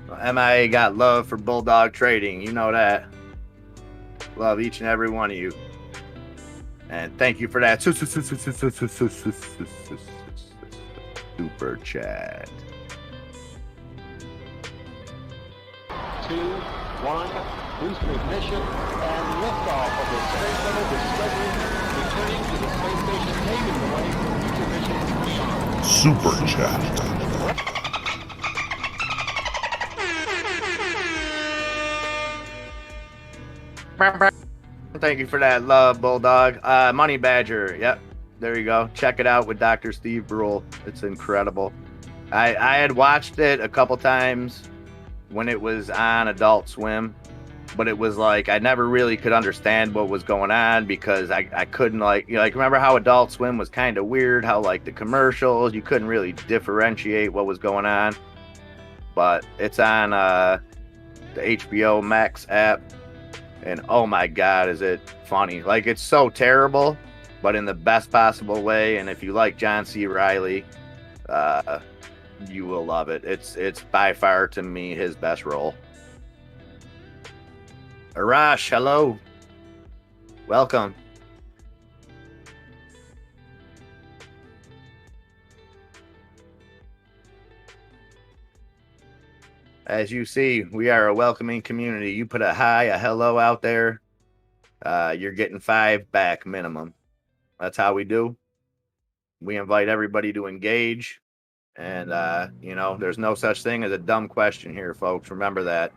Well, MIA got love for Bulldog Trading. You know that. Love each and every one of you. And thank you for that super chat. 2, 1, boost ignition, and liftoff of the Space Shuttle Discovery, returning to the space station, paving the way for future missions beyond. Super Chat. Thank you for that love, Bulldog. Money Badger. Yep. There you go. Check it out with Dr. Steve Brule. It's incredible. I had watched it a couple times when it was on Adult Swim, but it was like I never really could understand what was going on because I couldn't like remember how Adult Swim was kind of weird, how like the commercials, you couldn't really differentiate what was going on. But it's on the HBO Max app, and oh my God, is it funny. Like, it's so terrible, but in the best possible way. And if you like John C. Reilly, you will love it. It's by far, to me, his best role. Arash, hello. Welcome. As you see, we are a welcoming community. You put a hi, a hello out there, you're getting 5 back minimum. That's how we do. We invite everybody to engage. And, there's no such thing as a dumb question here, folks. Remember that.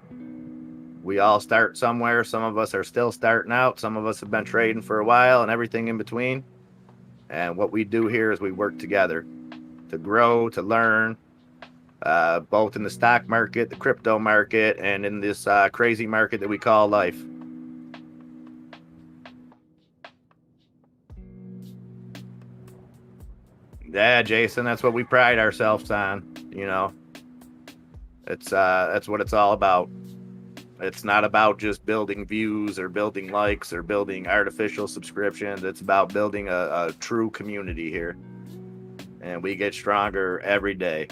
We all start somewhere. Some of us are still starting out. Some of us have been trading for a while and everything in between. And what we do here is we work together to grow, to learn, both in the stock market, the crypto market, and in this crazy market that we call life. Yeah, Jason, that's what we pride ourselves on. That's what it's all about. It's not about just building views or building likes or building artificial subscriptions. It's about building a true community here. And we get stronger every day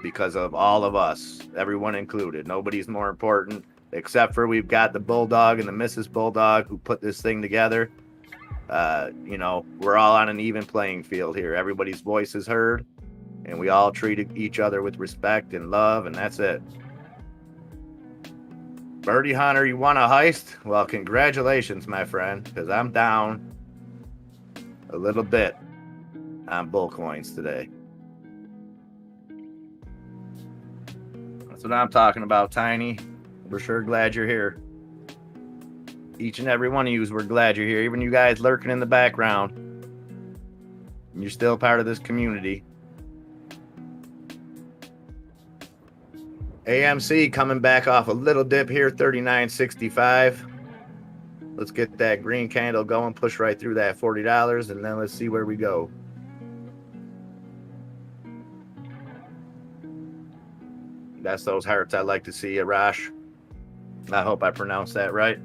because of all of us, everyone included. Nobody's more important, except for we've got the Bulldog and the Mrs. Bulldog who put this thing together. We're all on an even playing field here. Everybody's voice is heard, and we all treat each other with respect and love, and that's it. Birdie Hunter, you want a heist? Well, congratulations, my friend, because I'm down a little bit on bull coins today. That's what I'm talking about, Tiny. We're sure glad you're here. Each and every one of you, we're glad you're here. Even you guys lurking in the background. And you're still part of this community. AMC coming back off a little dip here, 39.65. Let's get that green candle going, push right through that $40, and then let's see where we go. That's those hearts I like to see, Arash. I hope I pronounced that right.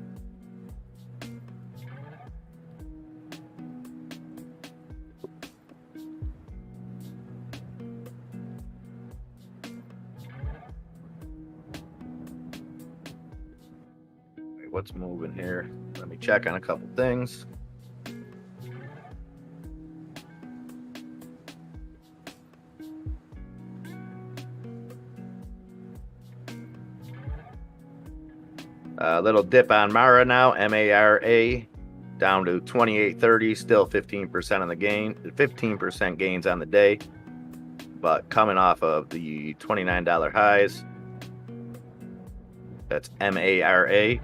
What's moving here? Let me check on a couple things. A little dip on Mara now, MARA, down to 28.30, still 15% on the gain, 15% gains on the day, but coming off of the $29 highs. That's MARA,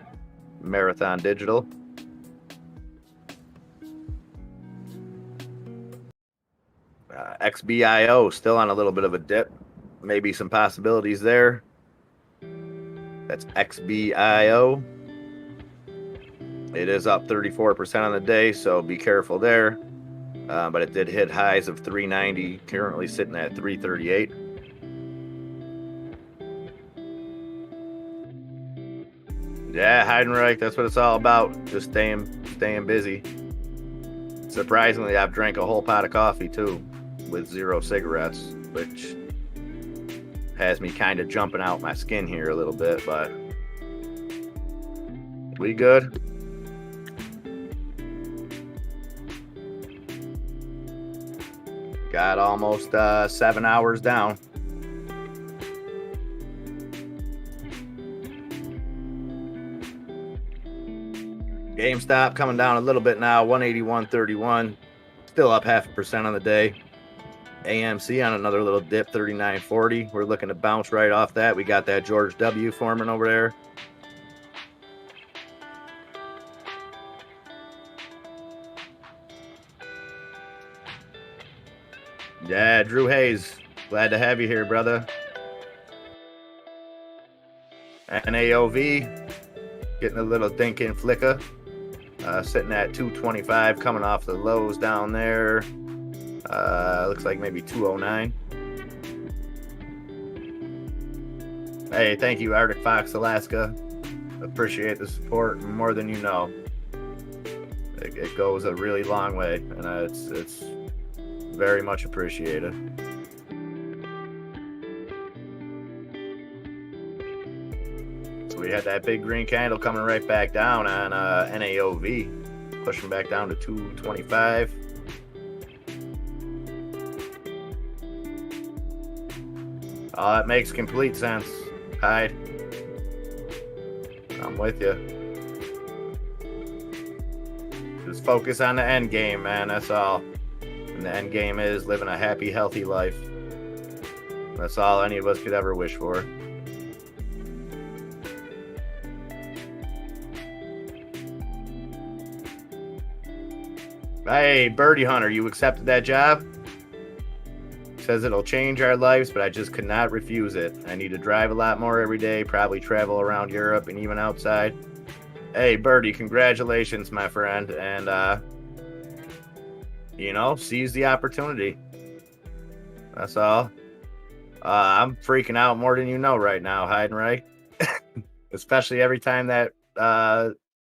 Marathon Digital. XBIO still on a little bit of a dip, maybe some possibilities there. That's XBIO. It is up 34% on the day, so be careful there. But it did hit highs of 390, currently sitting at 338. Yeah, Heidenreich, that's what it's all about. Just staying busy. Surprisingly, I've drank a whole pot of coffee too, with 0 cigarettes, which has me kind of jumping out my skin here a little bit, but we good. Got almost 7 hours down. GameStop coming down a little bit now, 181.31. Still up 0.5% on the day. AMC on another little dip, 39.40. We're looking to bounce right off that. We got that George W forming over there. Yeah, Drew Hayes. Glad to have you here, brother. NAOV getting a little thinking flicker. Sitting at 225, coming off the lows down there. Looks like maybe 209. Hey, thank you, Arctic Fox Alaska. Appreciate the support more than you know. It goes a really long way, and it's very much appreciated. So we had that big green candle coming right back down on NAOV, pushing back down to 225. Oh, that makes complete sense, Hyde. I'm with you. Just focus on the end game, man. That's all. And the end game is living a happy, healthy life. That's all any of us could ever wish for. Hey, Birdie Hunter, you accepted that job? Says it'll change our lives, but I just could not refuse it. I need to drive a lot more every day, probably travel around Europe and even outside. Hey, Birdie, congratulations, my friend. And, seize the opportunity. That's all. I'm freaking out more than you know right now, hiding right. Especially every time that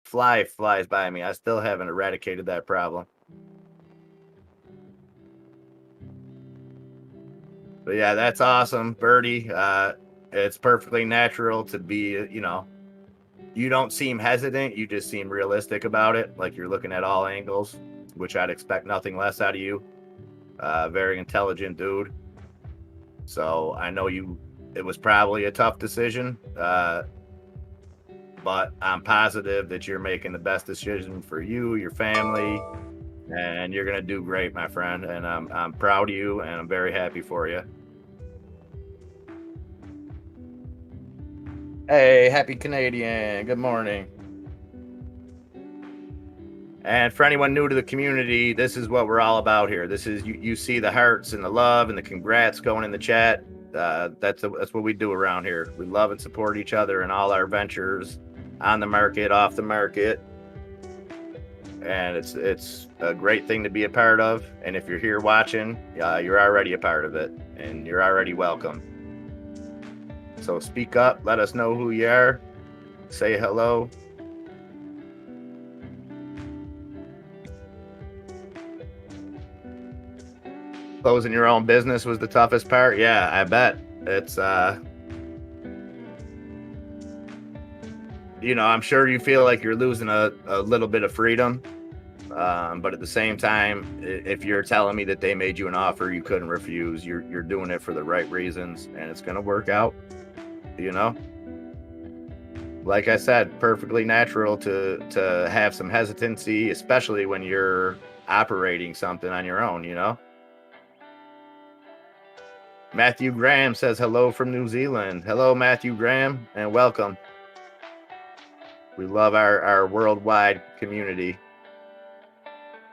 fly flies by me. I still haven't eradicated that problem. But yeah, that's awesome, Birdie. It's perfectly natural to be, you don't seem hesitant. You just seem realistic about it. Like you're looking at all angles, which I'd expect nothing less out of you. Very intelligent dude. So I know it was probably a tough decision. But I'm positive that you're making the best decision for you, your family, and you're going to do great, my friend. And I'm proud of you, and I'm very happy for you. Hey, happy Canadian. Good morning. And for anyone new to the community, this is what we're all about here. This is you see the hearts and the love and the congrats going in the chat. That's what we do around here. We love and support each other in all our ventures, on the market, off the market. And it's a great thing to be a part of. And if you're here watching, you're already a part of it, and you're already welcome. So speak up, let us know who you are, say hello. Closing your own business was the toughest part. Yeah, I bet. It's I'm sure you feel like you're losing a little bit of freedom. But at the same time, if you're telling me that they made you an offer you couldn't refuse, you're doing it for the right reasons, and it's going to work out. Like I said, perfectly natural to have some hesitancy, especially when you're operating something on your own, Matthew Graham says hello from New Zealand. Hello, Matthew Graham, and welcome. We love our worldwide community.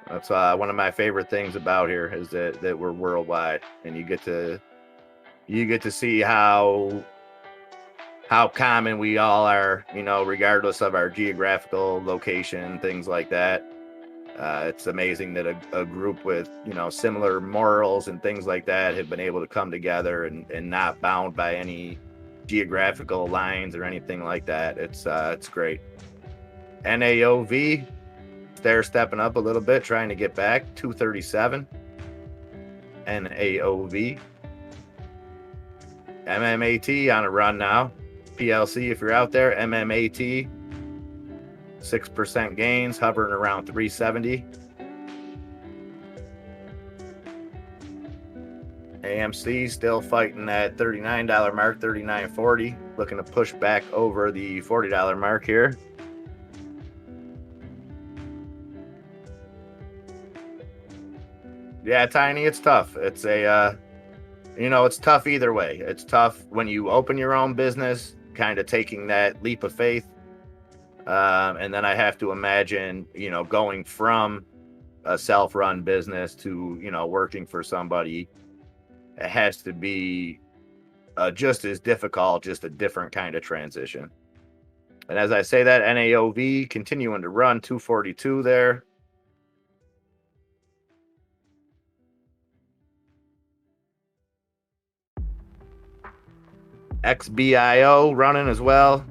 That's one of my favorite things about here is that we're worldwide, and you get to see how common we all are, regardless of our geographical location, things like that. It's amazing that a group with, similar morals and things like that have been able to come together and not bound by any geographical lines or anything like that. It's great. NAOV, they're stepping up a little bit, trying to get back 237. NAOV. MMAT on a run now. PLC, if you're out there, MMAT, 6% gains, hovering around 370. AMC still fighting that $39 mark, $39.40, looking to push back over the $40 mark here. Yeah, Tiny, it's tough. It's a, it's tough either way. It's tough when you open your own business, kind of taking that leap of faith. And then I have to imagine, going from a self-run business to, working for somebody. It has to be just as difficult, just a different kind of transition. And as I say that, NAOV continuing to run 242 there. XBIO running as well.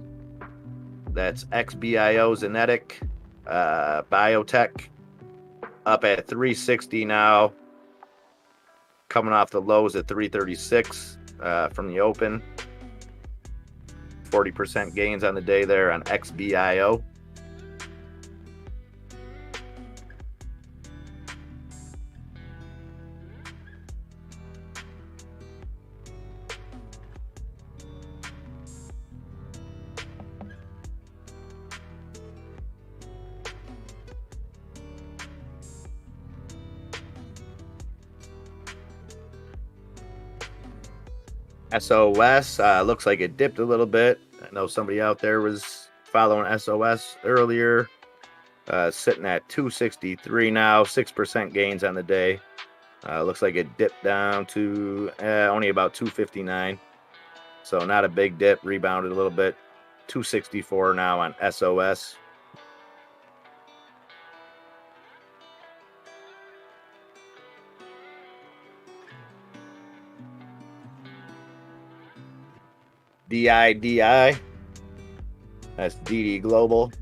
That's XBIO Zenetic Biotech up at 360 now. Coming off the lows at 336 from the open. 40% gains on the day there on XBIO. SOS looks like it dipped a little bit. I know somebody out there was following SOS earlier. Sitting at 263 now, 6% gains on the day. Looks like it dipped down to only about 259. So not a big dip, rebounded a little bit. 264 now on SOS. DIDI, that's DD Global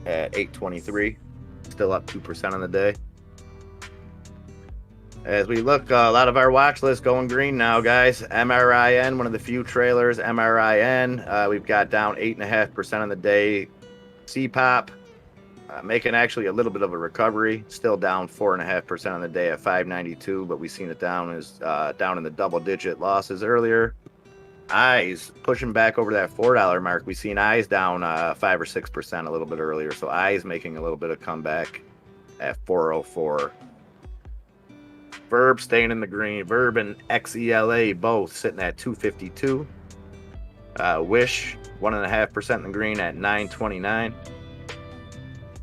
at 823, still up 2% on the day. As we look, a lot of our watch list going green now, guys. MRIN, one of the few trailers. MRIN, we've got down 8.5% on the day. CPOP, making actually a little bit of a recovery, still down 4.5% on the day at 592, but we've seen it down in the double-digit losses earlier. Eyes pushing back over that $4 mark. We've seen Eyes down 5 or 6% a little bit earlier. So Eyes making a little bit of comeback at 404. Verb staying in the green. Verb and XELA both sitting at 252. Wish 1.5% in the green at 929.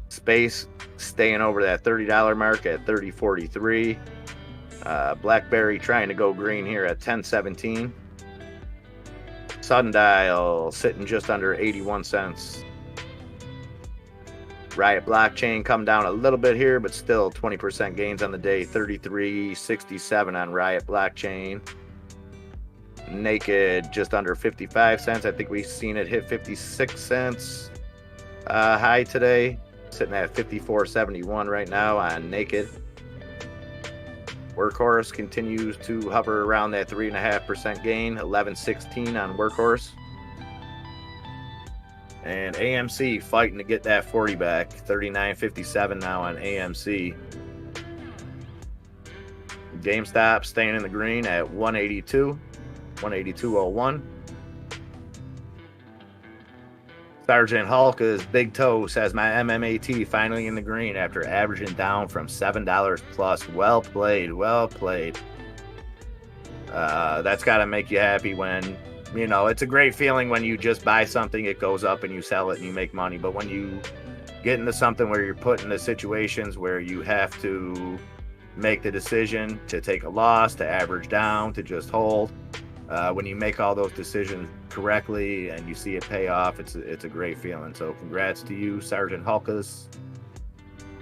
Space staying over that $30 mark at 3043. Blackberry trying to go green here at 1017. Sundial sitting just under 81 cents. Riot Blockchain come down a little bit here, but still 20% gains on the day. 33.67 on Riot Blockchain. Naked just under 55 cents. I think we've seen it hit 56 cents high today. Sitting at 54.71 right now on Naked. Workhorse continues to hover around that 3.5% gain, 11.16 on Workhorse. And AMC fighting to get that 40 back, 39.57 now on AMC. GameStop staying in the green at 182, 182.01. Sergeant Hulka's Big Toe says my MMAT finally in the green after averaging down from $7 plus. Well played, well played. That's got to make you happy when, it's a great feeling when you just buy something, it goes up and you sell it and you make money. But when you get into something where you're put into situations where you have to make the decision to take a loss, to average down, to just hold, when you make all those decisions correctly and you see it pay off, it's a great feeling. So congrats to you, Sergeant Hulkas,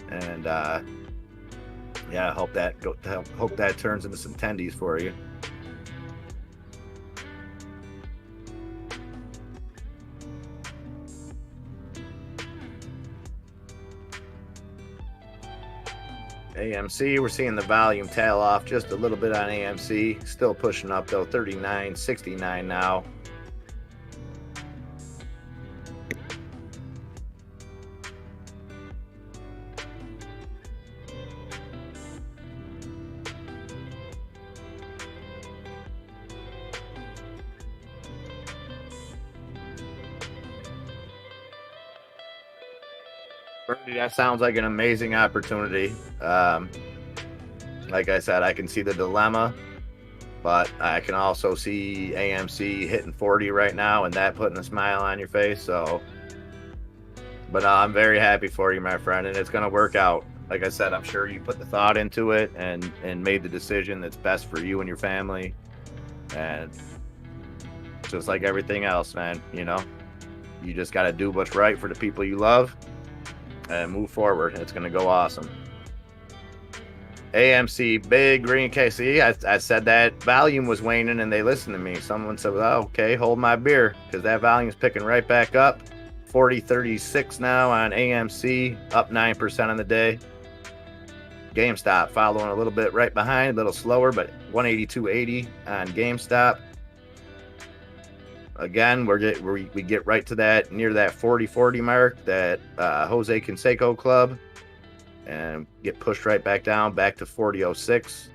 and hope that turns into some tendies for you. AMC, we're seeing the volume tail off just a little bit on AMC. Still pushing up though, 39.69 now. Bernie, that sounds like an amazing opportunity. Like I said, I can see the dilemma, but I can also see AMC hitting 40 right now and that putting a smile on your face. So, but I'm very happy for you, my friend, and it's going to work out. Like I said, I'm sure you put the thought into it and made the decision that's best for you and your family. And just like everything else, man, you know, you just got to do what's right for the people you love and move forward. It's going to go awesome. AMC, big green case. See, I said that volume was waning and they listened to me. Someone said, oh, okay, hold my beer, because that volume's picking right back up. 40.36 now on AMC, up 9% on the day. GameStop following a little bit right behind, a little slower, but 182.80 on GameStop. Again, we get right to that, near that 40.40 mark, that Jose Canseco club, and get pushed right back down, back to 40.06.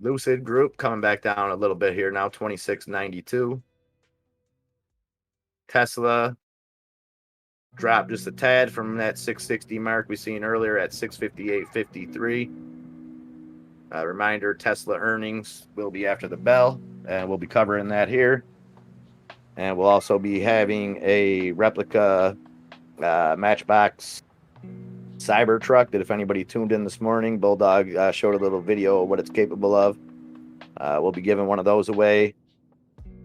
Lucid Group coming back down a little bit here now, 26.92. Tesla dropped just a tad from that 660 mark we seen earlier at 658.53. Reminder, Tesla earnings will be after the bell, and we'll be covering that here. And we'll also be having a replica Matchbox Cybertruck that, if anybody tuned in this morning, Bulldog showed a little video of what it's capable of. We'll be giving one of those away.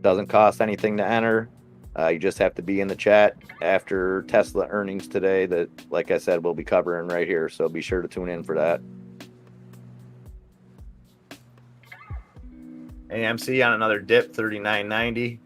Doesn't cost anything to enter. You just have to be in the chat after Tesla earnings today that, like I said, we'll be covering right here. So be sure to tune in for that. AMC on another dip, 39.90.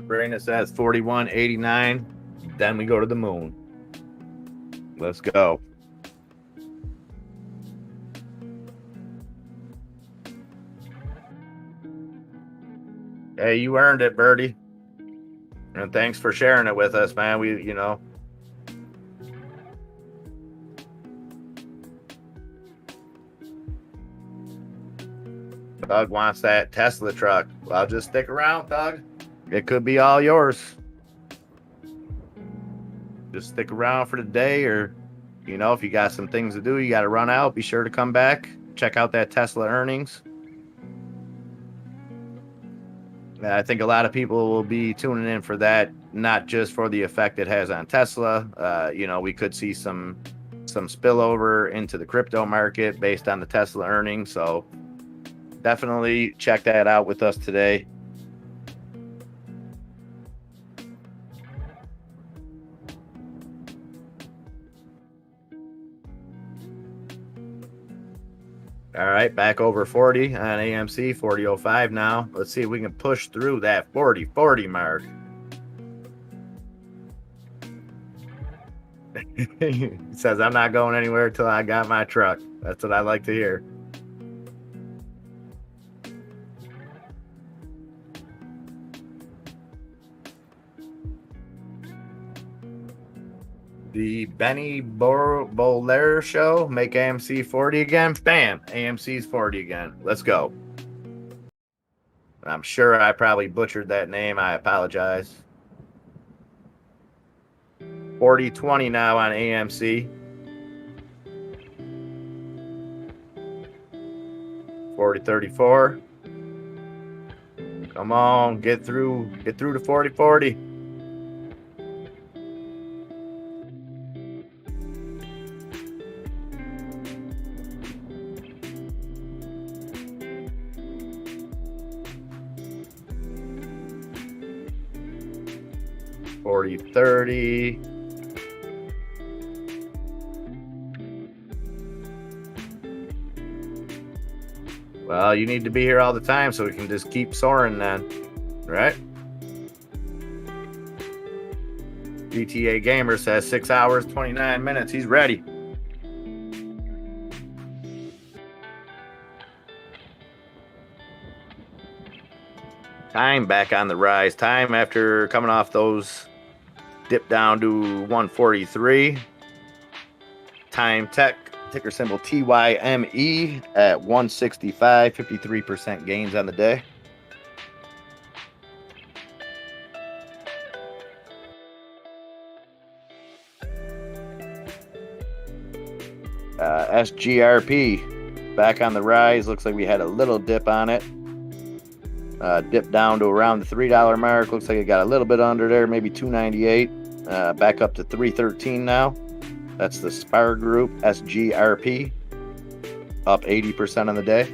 Brain says 41.89. Then we go to the moon. Let's go. Hey, you earned it, Birdie. And thanks for sharing it with us, man. Doug wants that Tesla truck. Well, just stick around, Doug. It could be all yours. Just stick around for the day, or, if you got some things to do, you got to run out, be sure to come back. Check out that Tesla earnings. I think a lot of people will be tuning in for that, not just for the effect it has on Tesla. We could see some spillover into the crypto market based on the Tesla earnings. So definitely check that out with us today. All right, back over 40 on AMC, 40.05 now. Let's see if we can push through that 40.40 mark. He says, I'm not going anywhere until I got my truck. That's what I like to hear. The Benny Bowler show, make AMC 40 again. Bam, AMC's 40 again. Let's go. I'm sure I probably butchered that name. I apologize. 40.20 now on AMC. 40.34. Come on, get through to 40.40. $40.30. Well, you need to be here all the time so we can just keep soaring then, right? GTA Gamer says 6 hours, 29 minutes. He's ready. Time back on the rise. Time after coming off those dip down to 143. Time Tech, ticker symbol TYME at 165, 53% gains on the day. SGRP back on the rise. Looks like we had a little dip on it. Dipped down to around the $3 mark. Looks like it got a little bit under there, maybe 298. Back up to 313 now. That's the SPAR group, SGRP, up 80% on the day.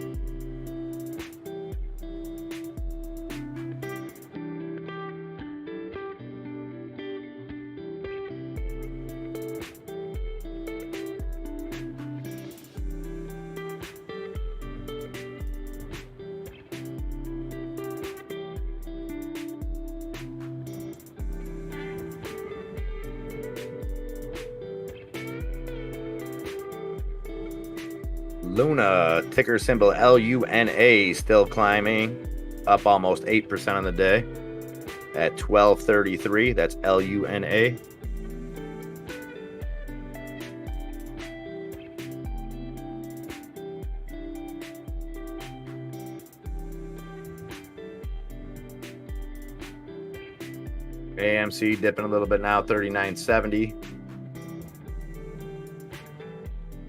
Luna, ticker symbol LUNA, still climbing, up almost 8% on the day at 1233. That's LUNA. AMC dipping a little bit now, 39.70.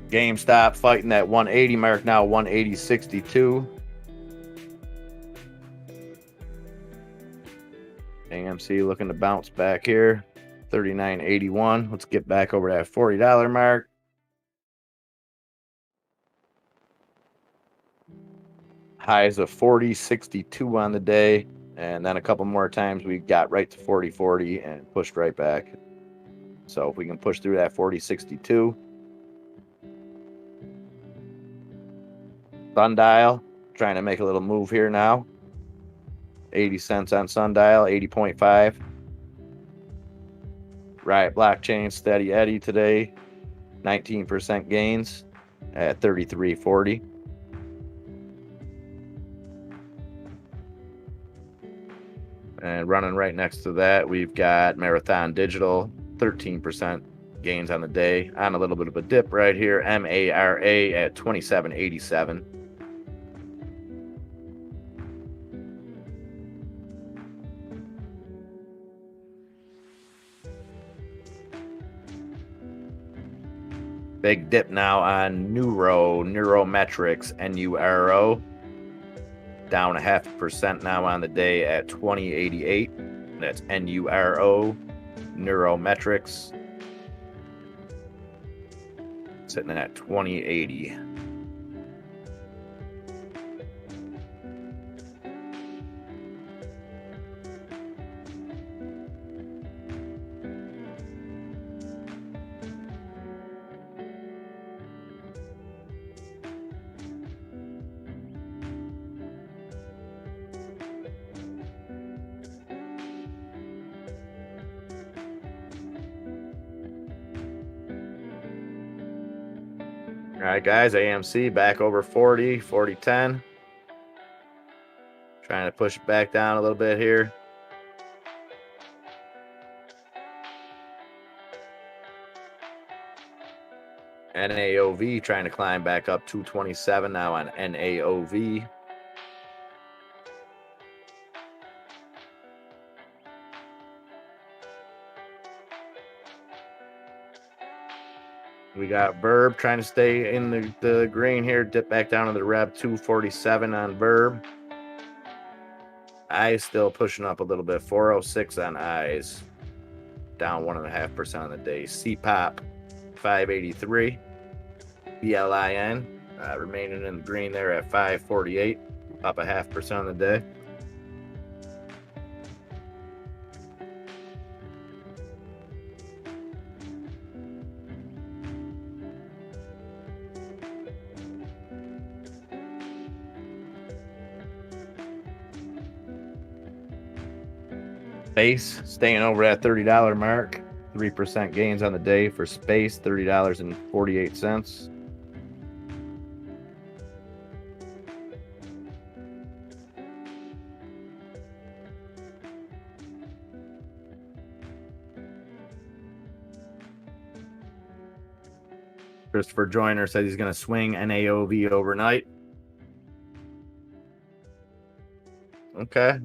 GameStop fighting that 180 mark now, 180.62. AMC looking to bounce back here, 39.81. Let's get back over that $40 mark. Highs of 40.62 on the day. And then a couple more times we got right to 40.40 and pushed right back. So if we can push through that 40.62. Sundial, trying to make a little move here now. 80 cents on Sundial, 80.5. Riot Blockchain, Steady Eddie today, 19% gains at 33.40. And running right next to that, we've got Marathon Digital, 13% gains on the day, on a little bit of a dip right here. MARA at 27.87. Big dip now on Neurometrics, NURO. Down 0.5% now on the day at 20.88. That's NURO, Neurometrics. Sitting at 20.80. All right, guys, AMC back over 40, 40.10. Trying to push it back down a little bit here. NAOV trying to climb back up 227 now on NAOV. We got Verb trying to stay in the green here. Dip back down to the Rev 247 on Verb. Eyes still pushing up a little bit. 406 on Eyes. Down 1.5% on the day. CPOP 583. BLIN remaining in the green there at 548. Up 0.5% on the day. Space staying over that $30 mark. 3% gains on the day for Space, $30.48. Christopher Joyner says he's going to swing NAOV overnight. Okay.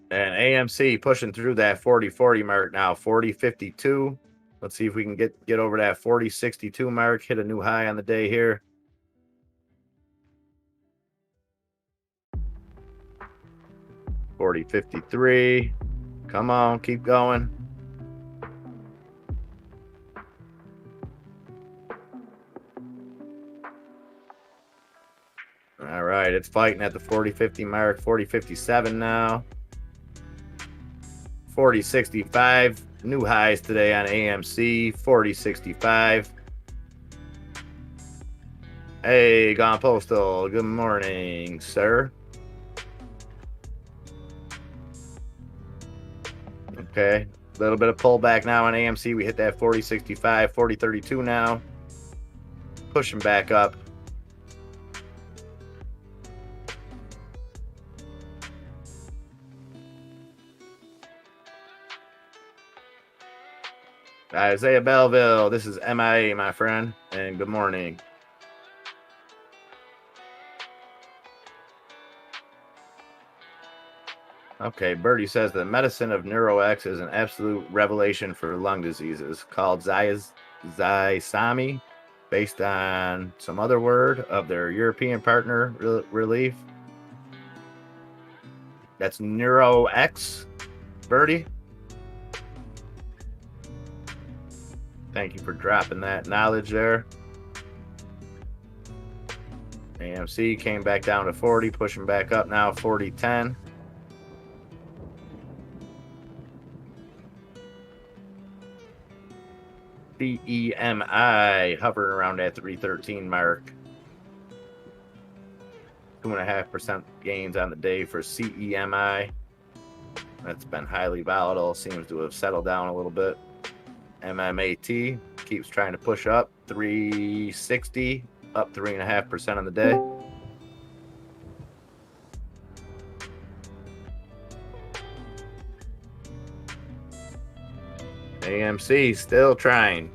And AMC pushing through that 40-40 mark now, 40.52. Let's see if we can get over that 40.62 mark, hit a new high on the day here. $40.53. Come on, keep going. All right, it's fighting at the 40.50 mark, 40.57 now. 40.65. New highs today on AMC, 40.65. Hey, Gone Postal, good morning, sir. Okay, a little bit of pullback now on AMC. We hit that 40.65, 40.32 now. Pushing back up. Isaiah Belleville, this is MIA, my friend, and good morning. Okay, Birdie says the medicine of NeuroX is an absolute revelation for lung diseases called Zysami, based on some other word of their European partner relief. That's NeuroX, Birdie. Thank you for dropping that knowledge there. AMC came back down to 40, pushing back up now, 40.10. CEMI hovering around that 313 mark. 2.5% gains on the day for CEMI. That's been highly volatile, seems to have settled down a little bit. MMAT keeps trying to push up, 360, up 3.5% on the day. AMC still trying.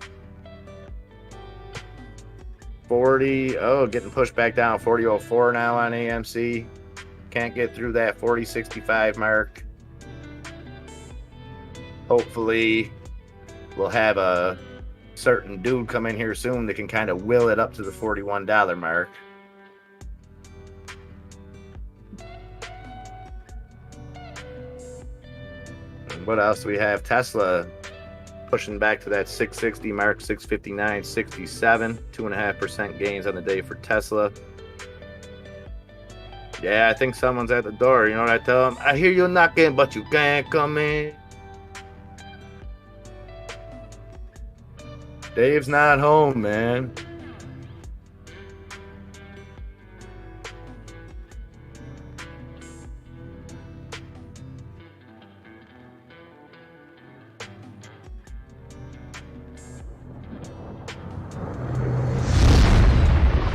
40, oh, getting pushed back down, 40.04 now on AMC. Can't get through that 40.65 mark. Hopefully we'll have a certain dude come in here soon that can kind of will it up to the $41 mark. And what else do we have? Tesla pushing back to that 660 mark, 659.67, 2.5% gains on the day for Tesla. Yeah, I think someone's at the door. You know what I tell them? I hear you knocking, but you can't come in. Dave's not home, man.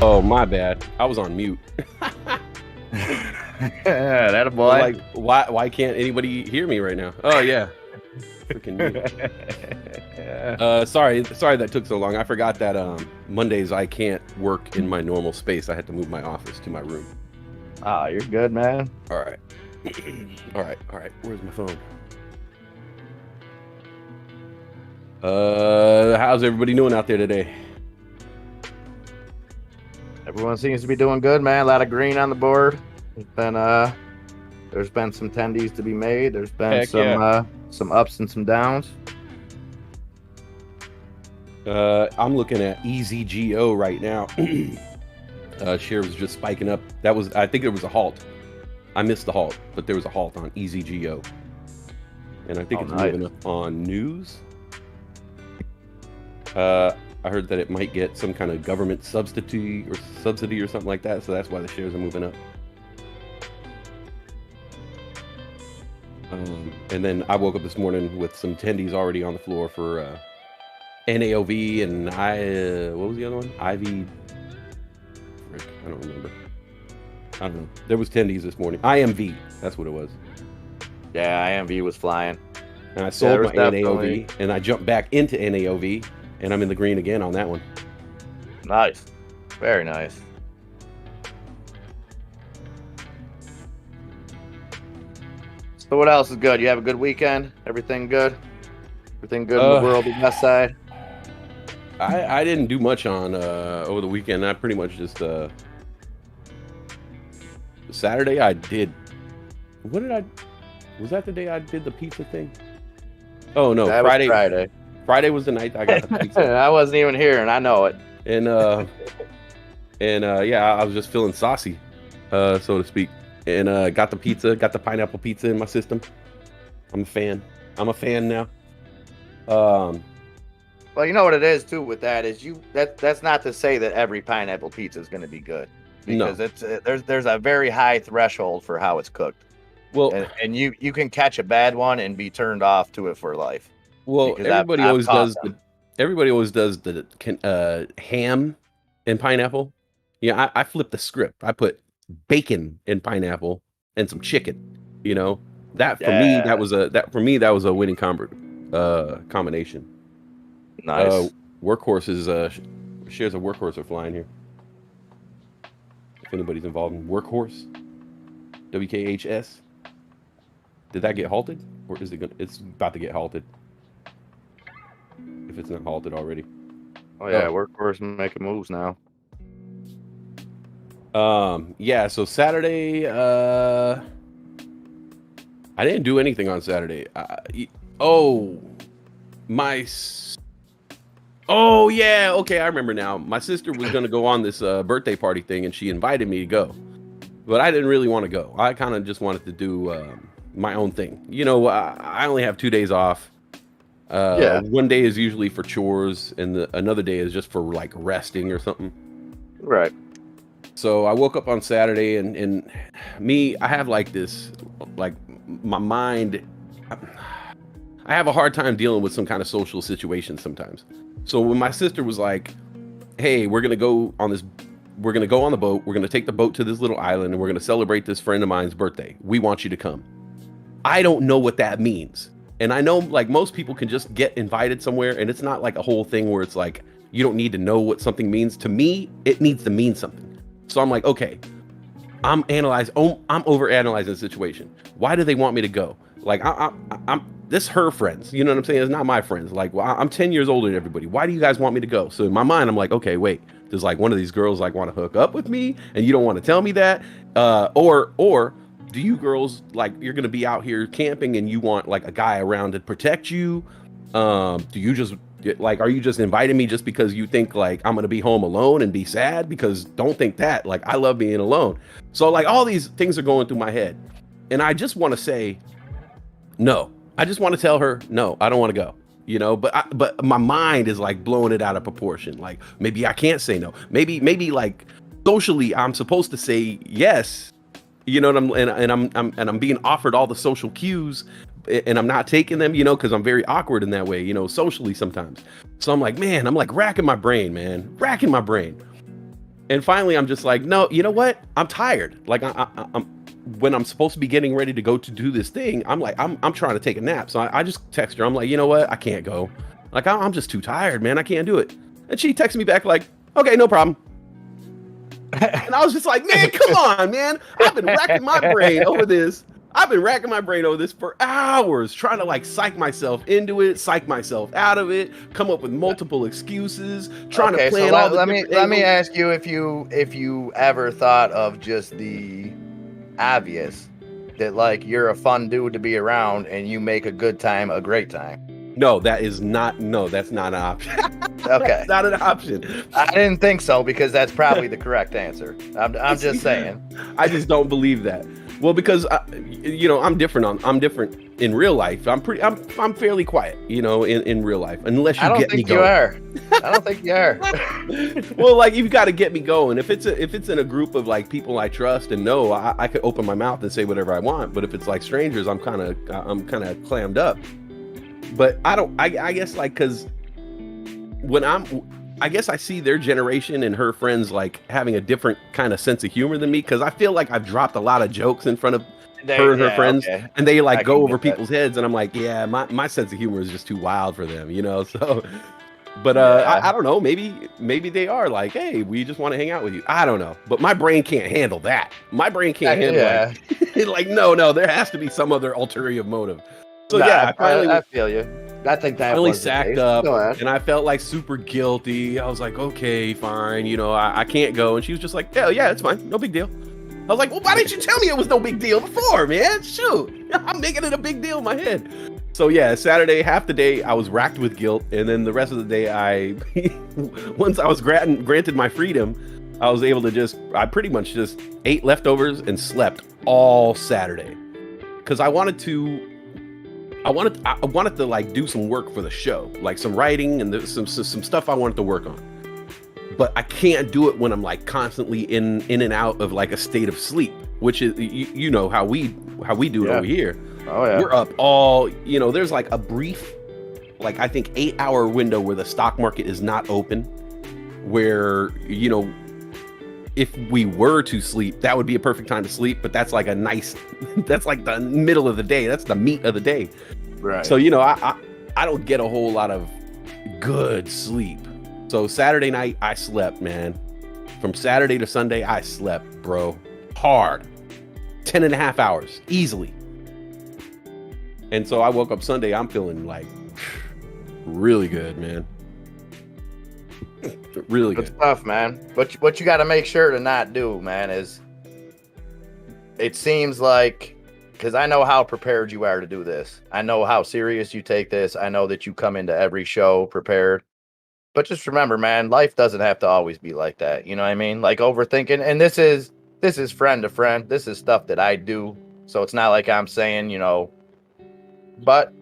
Oh, my bad. I was on mute. That a boy. Like, why can't anybody hear me right now? Oh yeah. Freaking mute. Sorry that took so long. I forgot that Mondays I can't work in my normal space. I had to move my office to my room. Ah, you're good, man. All right. All right. Where's my phone? How's everybody doing out there today? Everyone seems to be doing good, man. A lot of green on the board. There's been some tendies to be made. There's been some ups and some downs. I'm looking at EZGO right now. Share was just spiking up. I think there was a halt. I missed the halt, but there was a halt on EZGO. And I think it's moving up on news. I heard that it might get some kind of government subsidy or something like that, so that's why the shares are moving up. And then I woke up this morning with some tendies already on the floor for NAOV and what was the other one? IV. Frick, I don't remember. I don't know. There was tendies this morning. IMV, that's what it was. Yeah, IMV was flying. And I sold there my was definitely- NAOV, and I jumped back into NAOV, and I'm in the green again on that one. Nice. Very nice. So what else is good? You have a good weekend? Everything good? Everything good in the world of Westside? I didn't do much on over the weekend. I pretty much just Saturday I did. What did I? Was that the day I did the pizza thing? Oh no, That Friday. was Friday. Friday was the night I got the pizza. I wasn't even here, and I know it. And yeah, I was just feeling saucy, so to speak. And got the pizza, got the pineapple pizza in my system. I'm a fan. I'm a fan now. Well, you know what it is too with that is that's not to say that every pineapple pizza is going to be good, because No. it's there's a very high threshold for how it's cooked. Well, And you can catch a bad one and be turned off to it for life. well, because everybody I've always caught does them. everybody always does the ham and pineapple. Yeah, I flipped the script. I put bacon and pineapple and some chicken. You know, that for me Yeah. that was a winning combination. Nice. Workhorses shares of workhorse are flying here. If anybody's involved in workhorse, WKHS. Did that get halted, or is it gonna? It's about to get halted. If it's not halted already. Oh yeah, workhorse making moves now. Yeah. So Saturday, I didn't do anything on Saturday. Oh yeah. Okay, I remember now. My sister was gonna go on this birthday party thing, and she invited me to go, but I didn't really want to go. I kind of just wanted to do my own thing. You know, I only have 2 days off. Yeah. One day is usually for chores, and another day is just for like resting or something. Right. So I woke up on Saturday, and me, I have like this, like my mind, I have a hard time dealing with some kind of social situation sometimes. So when my sister was like, hey, we're going to go on the boat. We're going to take the boat to this little island, and we're going to celebrate this friend of mine's birthday. We want you to come. I don't know what that means. And I know like most people can just get invited somewhere, and it's not like a whole thing where it's like, you don't need to know what something means. To me, it needs to mean something. So I'm like, okay, I'm overanalyzing the situation. Why do they want me to go? Like, I'm this her friends, you know what I'm saying? It's not my friends. Like, well, I'm 10 years older than everybody. Why do you guys want me to go? So in my mind, I'm like, okay, wait, does like one of these girls like want to hook up with me, and you don't want to tell me that? Or do you girls like, you're gonna be out here camping and you want like a guy around to protect you? Do you just like, are you just inviting me just because you think like I'm gonna be home alone and be sad? Because don't think that, like, I love being alone. So like all these things are going through my head, and I just want to say no. I just want to tell her no, I don't want to go, you know, but my mind is like blowing it out of proportion. Like maybe I can't say no. Maybe like socially I'm supposed to say yes, you know what I'm being offered all the social cues, and I'm not taking them, you know, because I'm very awkward in that way, you know, socially sometimes. So I'm like, man, I'm like racking my brain. And finally, I'm just like, no, you know what? I'm tired. Like I'm when I'm supposed to be getting ready to go to do this thing, I'm like, I'm trying to take a nap. So I just text her. I'm like, you know what? I can't go. Like, I'm just too tired, man. I can't do it. And she texted me back like, okay, no problem. And I was just like, man, come on, man. I've been racking my brain over this. For hours, trying to like psych myself into it, psych myself out of it, come up with multiple excuses, trying to plan all the different let me angles. ask you if you ever thought of just the obvious, that like you're a fun dude to be around and you make a good time a great time. No, that's not an option. Okay. That's not an option. I didn't think so, because that's probably the correct answer. I'm just saying. I just don't believe that. Well, because you know, I'm different in real life. I'm fairly quiet, you know, in real life, unless you get me going. I don't think you are. Well, like, you've got to get me going. If it's in a group of like people I trust and know, I could open my mouth and say whatever I want. But if it's like strangers, I'm kind of clammed up. But I guess like, because I guess I see their generation and her friends like having a different kind of sense of humor than me, because I feel like I've dropped a lot of jokes in front of her and her friends, okay. and they I like can go get over that. people's heads, and I'm like, yeah, my sense of humor is just too wild for them, you know. So, but Yeah. I don't know, maybe they are like, hey, we just want to hang out with you. I don't know, but my brain can't handle that. My brain can't handle Yeah. like no, there has to be some other ulterior motive. So Nah, yeah, I feel you. I think that finally was the sacked case. up, Go ahead. and I felt like super guilty. I was like, okay, fine, you know, I can't go. And she was just like, yeah, it's fine, no big deal. I was like, well, why didn't you tell me it was no big deal before, man? Shoot, I'm making it a big deal in my head. So yeah, Saturday, half the day I was racked with guilt, and then the rest of the day once I was granted my freedom, I was able to I pretty much just ate leftovers and slept all Saturday, because I wanted to like do some work for the show, like some writing and some stuff I wanted to work on. But I can't do it when I'm like constantly in and out of like a state of sleep, which is you know how we do it over here. Oh yeah. We're up all, you know, there's like a brief, like I think 8-hour window where the stock market is not open, where, you know, if we were to sleep, that would be a perfect time to sleep, but that's like that's like the middle of the day. That's the meat of the day. Right. So, you know, I don't get a whole lot of good sleep. So Saturday night, I slept, man. From Saturday to Sunday, I slept, bro. Hard. 10.5 hours, easily. And so I woke up Sunday, I'm feeling like really good, man. Really good. It's tough, man. But what you got to make sure to not do, man, is it seems like, because I know how prepared you are to do this. I know how serious you take this. I know that you come into every show prepared. But just remember, man, life doesn't have to always be like that. You know what I mean? Like overthinking. And this is friend to friend. This is stuff that I do. So it's not like I'm saying, you know, but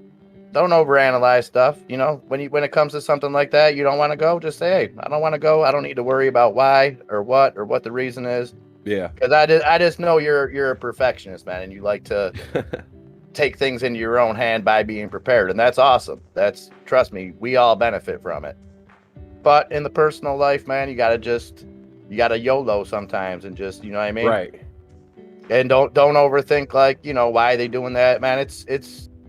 don't overanalyze stuff. You know, when it comes to something like that, you don't want to go, just say, hey, I don't want to go. I don't need to worry about why or what the reason is. Yeah. Because I just know you're a perfectionist, man, and you like to take things into your own hand by being prepared. And that's awesome. Trust me, we all benefit from it. But in the personal life, man, you gotta YOLO sometimes and just, you know what I mean? Right. And don't overthink, like, you know, why are they doing that, man? It's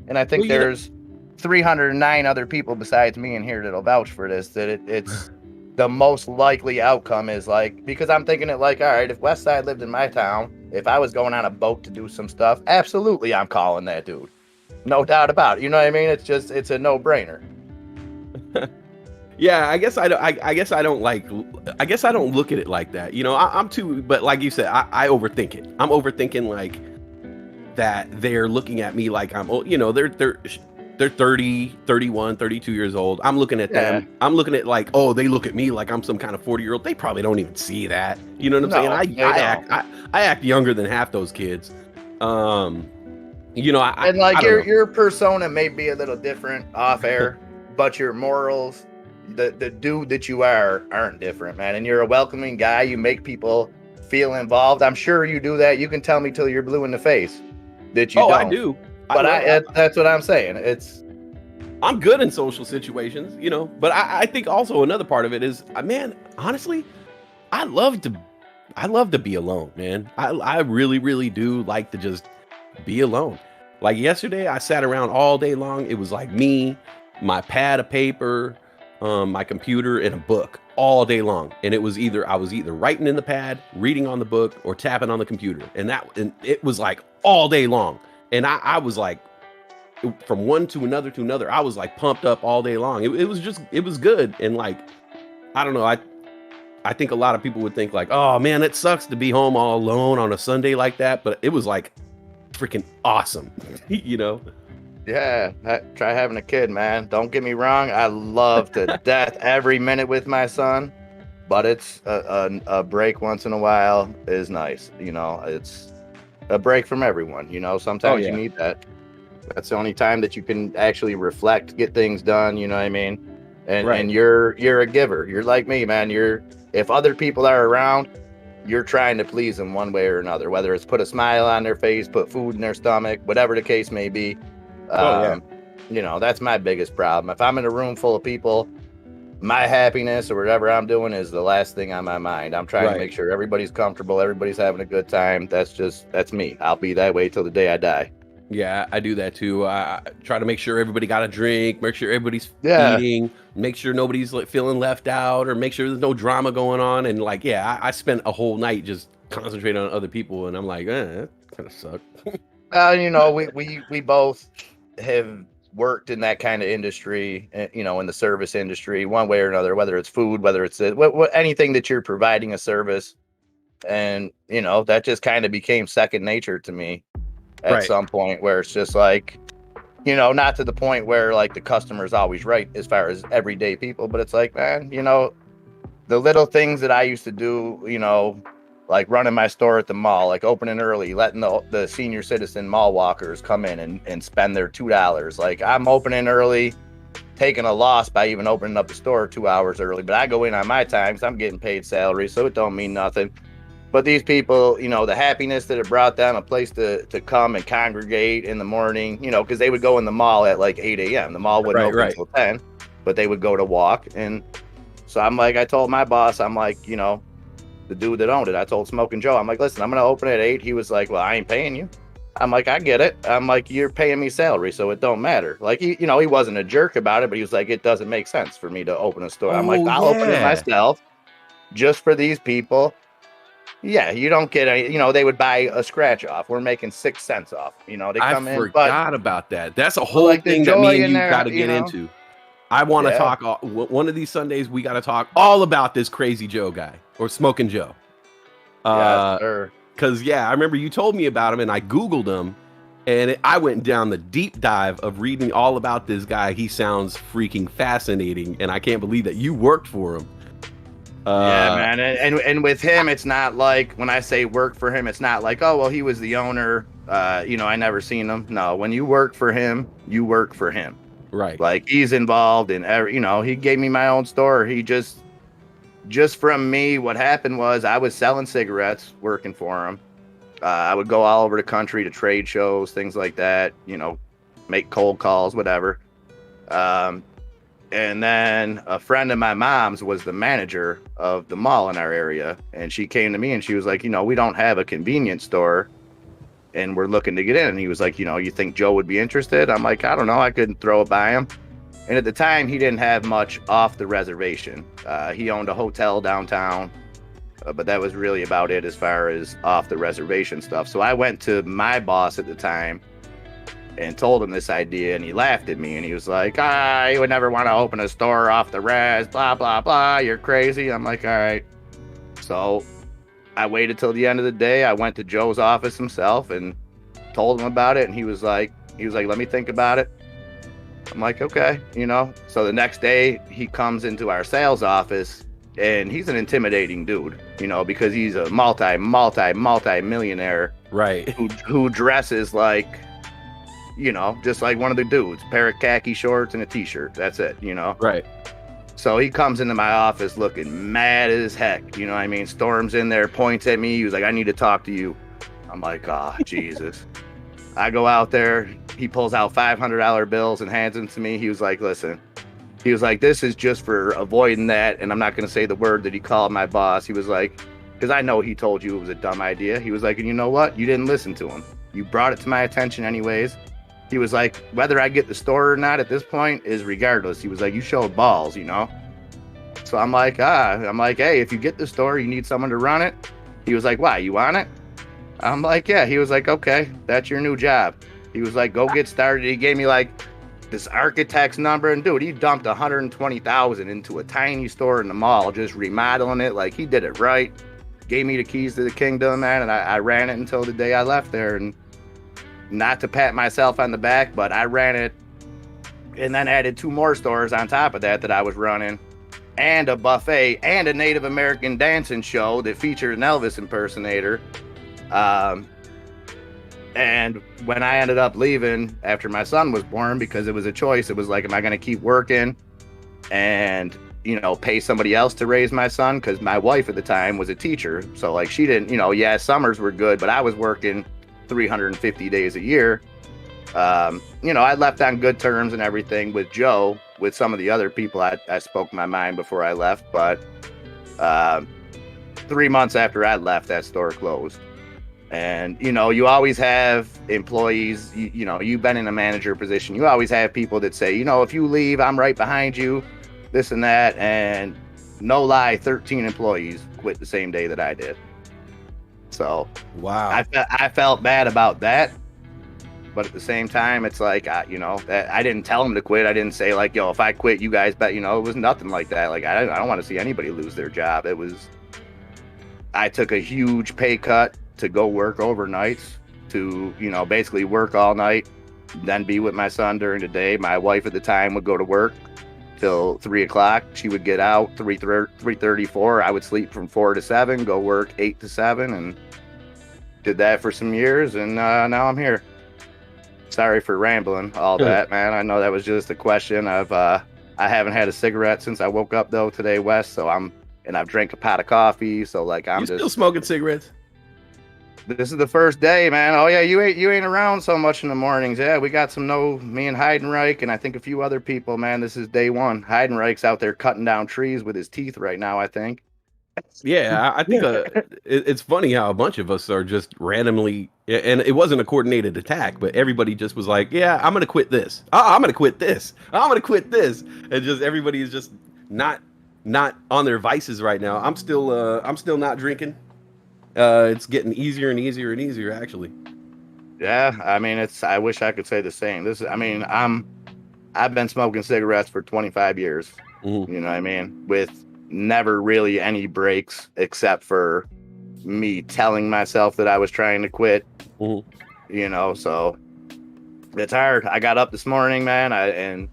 and I think there's 309 other people besides me in here that'll vouch for this, that it's the most likely outcome is like, because I'm thinking it like, all right, if Westside lived in my town, if I was going on a boat to do some stuff, absolutely I'm calling that dude. No doubt about it. You know what I mean? It's a no-brainer. Yeah, I guess I don't look at it like that. You know, I'm too, but like you said, I overthink it. I'm overthinking like that they're looking at me like I'm, you know, they're 30, 31, 32 years old. I'm looking at them. I'm looking at like, oh, they look at me like I'm some kind of 40-year-old. They probably don't even see that. You know what I'm saying? I act younger than half those kids. You know, and like your persona may be a little different off air, but your morals, the dude that you aren't different, man. And you're a welcoming guy. You make people feel involved. I'm sure you do that. You can tell me till you're blue in the face that you don't. I do. But that's what I'm saying. I'm good in social situations, you know, but I think also another part of it is, man, honestly, I love to be alone, man. I really, really do like to just be alone. Like yesterday, I sat around all day long. It was like me, my pad of paper, my computer, and a book all day long. And I was either writing in the pad, reading on the book, or tapping on the computer. And it was like all day long. And I was like, from one to another, I was like pumped up all day long. It was good. And like, I don't know, I think a lot of people would think like, oh man, it sucks to be home all alone on a Sunday like that. But it was like freaking awesome, you know? Yeah, try having a kid, man. Don't get me wrong. I love to death every minute with my son, but it's a break once in a while is nice. You know, it's a break from everyone. You know, sometimes you need that. That's the only time that you can actually reflect, get things done. You know what I mean? And you're a giver. You're like me, man. If other people are around, you're trying to please them one way or another, whether it's put a smile on their face, put food in their stomach, whatever the case may be. You know, that's my biggest problem. If I'm in a room full of people my happiness or whatever I'm doing is the last thing on my mind. I'm trying Right. to make sure everybody's comfortable, everybody's having a good time. That's me. I'll be that way till the day I die. Yeah, I do that too. I try to make sure everybody got a drink, make sure everybody's Yeah. eating, make sure nobody's like feeling left out, or make sure there's no drama going on. And like, yeah, I spent a whole night just concentrating on other people, and I'm like, that kind of sucked. You know, we both have worked in that kind of industry, you know, in the service industry, one way or another, whether it's food, whether it's anything that you're providing a service. And, you know, that just kind of became second nature to me at Right. some point, where it's just like, you know, not to the point where like the customer's always right as far as everyday people, but it's like, man, you know, the little things that I used to do, you know, like running my store at the mall, like opening early, letting the senior citizen mall walkers come in and spend their $2. Like, I'm opening early, taking a loss by even opening up the store 2 hours early, but I go in on my time because I'm getting paid salary, so it don't mean nothing. But these people, you know, the happiness that it brought them, a place to come and congregate in the morning, you know, because they would go in the mall at like 8 a.m. The mall wouldn't open until 10, but they would go to walk. And so I'm like, I told my boss, I'm like, you know, the dude that owned it, I told Smoking Joe, I'm like, listen, I'm going to open at 8. He was like, well, I ain't paying you. I'm like, I get it. I'm like, you're paying me salary, so it don't matter. Like, he, you know, he wasn't a jerk about it, but he was like, it doesn't make sense for me to open a store. I'm like, I'll open it myself just for these people. Yeah, you don't get any, you know, they would buy a scratch off. We're making 6 cents off. You know, they come I in. forgot about that. That's a whole like, thing that me and you got to get into. I want to talk one of these Sundays. We got to talk all about this Crazy Joe guy or Smoking Joe. Because I remember you told me about him, and I Googled him, and I went down the deep dive of reading all about this guy. He sounds freaking fascinating, and I can't believe that you worked for him. Yeah, man. And with him, it's not like, when I say work for him, it's not like, oh, well, he was the owner. You know, I never seen him. No, when you work for him, you work for him. Right. Like, he's involved in every, you know, he gave me my own store. He just from me, what happened was I was selling cigarettes working for him. I would go all over the country to trade shows, things like that, you know, make cold calls, whatever. And then a friend of my mom's was the manager of the mall in our area. And she came to me and she was like, you know, we don't have a convenience store and we're looking to get in. And he was like, you know, you think Joe would be interested? I'm like, I don't know. I couldn't throw it by him. And at the time, he didn't have much off the reservation. He owned a hotel downtown, but that was really about it as far as off the reservation stuff. So I went to my boss at the time and told him this idea, and he laughed at me, and he was like, you would never want to open a store off the res, blah, blah, blah, you're crazy. I'm like, all right. So I waited till the end of the day. I went to Joe's office himself and told him about it, and he was like, let me think about it. I'm like, okay, you know. So the next day, he comes into our sales office, and he's an intimidating dude, you know, because he's a multi-millionaire, right? Who dresses like, you know, just like one of the dudes, pair of khaki shorts and a t-shirt. That's it, you know? Right. So he comes into my office looking mad as heck. You know what I mean? Storms in there, points at me. He was like, I need to talk to you. I'm like, oh, Jesus. I go out there. He pulls out $500 bills and hands them to me. He was like, listen. He was like, this is just for avoiding that. And I'm not going to say the word that he called my boss. He was like, because I know he told you it was a dumb idea. He was like, and you know what? You didn't listen to him. You brought it to my attention anyways. He was like, whether I get the store or not at this point is regardless. He was like, you showed balls, you know? So I'm like, hey, if you get the store, you need someone to run it. He was like, why, you want it? I'm like, yeah. He was like, okay, that's your new job. He was like, go get started. He gave me like this architect's number, and dude, he dumped $120,000 into a tiny store in the mall, just remodeling it. Like, he did it right. Gave me the keys to the kingdom, man, and I ran it until the day I left there. And not to pat myself on the back, but I ran it and then added 2 more stores on top of that I was running, and a buffet and a Native American dancing show that featured an Elvis impersonator. And when I ended up leaving after my son was born, because it was a choice, it was like, am I going to keep working and, you know, pay somebody else to raise my son? Because my wife at the time was a teacher. So like, she didn't, you know, yeah, summers were good, but I was working 350 days a year. You know, I left on good terms and everything with Joe, with some of the other people, I spoke my mind before I left, but 3 months after I left, that store closed. And, you know, you always have employees, you know, you've been in a manager position. You always have people that say, you know, if you leave, I'm right behind you, this and that. And no lie, 13 employees quit the same day that I did. So Wow. I felt bad about that. But at the same time, it's like, you know, that I didn't tell them to quit. I didn't say like, yo, if I quit, you guys bet, you know, it was nothing like that. Like, I don't want to see anybody lose their job. It was, I took a huge pay cut to go work overnights, to, you know, basically work all night, then be with my son during the day. My wife at the time would go to work till 3 o'clock. She would get out 3:34. I would sleep from 4 to 7, go work 8 to 7, and did that for some years. And now I'm here. Sorry for rambling all that, man. I know that was just a question of, I haven't had a cigarette since I woke up though today, Wes. So I've drank a pot of coffee. So like, I'm just still smoking cigarettes. This is the first day, man. Oh yeah, you ain't around so much in the mornings. Yeah, we got me and Heidenreich, and I think a few other people, man. This is day one. Heidenreich's out there cutting down trees with his teeth right now, I think. Yeah, I think it's funny how a bunch of us are just randomly, and it wasn't a coordinated attack, but everybody just was like, yeah, I'm going to quit this. I'm going to quit this. I'm going to quit this. And just everybody is just not on their vices right now. I'm still not drinking. It's getting easier and easier and easier, actually. Yeah, I mean, I wish I could say the same. I've been smoking cigarettes for 25 years. Mm-hmm. You know what I mean? With never really any breaks except for me telling myself that I was trying to quit. Mm-hmm. You know, so it's hard. I got up this morning, man, and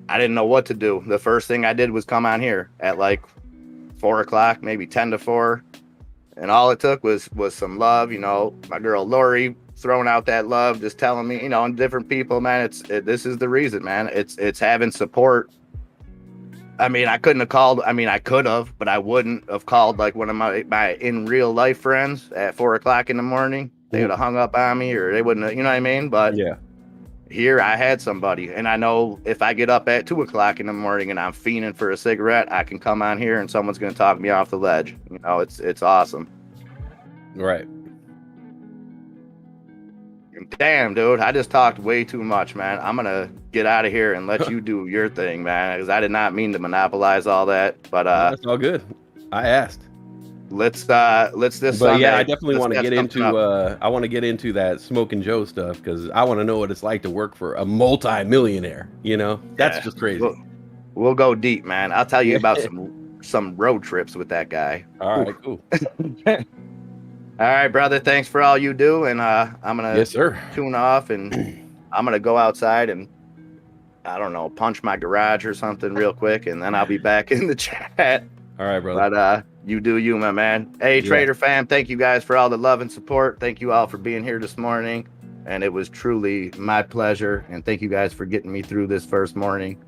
I didn't know what to do. The first thing I did was come on here at like 4 o'clock, maybe 10 to 4. And all it took was some love, you know, my girl Lori throwing out that love, just telling me, you know, and different people, man, this is the reason, man. It's having support. I mean, I couldn't have called. I mean, I could have, but I wouldn't have called like one of my in real life friends at 4 o'clock in the morning. They would have hung up on me, or they wouldn't have, you know what I mean? But yeah, here I had somebody, and I know if I get up at 2 o'clock in the morning and I'm fiending for a cigarette, I can come on here and someone's going to talk me off the ledge. You know, it's awesome. right. Damn, dude, I just talked way too much, man. I'm going to get out of here and let you do your thing, man, because I did not mean to monopolize all that. But that's all good. I asked. Let's this But Sunday, yeah, I definitely want to get into up. I want to get into that Smoking Joe stuff, because I want to know what it's like to work for a multi-millionaire. You know, that's just crazy. We'll go deep, man. I'll tell you about some road trips with that guy. All right, cool. All right, brother. Thanks for all you do, and I'm gonna tune off, and I'm gonna go outside and I don't know, punch my garage or something real quick, and then I'll be back in the chat. All right, brother. But you do you, my man. Hey, Trader fam, thank you guys for all the love and support. Thank you all for being here this morning, and it was truly my pleasure. And thank you guys for getting me through this first morning.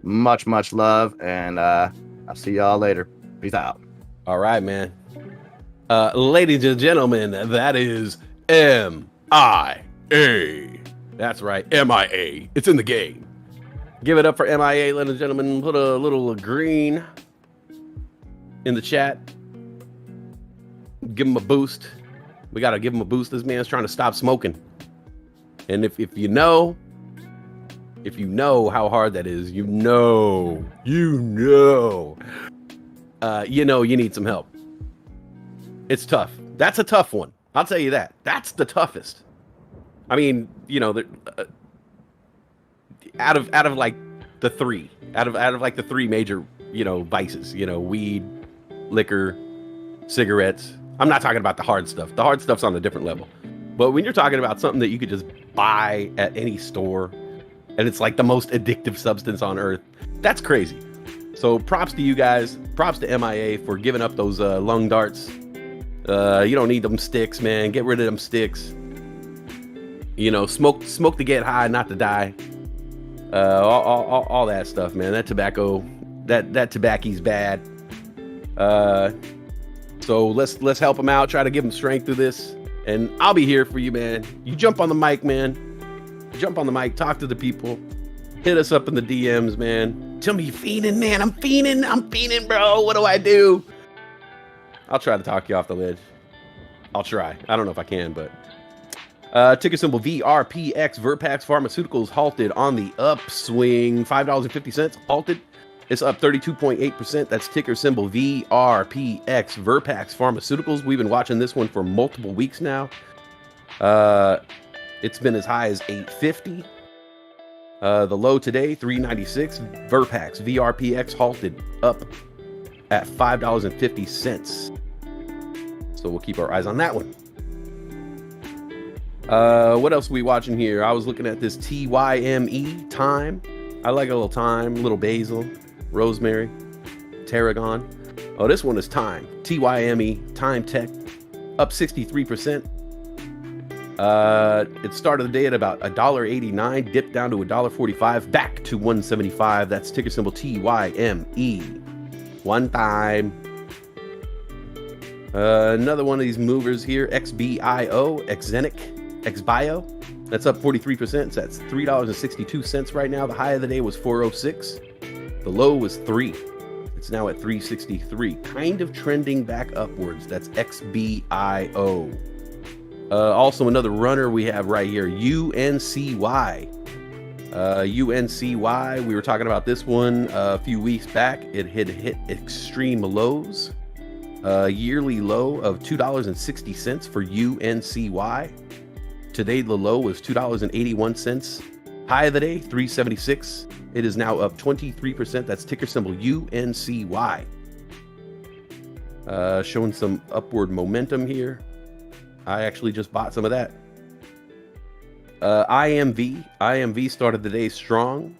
Much love, and I'll see y'all later. Peace out. All right, man. Ladies and gentlemen, that is MIA. That's right, MIA. It's in the game. Give it up for MIA, ladies and gentlemen. Put a little green in the chat. Give him a boost. We got to give him a boost. This man's trying to stop smoking. And if you know how hard that is, you know you need some help. It's tough. That's a tough one. I'll tell you that. That's the toughest. I mean, you know, out of like the three major, you know, vices, you know, weed, liquor, cigarettes. I'm not talking about the hard stuff. The hard stuff's on a different level. But when you're talking about something that you could just buy at any store, and it's like the most addictive substance on earth, that's crazy. So props to you guys. Props to MIA for giving up those lung darts. You don't need them sticks, man. Get rid of them sticks. You know, smoke to get high, not to die. All that stuff, man. That tobacco, that tobacco's bad. So let's help them out. Try to give them strength through this, and I'll be here for you, man. You jump on the mic, man. Jump on the mic. Talk to the people. Hit us up in the DMs, man. Tell me you're fiending, man. I'm fiending, bro. What do I do? I'll try to talk you off the ledge. I'll try. I don't know if I can, but ticker symbol VRPX. Verpax Pharmaceuticals halted on the upswing. $5.50 halted. It's up 32.8%. That's ticker symbol VRPX. Verpax Pharmaceuticals. We've been watching this one for multiple weeks now. It's been as high as 850. The low today, 396. Verpax VRPX halted up at $5.50. So we'll keep our eyes on that one. What else are we watching here? I was looking at this TYME thyme. I like a little thyme, little basil, rosemary, tarragon. Oh, this one is thyme. TYME thyme tech up 63%. It started the day at about $1.89, dipped down to $1.45, back to $1.75. That's ticker symbol TYME. One time. Another one of these movers here, XBIO, XBio. That's up 43%. So that's $3.62 right now. The high of the day was 406. The low was 3. It's now at 363. Kind of trending back upwards. That's XBIO. Also another runner we have right here, UNCY. UNCY, we were talking about this one a few weeks back. It had hit extreme lows. Yearly low of $2.60 for UNCY. Today the low was $2.81. High of the day, 376. It is now up 23%. That's ticker symbol UNCY. Showing some upward momentum here. I actually just bought some of that. IMV started the day strong.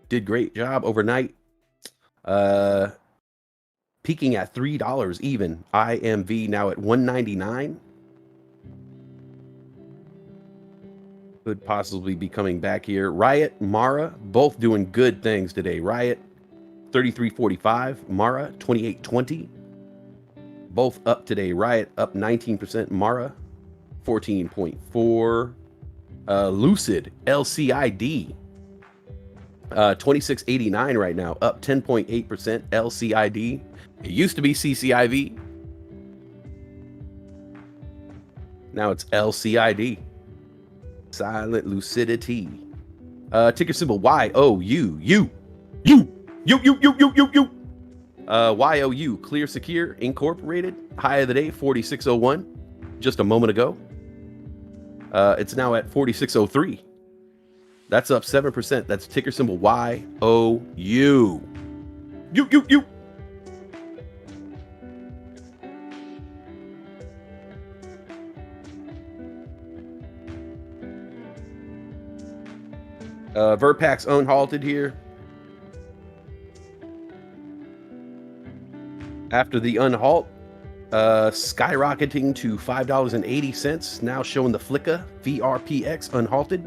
Did great job overnight. Peaking at $3 even. IMV now at $1.99. Could possibly be coming back here. Riot, Mara, both doing good things today. Riot, 33.45. Mara, 28.20. Both up today. Riot up 19%. Mara, 14.4. Lucid, LCID, 26.89 right now, up 10.8%. LCID. It used to be CCIV. Now it's LCID. Silent lucidity. Ticker symbol YOU. YOU. Clear Secure Incorporated. High of the day, 46.01. Just a moment ago. It's now at 46.03. That's up 7%. That's ticker symbol YOU. You. Verpax unhalted here. After the unhalt, skyrocketing to $5.80. Now showing the flicker. VRPX unhalted.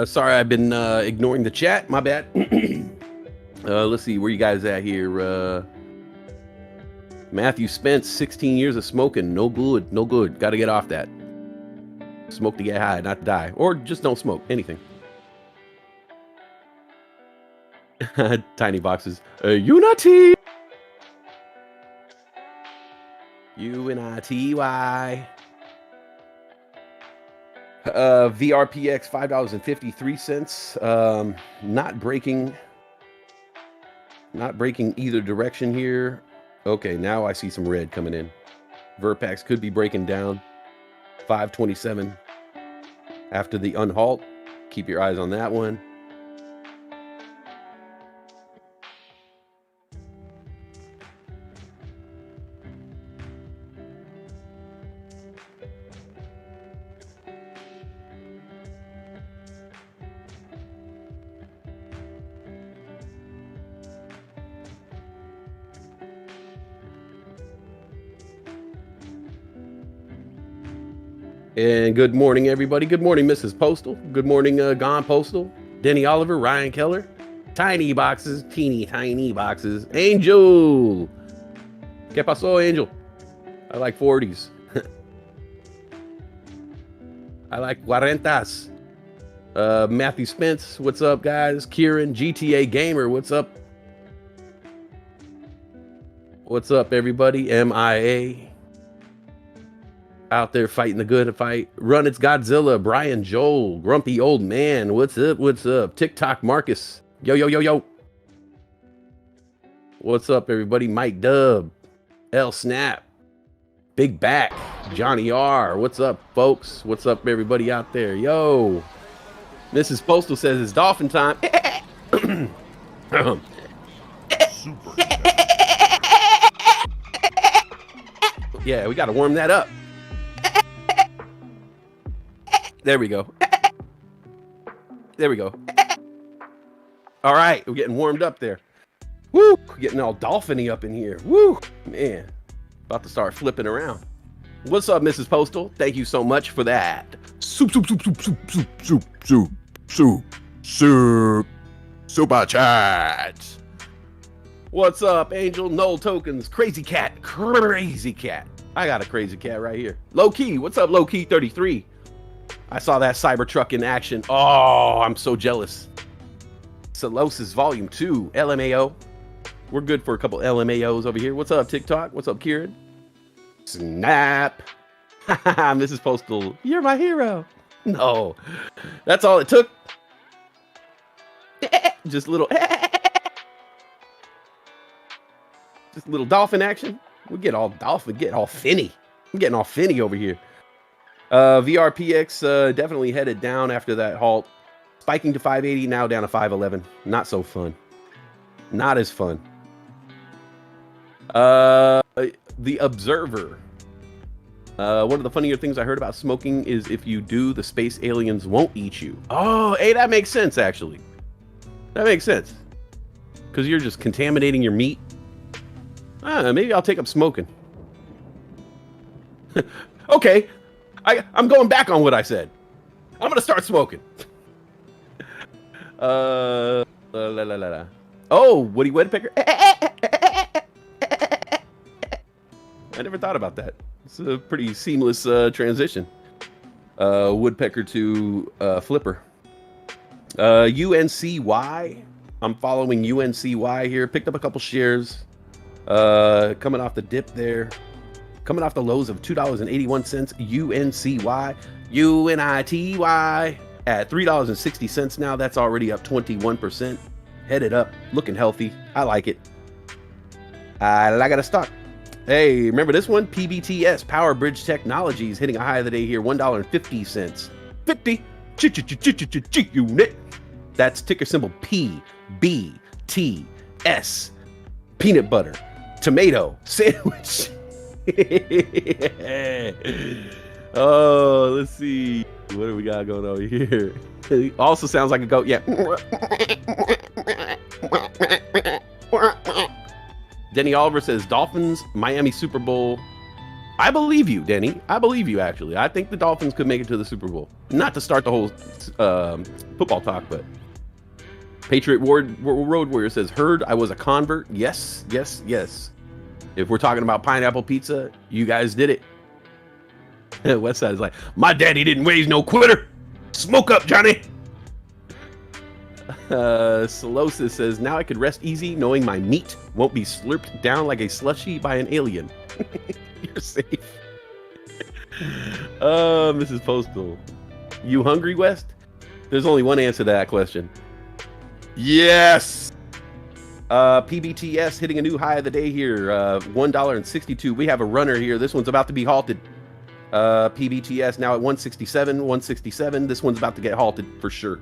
Sorry, I've been ignoring the chat. My bad. Let's see where you guys at here. Matthew Spence, 16 years of smoking. No good. Got to get off that. Smoke to get high, not to die. Or just don't smoke. Anything. Tiny boxes. Unity. UNITY. VRPX $5.53. Not breaking either direction here. Okay, now I see some red coming in. Verpax could be breaking down. 527 after the unhalt. Keep your eyes on that one. And good morning, everybody. Good morning, Mrs. Postal. Good morning, Gone Postal. Denny Oliver, Ryan Keller. Tiny boxes, teeny tiny boxes. Angel. ¿Qué pasó, Angel? I like 40s. I like 40s. Matthew Spence, what's up, guys? Kieran, GTA Gamer, what's up? What's up, everybody? MIA. Out there fighting the good fight. Run, it's Godzilla. Brian Joel, Grumpy Old Man. What's up? What's up? TikTok Marcus. Yo, yo, yo, yo. What's up, everybody? Mike Dub. L Snap. Big Back. Johnny R. What's up, folks? What's up, everybody out there? Yo. Mrs. Postal says it's dolphin time. Yeah, we got to warm that up. There we go. There we go. All right, we're getting warmed up there. Woo! Getting all dolphiny up in here. Woo! Man, about to start flipping around. What's up, Mrs. Postal? Thank you so much for that. Soup. Super chat. What's up, Angel? Null tokens. Crazy cat. I got a crazy cat right here. Low key. What's up, Low Key 33? I saw that Cybertruck in action. Oh, I'm so jealous. Celosis Volume 2. LMAO. We're good for a couple LMAOs over here. What's up, TikTok? What's up, Kieran? Snap. Mrs. Postal, you're my hero. No, that's all it took. Just a little dolphin action. We get all dolphin, get all finny. I'm getting all finny over here. VRPX definitely headed down after that halt. Spiking to 580, now down to 511. Not so fun. Not as fun. The Observer. One of the funnier things I heard about smoking is if you do, the space aliens won't eat you. Oh, hey, that makes sense, actually. That makes sense. Because you're just contaminating your meat. Maybe I'll take up smoking. Okay. I'm going back on what I said. I'm going to start smoking. Oh, Woody Woodpecker. I never thought about that. It's a pretty seamless transition. Woodpecker to Flipper. UNCY. I'm following UNCY here. Picked up a couple shares. Coming off the dip there. Coming off the lows of $2.81. UNCY. UNITY. At $3.60 now. That's already up 21%. Headed up. Looking healthy. I like it. I like it a stock. Hey, remember this one? PBTS, Power Bridge Technologies, hitting a high of the day here, $1.50. 50 unit. That's ticker symbol PBTS. Peanut butter, tomato, sandwich. Oh, let's see. What do we got going over here? It also sounds like a goat. Yeah. Denny Oliver says, Dolphins, Miami Super Bowl. I believe you, Denny. I believe you, actually. I think the Dolphins could make it to the Super Bowl. Not to start the whole football talk, but Patriot Road Warrior says, heard I was a convert. Yes, yes, yes. If we're talking about pineapple pizza, you guys did it. Westside is like, my daddy didn't raise no quitter. Smoke up, Johnny. Celosis says, now I could rest easy knowing my meat won't be slurped down like a slushie by an alien. You're safe. Mrs. Postal, you hungry, West? There's only one answer to that question. Yes. PBTS hitting a new high of the day here. $1.62. We have a runner here. This one's about to be halted. PBTS now at 167. This one's about to get halted for sure.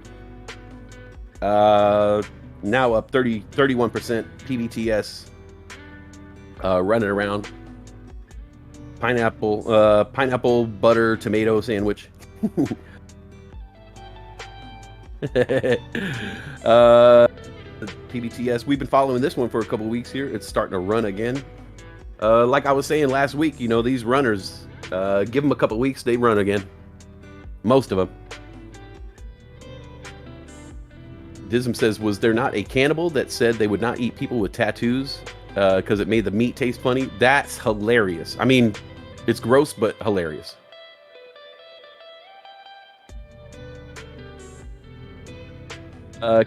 Now up 31%. PBTS running around. Pineapple butter tomato sandwich. PBTS, we've been following this one for a couple weeks here. It's starting to run again. Like I was saying last week, you know, these runners, give them a couple weeks, they run again. Most of them. Dism says, was there not a cannibal that said they would not eat people with tattoos because it made the meat taste funny? That's hilarious. I mean, It's gross but hilarious.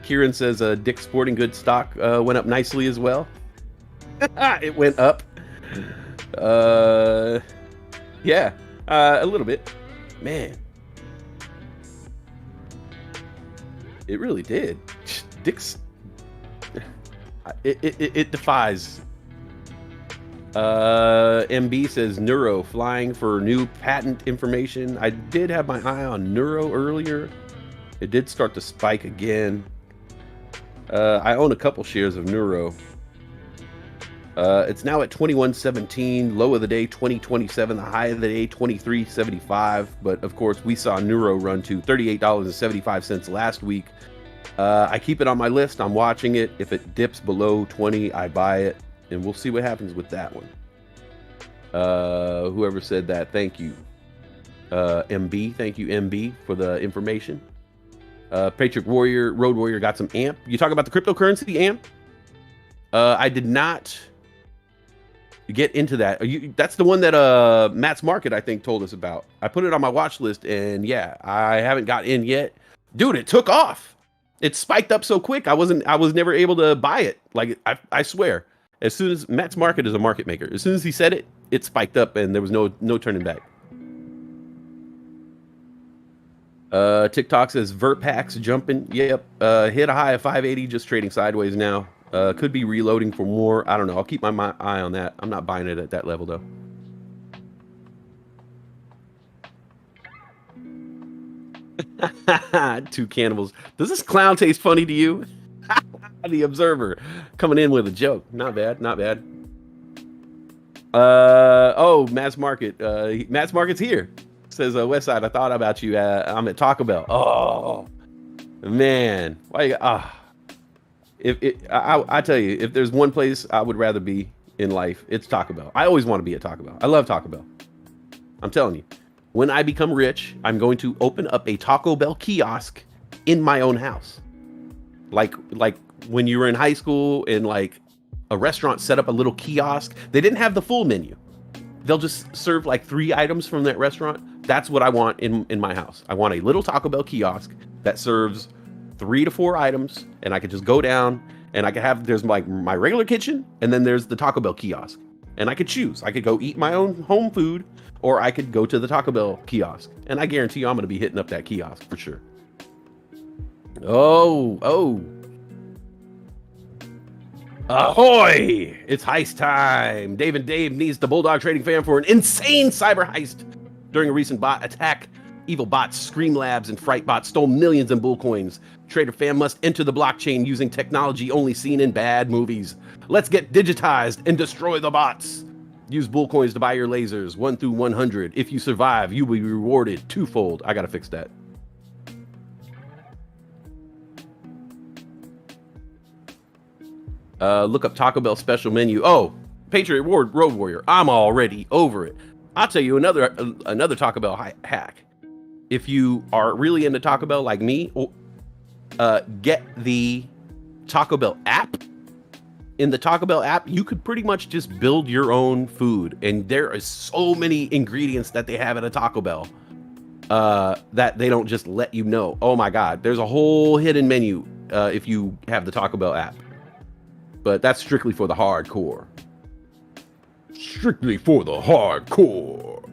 Kieran says Dick's Sporting Goods stock went up nicely as well. It went up. Yeah, a little bit. Man, it really did. Dick's. It defies. MB says Neuro flying for new patent information. I did have my eye on Neuro earlier. It did start to spike again. I own a couple shares of Neuro. It's now at 21.17, low of the day 20.27, the high of the day 23.75. But of course, we saw Neuro run to $38.75 last week. I keep it on my list. I'm watching it. If it dips below 20, I buy it, and we'll see what happens with that one. Whoever said that, thank you. MB, thank you, MB, for the information. Patriot Warrior, Road Warrior got some AMP. You talk about the cryptocurrency AMP? I did not get into that. That's the one that Matt's Market, I think, told us about. I put it on my watch list, and yeah, I haven't got in yet. Dude, it took off. It spiked up so quick. I was never able to buy it. Like, I swear, as soon as Matt's Market is a market maker, as soon as he said it, it spiked up, and there was no turning back. TikTok says Verpax jumping. Yep. Hit a high of 580, just trading sideways now. Could be reloading for more. I don't know. I'll keep my eye on that. I'm not buying it at that level, though. Two cannibals. Does this clown taste funny to you? The Observer coming in with a joke. Not bad. Not bad. Oh, Matt's Market. Matt's Market's here. Says Westside, I thought about you. I'm at Taco Bell. Oh, man. Why? I tell you, if there's one place I would rather be in life, it's Taco Bell. I always want to be at Taco Bell. I love Taco Bell. I'm telling you, when I become rich, I'm going to open up a Taco Bell kiosk in my own house. Like when you were in high school and like a restaurant set up a little kiosk. They didn't have the full menu. They'll just serve like 3 items from that restaurant. That's what I want in my house. I want a little Taco Bell kiosk that serves 3 to 4 items, and I could just go down and I could have, there's like my regular kitchen, and then there's the Taco Bell kiosk. And I could choose. I could go eat my own home food, or I could go to the Taco Bell kiosk. And I guarantee you I'm going to be hitting up that kiosk for sure. Oh. Ahoy! It's heist time. Dave and Dave needs the Bulldog trading fan for an insane cyber heist. During a recent bot attack, evil bots, Scream Labs, and Fright Bots stole millions in bull coins. Trader fan must enter the blockchain using technology only seen in bad movies. Let's get digitized and destroy the bots. Use bull coins to buy your lasers, 1 through 100. If you survive, you will be rewarded twofold. I gotta fix that. Look up Taco Bell special menu. Oh, Patriot Road Warrior. I'm already over it. I'll tell you another Taco Bell hack. If you are really into Taco Bell like me, get the Taco Bell app. In the Taco Bell app, you could pretty much just build your own food. And there are so many ingredients that they have at a Taco Bell that they don't just let you know. Oh my God, there's a whole hidden menu if you have the Taco Bell app. But that's strictly for the hardcore. Strictly for the hardcore.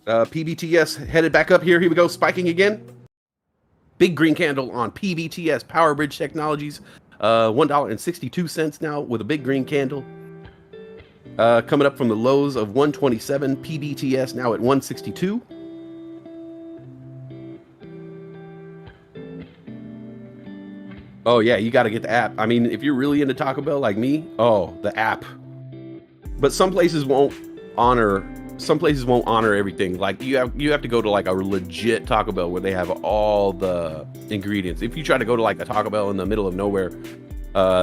PBTS headed back up here. Here we go, spiking again. Big green candle on PBTS, Power Bridge Technologies. $1.62 now with a big green candle. Coming up from the lows of 127. PBTS now at 162. Oh yeah, you got to get the app. I mean, if you're really into Taco Bell like me, oh, the app. But some places won't honor everything. Like you have to go to like a legit Taco Bell where they have all the ingredients. If you try to go to like a Taco Bell in the middle of nowhere,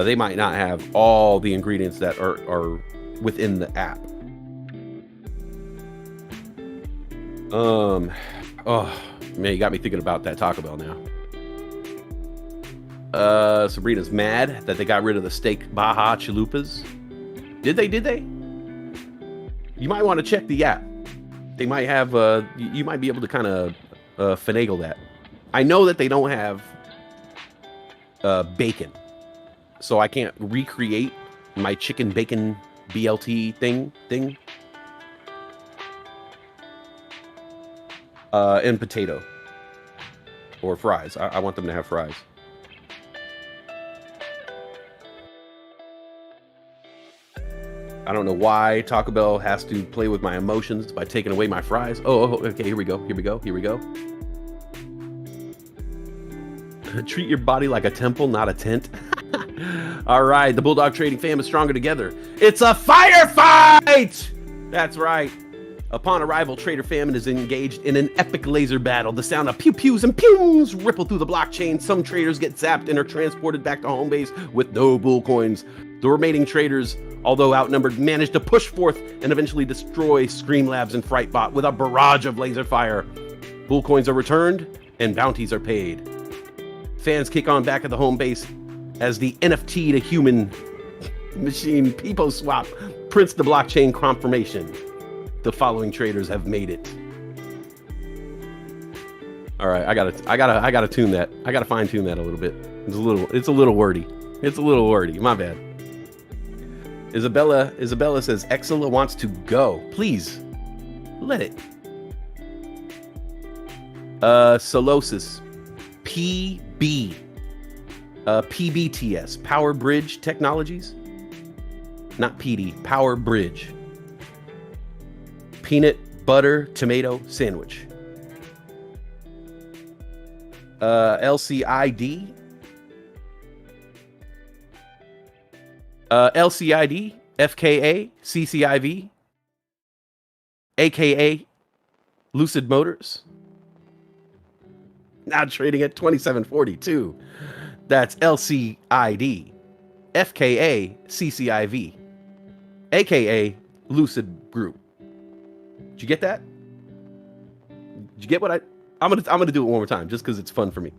they might not have all the ingredients that are within the app. Oh man, you got me thinking about that Taco Bell now. Sabrina's mad that they got rid of the steak Baja chalupas. Did they? You might want to check the app. They might have, you might be able to kind of finagle that. I know that they don't have bacon, so I can't recreate my chicken bacon BLT thing. And potato or fries. I want them to have fries. I don't know why Taco Bell has to play with my emotions by taking away my fries. Oh, okay, here we go. Treat your body like a temple, not a tent. All right, the Bulldog trading fam is stronger together. It's a firefight! That's right. Upon arrival, Trader Famine is engaged in an epic laser battle. The sound of pew-pews and pews ripple through the blockchain. Some traders get zapped and are transported back to home base with no bull coins. The remaining traders, although outnumbered, manage to push forth and eventually destroy Screamlabs and Frightbot with a barrage of laser fire. Bull coins are returned and bounties are paid. Fans kick on back at the home base as the NFT to human machine Peepo swap prints the blockchain confirmation. The following traders have made it. All right, I gotta tune that. I gotta fine tune that a little bit. It's a little wordy. My bad. Isabella says Exela wants to go. Please, let it. Solosis, PBTS, Power Bridge Technologies, not PD, Power Bridge. Peanut butter tomato sandwich. LCID. LCID, FKA, CCIV, AKA Lucid Motors. Now trading at 27.42. That's LCID, FKA, CCIV, AKA Lucid Group. Did you get that? Did you get what I'm gonna do it one more time just because it's fun for me.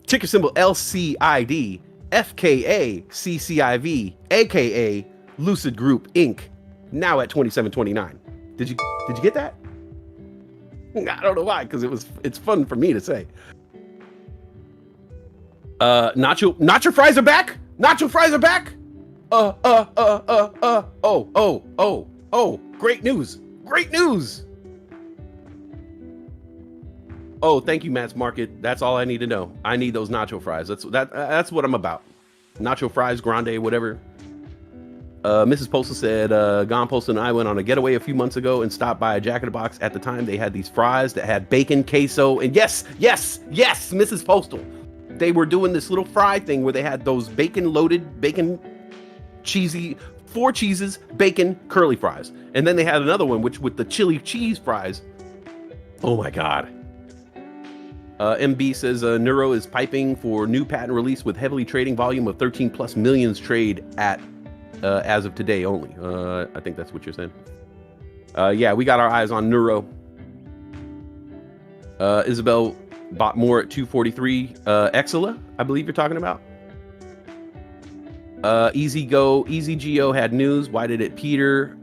Ticker symbol LCID, FKA, CCIV, AKA Lucid Group Inc. Now at 27.29. Did you get that? I don't know why, because it's fun for me to say. Nacho fries are back. Nacho fries are back. Oh, great news. Oh, thank you, Matt's Market. That's all I need to know. I need those nacho fries. That's what I'm about. Nacho fries, grande, whatever. Mrs. Postal said, Gone Postal and I went on a getaway a few months ago and stopped by a Jack in the Box. At the time, they had these fries that had bacon, queso, and yes, Mrs. Postal. They were doing this little fry thing where they had those bacon-loaded, bacon cheesy, 4 cheeses, bacon, curly fries. And then they had another one, which with the chili cheese fries. Oh my God. MB says Neuro is piping for new patent release with heavily trading volume of 13 plus millions trade at as of today only. I think that's what you're saying. Yeah, we got our eyes on Neuro. Isabel bought more at 243. Exela, I believe you're talking about. EasyGo had news. Why did it peter?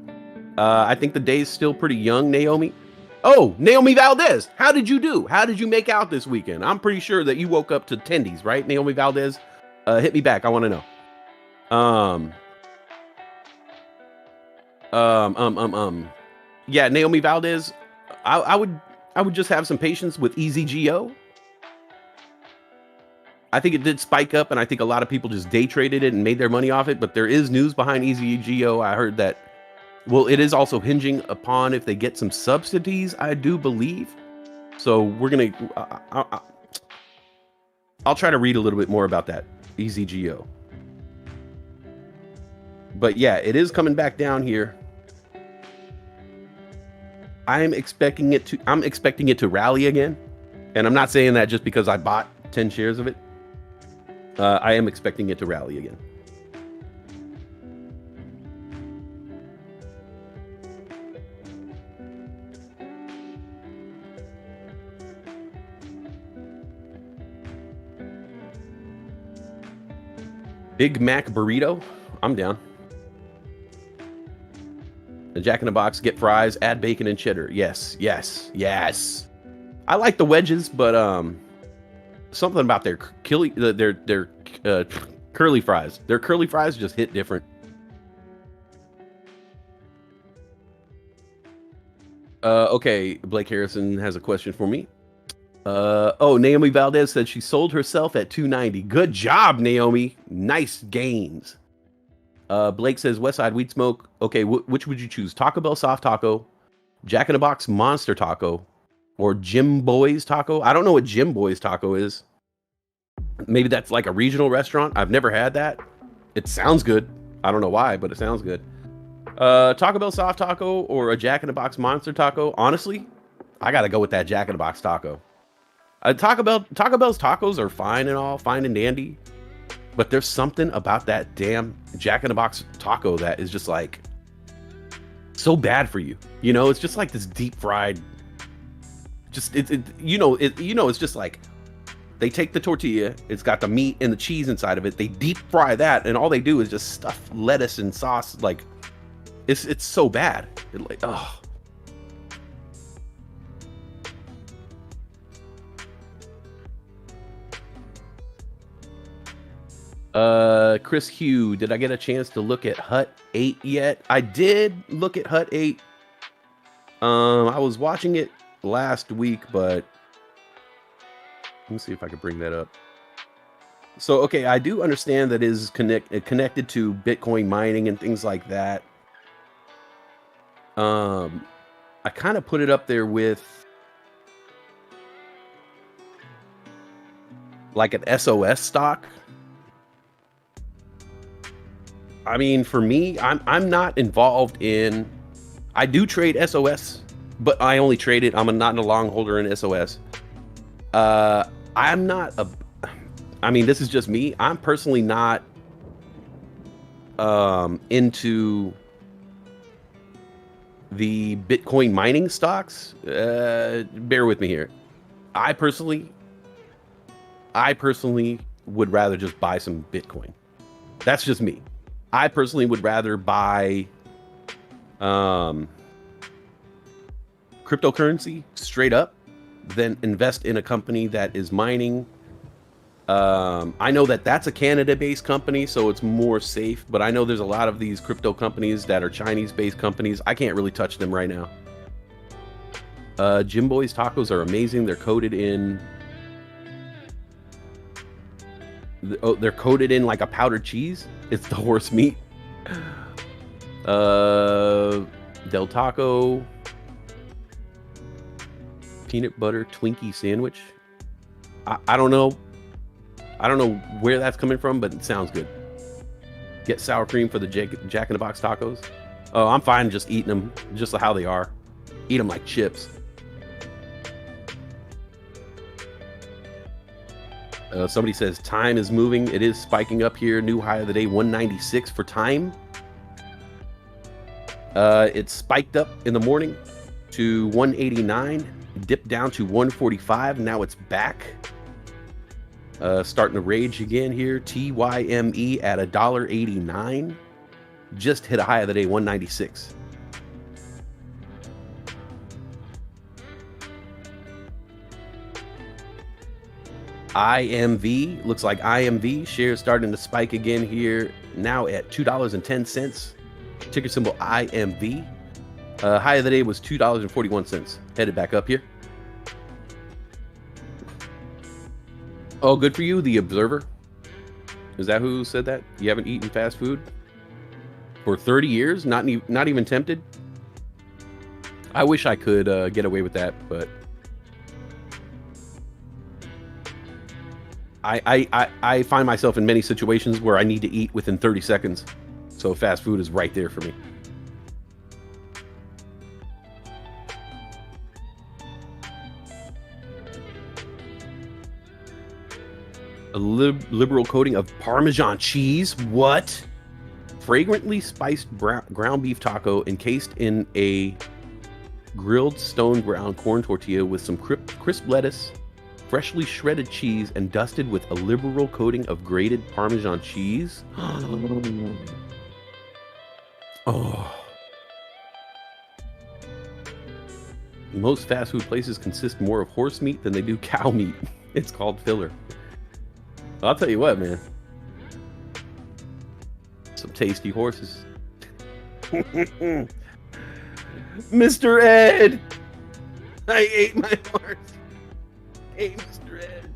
I think the day's still pretty young, Naomi. Oh, Naomi Valdez, how did you do? How did you make out this weekend? I'm pretty sure that you woke up to tendies, right, Naomi Valdez? Hit me back. I want to know. Yeah, Naomi Valdez, I would just have some patience with EasyGO. I think it did spike up, and I think a lot of people just day traded it and made their money off it. But there is news behind EasyGO. I heard that. Well, it is also hinging upon if they get some subsidies, I do believe. So we're gonna. I'll try to read a little bit more about that EasyGO. But yeah, it is coming back down here. I'm expecting it to rally again, and I'm not saying that just because I bought 10 shares of it. I am expecting it to rally again. Big Mac burrito. I'm down. The Jack in the Box, get fries, add bacon and cheddar. Yes, yes, yes. I like the wedges, but something about their curly fries. Their curly fries just hit different. Okay, Blake Harrison has a question for me. Naomi Valdez said she sold herself at 290. Good job, Naomi. Nice gains. Blake says Westside weed smoke. Okay, which would you choose? Taco Bell soft taco, Jack in the Box monster taco, or Jim Boy's taco? I don't know what Jim Boy's taco is. Maybe that's like a regional restaurant. I've never had that. It sounds good. I don't know why, but it sounds good. Taco Bell soft taco or a Jack in the Box monster taco? Honestly, I gotta go with that Jack in the Box taco. Taco Bell's tacos are fine and all, fine and dandy, but there's something about that damn Jack in the Box taco that is just like so bad for you. You know, it's just like this deep fried. Just it's just like they take the tortilla, it's got the meat and the cheese inside of it. They deep fry that, and all they do is just stuff lettuce and sauce. Like it's so bad. Oh. Chris Hugh, did I get a chance to look at Hut 8 yet? I did look at Hut 8. I was watching it last week, but let me see if I can bring that up. So, okay, I do understand that is connected to Bitcoin mining and things like that. I kind of put it up there with like an SOS stock. I mean, for me, I'm not involved in. I do trade SOS, but I only trade it. I'm not a long holder in SOS. I'm not a. I mean, this is just me. I'm personally not into the Bitcoin mining stocks. Bear with me here. I personally would rather just buy some Bitcoin. That's just me. I personally would rather buy cryptocurrency straight up than invest in a company that is mining. I know that that's a Canada-based company, so it's more safe, but I know there's a lot of these crypto companies that are Chinese-based companies. I can't really touch them right now. Jim Boy's tacos are amazing. They're coated in... they're coated in like a powdered cheese. It's the horse meat. Del Taco peanut butter Twinkie sandwich. I don't know. I don't know where that's coming from, but it sounds good. Get sour cream for the Jack in the Box tacos. Oh, I'm fine just eating them just how they are. Eat them like chips. Somebody says time is moving. It is spiking up here. New high of the day, 196 for time. It spiked up in the morning to 189, dipped down to 145. Now it's back. Starting to rage again here. TYME at $1.89. Just hit a high of the day, 196. IMV, looks like IMV shares starting to spike again here, now at $2.10. Ticker symbol IMV. High of the day was $2.41. Headed back up here. Oh, good for you, the Observer. Is that who said that? You haven't eaten fast food for 30 years? Not even tempted? I wish I could get away with that, but I find myself in many situations where I need to eat within 30 seconds. So fast food is right there for me. A liberal coating of Parmesan cheese. What? Fragrantly spiced ground beef taco encased in a grilled stone ground corn tortilla with some crisp lettuce, freshly shredded cheese and dusted with a liberal coating of grated Parmesan cheese. Oh. Most fast food places consist more of horse meat than they do cow meat. It's called filler. I'll tell you what, man. Some tasty horses. Mr. Ed! I ate my horse. Hey, Mr. Ed.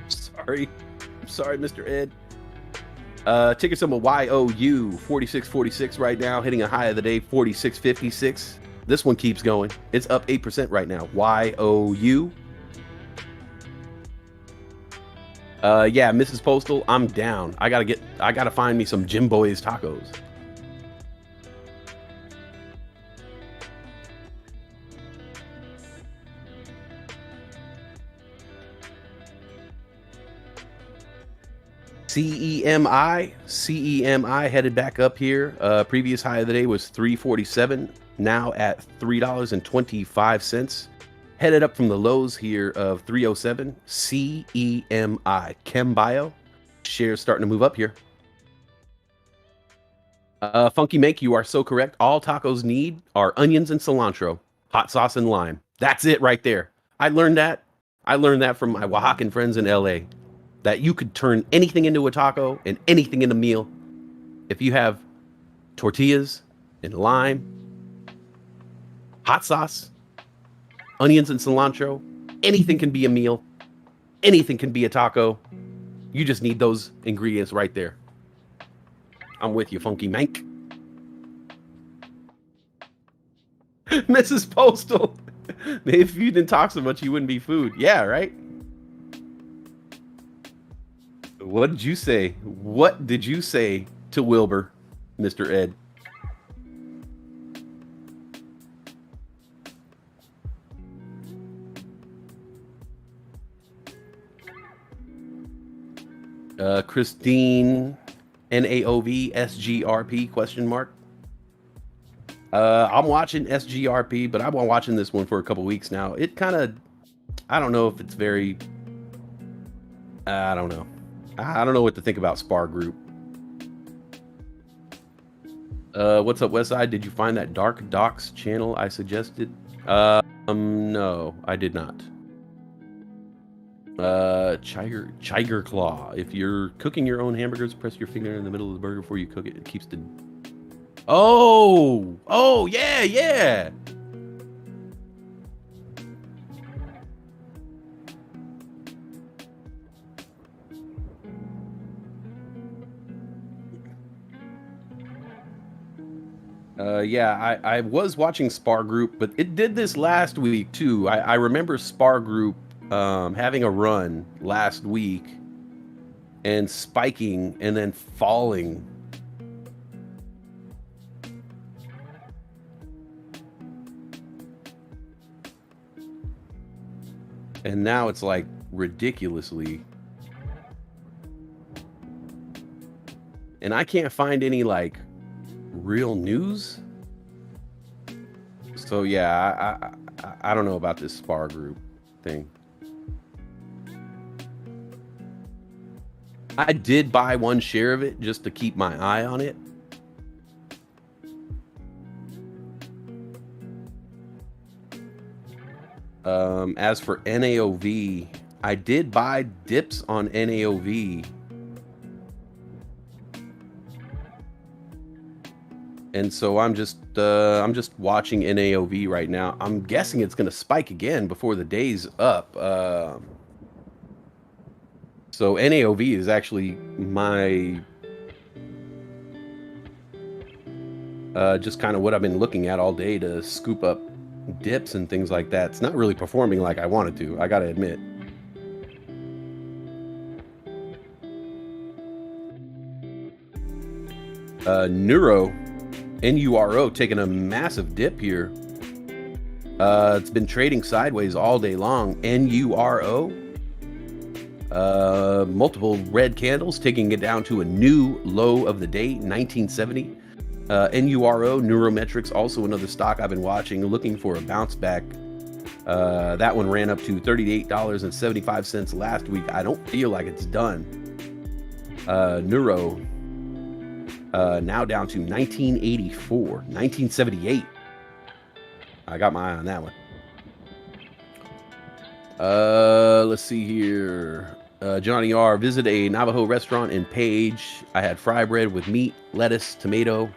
Sorry. I'm sorry, Mr. Ed. Ticker symbol YOU 4646 right now, hitting a high of the day 4656. This one keeps going. It's up 8% right now. YOU. Yeah, Mrs. Postal, I'm down. I gotta find me some Jim Boy's tacos. CEMI headed back up here. Previous high of the day was 347, now at $3.25. Headed up from the lows here of 307. CEMI, ChemBio. Shares starting to move up here. Funky Make, you are so correct. All tacos need are onions and cilantro, hot sauce and lime. That's it right there. I learned that from my Oaxacan friends in LA. That you could turn anything into a taco and anything into a meal. If you have tortillas and lime, hot sauce, onions and cilantro, anything can be a meal. Anything can be a taco. You just need those ingredients right there. I'm with you, Funky Mank. Mrs. Postal. If you didn't talk so much, you wouldn't be food. Yeah, right? What did you say? What did you say to Wilbur, Mr. Ed? Christine, NAOV, SGRP, question mark. I'm watching SGRP, but I've been watching this one for a couple weeks now. It kind of, I don't know if it's very, I don't know. I don't know what to think about Spar Group. What's up, Westside? Did you find that Dark Docs channel I suggested? No, I did not. Chiger Claw. If you're cooking your own hamburgers, press your finger in the middle of the burger before you cook it. It keeps the... Oh, yeah, yeah. Yeah, I was watching Spar Group, but it did this last week too. I remember Spar Group having a run last week and spiking and then falling. And now it's like ridiculously. And I can't find any like real news. So yeah, I don't know about this Spar Group thing. I did buy one share of it just to keep my eye on it. As for NAOV, I did buy dips on NAOV. And so I'm just watching NAOV right now. I'm guessing it's going to spike again before the day's up. So NAOV is actually my just kind of what I've been looking at all day to scoop up dips and things like that. It's not really performing like I wanted to, I gotta admit. NURO taking a massive dip here. It's been trading sideways all day long. NURO, multiple red candles taking it down to a new low of the day, 1970. NURO, Neurometrics, also another stock I've been watching, looking for a bounce back That one ran up to $38.75 last week. I don't feel like it's done. Neuro now down to 1984, 1978. I got my eye on that one. Let's see here. Johnny R. Visit a Navajo restaurant in Page. I had fry bread with meat, lettuce, tomato.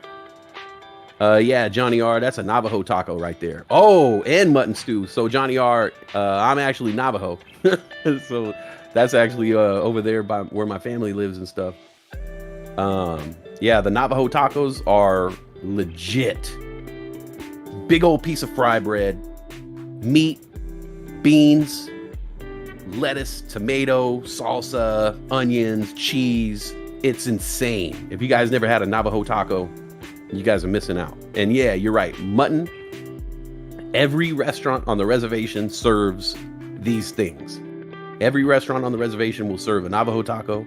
Yeah, Johnny R. That's a Navajo taco right there. Oh, and mutton stew. So Johnny R. I'm actually Navajo. So that's actually over there by where my family lives and stuff. Yeah, the Navajo tacos are legit. Big old piece of fry bread, meat, beans, lettuce, tomato, salsa, onions, cheese. It's insane. If you guys never had a Navajo taco, you guys are missing out. And yeah, you're right. Mutton. Every restaurant on the reservation serves these things. Every restaurant on the reservation will serve a Navajo taco.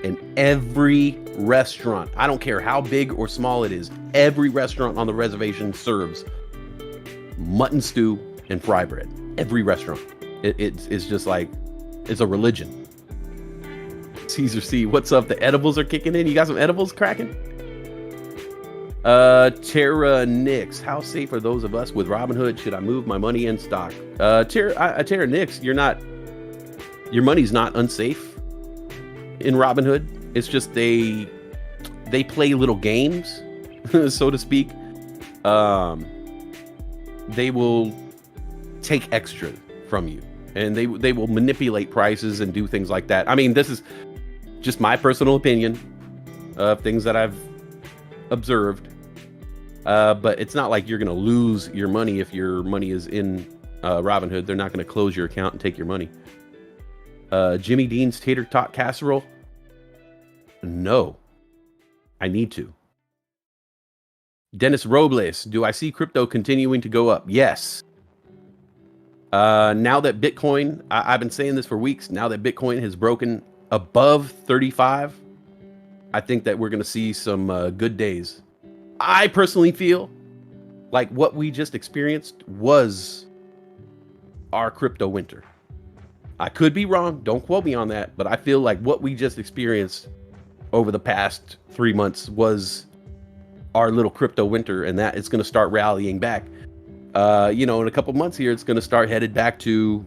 And every restaurant, I don't care how big or small it is, every restaurant on the reservation serves mutton stew and fry bread. Every restaurant. It's just like, it's a religion. Caesar C, what's up? The edibles are kicking in. You got some edibles cracking? Tara Nix, how safe are those of us with Robinhood? Should I move my money in stock? Tara Nix, your money's not unsafe in Robinhood. It's just they play little games, so to speak. They will take extra from you, and they will manipulate prices and do things like that. I mean, this is just my personal opinion of things that I've observed. But it's not like you're going to lose your money if your money is in Robinhood. They're not going to close your account and take your money. Jimmy Dean's tater tot casserole? No, I need to. Dennis Robles, do I see crypto continuing to go up? Yes. Now that Bitcoin, I've been saying this for weeks, now that Bitcoin has broken above 35, I think that we're going to see some good days. I personally feel like what we just experienced was our crypto winter. I could be wrong. Don't quote me on that. But I feel like what we just experienced over the past 3 months was our little crypto winter, and that it's going to start rallying back. In a couple months here, it's going to start headed back to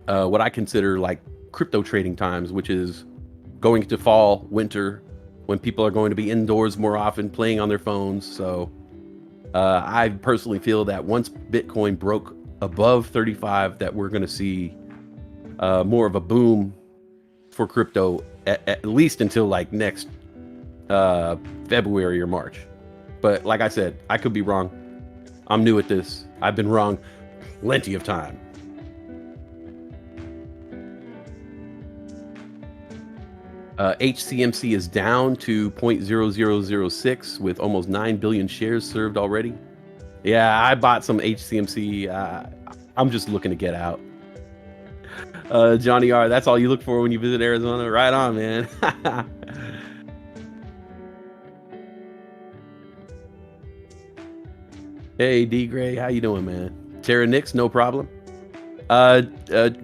what I consider like crypto trading times, which is going to fall, winter, when people are going to be indoors more often, playing on their phones. So I personally feel that once Bitcoin broke above 35, that we're going to see more of a boom for crypto, at least until like next February or March. But like I said, I could be wrong. I'm new at this. I've been wrong plenty of time. HCMC is down to 0.0006 with almost 9 billion shares served already. Yeah, I bought some HCMC. I'm just looking to get out. Johnny R, that's all you look for when you visit Arizona? Right on, man. Hey, D Gray, how you doing, man? Tara Nix, no problem.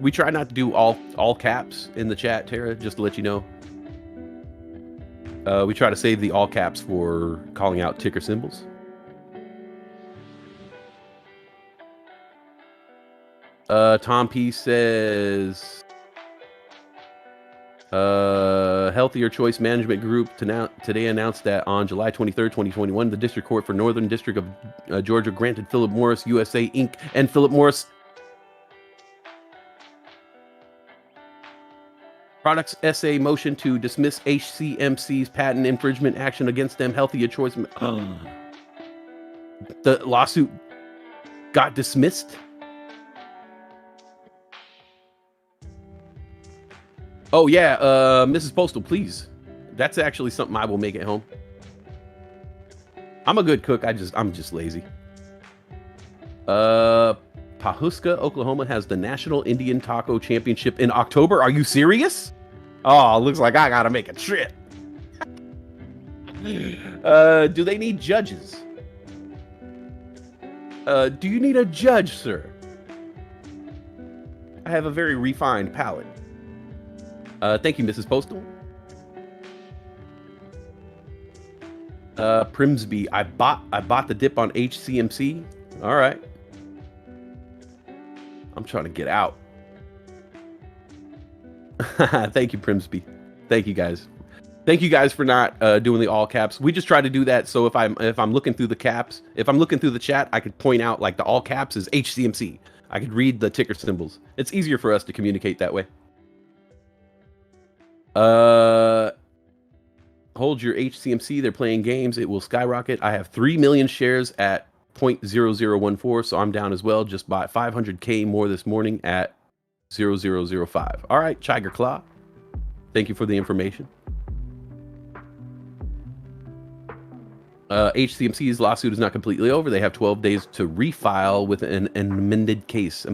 We try not to do all caps in the chat, Tara, just to let you know. We try to save the all caps for calling out ticker symbols. Tom P says, Healthier Choice Management Group today announced that on July 23rd, 2021, the District Court for Northern District of Georgia granted Philip Morris USA Inc. and Philip Morris Products SA motion to dismiss HCMC's patent infringement action against them. Healthier Choice. The lawsuit got dismissed. Oh yeah, Mrs. Postal, please. That's actually something I will make at home. I'm a good cook. I'm just lazy. Pahuska, Oklahoma has the National Indian Taco Championship in October. Are you serious? Oh, looks like I gotta make a trip. Do they need judges? Do you need a judge, sir? I have a very refined palate. Thank you, Mrs. Postal. Primsby, I bought the dip on HCMC. All right. I'm trying to get out. Thank you, Primsby. Thank you guys. Thank you guys for not doing the all caps. We just try to do that so if I'm looking through the caps, if I'm looking through the chat, I could point out like the all caps is HCMC. I could read the ticker symbols. It's easier for us to communicate that way. Hold your HCMC. They're playing games. It will skyrocket. I have 3 million shares at 0.0014, so I'm down as well. Just bought 500K more this morning at 0005. All right, Tiger Claw. Thank you for the information. HCMC's lawsuit is not completely over. They have 12 days to refile with an amended case.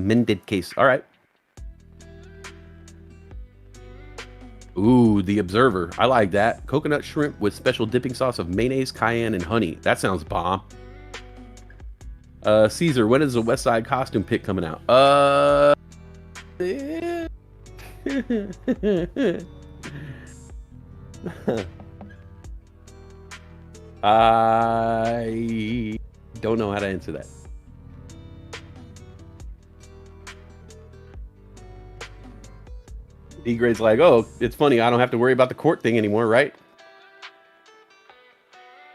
All right. Ooh, the Observer. I like that. Coconut shrimp with special dipping sauce of mayonnaise, cayenne, and honey. That sounds bomb. Caesar, when is the Westside costume pick coming out? I don't know how to answer that. D-Grade's like, oh, it's funny. I don't have to worry about the court thing anymore, right?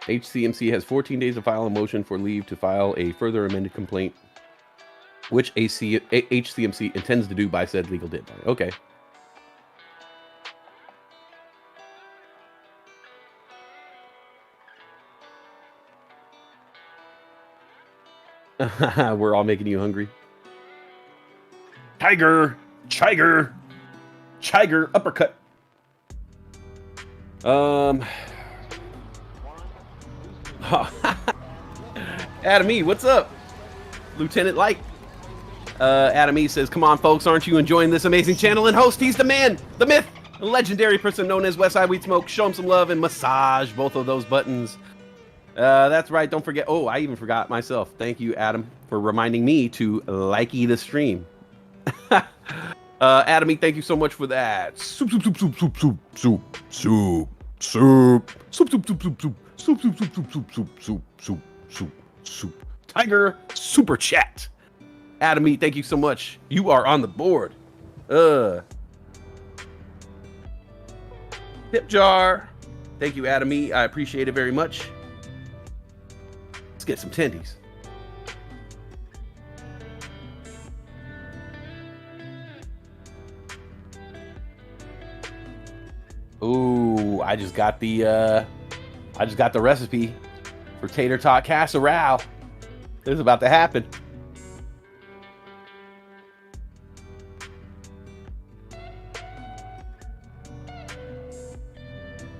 HCMC has 14 days to file a motion for leave to file a further amended complaint, which HCMC intends to do by said legal deadline. Okay. We're all making you hungry. Tiger, uppercut. Adam E, what's up? Lieutenant Light. Adam E says, come on, folks, aren't you enjoying this amazing channel and host? He's the man, the myth, the legendary person known as Westside Weed Smoke. Show him some love and massage both of those buttons. That's right. Don't forget. Oh, I even forgot myself. Thank you, Adam, for reminding me to likey the stream. Adam E, thank you so much for that. Soup. Tiger super chat. Adam E, thank you so much. You are on the board. Tip jar. Thank you, Adam E. I appreciate it very much. Let's get some tendies. Ooh, I just got the recipe for tater tot casserole. This is about to happen.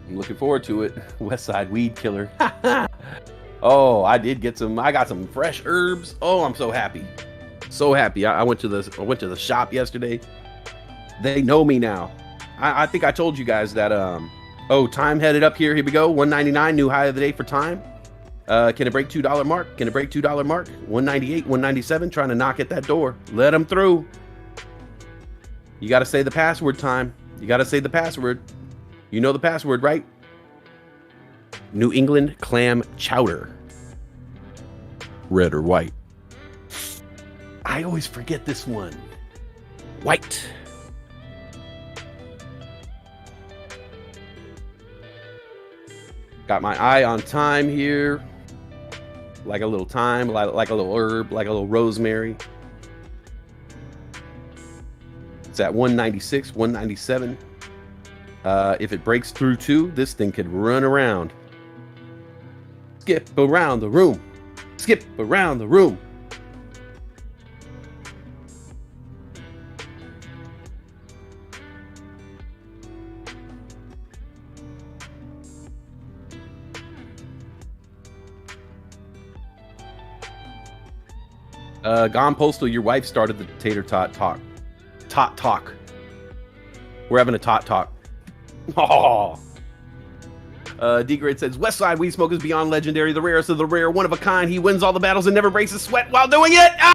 I'm looking forward to it. Westside Weed Killer. Oh, I got some fresh herbs. Oh, I'm so happy. So happy. I went to the shop yesterday. They know me now. I think I told you guys that Time headed up here. Here we go. 199 new high of the day for Time. Can it break $2 mark? Can it break $2 mark? 198, 197, trying to knock at that door. Let them through. You got to say the password, Time. You got to say the password. You know the password, right? New England clam chowder. Red or white? I always forget this one. White. Got my eye on Time here. Like a little thyme, like a little herb, like a little rosemary. It's at 196, 197. If it breaks through 2, this thing could run around. Skip around the room. Skip around the room. Gone Postal, your wife started the tater tot talk. Tot talk. We're having a tot talk. Oh. D-Grade says, Westside Weed Smoke is beyond legendary, the rarest of the rare, one of a kind. He wins all the battles and never breaks a sweat while doing it. Ah!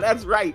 That's right.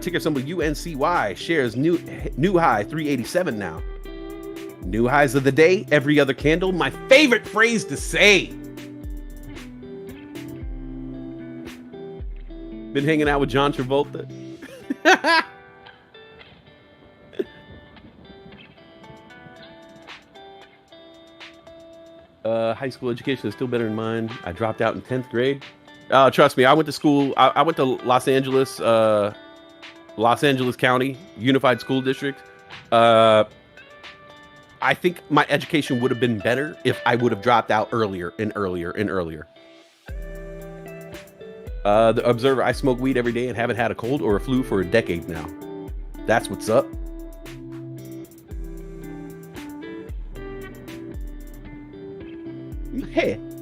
Ticker symbol UNCY. Shares new high 387 now. New highs of the day, every other candle. My favorite phrase to say. Been hanging out with John Travolta. High school education is still better than mine. I dropped out in 10th grade. Trust me, I went to school. I went to Los Angeles County Unified School District. I think my education would have been better if I would have dropped out earlier and earlier and earlier. The Observer, I smoke weed every day and haven't had a cold or a flu for a decade now. That's what's up.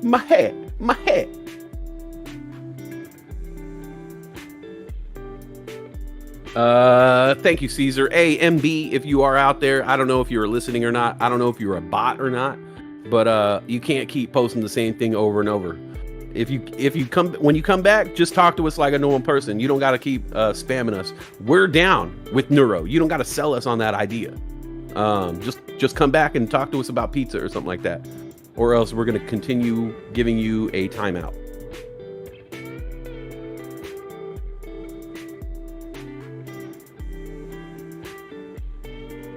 My head. Thank you, Caesar. AMB, if you are out there, I don't know if you're listening or not. I don't know if you're a bot or not, but you can't keep posting the same thing over and over. When you come back, just talk to us like a normal person. You don't got to keep spamming us. We're down with Neuro. You don't got to sell us on that idea. Just come back and talk to us about pizza or something like that, or else we're going to continue giving you a timeout.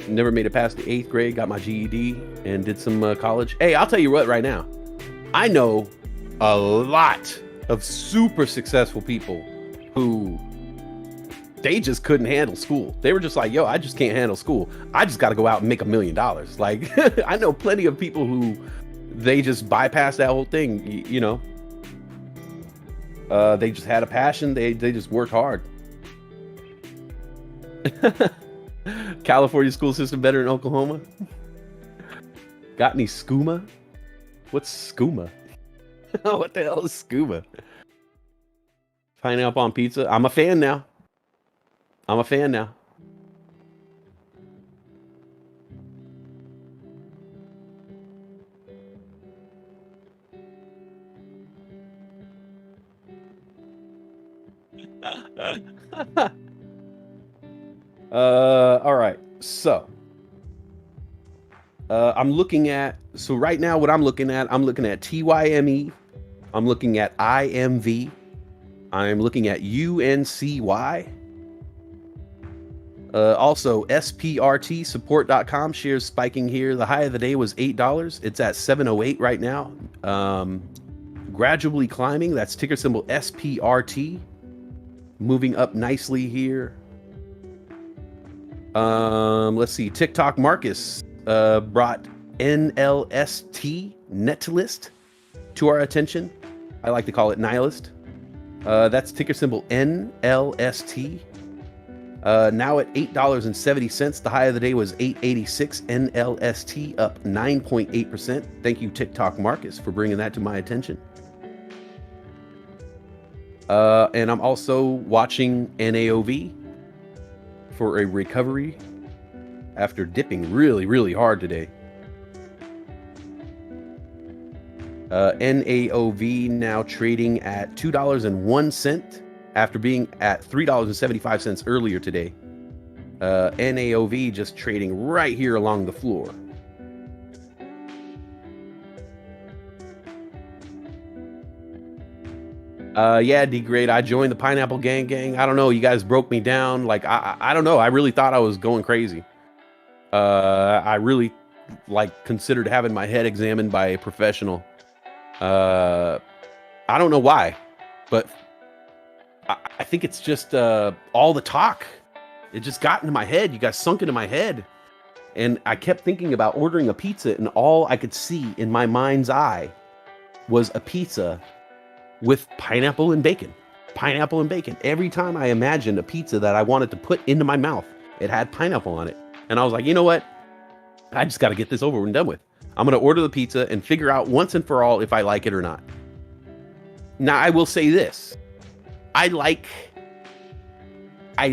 Never made it past the 8th grade, got my GED, and did some college. Hey, I'll tell you what right now. I know a lot of super successful people who they just couldn't handle school. They were just like, yo, I just can't handle school. I just got to go out and make $1 million. Like, I know plenty of people who they just bypassed that whole thing, you know. They just had a passion. They just worked hard. California school system better than Oklahoma? Got any skooma? What's skooma? What the hell is skooma? Pineapple on pizza. I'm a fan now. All right. So, right now what I'm looking at TYME. I'm looking at IMV. I'm looking at UNCY. Also SPRT support.com shares spiking here. The high of the day was $8. It's at $7.08 right now. Gradually climbing. That's ticker symbol SPRT. Moving up nicely here. Let's see. TikTok Marcus brought NLST Netlist to our attention. I like to call it Nihilist. That's ticker symbol NLST. Now at $8.70. The high of the day was $8.86. NLST up 9.8%. Thank you, TikTok Marcus, for bringing that to my attention. And I'm also watching NAOV for a recovery after dipping really, really hard today. NAOV now trading at $2.01 after being at $3.75 earlier today. NAOV just trading right here along the floor. Yeah, D-Grade, I joined the Pineapple Gang. I don't know, you guys broke me down. Like, I don't know. I really thought I was going crazy. I really, considered having my head examined by a professional. I don't know why, but I think it's just all the talk. It just got into my head. You guys sunk into my head. And I kept thinking about ordering a pizza, and all I could see in my mind's eye was a pizza with pineapple and bacon. Every time I imagined a pizza that I wanted to put into my mouth, it had pineapple on it. And I was like, you know what? I just got to get this over and done with. I'm going to order the pizza and figure out once and for all if I like it or not. Now, I will say this. I like a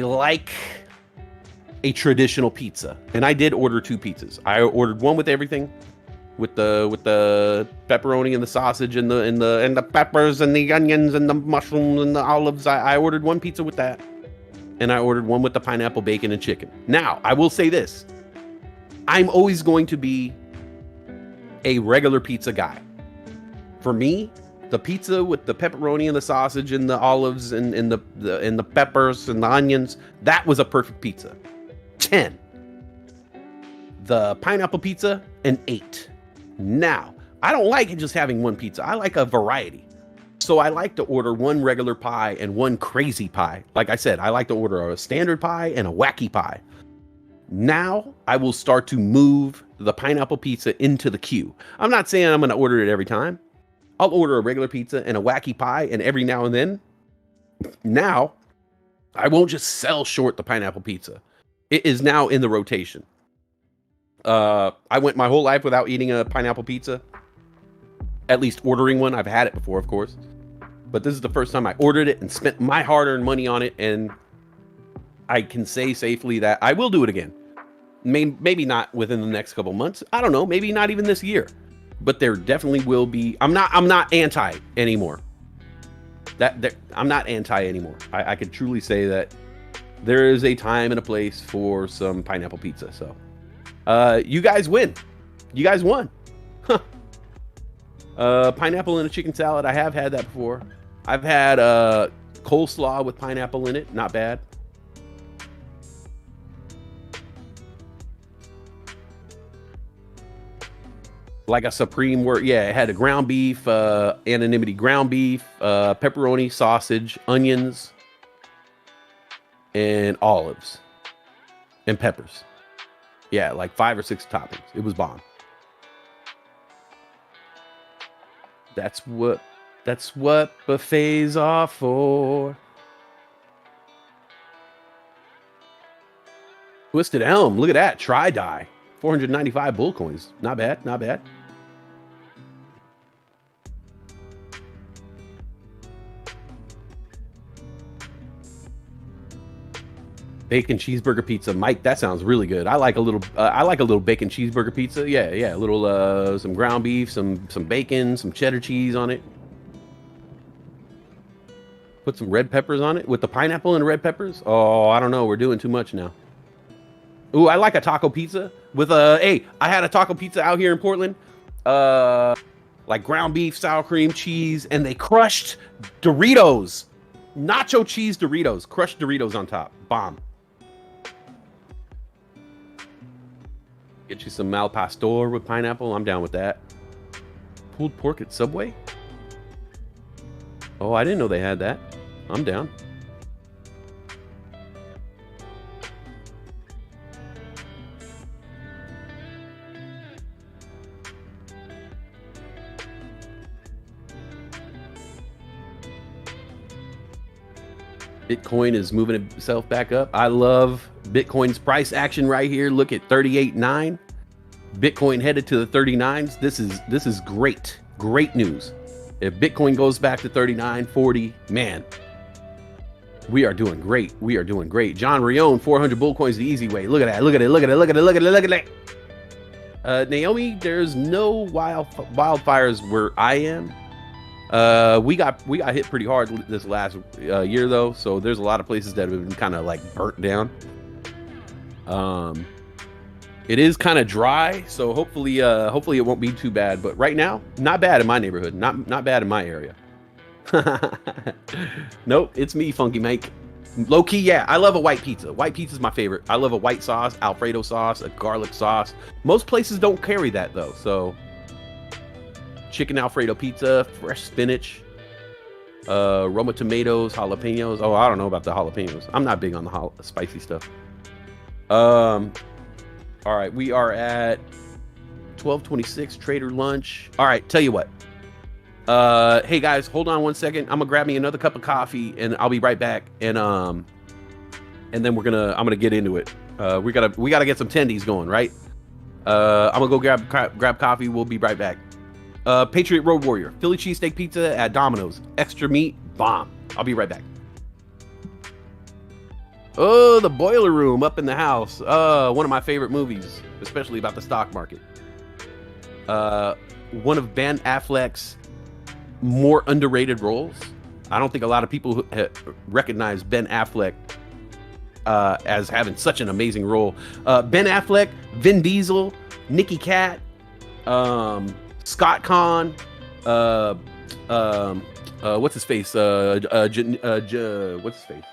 traditional pizza. And I did order 2 pizzas. I ordered one with everything. With the pepperoni and the sausage and the peppers and the onions and the mushrooms and the olives. I ordered one pizza with that. and I ordered one with the pineapple, bacon, and chicken. Now, I will say this. I'm always going to be a regular pizza guy. For me, the pizza with the pepperoni and the sausage and the olives and the peppers and the onions, that was a perfect pizza. 10. The pineapple pizza, an 8. Now, I don't like just having one pizza. I like a variety. So I like to order one regular pie and one crazy pie. Like I said, I like to order a standard pie and a wacky pie. Now I will start to move the pineapple pizza into the queue. I'm not saying I'm going to order it every time. I'll order a regular pizza and a wacky pie, and every now and then. Now, I won't just sell short the pineapple pizza. It is now in the rotation. I went my whole life without eating a pineapple pizza. At least ordering one. I've had it before, of course. But this is the first time I ordered it and spent my hard-earned money on it, and I can say safely that I will do it again. Maybe not within the next couple months. I don't know. Maybe not even this year. But there definitely will be. I'm not anti anymore. I'm not anti anymore. I could truly say that there is a time and a place for some pineapple pizza. So, you guys win. You guys won. Huh. Pineapple in a chicken salad. I have had that before. I've had coleslaw with pineapple in it. Not bad. Like a supreme word. Yeah, it had a ground beef, anonymity ground beef, pepperoni, sausage, onions, and olives and peppers. Yeah, like 5 or 6 toppings. It was bomb. That's what buffets are for. Twisted Elm. Look at that. Tri-dye. 495 bull coins. Not bad. Not bad. Bacon cheeseburger pizza, Mike. That sounds really good. I like a little bacon cheeseburger pizza. Yeah. A little some ground beef, some bacon, some cheddar cheese on it. Put some red peppers on it with the pineapple and red peppers. Oh, I don't know. We're doing too much now. Ooh, I like a taco pizza with hey, I had a taco pizza out here in Portland. Like ground beef, sour cream, cheese, and they crushed Doritos. Nacho cheese Doritos. Crushed Doritos on top. Bomb. Get you some Mal Pastor with pineapple. I'm down with that. Pulled pork at Subway? Oh, I didn't know they had that. I'm down. Bitcoin is moving itself back up. I love Bitcoin's price action right here. Look at 38.9. Bitcoin headed to the 39s. This is great. Great news. If Bitcoin goes back to 39, 40, man, we are doing great. We are doing great. John Rione, 400 bull coins the easy way. Look at that. Look at it. Look at it. Look at it. Look at it. Look at it. Naomi, there's no wildfires where I am. We got hit pretty hard this last year though, so there's a lot of places that have been kind of like burnt down. It is kind of dry, so hopefully it won't be too bad. But right now, not bad in my neighborhood, not bad in my area. Nope, it's me, Funky Mike. Low key, yeah, I love a white pizza. White pizza is my favorite. I love a white sauce, Alfredo sauce, a garlic sauce. Most places don't carry that though, so. Chicken Alfredo pizza, fresh spinach, Roma tomatoes, jalapenos. Oh, I don't know about the jalapenos. I'm not big on the spicy stuff. All right, we are at 12:26 trader lunch. All right, tell you what. Hey guys, hold on one second. I'm gonna grab me another cup of coffee, and I'll be right back. And then I'm gonna get into it. We gotta get some tendies going, right? I'm gonna go grab coffee. We'll be right back. Patriot Road Warrior, Philly cheesesteak pizza at Domino's, extra meat, bomb. I'll be right back. Oh, the Boiler Room up in the house. One of my favorite movies, especially about the stock market. One of Ben Affleck's more underrated roles. I don't think a lot of people recognize Ben Affleck as having such an amazing role. Ben Affleck, Vin Diesel, Nicky Cat, Scott Conn, what's his face? What's his face?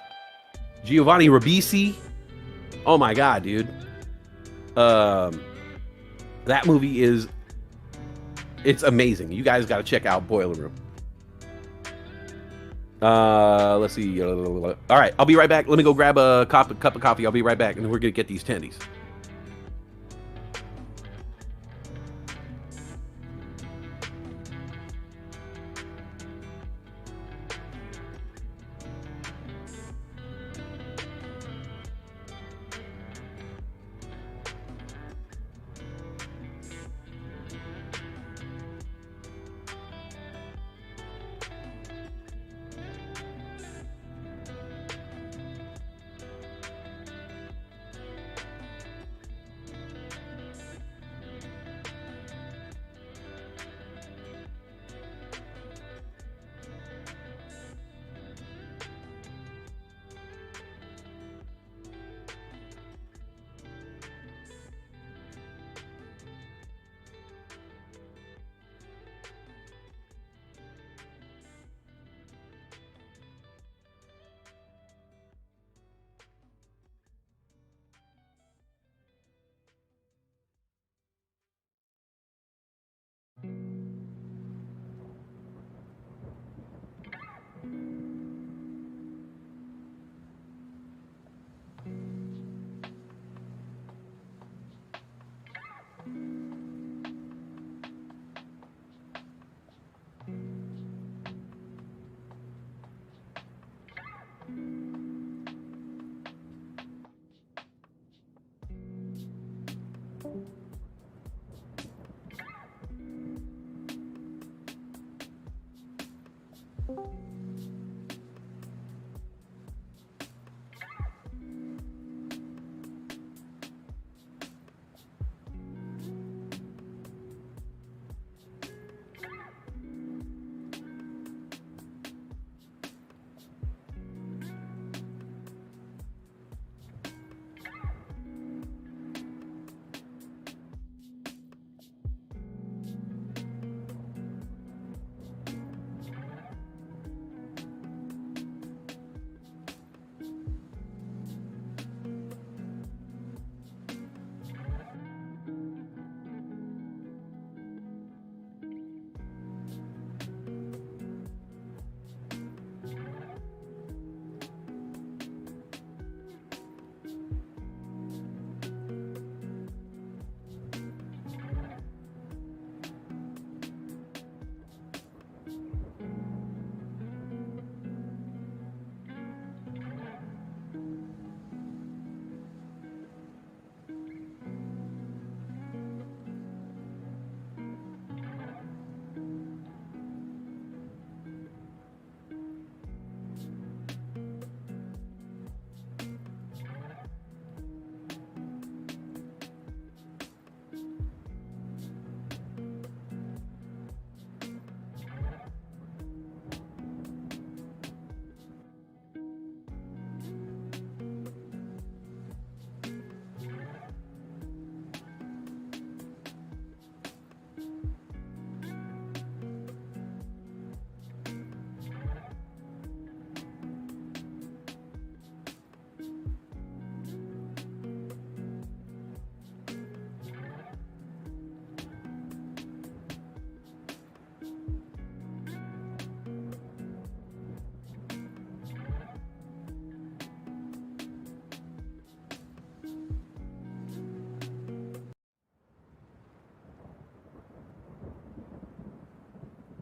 Giovanni Ribisi. Oh my god, dude. That movie it's amazing. You guys got to check out Boiler Room. Let's see. All right, I'll be right back. Let me go grab a cup of coffee. I'll be right back, and then we're gonna get these tendies.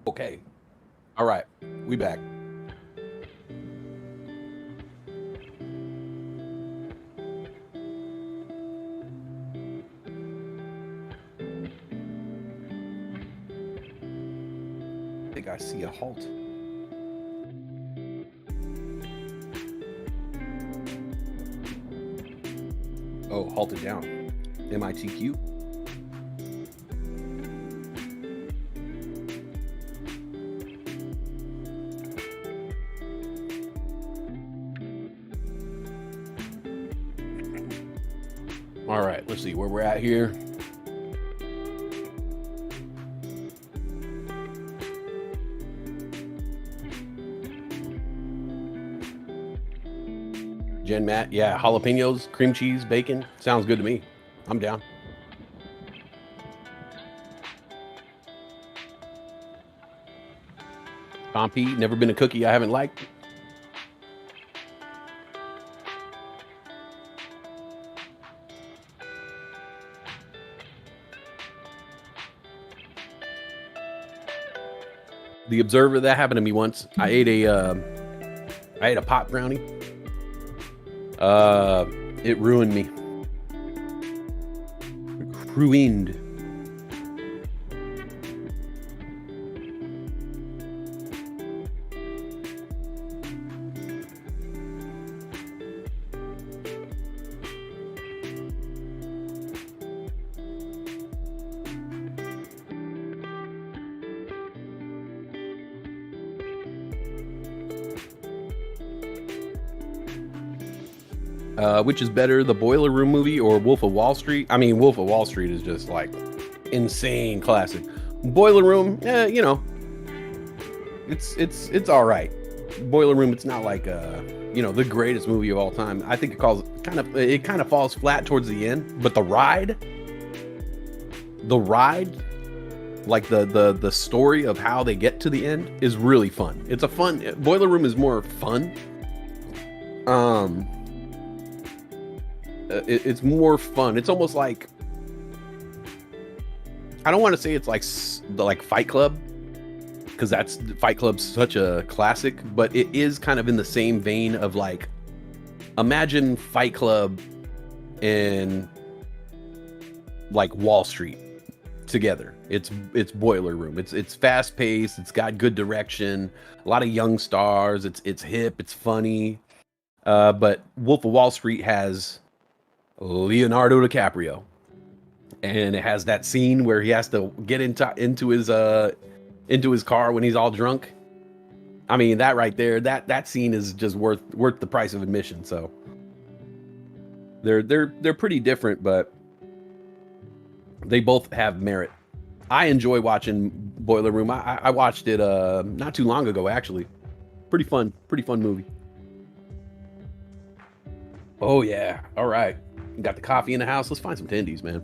Okay. All right. We back. I think I see a halt. Oh, halted down. MITQ. All right, let's see where we're at here. Gen Matt, yeah, jalapenos, cream cheese, bacon. Sounds good to me. I'm down. Tom P, never been a cookie I haven't liked. The Observer, that happened to me once. I ate a pot brownie. It ruined me. Ruined. Which is better, the Boiler Room movie or Wolf of Wall Street? I mean, Wolf of Wall Street is just like insane classic. Boiler Room, you know, it's all right. Boiler Room, it's not like you know, the greatest movie of all time. I think it kind of falls flat towards the end, but the ride, like the story of how they get to the end is really fun. It's a fun. Boiler Room is more fun. It's more fun. It's almost like, I don't want to say it's like Fight Club, because that's Fight Club's such a classic, but it is kind of in the same vein of like, imagine Fight Club and like Wall Street together. It's Boiler Room. It's fast paced. It's got good direction. A lot of young stars. It's hip. It's funny. But Wolf of Wall Street has Leonardo DiCaprio, and it has that scene where he has to get into his car when he's all drunk. I mean, that right there, that scene is just worth the price of admission. So they're pretty different, but they both have merit. I enjoy watching Boiler Room. I watched it not too long ago, actually. Pretty fun movie. Oh yeah, all right. Got the coffee in the house. Let's find some tendies, man.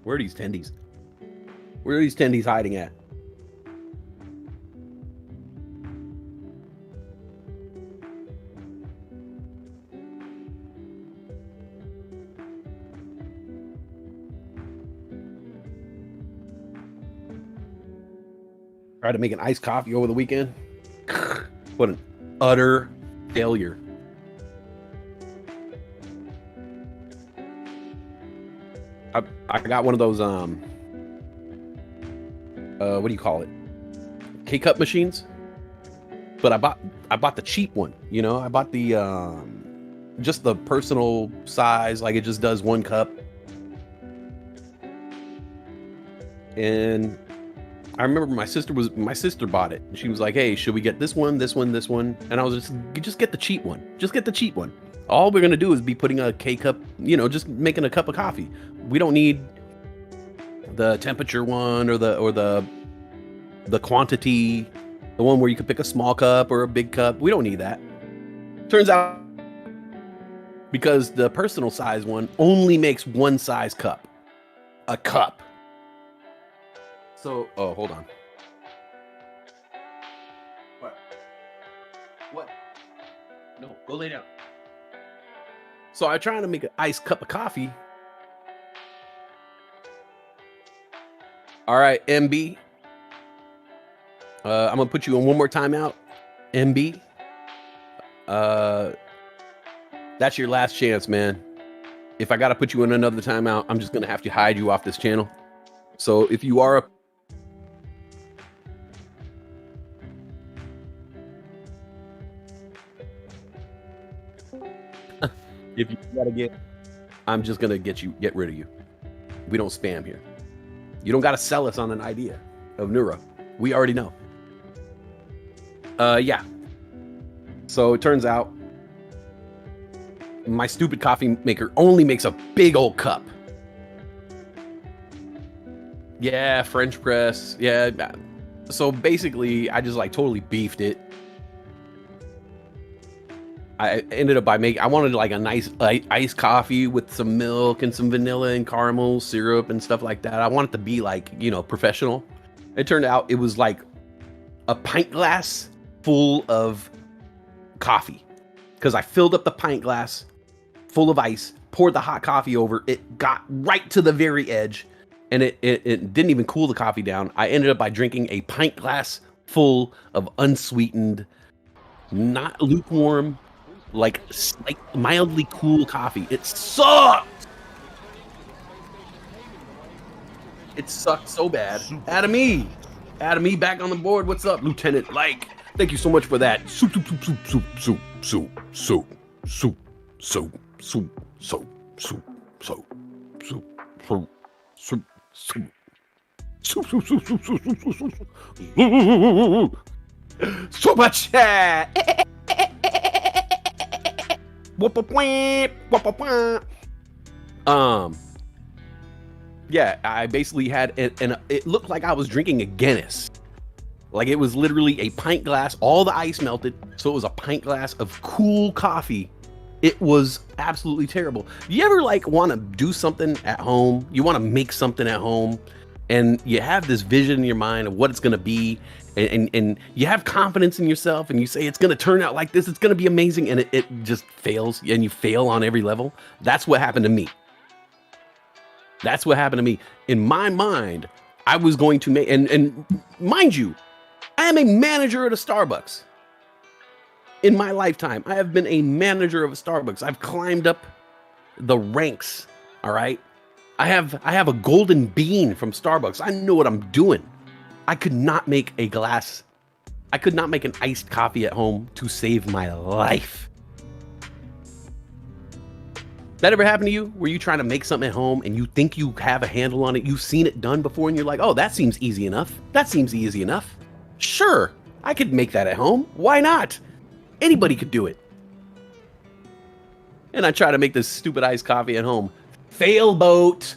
Where are these tendies? Where are these tendies hiding at? Tried to make an iced coffee over the weekend. What an utter failure. I got one of those what do you call it? K-cup machines. But I bought the cheap one, you know? I bought the just the personal size, like it just does 1 cup. And I remember my sister bought it. She was like, "Hey, should we get this one, this one, this one?" And I was just get the cheap one. Just get the cheap one. All we're gonna do is be putting a K-cup, you know, just making a cup of coffee. We don't need the temperature one or the quantity, the one where you could pick a small cup or a big cup. We don't need that. Turns out, because the personal size one only makes 1 size cup. A cup. So, oh, hold on. What? No, go lay down. So I'm trying to make an iced cup of coffee. All right, MB. I'm gonna put you on one more timeout, MB. That's your last chance, man. If I gotta put you in another timeout, I'm just gonna have to hide you off this channel. So if you are if you gotta I'm just gonna get rid of you. We don't spam here. You don't gotta sell us on an idea of neuro. We already know. Yeah. So it turns out my stupid coffee maker only makes a big old cup. Yeah, French press. Yeah. So basically, I just like totally beefed it. I ended up by I wanted like a nice iced coffee with some milk and some vanilla and caramel syrup and stuff like that. I wanted to be like, you know, professional. It turned out it was like a pint glass full of coffee, because I filled up the pint glass full of ice, poured the hot coffee over. It got right to the very edge, and it didn't even cool the coffee down. I ended up by drinking a pint glass full of unsweetened, not lukewarm, like mildly cool coffee. It sucked. It sucked so bad. Adam E back on the board. What's up, Lieutenant? Like, thank you so much for that. Soup. Super chat. Yeah, I basically had it looked like I was drinking a Guinness. Like, it was literally a pint glass, all the ice melted, so it was a pint glass of cool coffee. It was absolutely terrible. You ever like want to do something at home? You want to make something at home, and you have this vision in your mind of what it's going to be, and you have confidence in yourself, and you say it's going to turn out like this, it's going to be amazing, and it just fails, and you fail on every level. That's what happened to me. That's what happened to me. In my mind, I was going to make, and mind you, I am a manager at a Starbucks. In my lifetime, I have been a manager of a Starbucks. I've climbed up the ranks, all right? I have a golden bean from Starbucks. I know what I'm doing. I could not make an iced coffee at home to save my life. That ever happened to you, where you trying to make something at home and you think you have a handle on it? You've seen it done before and you're like, oh, that seems easy enough. That seems easy enough. Sure, I could make that at home. Why not? Anybody could do it. And I try to make this stupid iced coffee at home. Fail boat.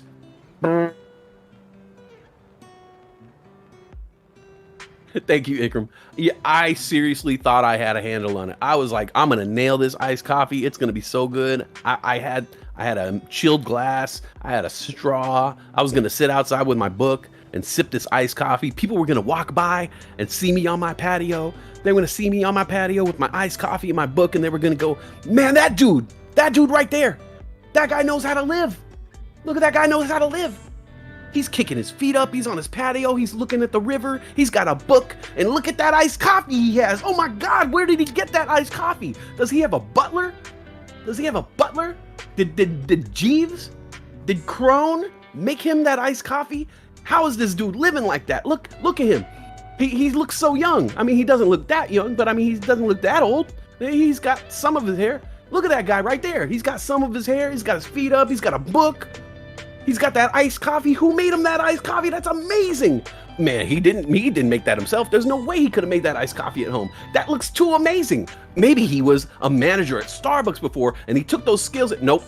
Thank you, Ikram. Yeah, I seriously thought I had a handle on it. I was like, I'm gonna nail this iced coffee. It's gonna be so good. I had a chilled glass. I had a straw. I was gonna sit outside with my book and sip this iced coffee. People were gonna walk by and see me on my patio. They were gonna see me on my patio with my iced coffee and my book, and they were gonna go, man, that dude right there, that guy knows how to live. Look at that guy knows how to live. He's kicking his feet up. He's on his patio. He's looking at the river. He's got a book. And look at that iced coffee he has. Oh my God, where did he get that iced coffee? Does he have a butler? Did Jeeves? Did Crone make him that iced coffee? How is this dude living like that? Look at him. He looks so young. I mean, he doesn't look that young, but I mean, he doesn't look that old. He's got some of his hair. Look at that guy right there. He's got some of his hair. He's got his feet up. He's got a book. He's got that iced coffee. Who made him that iced coffee? That's amazing. Man, he didn't make that himself. There's no way he could have made that iced coffee at home. That looks too amazing. Maybe he was a manager at Starbucks before and he took those skills. Nope.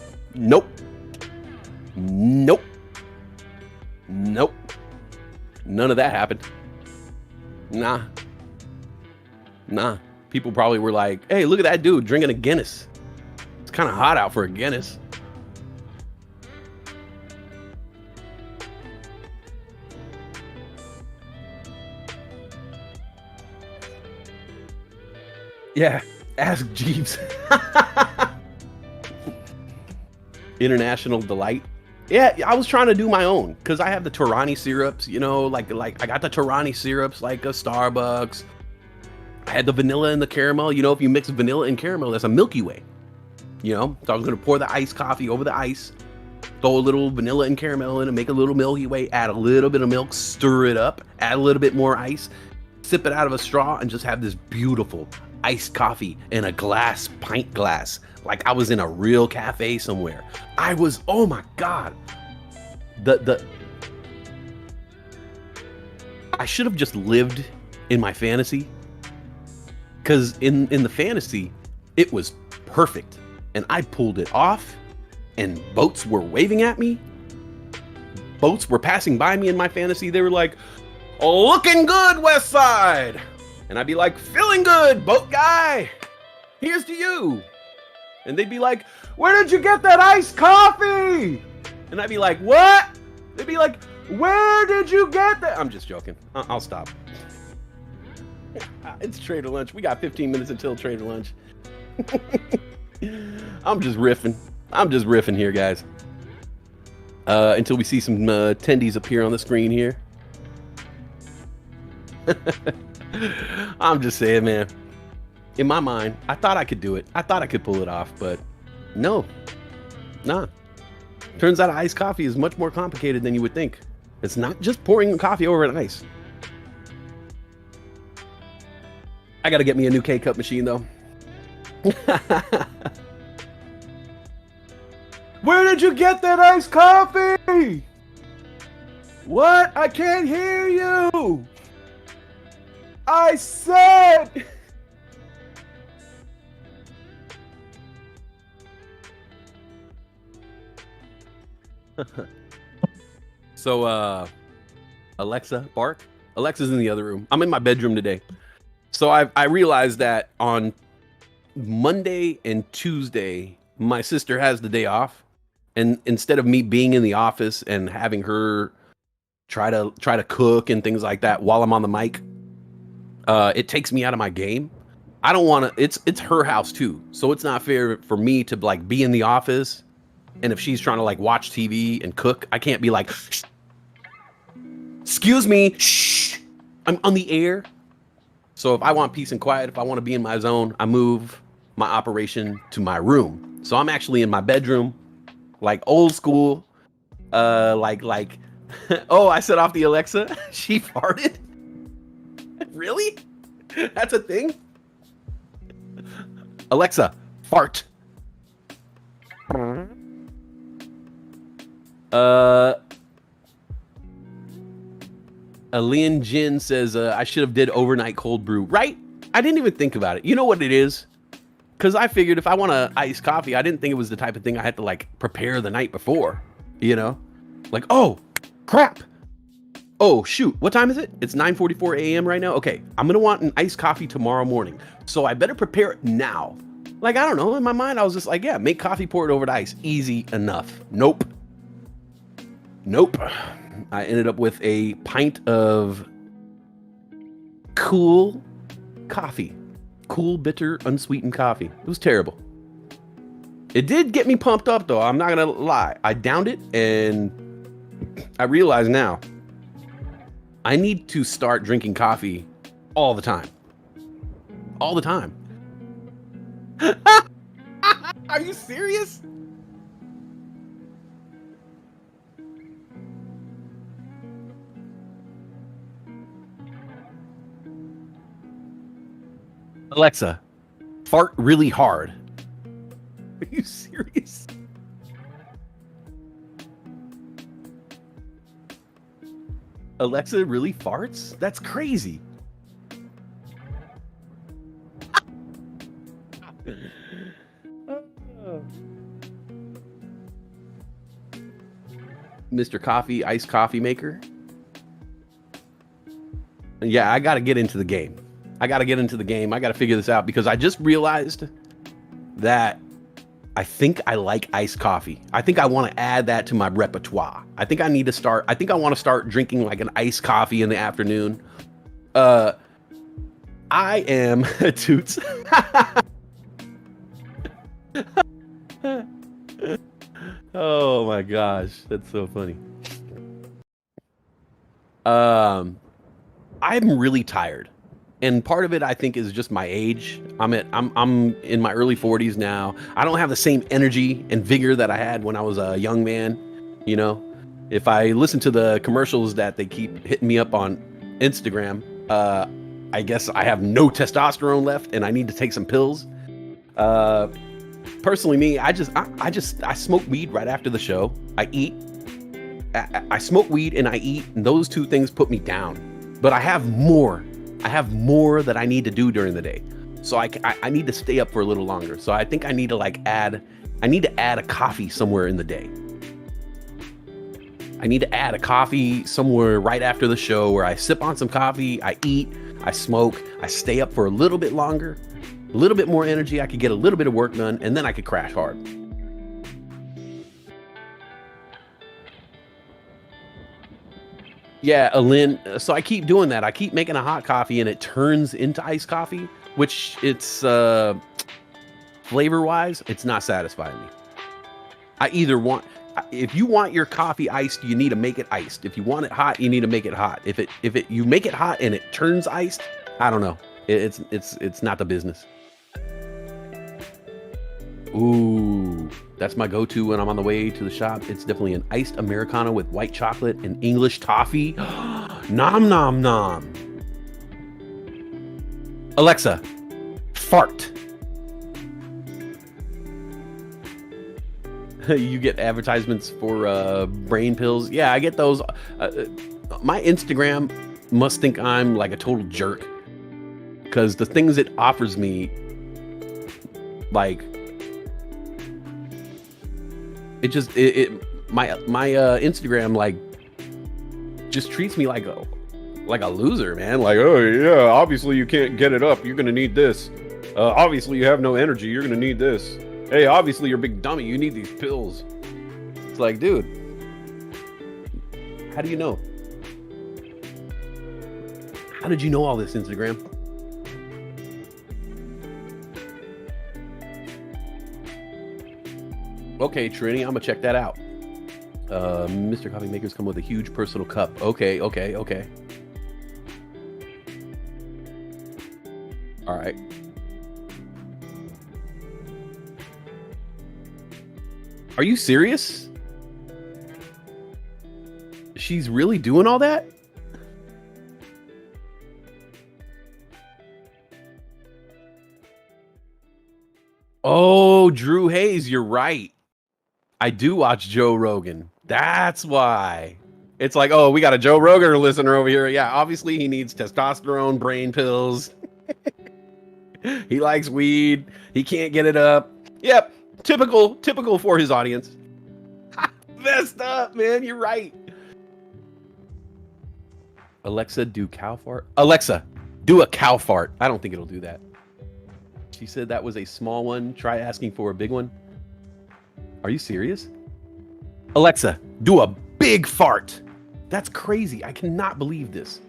None of that happened. Nah. People probably were like, hey, look at that dude drinking a Guinness. It's kind of hot out for a Guinness. Yeah, ask Jeeves. International Delight. Yeah, I was trying to do my own because I have the Torani syrups, you know, like I got the Torani syrups like a Starbucks. I had the vanilla and the caramel. You know, if you mix vanilla and caramel, that's a Milky Way. You know, so I was gonna pour the iced coffee over the ice, throw a little vanilla and caramel in and make a little Milky Way, add a little bit of milk, stir it up, add a little bit more ice, sip it out of a straw, and just have this beautiful iced coffee in a pint glass, like I was in a real cafe somewhere. I was, oh my God. I should have just lived in my fantasy, because in the fantasy, it was perfect. and I pulled it off, and boats were waving at me. Boats were passing by me in my fantasy. They were like, looking good, Westside. And I'd be like, feeling good, boat guy. Here's to you. And they'd be like, where did you get that iced coffee? And I'd be like, what? They'd be like, where did you get that? I'm just joking. I'll stop. It's trader lunch. We got 15 minutes until trader lunch. I'm just riffing here, guys. Until we see some attendees appear on the screen here. I'm just saying, man. In my mind, I thought I could do it. I thought I could pull it off, but no. Nah. Turns out iced coffee is much more complicated than you would think. It's not just pouring coffee over an ice. I gotta get me a new K-Cup machine, though. Where did you get that iced coffee? What? I can't hear you. I said... So, Alexa, bark. Alexa's in the other room. I'm in my bedroom today. So I realized that on Monday and Tuesday, my sister has the day off. And instead of me being in the office and having her try to cook and things like that while I'm on the mic, it takes me out of my game. I don't want to, it's her house too. So it's not fair for me to like be in the office. And if she's trying to like watch TV and cook, I can't be like, shh. Excuse me, shh, I'm on the air. So if I want peace and quiet, if I want to be in my zone, I move my operation to my room. So I'm actually in my bedroom, like old school, like, oh, I set off the Alexa. She farted. Really? That's a thing? Alexa, fart. Alian Jin says, I should have did overnight cold brew. Right? I didn't even think about it. You know what it is? Because I figured if I want to iced coffee, I didn't think it was the type of thing I had to like prepare the night before. You know? Like, oh, crap. Oh, shoot. What time is it? It's 9:44 a.m. right now. Okay. I'm going to want an iced coffee tomorrow morning. So I better prepare it now. Like, I don't know. In my mind, I was just like, yeah, make coffee, pour it over the ice. Easy enough. Nope. I ended up with a pint of cool coffee. Cool, bitter, unsweetened coffee. It was terrible. It did get me pumped up, though. I'm not going to lie. I downed it, and I realize now I need to start drinking coffee all the time. All the time. Are you serious? Alexa, fart really hard. Are you serious? Alexa really farts? That's crazy. Mr. Coffee, iced coffee maker. Yeah, I got to get into the game. I got to figure this out because I just realized that I think I like iced coffee. I think I want to add that to my repertoire. I think I want to start drinking like an iced coffee in the afternoon. I am Toots. Oh my gosh, that's so funny. I'm really tired. And part of it, I think, is just my age. I'm in my early 40s now. I don't have the same energy and vigor that I had when I was a young man. You know, if I listen to the commercials that they keep hitting me up on Instagram, I guess I have no testosterone left, and I need to take some pills. Personally, me, I smoke weed right after the show. I eat. I smoke weed and I eat, and those two things put me down. But I have more that I need to do during the day. So I need to stay up for a little longer. So I think I need to add a coffee somewhere in the day. I need to add a coffee somewhere right after the show where I sip on some coffee, I eat, I smoke, I stay up for a little bit longer, a little bit more energy. I could get a little bit of work done, and then I could crash hard. Yeah, Lynn. So I keep doing that. I keep making a hot coffee and it turns into iced coffee, which it's flavor wise, it's not satisfying me. I either want, if you want your coffee iced, you need to make it iced. If you want it hot, you need to make it hot. If you make it hot and it turns iced, I don't know. It's not the business. Ooh, that's my go-to when I'm on the way to the shop. It's definitely an iced Americano with white chocolate and English toffee. Nom nom nom. Alexa, fart. You get advertisements for brain pills. Yeah, I get those. My Instagram must think I'm like a total jerk because the things it offers me, like, my Instagram like just treats me like a loser, man. Like, oh yeah, obviously you can't get it up. You're gonna need this. Obviously you have no energy. You're gonna need this. Hey, obviously you're a big dummy. You need these pills. It's like, dude, how do you know? How did you know all this, Instagram? Okay, Trini, I'm gonna check that out. Mr. Coffee Makers come with a huge personal cup. Okay. All right. Are you serious? She's really doing all that? Oh, Drew Hayes, you're right. I do watch Joe Rogan. That's why. It's like, oh, we got a Joe Rogan listener over here. Yeah, obviously he needs testosterone, brain pills. He likes weed. He can't get it up. Yep, typical for his audience. Messed up, man. You're right. Alexa, do cow fart. Alexa, do a cow fart. I don't think it'll do that. She said that was a small one. Try asking for a big one. Are you serious? Alexa, do a big fart. That's crazy. I cannot believe this.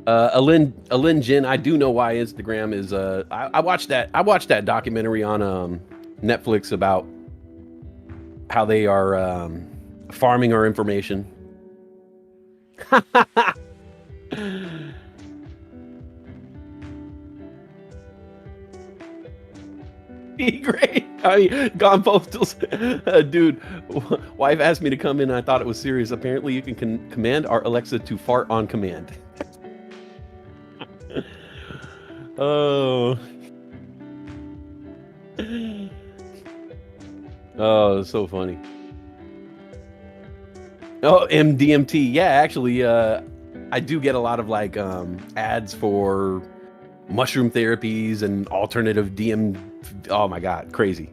Alin Jin, I do know why Instagram is I watched that documentary on Netflix about how they are farming our information. Great. I mean, gone postals. Dude, wife asked me to come in and I thought it was serious. Apparently you can command our Alexa to fart on command. Oh, it's so funny. Oh, MDMT. Yeah, actually, I do get a lot of like ads for mushroom therapies and alternative DM. Oh my God, crazy.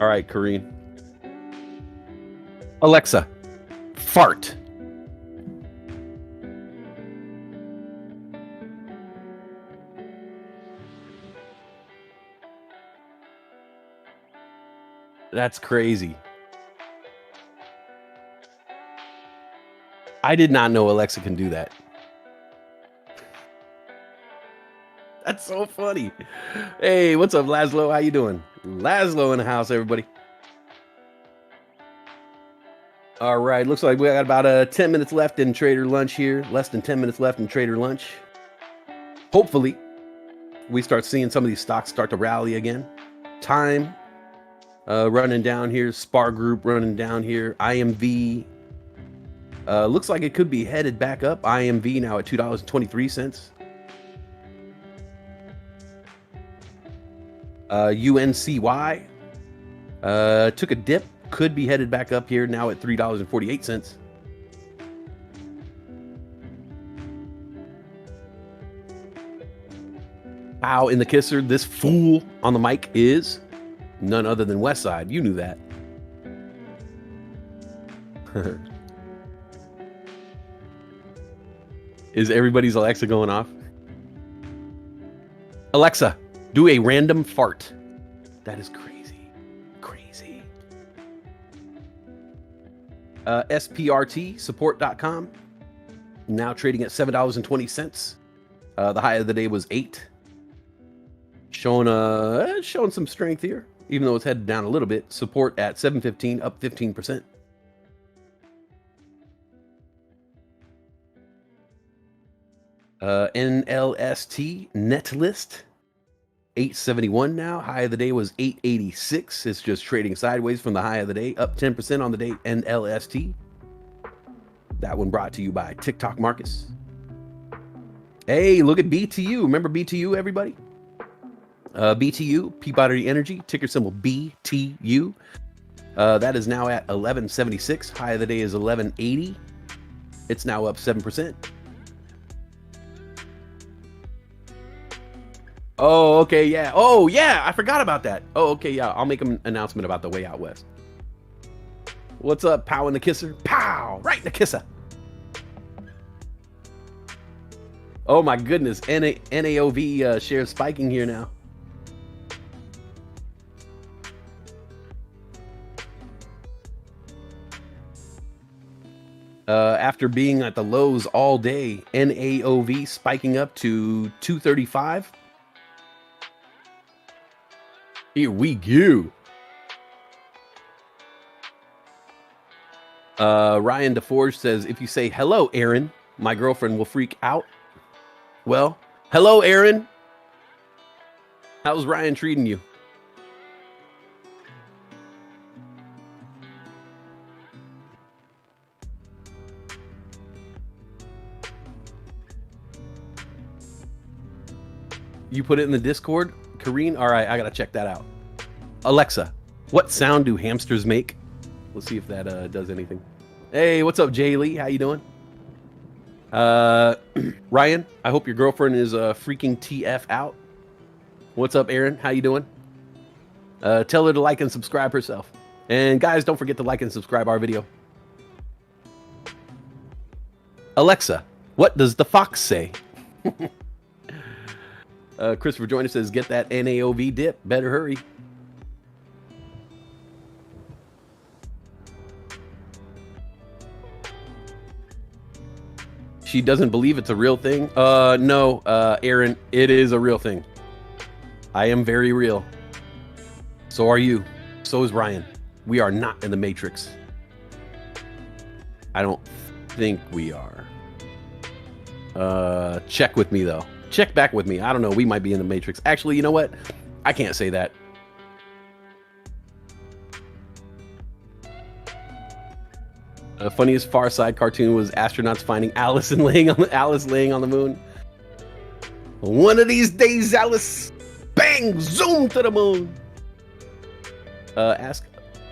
All right, Kareen. Alexa, fart. That's crazy. I did not know Alexa can do that. That's so funny. Hey, what's up, Laszlo? How you doing? Laszlo in the house, everybody. All right, looks like we got about 10 minutes left in Trader Lunch here. Less than 10 minutes left in Trader Lunch. Hopefully, we start seeing some of these stocks start to rally again. Time running down here. Spar Group running down here. IMV looks like it could be headed back up. IMV now at $2.23. UNCY took a dip, could be headed back up here now at $3.48. Pow in the kisser. This fool on the mic is none other than Westside. You knew that. Is everybody's Alexa going off? Alexa, do a random fart. That is crazy. Crazy. SPRT, support.com. Now trading at $7.20. The high of the day was 8. Showing some strength here, even though it's headed down a little bit. Support at 715, up 15%. NLST net list 871 now. High of the day was 886. It's just trading sideways from the high of the day, up 10% on the day. NLST. That one brought to you by TikTok Marcus. Hey, look at BTU. Remember BTU, everybody? BTU, Peabody Energy, ticker symbol BTU. That is now at 1176. High of the day is 1180. It's now up 7%. Oh, okay, yeah. Oh, yeah, I forgot about that. Oh, okay, yeah. I'll make an announcement about the way out west. What's up, Pow in the kisser? Pow! Right in the kisser. Oh, my goodness. NAOV shares spiking here now. After being at the lows all day, NAOV spiking up to 235. Here we go. Ryan DeForge says, if you say, hello, Aaron, my girlfriend will freak out. Well, hello, Aaron. How's Ryan treating you? You put it in the Discord, Kareen? All right, I gotta check that out. Alexa, what sound do hamsters make? Let's see if that does anything. Hey, what's up, Jay Lee? How you doing? Ryan, I hope your girlfriend is freaking TF out. What's up, Aaron? How you doing? Tell her to like and subscribe herself. And guys, don't forget to like and subscribe our video. Alexa, what does the fox say? Christopher Joyner says, get that NAOV dip. Better hurry. She doesn't believe it's a real thing. No, Aaron, it is a real thing. I am very real. So are you. So is Ryan. We are not in the Matrix. I don't think we are. Check with me, though. Check back with me. I don't know. We might be in the Matrix. Actually, you know what? I can't say that. Funniest Far Side cartoon was astronauts finding Alice laying on the moon. One of these days, Alice, bang, zoom to the moon. Ask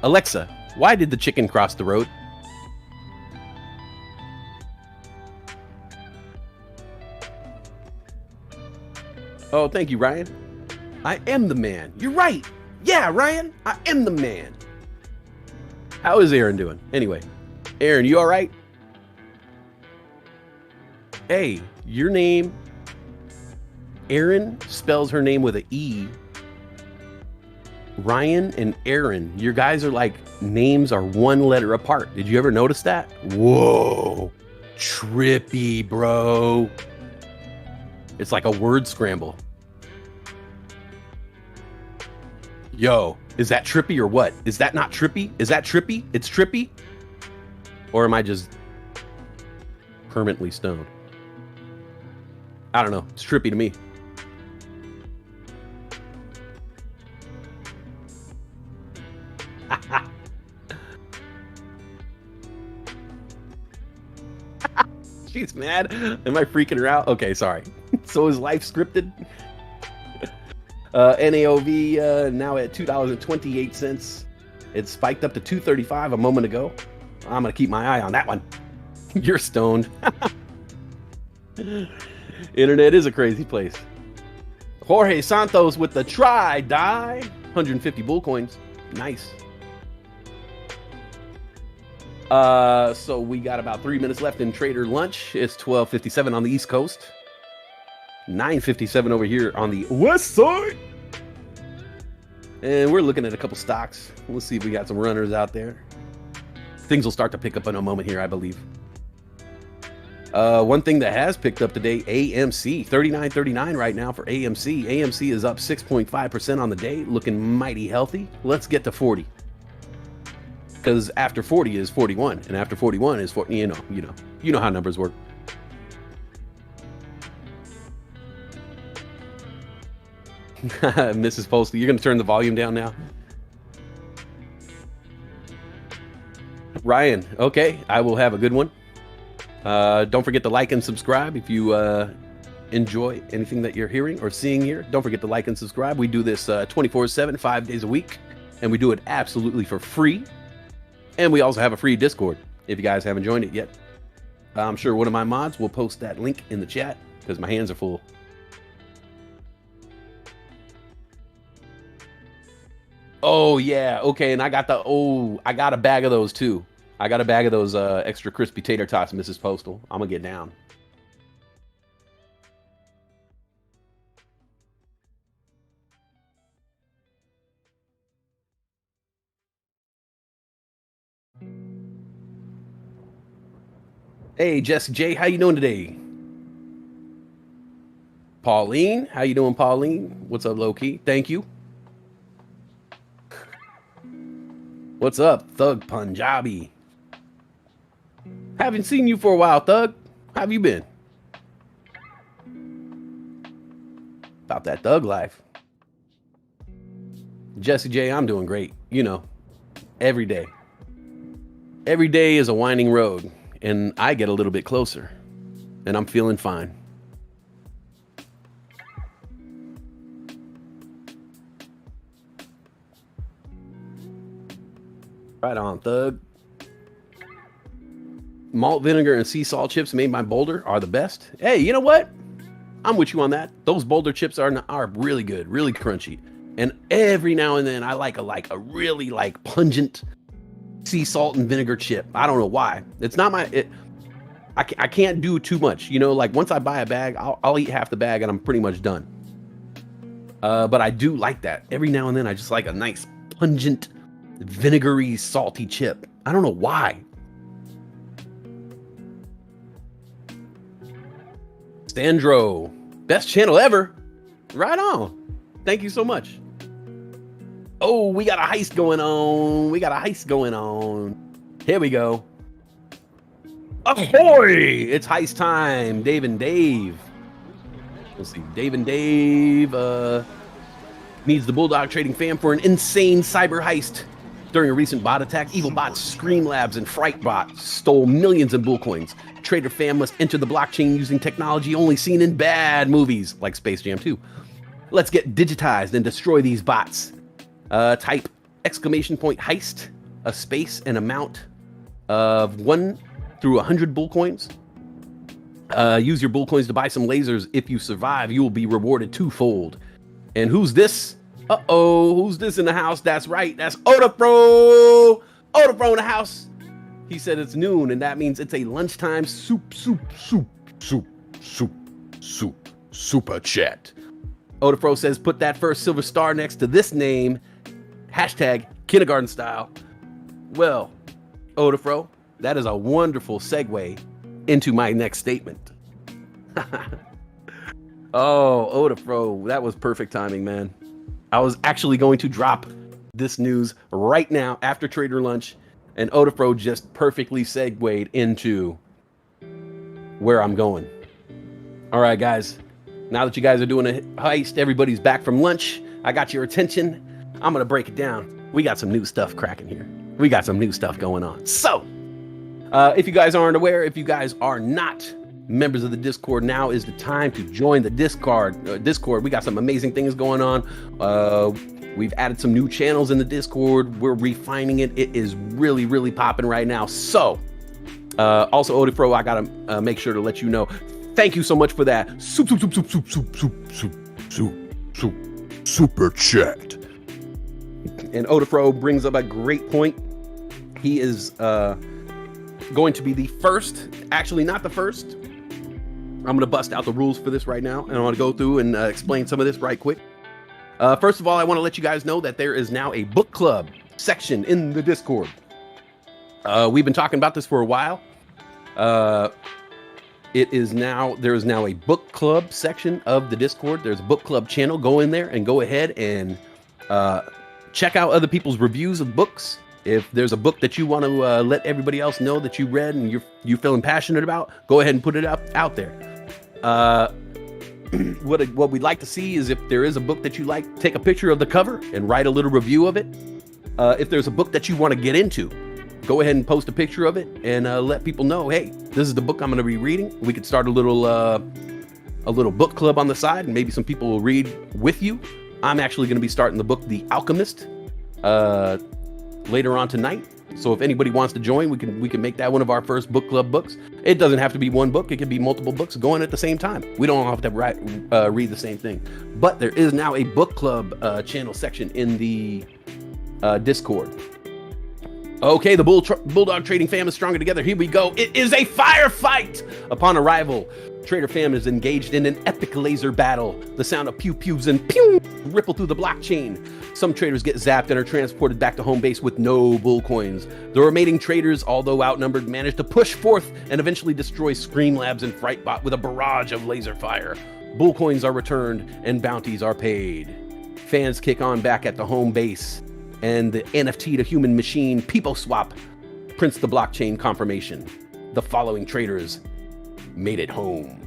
Alexa, why did the chicken cross the road? Oh, thank you, Ryan. I am the man. You're right. Yeah, Ryan, I am the man. How is Aaron doing? Anyway, Aaron, you all right? Hey, your name, Aaron spells her name with an E. Ryan and Aaron, your guys are like, names are one letter apart. Did you ever notice that? Whoa, trippy, bro. It's like a word scramble. Yo, is that trippy or what? Is that not trippy? Is that trippy? It's trippy? Or am I just permanently stoned? I don't know. It's trippy to me. She's mad. Am I freaking her out? Okay, sorry. So is life scripted? NAOV now at $2.28. It spiked up to $2.35 a moment ago. I'm gonna keep my eye on that one. You're stoned. Internet is a crazy place. Jorge Santos with the die 150 bull coins. Nice. So we got about 3 minutes left in trader lunch. It's 12:57 on the East Coast, 9:57 over here on the West Side. And we're looking at a couple stocks. Let's see if we got some runners out there. Things will start to pick up in a moment here, I believe. One thing that has picked up today, AMC, 39.39 right now for AMC. AMC is up 6.5% on the day, looking mighty healthy. Let's get to 40. Because after 40 is 41, and after 41 is 40, you know how numbers work. Mrs. Postley, you're going to turn the volume down now? Ryan, okay, I will have a good one. Don't forget to like and subscribe if you enjoy anything that you're hearing or seeing here. Don't forget to like and subscribe. We do this 24/7, 5 days a week, and we do it absolutely for free. And we also have a free Discord if you guys haven't joined it yet. I'm sure one of my mods will post that link in the chat because my hands are full. Oh yeah, okay, and I got a bag of those too. I got a bag of those extra crispy tater tots, Mrs. Postal. I'm gonna get down. Hey, Jesse J, how you doing today? Pauline, how you doing, Pauline? What's up, low-key? Thank you. What's up, Thug Punjabi? Haven't seen you for a while, Thug. How have you been? About that thug life. Jesse J, I'm doing great. You know, every day. Every day is a winding road, and I get a little bit closer, and I'm feeling fine. Right on, Thug. Malt vinegar and sea salt chips made by Boulder are the best. Hey, you know what? I'm with you on that. Those Boulder chips are really good, really crunchy. And every now and then I like a really pungent sea salt and vinegar chip. I don't know why. It's not I can't do too much. You know, like once I buy a bag, I'll eat half the bag and I'm pretty much done. But I do like that. Every now and then I just like a nice pungent vinegary salty chip. I don't know why. Sandro, best channel ever. Right on. Thank you so much. Oh, we got a heist going on. Here we go. Ahoy! It's heist time. Dave and Dave. Let's see. Dave and Dave needs the Bulldog trading fam for an insane cyber heist. During a recent bot attack, evil bots, Scream Labs, and Frightbot stole millions in bull coins. Trader fam must enter the blockchain using technology only seen in bad movies like Space Jam 2. Let's get digitized and destroy these bots. Type !heist, a space and amount of 1 through 100 bull coins. Use your bull coins to buy some lasers. If you survive, you will be rewarded twofold. And who's this? Uh-oh, who's this in the house? That's right, that's Odafro! Odafro in the house! He said it's noon, and that means it's a lunchtime super chat. Odafro says put that first silver star next to this name, hashtag kindergarten style. Well, Odafro, that is a wonderful segue into my next statement. Oh, Odafro, that was perfect timing, man. I was actually going to drop this news right now after trader lunch, and Odafro just perfectly segued into where I'm going. All right, guys. Now that you guys are doing a heist, everybody's back from lunch. I got your attention. I'm going to break it down. We got some new stuff cracking here. We got some new stuff going on. So, if you guys aren't aware, if you guys are not members of the Discord, now is the time to join the Discord. We got some amazing things going on. We've added some new channels in the Discord. We're refining it. It is really, really popping right now. So, also Odafro, I gotta make sure to let you know. Thank you so much for that. Super chat. And Odafro brings up a great point. He is going to be the first, actually not the first. I'm going to bust out the rules for this right now, and I want to go through and explain some of this right quick. First of all, I want to let you guys know that there is now a book club section in the Discord. We've been talking about this for a while. There is now a book club section of the Discord. There's a book club channel. Go in there and go ahead and check out other people's reviews of books. If there's a book that you want to let everybody else know that you read and you're feeling passionate about, go ahead and put it out there. What we'd like to see is if there is a book that you like, take a picture of the cover and write a little review of it. If there's a book that you want to get into, go ahead and post a picture of it and let people know, hey, this is the book I'm going to be reading. We could start a little book club on the side, and maybe some people will read with you. I'm actually going to be starting the book, The Alchemist, later on tonight. So if anybody wants to join, we can make that one of our first book club books. It doesn't have to be one book. It could be multiple books going at the same time. We don't have to read the same thing. But there is now a book club channel section in the Discord. Okay, the Bulldog trading fam is stronger together. Here we go. It is a firefight. Upon arrival, Trader fam is engaged in an epic laser battle. The sound of pew-pews and pew ripple through the blockchain. Some traders get zapped and are transported back to home base with no bull coins. The remaining traders, although outnumbered, manage to push forth and eventually destroy Scream Labs and Frightbot with a barrage of laser fire. Bull coins are returned and bounties are paid. Fans kick on back at the home base, and the NFT to human machine Peepo Swap prints the blockchain confirmation. The following traders made it home.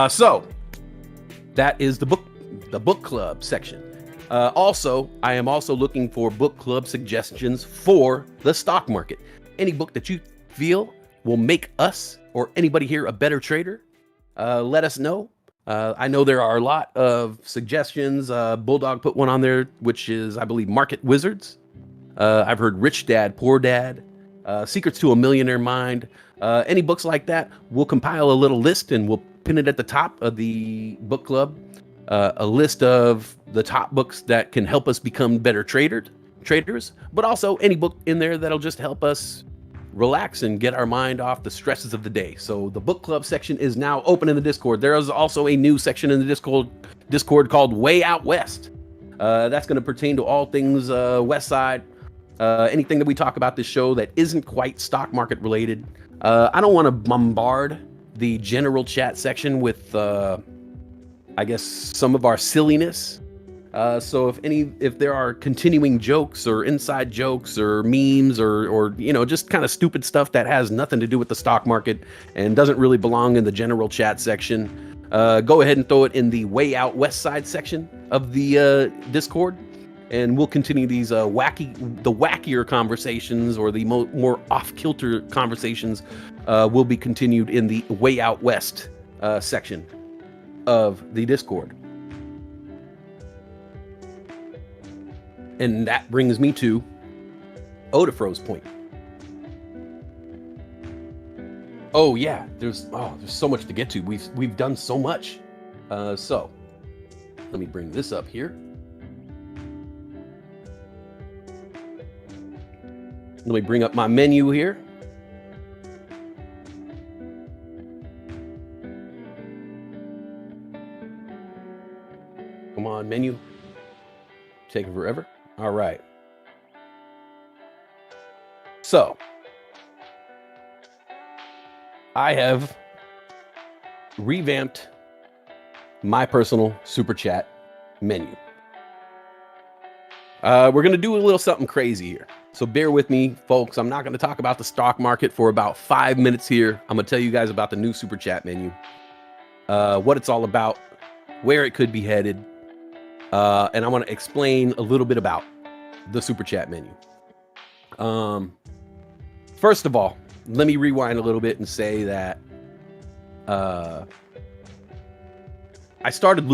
So that is the book club section. Also, I am also looking for book club suggestions for the stock market. Any book that you feel will make us or anybody here a better trader, let us know. I know there are a lot of suggestions. Bulldog put one on there, which is, I believe, Market Wizards. I've heard Rich Dad, Poor Dad, Secrets to a Millionaire Mind. Any books like that, we'll compile a little list and we'll pin it at the top of the book club. A list of the top books that can help us become better traders, but also any book in there that'll just help us relax and get our mind off the stresses of the day. So the book club section is now open in the Discord. There is also a new section in the Discord called Way Out West. That's going to pertain to all things Westside. Anything that we talk about this show that isn't quite stock market related. I don't want to bombard the general chat section with, I guess, some of our silliness. So if there are continuing jokes or inside jokes or memes or just kind of stupid stuff that has nothing to do with the stock market and doesn't really belong in the general chat section, go ahead and throw it in the Way Out West Side section of the Discord, and we'll continue these wackier conversations, or the more off-kilter conversations will be continued in the Way Out West section of the Discord. And that brings me to Odafro's point. Oh yeah, there's so much to get to. We've done so much. So let me bring this up here. Let me bring up my menu here. Come on, menu. Taking forever. All right. So I have revamped my personal super chat menu. We're going to do a little something crazy here. So bear with me, folks. I'm not going to talk about the stock market for about 5 minutes here. I'm going to tell you guys about the new super chat menu, what it's all about, where it could be headed. And I want to explain a little bit about the super chat menu. First of all, let me rewind a little bit and say that I started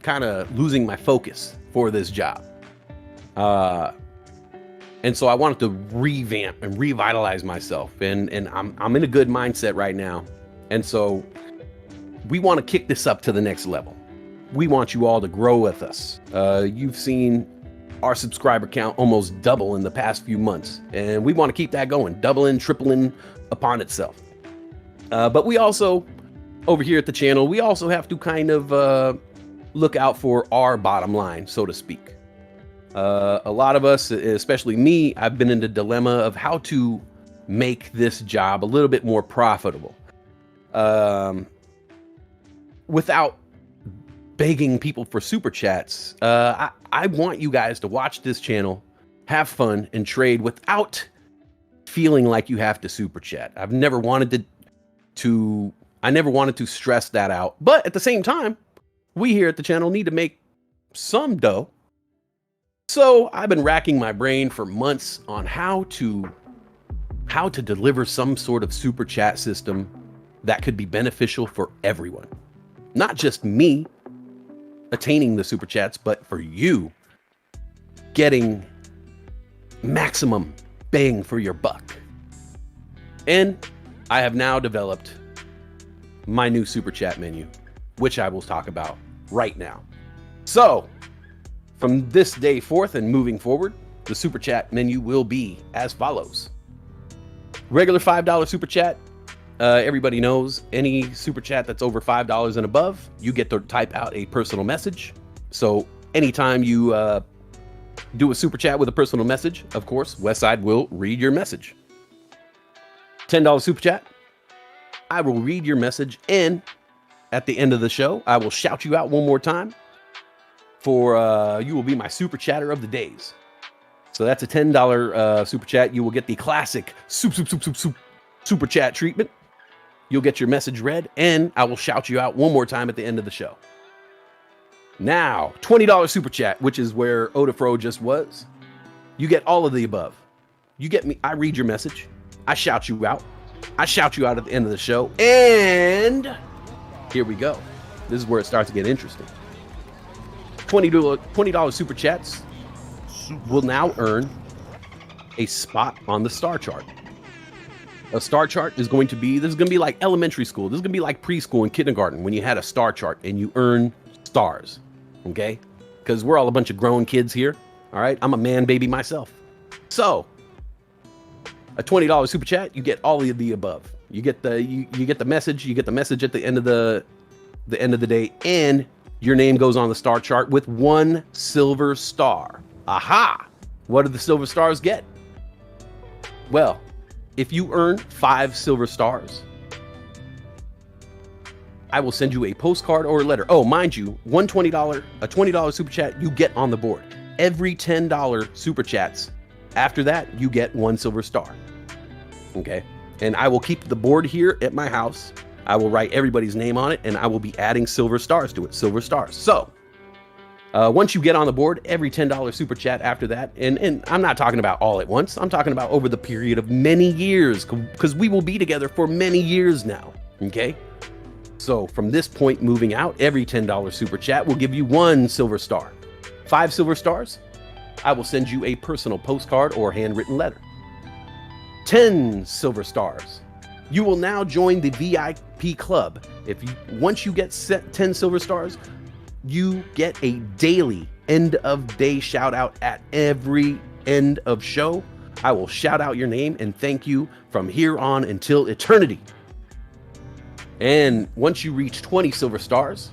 kind of losing my focus for this job. And so I wanted to revamp and revitalize myself, and I'm in a good mindset right now. And so we want to kick this up to the next level. We want you all to grow with us. You've seen our subscriber count almost double in the past few months, and we want to keep that going, doubling, tripling upon itself. But we also, over here at the channel, we also have to kind of look out for our bottom line, so to speak. A lot of us, especially me, I've been in the dilemma of how to make this job a little bit more profitable without begging people for super chats. I want you guys to watch this channel, have fun, and trade without feeling like you have to super chat. I never wanted to stress that out. But at the same time, we here at the channel need to make some dough. So I've been racking my brain for months on how to deliver some sort of super chat system that could be beneficial for everyone. Not just me attaining the super chats, but for you getting maximum bang for your buck. And I have now developed my new super chat menu, which I will talk about right now. So from this day forth and moving forward, the super chat menu will be as follows. Regular $5 super chat. Everybody knows any super chat that's over $5 and above, you get to type out a personal message. So anytime you do a super chat with a personal message, of course, Westside will read your message. $10 super chat. I will read your message, and at the end of the show, I will shout you out one more time for you will be my super chatter of the days. So that's a $10 super chat. You will get the classic super chat treatment. You'll get your message read, and I will shout you out one more time at the end of the show. Now, $20 super chat, which is where Odafro just was. You get all of the above. You get me. I read your message. I shout you out. I shout you out at the end of the show. And here we go. This is where it starts to get interesting. $20 super chats will now earn a spot on the star chart. A star chart is going to be, this is going to be like elementary school. This is going to be like preschool and kindergarten when you had a star chart and you earn stars. Okay? Because we're all a bunch of grown kids here. All right? I'm a man baby myself. So, a $20 super chat, you get all of the above. You get the you get the message. You get the message at the end of the day, and your name goes on the star chart with 1 silver star. Aha! What do the silver stars get? Well, if you earn 5 silver stars, I will send you a postcard or a letter. Oh, mind you, a $20 super chat, you get on the board. Every $10 super chats, after that, you get 1 silver star. Okay? And I will keep the board here at my house. I will write everybody's name on it, and I will be adding silver stars to it. Silver stars. So, once you get on the board, every $10 super chat after that, and I'm not talking about all at once. I'm talking about over the period of many years, because we will be together for many years now. Okay? So, from this point moving out, every $10 super chat will give you 1 silver star. 5 silver stars, I will send you a personal postcard or handwritten letter. 10 silver stars, you will now join the VIP club. Once you get 10 silver stars, you get a daily end of day shout out at every end of show. I will shout out your name and thank you from here on until eternity. And once you reach 20 silver stars,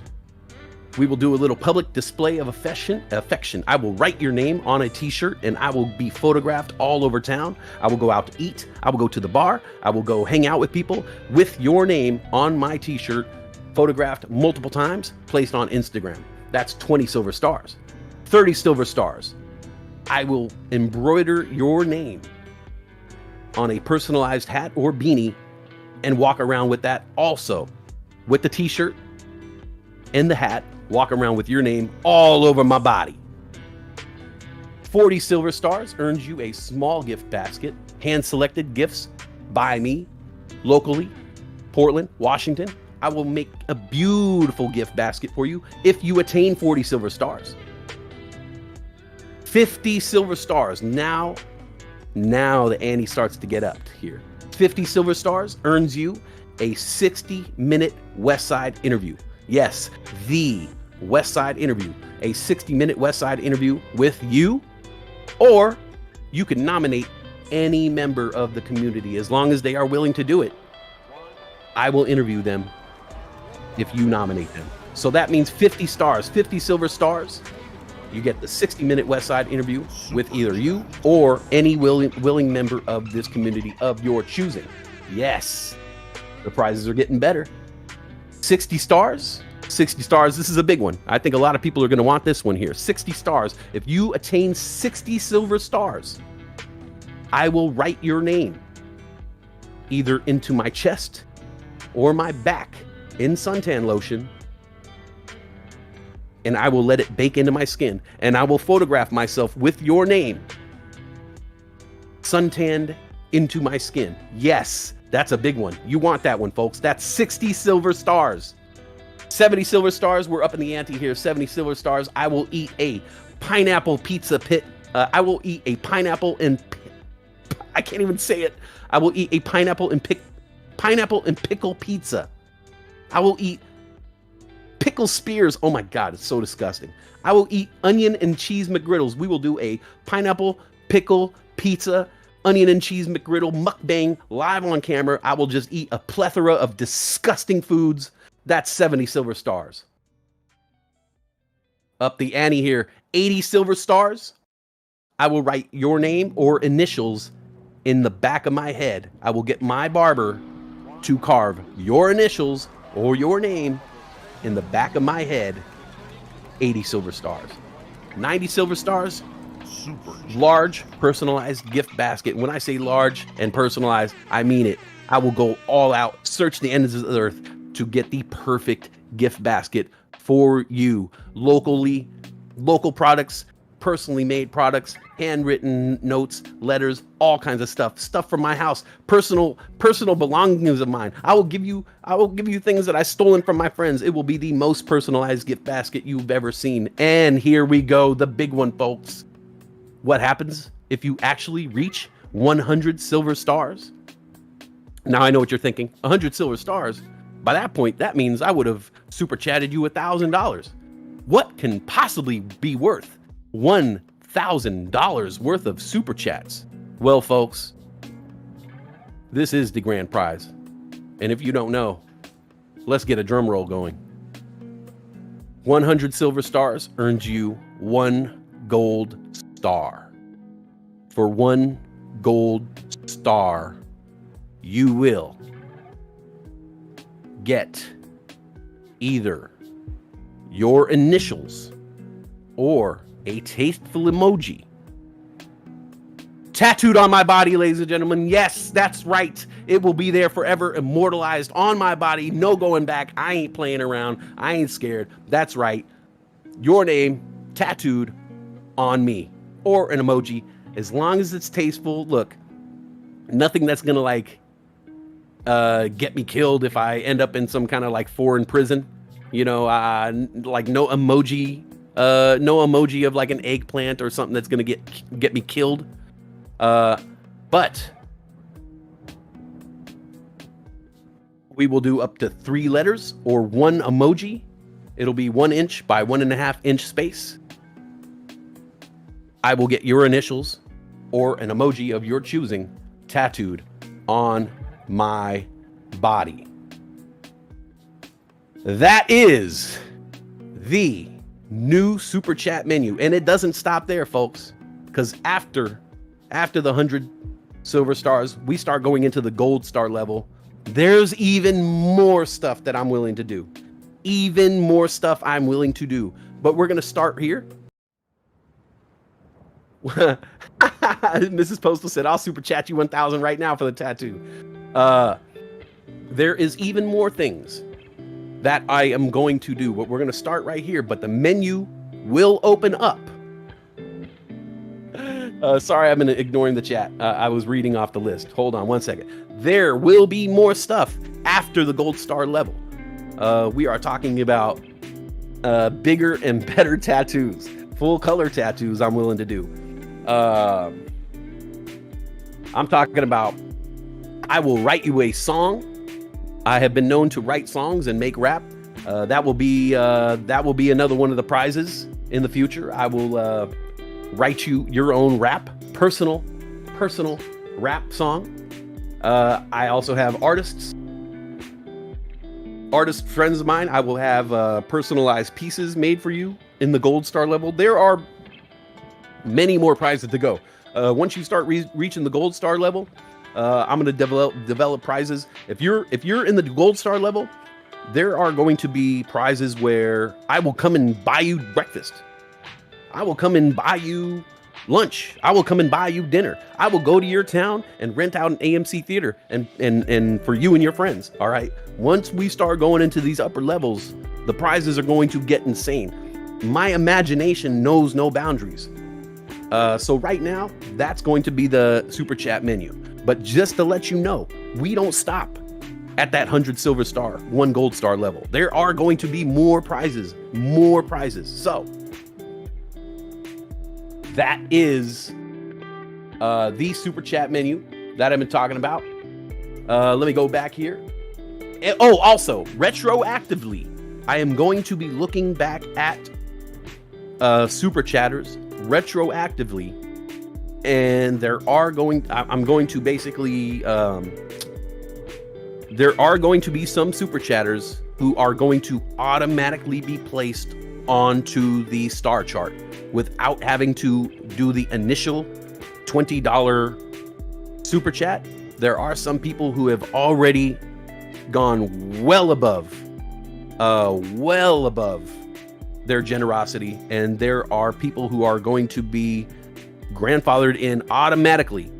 we will do a little public display of affection. I will write your name on a t-shirt and I will be photographed all over town. I will go out to eat. I will go to the bar. I will go hang out with people with your name on my t-shirt, photographed multiple times, placed on Instagram. That's 20 silver stars. 30 silver stars. I will embroider your name on a personalized hat or beanie and walk around with that also. With the t-shirt and the hat, walk around with your name all over my body. 40 silver stars earns you a small gift basket, hand-selected gifts by me, locally, Portland, Washington. I will make a beautiful gift basket for you if you attain 40 silver stars. 50 silver stars. Now the ante starts to get up here. 50 silver stars earns you a 60-minute Westside interview. Yes, the Westside interview. A 60-minute Westside interview with you, or you can nominate any member of the community as long as they are willing to do it. I will interview them if you nominate them. So that means 50 stars, 50 silver stars. You get the 60-minute Westside interview with either you or any willing member of this community of your choosing. Yes, the prizes are getting better. 60 stars. 60 stars. This is a big one. I think a lot of people are going to want this one here. 60 stars. If you attain 60 silver stars, I will write your name either into my chest or my back in suntan lotion, and I will let it bake into my skin, and I will photograph myself with your name suntanned into my skin. Yes, that's a big one. You want that one, folks. That's 60 silver stars. 70 silver stars. We're up in the ante here. 70 silver stars. I will eat a pineapple pizza pit. I will eat a pineapple and I can't even say it. I will eat a pineapple and pickle pizza. I will eat pickle spears. Oh my God, it's so disgusting. I will eat onion and cheese McGriddles. We will do a pineapple pickle pizza, onion and cheese McGriddle mukbang live on camera. I will just eat a plethora of disgusting foods. That's 70 silver stars. Up the ante here, 80 silver stars. I will write your name or initials in the back of my head. I will get my barber to carve your initials or your name in the back of my head. 80 silver stars. 90 silver stars. Super large personalized gift basket. When I say large and personalized, I mean it. I will go all out, search the ends of the earth to get the perfect gift basket for you. Local products, personally made products, handwritten notes, letters, all kinds of stuff from my house, personal belongings of mine. I will give you things that I stolen from my friends. It will be the most personalized gift basket you've ever seen. And here we go, the big one, folks. What happens if you actually reach 100 silver stars? Now I know what you're thinking. 100 silver stars. By that point, that means I would have super chatted you $1,000. What can possibly be worth $1,000 worth of super chats? Well, folks, this is the grand prize. And if you don't know, let's get a drum roll going. 100 silver stars earns you 1 gold star. For 1 gold star, you will get either your initials or a tasteful emoji tattooed on my body, ladies and gentlemen. Yes, that's right. It will be there forever, immortalized on my body. No going back. I ain't playing around. I ain't scared. That's right. Your name tattooed on me, or an emoji, as long as it's tasteful. Look, nothing that's gonna get me killed if I end up in some kind of like foreign prison. You know, like no emoji of like an eggplant or something that's gonna get me killed. But we will do up to 3 letters or 1 emoji. It'll be 1 inch by 1.5 inch space. I will get your initials or an emoji of your choosing tattooed on my body. That is the new super chat menu, and it doesn't stop there, folks, because after the 100 silver stars, we start going into the gold star level. There's even more stuff that I'm willing to do. But we're gonna start here. Mrs. Postal said, I'll super chat you 1,000 right now for the tattoo. There is even more things that I am going to do, but we're going to start right here. But the menu will open up. Sorry, I've been ignoring the chat. I was reading off the list. Hold on 1 second. There will be more stuff after the gold star level. We are talking about bigger and better tattoos, full color tattoos I'm willing to do. I'm talking about I will write you a song. I have been known to write songs and make rap. That will be another one of the prizes in the future. I will write you your own rap, personal rap song. I also have artist friends of mine. I will have personalized pieces made for you in the gold star level. There are many more prizes to go. Once you start reaching the gold star level, I'm going to develop prizes. If you're in the gold star level, there are going to be prizes where I will come and buy you breakfast. I will come and buy you lunch. I will come and buy you dinner. I will go to your town and rent out an AMC theater and for you and your friends. All right. Once we start going into these upper levels, the prizes are going to get insane. My imagination knows no boundaries. So right now, that's going to be the super chat menu. But just to let you know, we don't stop at that 100 silver star, 1 gold star level. There are going to be more prizes. So that is the super chat menu that I've been talking about. Let me go back here. And, also, retroactively, I am going to be looking back at super chatters retroactively, and I'm going to basically there are going to be some super chatters who are going to automatically be placed onto the star chart without having to do the initial $20 super chat. There are some people who have already gone well above their generosity, and there are people who are going to be grandfathered in automatically.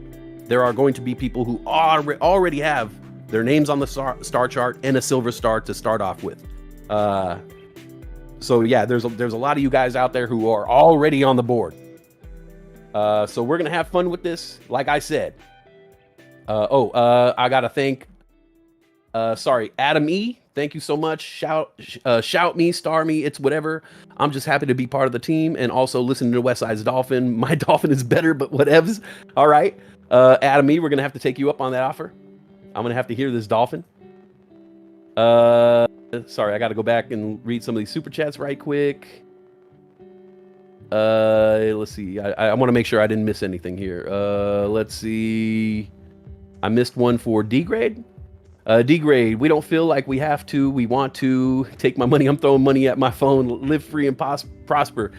There are going to be people who already have their names on the star chart and a silver star to start off with. So yeah, there's a lot of you guys out there who are already on the board. So we're gonna have fun with this. Like I said, I gotta thank Adam E. Thank you so much. Shout me, star me, it's whatever. I'm just happy to be part of the team and also listening to Westside's Dolphin. My Dolphin is better, but whatevs. All right. Adam E., we're going to have to take you up on that offer. I'm going to have to hear this Dolphin. Sorry, I got to go back and read some of these super chats right quick. Let's see. I want to make sure I didn't miss anything here. Let's see. I missed one for D-Grade. D-Grade, we don't feel like we have to. We want to take my money. I'm throwing money at my phone. Live free and prosper.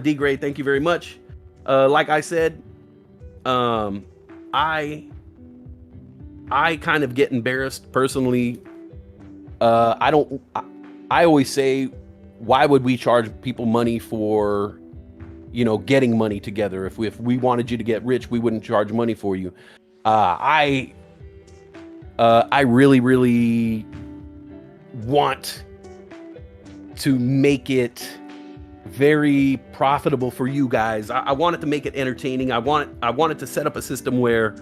D-Grade, thank you very much. Like I said, I kind of get embarrassed personally. I always say, why would we charge people money for, getting money together? If we wanted you to get rich, we wouldn't charge money for you. I really, really want to make it very profitable for you guys. I wanted to make it entertaining. I wanted to set up a system where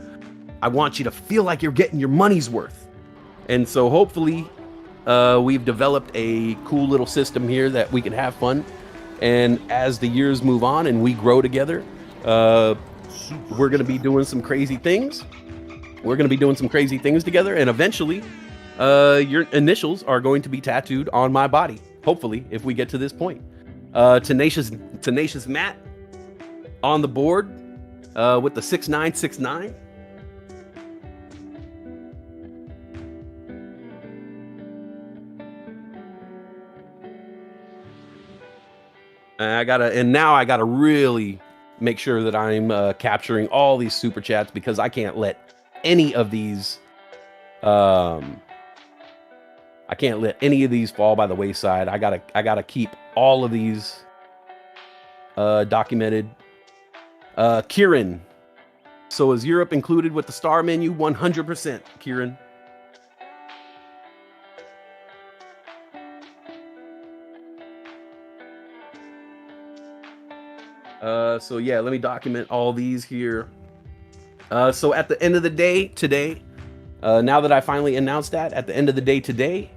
I want you to feel like you're getting your money's worth. And so hopefully we've developed a cool little system here that we can have fun. And as the years move on and we grow together, we're going to be doing some crazy things. We're going to be doing some crazy things together, and eventually your initials are going to be tattooed on my body, hopefully, if we get to this point. Tenacious Matt on the board with the 6969. Now I gotta really make sure that I'm capturing all these super chats, because I can't let any of these fall by the wayside. I gotta keep all of these documented. Kieran, so is Europe included with the star menu? 100%, Kieran. So yeah, let me document all these here. So at the end of the day today, now that I finally announced that, at the end of the day today,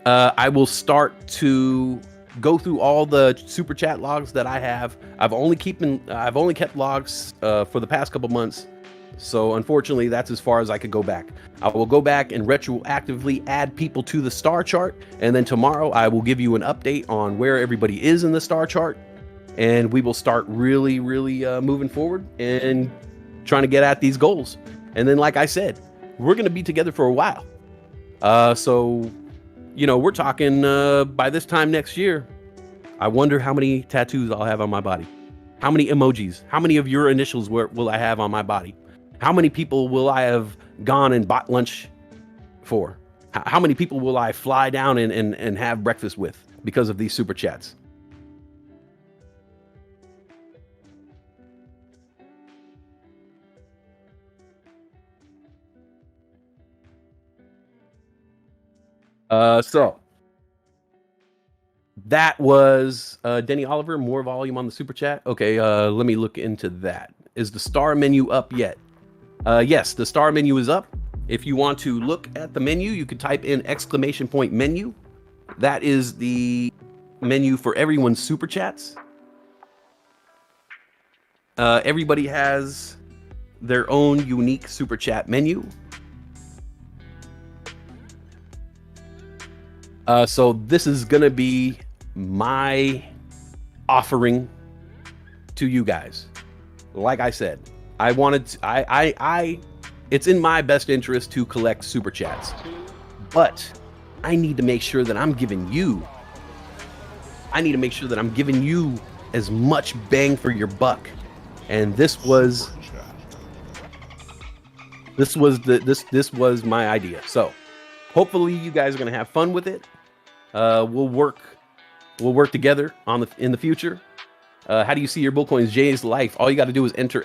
I will start to go through all the super chat logs that I have. I've only kept logs for the past couple months So unfortunately, that's as far as I could go back. I will go back and retroactively add people to the star chart. And then tomorrow I will give you an update on where everybody is in the star chart. And we will start really moving forward and trying to get at these goals. And then, like I said, we're going to be together for a while. So, you know, we're talking by this time next year. I wonder how many tattoos I'll have on my body. How many emojis? How many of your initials will I have on my body? How many people will I have gone and bought lunch for? How many people will I fly down and have breakfast with because of these super chats? So that was Denny Oliver. More volume on the super chat. Okay, let me look into that. Is the star menu up yet? Yes, the star menu is up. If you want to look at the menu, you could type in !menu. That is the menu for everyone's super chats. Everybody has their own unique super chat menu. So this is gonna be my offering to you guys. Like I said, I wanted to, it's in my best interest to collect super chats, but I need to make sure that I'm giving you as much bang for your buck. And this was my idea. So hopefully you guys are going to have fun with it. We'll work together in the future. How do you see your bull coins? Jay's life. All you got to do is enter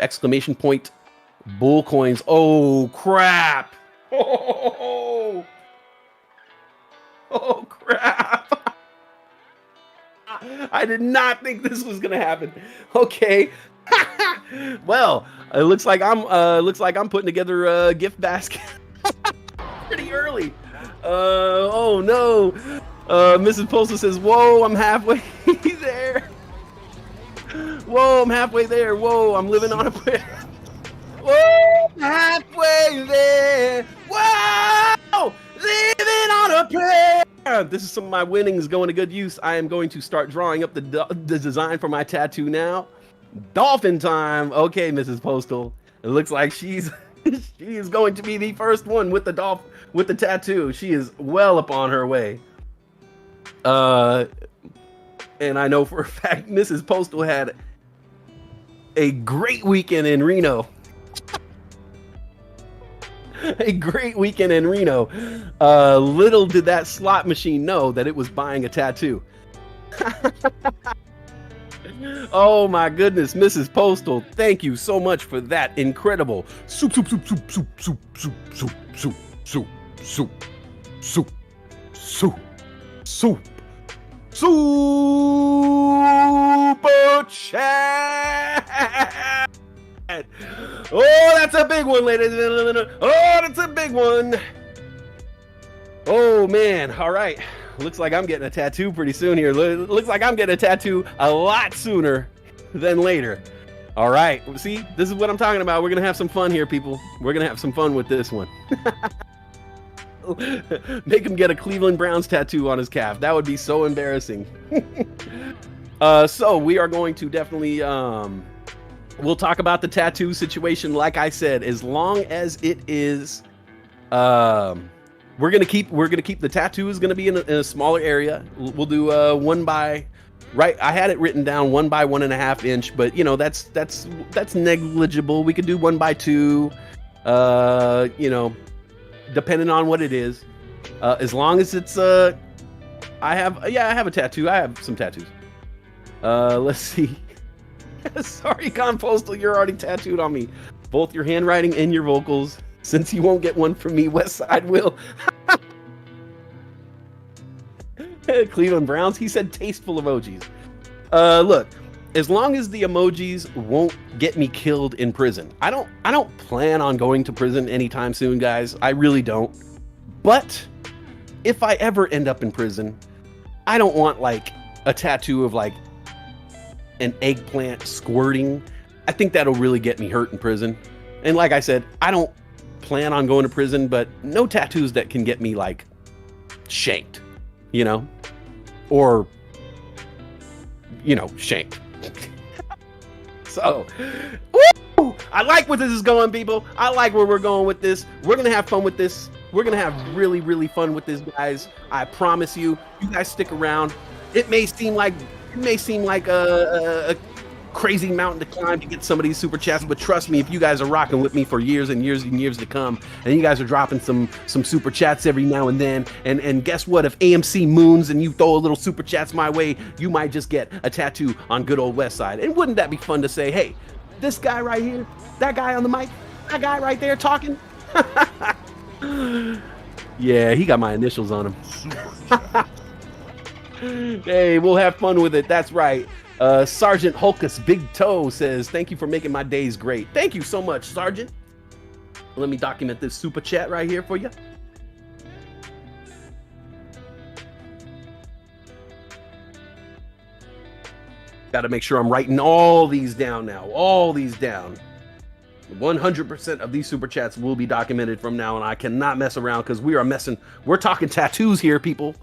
!bull coins. Oh crap! Oh crap! I did not think this was gonna happen. Okay. Well, it looks like I'm putting together a gift basket pretty early. Oh no. Mrs. Postal says, "Whoa, I'm halfway there. Whoa, I'm halfway there. Whoa, I'm living on a prayer. Whoa, halfway there. Whoa, living on a prayer." This is some of my winnings going to good use. I am going to start drawing up the design for my tattoo now. Dolphin time. Okay, Mrs. Postal. It looks like she is going to be the first one with the tattoo. She is well upon her way. And I know for a fact Mrs. Postal had a great weekend in Reno. A great weekend in Reno. Little did that slot machine know that it was buying a tattoo. Oh my goodness, Mrs. Postal, thank you so much for that incredible soup. Super chat. Oh, that's a big one, ladies and gentlemen. Oh, that's a big one. Oh man, all right. Looks like I'm getting a tattoo pretty soon here. Looks like I'm getting a tattoo a lot sooner than later. All right, see, this is what I'm talking about. We're gonna have some fun here, people. We're gonna have some fun with this one. Make him get a Cleveland Browns tattoo on his calf. That would be so embarrassing. So we are going to definitely we'll talk about the tattoo situation. Like I said, as long as it is we're gonna keep the tattoo is gonna be in a smaller area. We'll do 1 by, right, I had it written down 1 by 1.5 inch, but you know that's negligible. We could do 1 by 2, you know, depending on what it is. As long as it's I have a tattoo. I have some tattoos. Let's see. Sorry, Compostal, you're already tattooed on me. Both your handwriting and your vocals. Since you won't get one from me, Westside will. Cleveland Browns. He said tasteful emojis. Look, as long as the emojis won't get me killed in prison. I don't plan on going to prison anytime soon, guys. I really don't. But if I ever end up in prison, I don't want like a tattoo of like an eggplant squirting. I think that'll really get me hurt in prison. And like I said, I don't plan on going to prison, but no tattoos that can get me like shanked, you know, or, you know, shanked. So, woo! I like where this is going, people. I like where we're going with this. We're going to have fun with this. We're going to have really, really fun with this, guys. I promise you. You guys stick around. It may seem like a crazy mountain to climb to get some of these super chats, but trust me, if you guys are rocking with me for years and years and years to come, and you guys are dropping some super chats every now and then, and guess what? If AMC moons and you throw a little super chats my way, you might just get a tattoo on good old Westside. And wouldn't that be fun to say, hey, this guy right here, that guy on the mic, that guy right there talking? Yeah, he got my initials on him. Hey, we'll have fun with it. That's right. Sergeant Hulkus Big Toe says, thank you for making my days great. Thank you so much, Sergeant. Let me document this super chat right here for you. Got to make sure I'm writing all these down now. All these down. 100% of these super chats will be documented from now on. I cannot mess around because we are messing. We're talking tattoos here, people.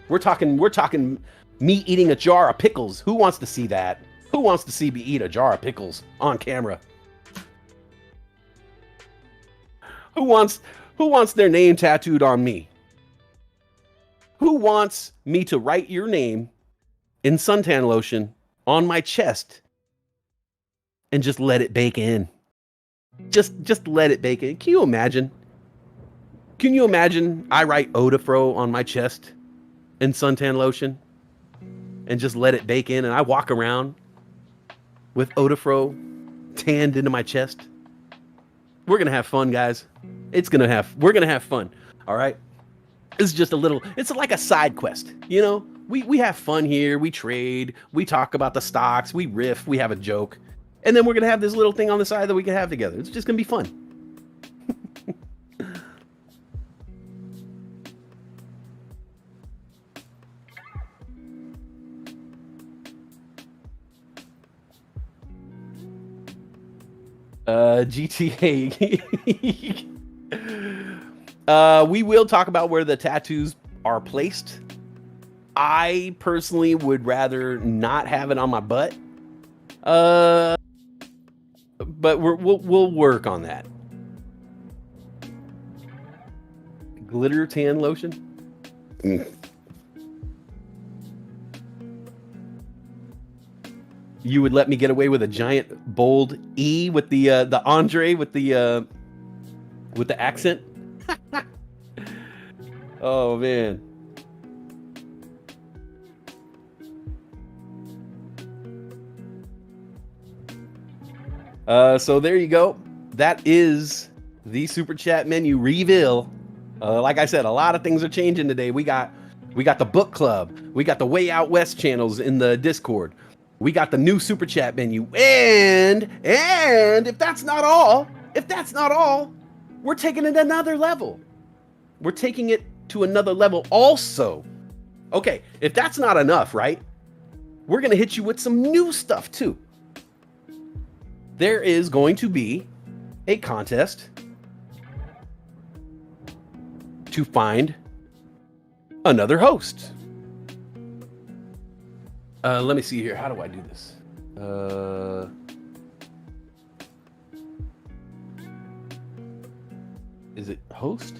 We're talking me eating a jar of pickles. Who wants to see that? Who wants to see me eat a jar of pickles on camera? Who wants their name tattooed on me? Who wants me to write your name in suntan lotion on my chest and just let it bake in? Just let it bake in. Can you imagine? Can you imagine I write Odafro on my chest in suntan lotion and just let it bake in, and I walk around with Odafro tanned into my chest? We're gonna have fun, guys. We're gonna have fun. All right. It's just it's like a side quest, you know? We have fun here, we trade, we talk about the stocks, we riff, we have a joke. And then we're gonna have this little thing on the side that we can have together. It's just gonna be fun. GTA. We will talk about where the tattoos are placed. I personally would rather not have it on my butt. But we'll work on that. Glitter tan lotion. You would let me get away with a giant bold E with the Andre with the accent. Oh man. So there you go. That is the super chat menu reveal. Like I said, a lot of things are changing today. We got the book club. We got the Way Out West channels in the Discord. We got the new super chat menu. And if that's not all, we're taking it another level. We're taking it to another level also. Okay, if that's not enough, right? We're going to hit you with some new stuff too. There is going to be a contest to find another host. Let me see here. How do I do this? Is it host?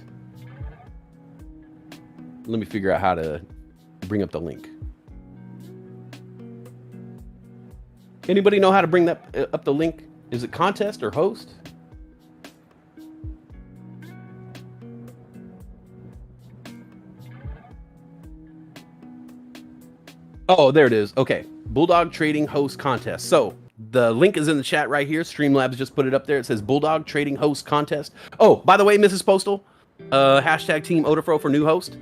Let me figure out how to bring up the link. Anybody know how to bring that up the link? Is it contest or host? Oh, there it is. Okay. Bulldog Trading Host Contest. So the link is in the chat right here. Streamlabs just put it up there. It says Bulldog Trading Host Contest. Oh, by the way, Mrs. Postal, hashtag Team Odafro for new host.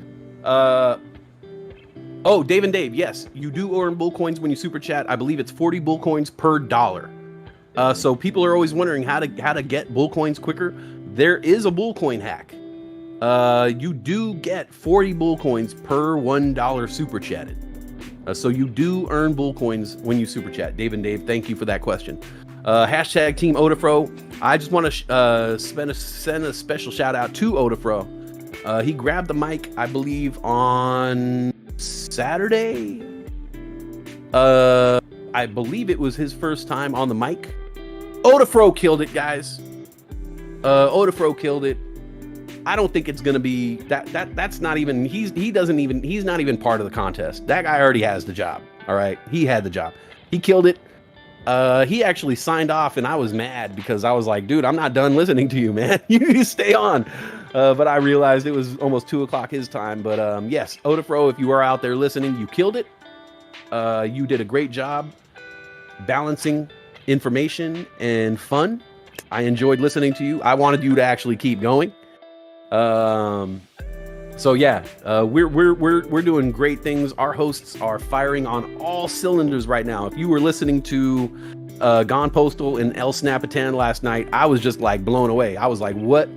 Oh, Dave and Dave, yes, you do earn bull coins when you super chat. I believe it's 40 bull coins per dollar. So people are always wondering how to get bull coins quicker. There is a bull coin hack. You do get 40 bull coins per $1 super chatted. So you do earn bull coins when you super chat. Dave and Dave, thank you for that question. Hashtag Team Odafro. I just want to send a special shout out to Odafro. He grabbed the mic, I believe, on Saturday. I believe it was his first time on the mic. Odafro killed it, guys. Odafro killed it. I don't think it's gonna be that's not even he's not even part of the contest. That guy already has the job. All right, he had the job. He killed it. He actually signed off, and I was mad because I was like, dude, I'm not done listening to you, man. You stay on. But I realized it was almost 2 o'clock his time. But yes, Odafro, if you are out there listening, you killed it. You did a great job balancing information and fun. I enjoyed listening to you. I wanted you to actually keep going. So yeah, we're doing great things. Our hosts are firing on all cylinders right now. If you were listening to Gone Postal and El Snapatan last night, I was just like blown away. I was like, what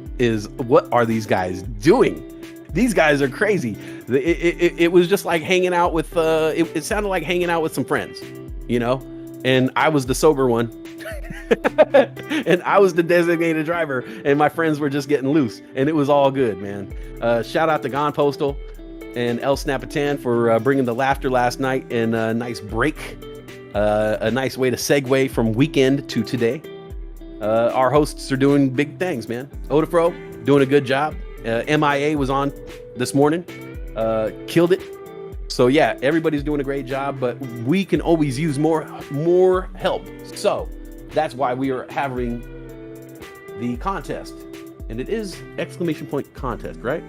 are these guys doing? These guys are crazy. It was just like hanging out with it sounded like hanging out with some friends, you know, and I was the sober one. And I was the designated driver, and my friends were just getting loose, and it was all good, man. Shout out to Gone Postal and El Snapatan for bringing the laughter last night, and a nice break, a nice way to segue from weekend to today. Our hosts are doing big things, man. Odafro doing a good job. MIA was on this morning, killed it. So yeah, everybody's doing a great job, but we can always use more help. So that's why we are having the contest, and it is exclamation point contest, right?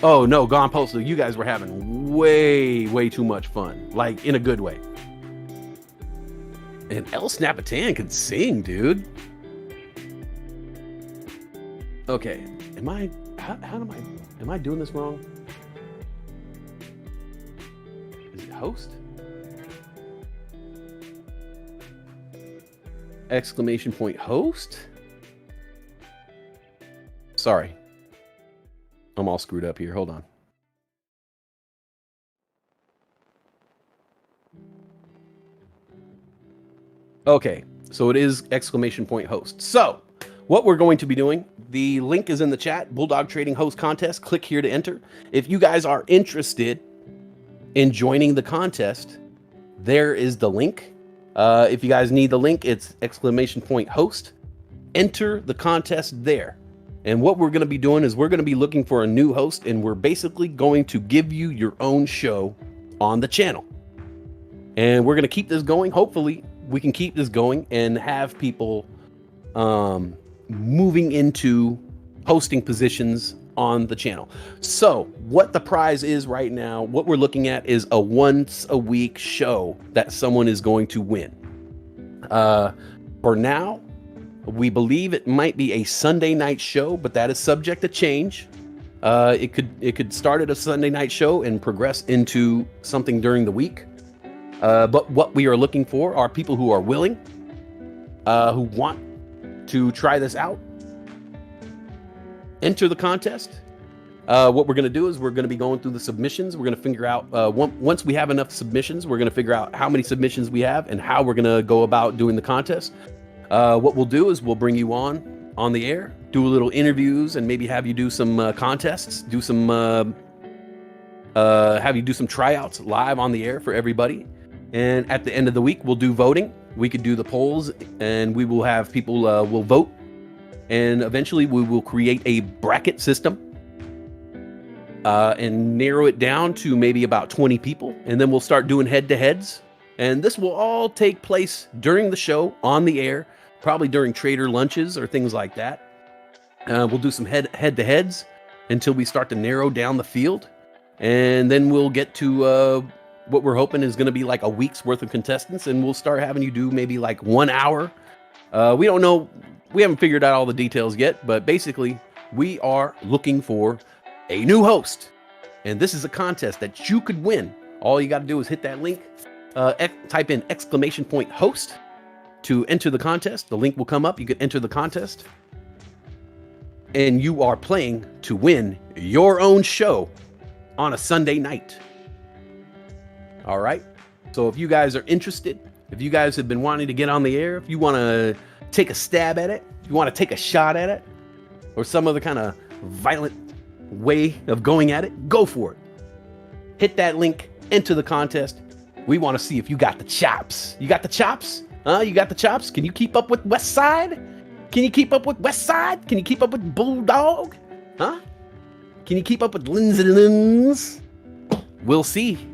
Oh no, Gone Postal, you guys were having way too much fun, like in a good way. And El Snapatan can sing, dude. Okay, am I doing this wrong? Is it host? Exclamation point host? Sorry. I'm all screwed up here. Hold on. Okay, so it is exclamation point host. So, what we're going to be doing, the link is in the chat, Bulldog Trading Host Contest. Click here to enter. If you guys are interested in joining the contest, there is the link. If you guys need the link, it's exclamation point host. Enter the contest there. And what we're going to be doing is we're going to be looking for a new host, and we're basically going to give you your own show on the channel. And we're going to keep this going. Hopefully, we can keep this going and have people moving into hosting positions on the channel. So what the prize is right now, what we're looking at is a once a week show that someone is going to win. For now, we believe it might be a Sunday night show, but that is subject to change. It could start at a Sunday night show and progress into something during the week. But what we are looking for are people who are willing, who want to try this out. Enter the contest. What we're going to do is we're going to be going through the submissions. We're going to figure out, once we have enough submissions, we're going to figure out how many submissions we have and how we're going to go about doing the contest. What we'll do is we'll bring you on the air, do a little interviews, and maybe have you do some contests, have you do some tryouts live on the air for everybody. And at the end of the week, we'll do voting. We could do the polls, and we will have people will vote. And eventually we will create a bracket system and narrow it down to maybe about 20 people. And then we'll start doing head-to-heads. And this will all take place during the show on the air, probably during trader lunches or things like that. We'll do some head-to-heads until we start to narrow down the field. And then we'll get to what we're hoping is going to be like a week's worth of contestants. And we'll start having you do maybe like 1 hour. We don't know. We haven't figured out all the details yet, but basically we are looking for a new host. And this is a contest that you could win. All you got to do is hit that link, type in exclamation point host to enter the contest. The link will come up. You can enter the contest. And you are playing to win your own show on a Sunday night. All right. So if you guys are interested, If you guys have been wanting to get on the air, if you want to take a stab at it, if you want to take a shot at it, or some other kind of violent way of going at it, go for it. Hit that link, enter the contest. We want to see if you got the chops. You got the chops? Huh? You got the chops? Can you keep up with Westside? Can you keep up with Westside? Can you keep up with Bulldog? Huh? Can you keep up with Lindsaylins? We'll see.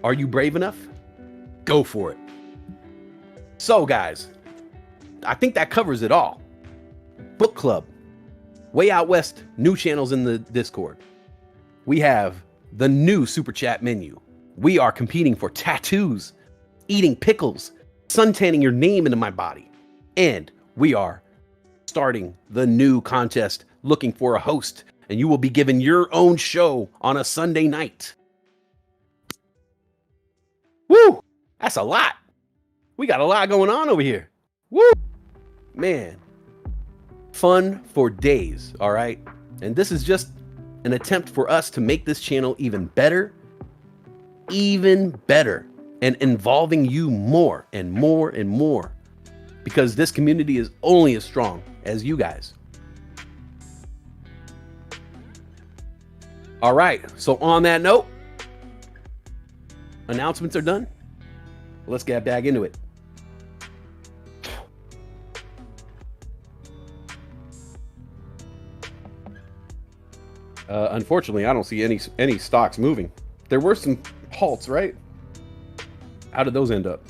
Are you brave enough? Go for it. So, guys, I think that covers it all. Book club. Way Out West, new channels in the Discord. We have the new super chat menu. We are competing for tattoos, eating pickles, suntanning your name into my body. And we are starting the new contest looking for a host. And you will be given your own show on a Sunday night. Woo! That's a lot. We got a lot going on over here. Woo! Man. Fun for days, all right? And this is just an attempt for us to make this channel even better, and involving you more and more and more, because this community is only as strong as you guys. All right, so on that note, announcements are done. Let's get back into it. Unfortunately, I don't see any stocks moving. There were some halts, right? How did those end up?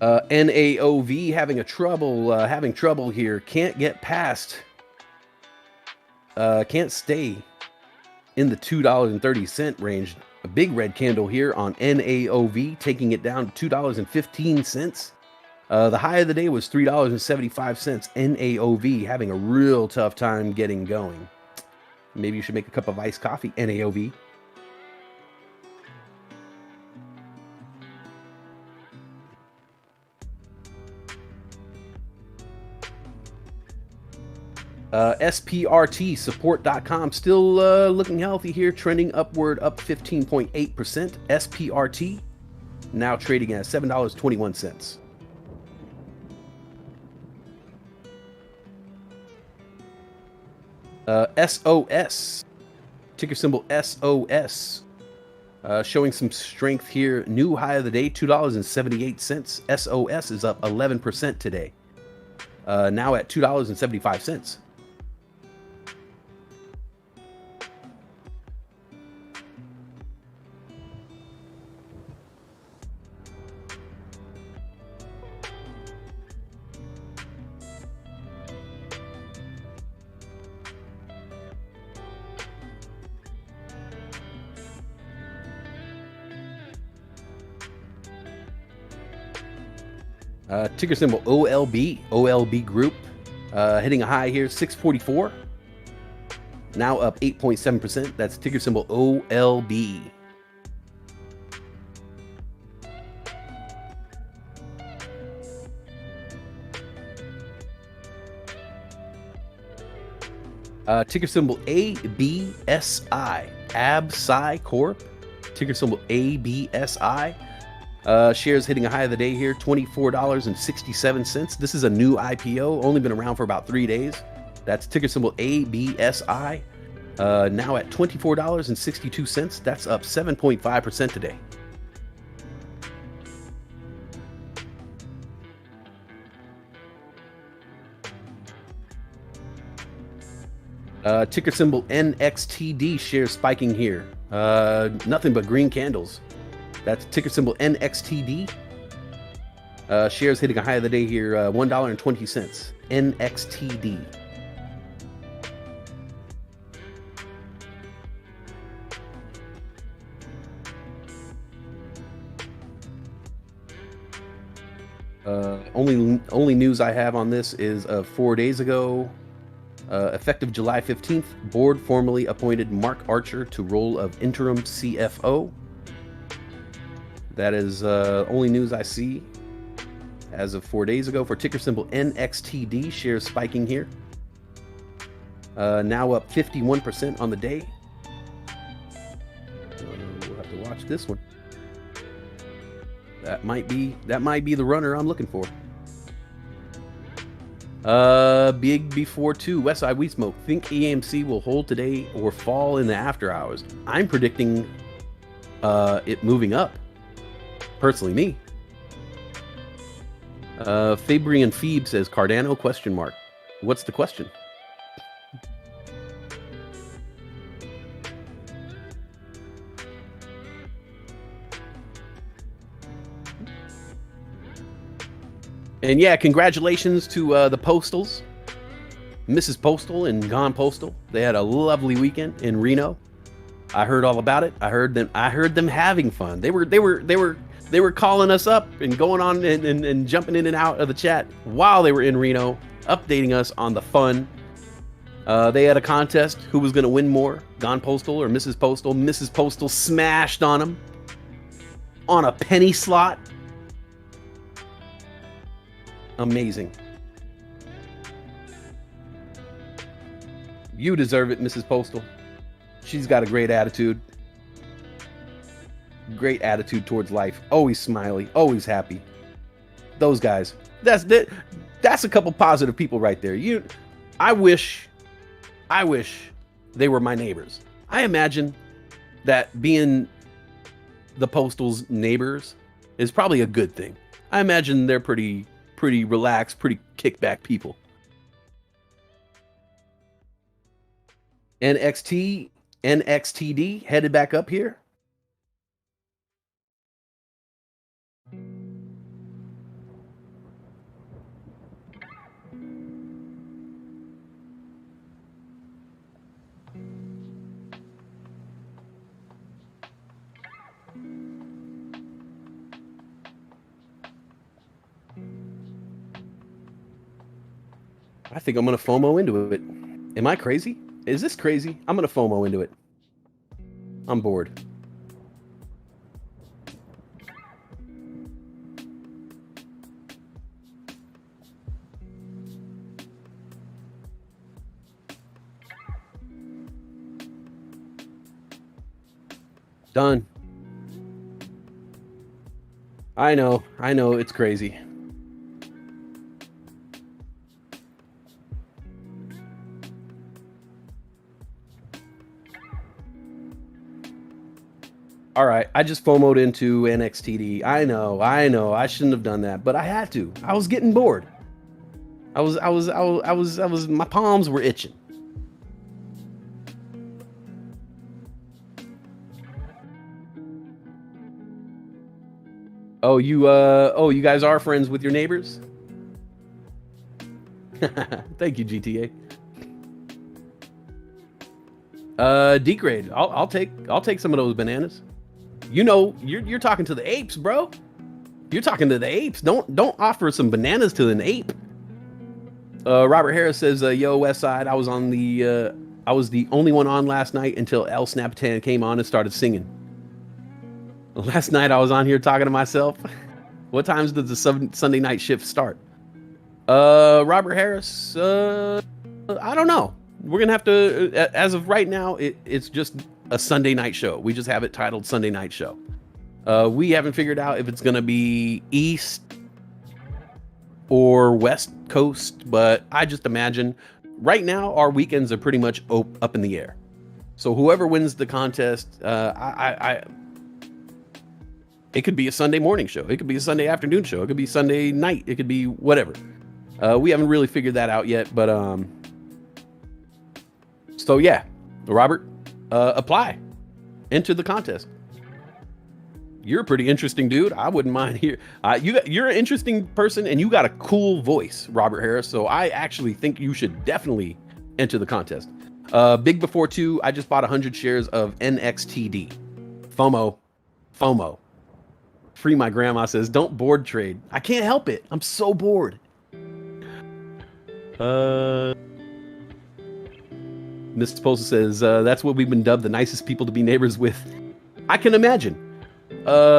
NAOV having trouble here. Can't get past. Can't stay in the $2.30 range. A big red candle here on NAOV, taking it down to $2.15. The high of the day was $3.75. NAOV having a real tough time getting going. Maybe you should make a cup of iced coffee, NAOV. SPRT support.com still looking healthy here, trending upward, up 15.8%. SPRT now trading at $7.21. SOS, ticker symbol SOS, showing some strength here. New high of the day, $2.78. SOS is up 11% today, now at $2.75. Ticker symbol OLB Group, hitting a high here, 644. Now up 8.7%. That's ticker symbol OLB. Ticker symbol ABSI, ABSI Corp. Ticker symbol ABSI. Shares hitting a high of the day here, $24.67. This is a new IPO, only been around for about 3 days. That's ticker symbol ABSI. Now at $24.62. That's up 7.5% today. Ticker symbol NXTD, shares spiking here. Nothing but green candles. That's ticker symbol NXTD. Shares hitting a high of the day here, $1.20. NXTD. Only news I have on this is 4 days ago. Effective July 15th, board formally appointed Mark Archer to role of interim CFO. That is only news I see as of 4 days ago for ticker symbol NXTD. Shares spiking here. Now up 51% on the day. left this one. That might be the runner I'm looking for. Big before 2, Westside We Smoke. Think AMC will hold today or fall in the after hours? I'm predicting it moving up. Personally, me. Fabrian Phoebe says Cardano question mark. What's the question? And yeah, congratulations to the Postals, Mrs. Postal and Gone Postal. They had a lovely weekend in Reno. I heard all about it. I heard them having fun. They were calling us up and going on and jumping in and out of the chat while they were in Reno, updating us on the fun. They had a contest who was going to win more, Gone Postal or Mrs. Postal. Mrs. Postal smashed on them on a penny slot. Amazing. You deserve it, Mrs. Postal. She's got a great attitude. Great attitude towards life. Always smiley, always happy. Those guys. That's a couple positive people right there. I wish they were my neighbors. I imagine that being the Postal's neighbors is probably a good thing. I imagine they're pretty relaxed, pretty kickback people. NXTD headed back up here. I think I'm going to FOMO into it. Am I crazy? Is this crazy? I'm going to FOMO into it. I'm bored. Done. I know, it's crazy. All right, I just FOMO'd into NXTD. I know, I shouldn't have done that, but I had to. I was getting bored. My palms were itching. Oh, you guys are friends with your neighbors? Thank you, GTA. D-grade. I'll take some of those bananas. You know, you're talking to the apes, bro. You're talking to the apes. Don't offer some bananas to an ape. Robert Harris says, "Yo, Westside, I was the only one on last night until El Snapitan came on and started singing. Last night I was on here talking to myself. What times does the Sunday night shift start?" Robert Harris, I don't know. We're gonna have to. As of right now, it's just a Sunday night show. We just have it titled Sunday Night Show. We haven't figured out if it's gonna be East or West Coast, but I just imagine right now our weekends are pretty much up in the air. So whoever wins the contest, it could be a Sunday morning show. It could be a Sunday afternoon show. It could be Sunday night. It could be whatever. We haven't really figured that out yet, but so yeah, Robert, apply, enter the contest. You're a pretty interesting dude. I wouldn't mind here. You're an interesting person, and you got a cool voice, Robert Harris. So I actually think you should definitely enter the contest. Big before 2, I just bought 100 shares of NXTD. FOMO. Free my grandma says, don't board trade. I can't help it. I'm so bored. Mr. Postal says, that's what we've been dubbed the nicest people to be neighbors with. I can imagine.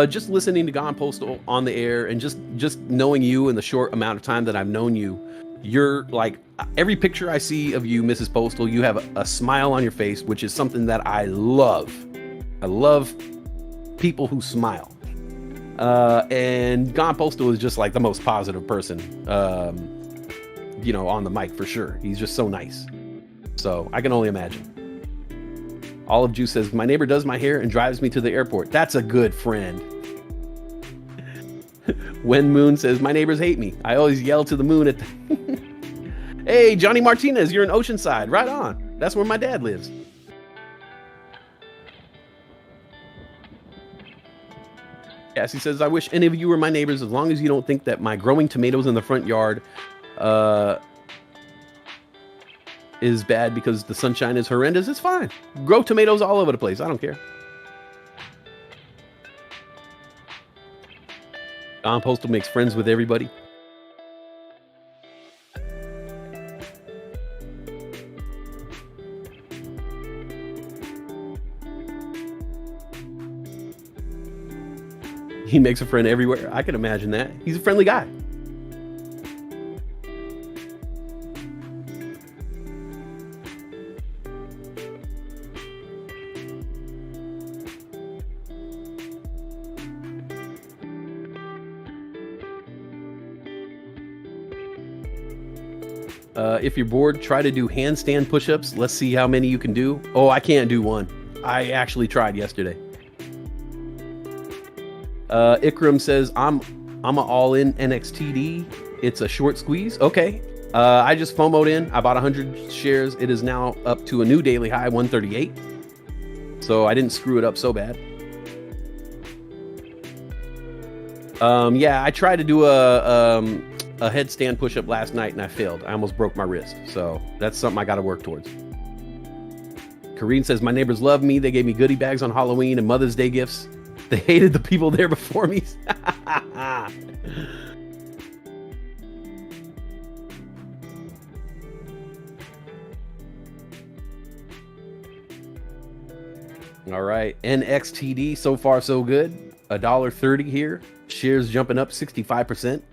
Just listening to Gone Postal on the air and just knowing you in the short amount of time that I've known you, you're like, every picture I see of you, Mrs. Postal, you have a smile on your face, which is something that I love. I love people who smile. And Gone Postal is just like the most positive person, you know, on the mic for sure. He's just so nice. So I can only imagine. Olive Juice says, my neighbor does my hair and drives me to the airport. That's a good friend. When Moon says, my neighbors hate me. I always yell to the moon at the Hey, Johnny Martinez, you're in Oceanside. Right on. That's where my dad lives. Cassie says, I wish any of you were my neighbors as long as you don't think that my growing tomatoes in the front yard is bad because the sunshine is horrendous. It's fine. Grow tomatoes all over the place. I don't care. Don Postal makes friends with everybody. He makes a friend everywhere. I can imagine that. He's a friendly guy. If you're bored, try to do handstand push-ups. Let's see how many you can do. Oh, I can't do one. I actually tried yesterday. Ikram says, I'm a all-in NXTD. It's a short squeeze. Okay. I just FOMO'd in. I bought 100 shares. It is now up to a new daily high, 138. So I didn't screw it up so bad. Yeah, I tried to do a headstand push-up last night and I failed. I almost broke my wrist. So that's something I got to work towards. Kareen says, my neighbors love me. They gave me goodie bags on Halloween and Mother's Day gifts. They hated the people there before me. All right, NXTD, so far so good. $1.30 here. Shares jumping up 65%.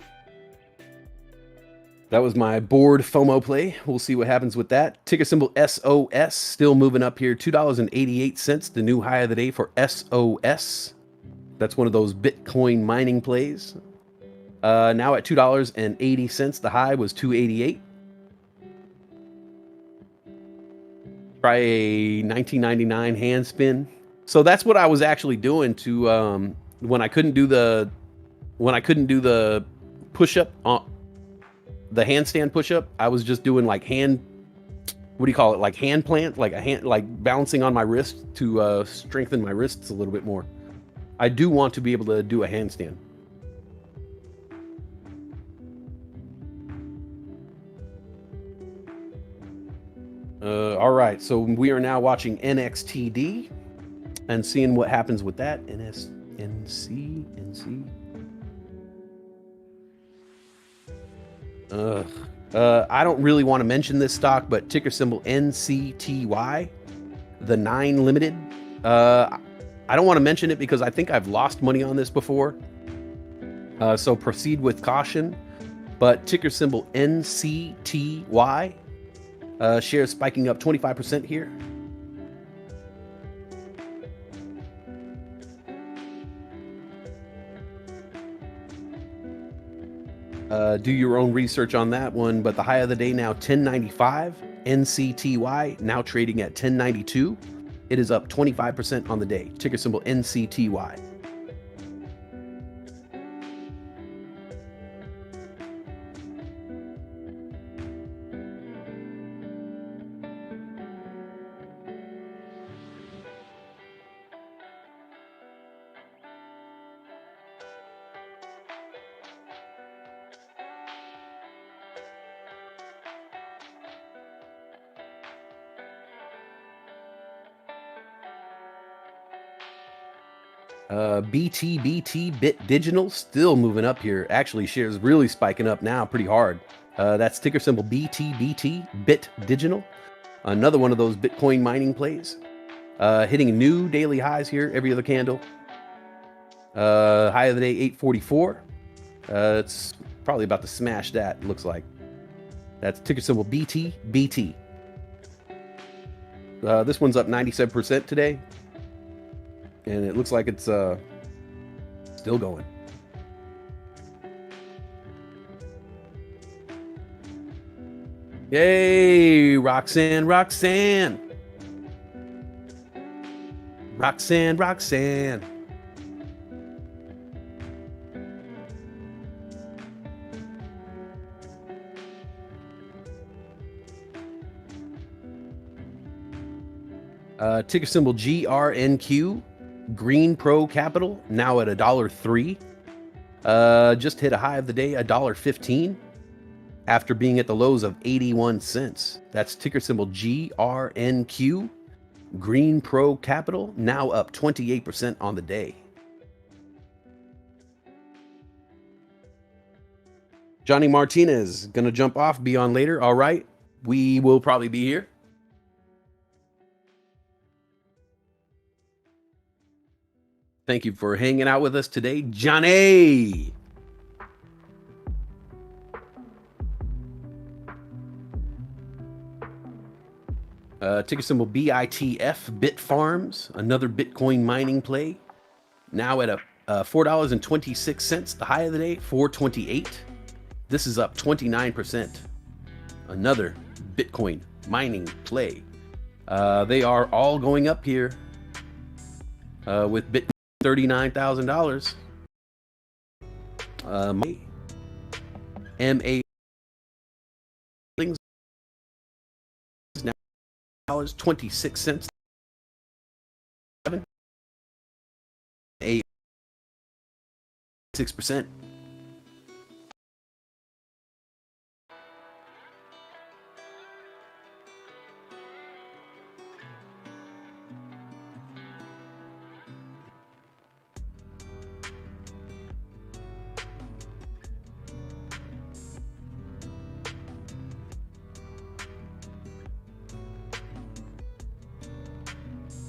That was my board FOMO play. We'll see what happens with that. Ticker symbol SOS, still moving up here. $2.88, the new high of the day for SOS. That's one of those Bitcoin mining plays. Now at $2.80. The high was $2.88. Try a 1999 hand spin. So that's what I was actually doing to when I couldn't do the push-up on the handstand push-up. I was just doing like hand, what do you call it? Like hand plant, like a hand, like balancing on my wrist to strengthen my wrists a little bit more. I do want to be able to do a handstand. All right, so we are now watching NXTD and seeing what happens with that. NC. I don't really want to mention this stock, but ticker symbol NCTY, the 9 limited. I don't want to mention it because I think I've lost money on this before. So proceed with caution. But ticker symbol NCTY. Shares spiking up 25% here. Do your own research on that one. But the high of the day now, 1095. NCTY now trading at 1092. It is up 25% on the day. Ticker symbol NCTY. BT Bit Digital still moving up here. Actually, shares really spiking up now pretty hard. That's ticker symbol BT Bit Digital. Another one of those Bitcoin mining plays. Hitting new daily highs here every other candle. High of the day 844. It's probably about to smash that, looks like. That's ticker symbol BT. This one's up 97% today. and it looks like it's still going. Yay, Roxanne. Roxanne. Ticker symbol GRNQ, Green Pro Capital, now at $1.03. Just hit a high of the day, $1.15, after being at the lows of 81 cents. That's ticker symbol GRNQ, Green Pro Capital, now up 28% on the day. Johnny Martinez, gonna jump off, be on later. All right, we will probably be here. Thank you for hanging out with us today, Johnny. Ticker symbol BITF, Bit Farms, another Bitcoin mining play. Now at $4.26, the high of the day, $4.28. This is up 29%. Another Bitcoin mining play. They are all going up here with Bitcoin $39,000. MA things now $0.26. 6%.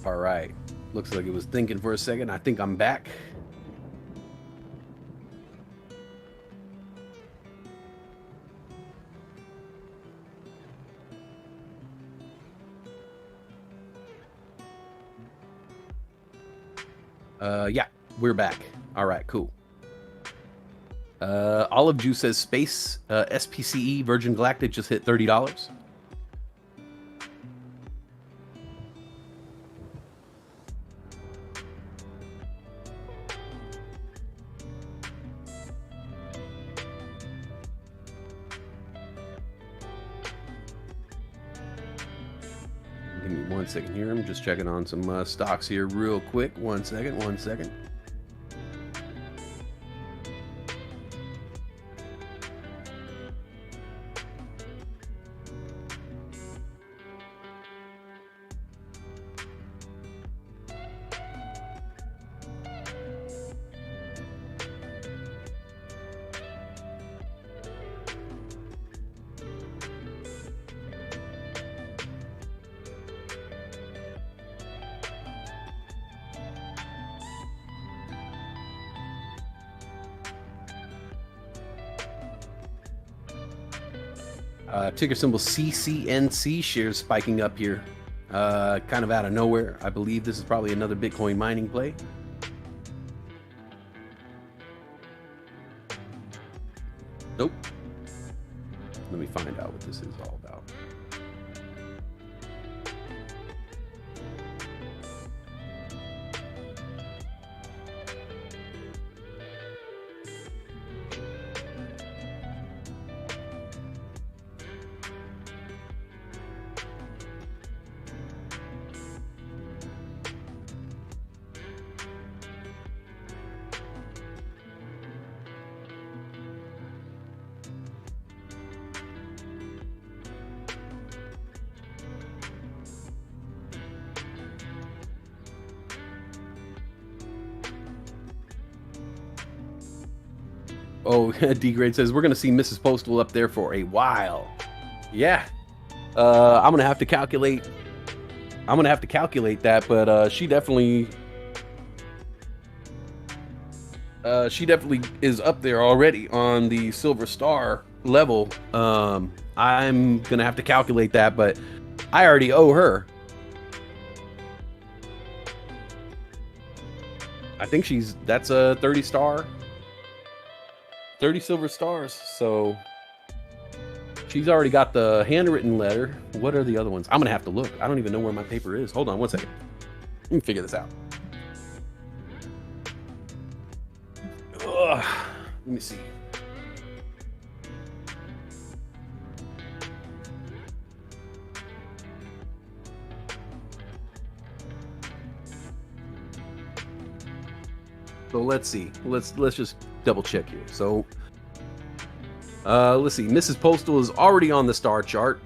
All right. Looks like it was thinking for a second. I think I'm back. Yeah, we're back. All right, cool. Olive Juice says Space SPCE Virgin Galactic just hit $30. Give me 1 second here. I'm just checking on some stocks here real quick. 1 second, 1 second. Ticker symbol CCNC, shares spiking up here, kind of out of nowhere. I believe this is probably another Bitcoin mining play. Nope. Let me find out what this is all about. Oh, D-Grade says, we're going to see Mrs. Postal up there for a while. Yeah. I'm going to have to calculate. I'm going to have to calculate that, but she definitely is up there already on the Silver Star level. I'm going to have to calculate that, but I already owe her. I think that's a 30 star, 30 silver stars. So she's already got the handwritten letter. What are the other ones? I'm gonna have to look. I don't even know where my paper is. Hold on one second. Let me figure this out. Ugh. Let me see. So let's see. Let's just double check here. So let's see. Mrs. Postal is already on the star chart.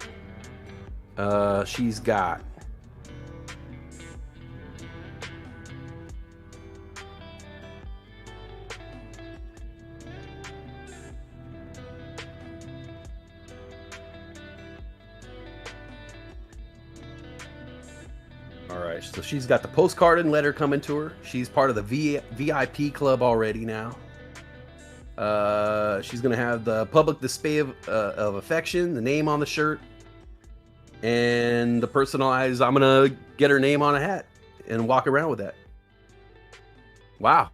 She's got so she's got the postcard and letter coming to her. She's part of the VIP club already now. She's gonna have the public display of affection, the name on the shirt, and the personalized. I'm gonna get her name on a hat and walk around with that. Wow,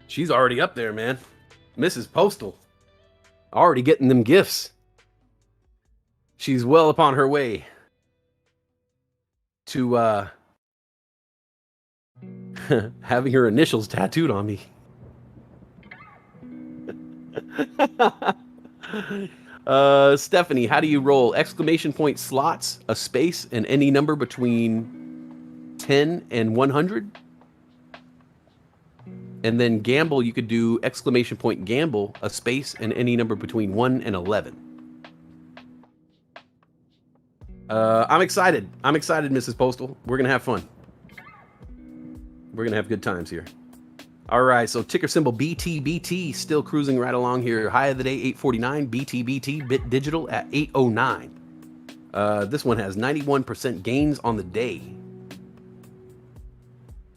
she's already up there, man. Mrs. Postal, already getting them gifts. She's well upon her way to having her initials tattooed on me. Stephanie, how do you roll? Exclamation point slots, a space, and any number between 10 and 100. And then gamble, you could do exclamation point gamble, a space, and any number between 1 and 11. I'm excited. I'm excited, Mrs. Postal. We're going to have fun. We're going to have good times here. All right, so ticker symbol BTBT still cruising right along here. High of the day, 849. BTBT, Bit Digital at 809. This one has 91% gains on the day.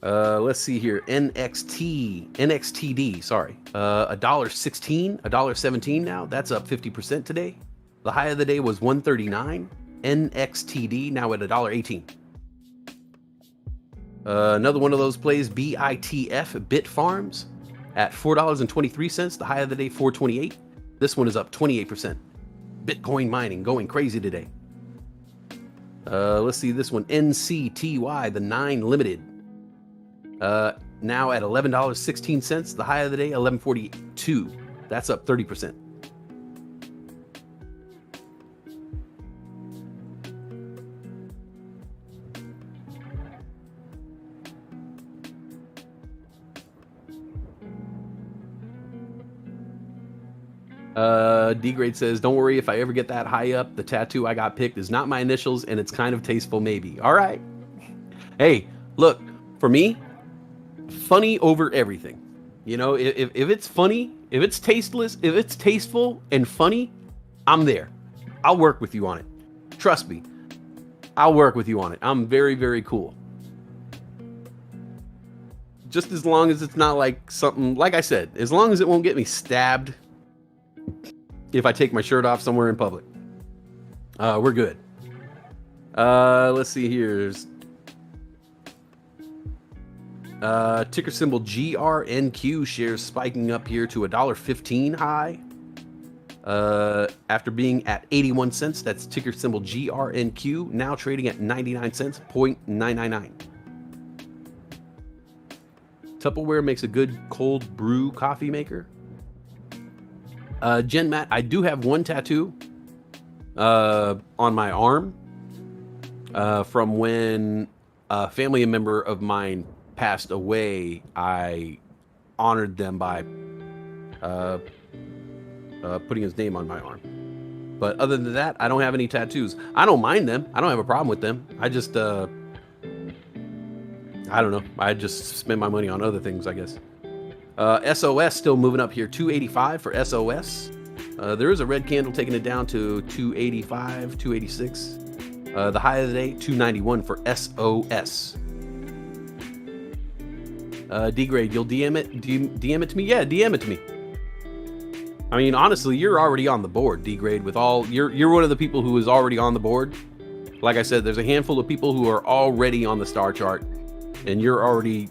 Let's see here. NXTD, sorry. $1.16, $1.17 now. That's up 50% today. The high of the day was 139. NXTD now at $1.18. Another one of those plays, BITF, Bit Farms, at $4.23. The high of the day, $4.28. This one is up 28%. Bitcoin mining going crazy today. Let's see this one, NCTY, the 9 Limited. Now at $11.16. The high of the day, $11.42. That's up 30%. D-Grade says, don't worry, if I ever get that high up, the tattoo I got picked is not my initials, and it's kind of tasteful maybe. All right. Hey, look, for me, funny over everything. You know, if it's funny, if it's tasteless, if it's tasteful and funny, I'm there. I'll work with you on it. Trust me. I'll work with you on it. I'm very, very cool. Just as long as it's not like something, like I said, as long as it won't get me stabbed if I take my shirt off somewhere in public. We're good. Let's see here. Ticker symbol GRNQ shares spiking up here to $1.15 high. After being at 81 cents, that's ticker symbol GRNQ, now trading at 99 cents, 0.999. Tupperware makes a good cold brew coffee maker. Jen Matt, I do have one tattoo on my arm from when a family member of mine passed away. I honored them by putting his name on my arm. But other than that, I don't have any tattoos. I don't mind them. I don't have a problem with them. I just, I don't know. I just spend my money on other things, I guess. SOS still moving up here, 285 for SOS. There is a red candle taking it down to 285, 286. The high of the day, 291 for SOS. D-Grade, you'll DM it? DM it to me? Yeah, DM it to me. I mean, honestly, you're already on the board, D-Grade, with all... You're one of the people who is already on the board. Like I said, there's a handful of people who are already on the star chart, and you're already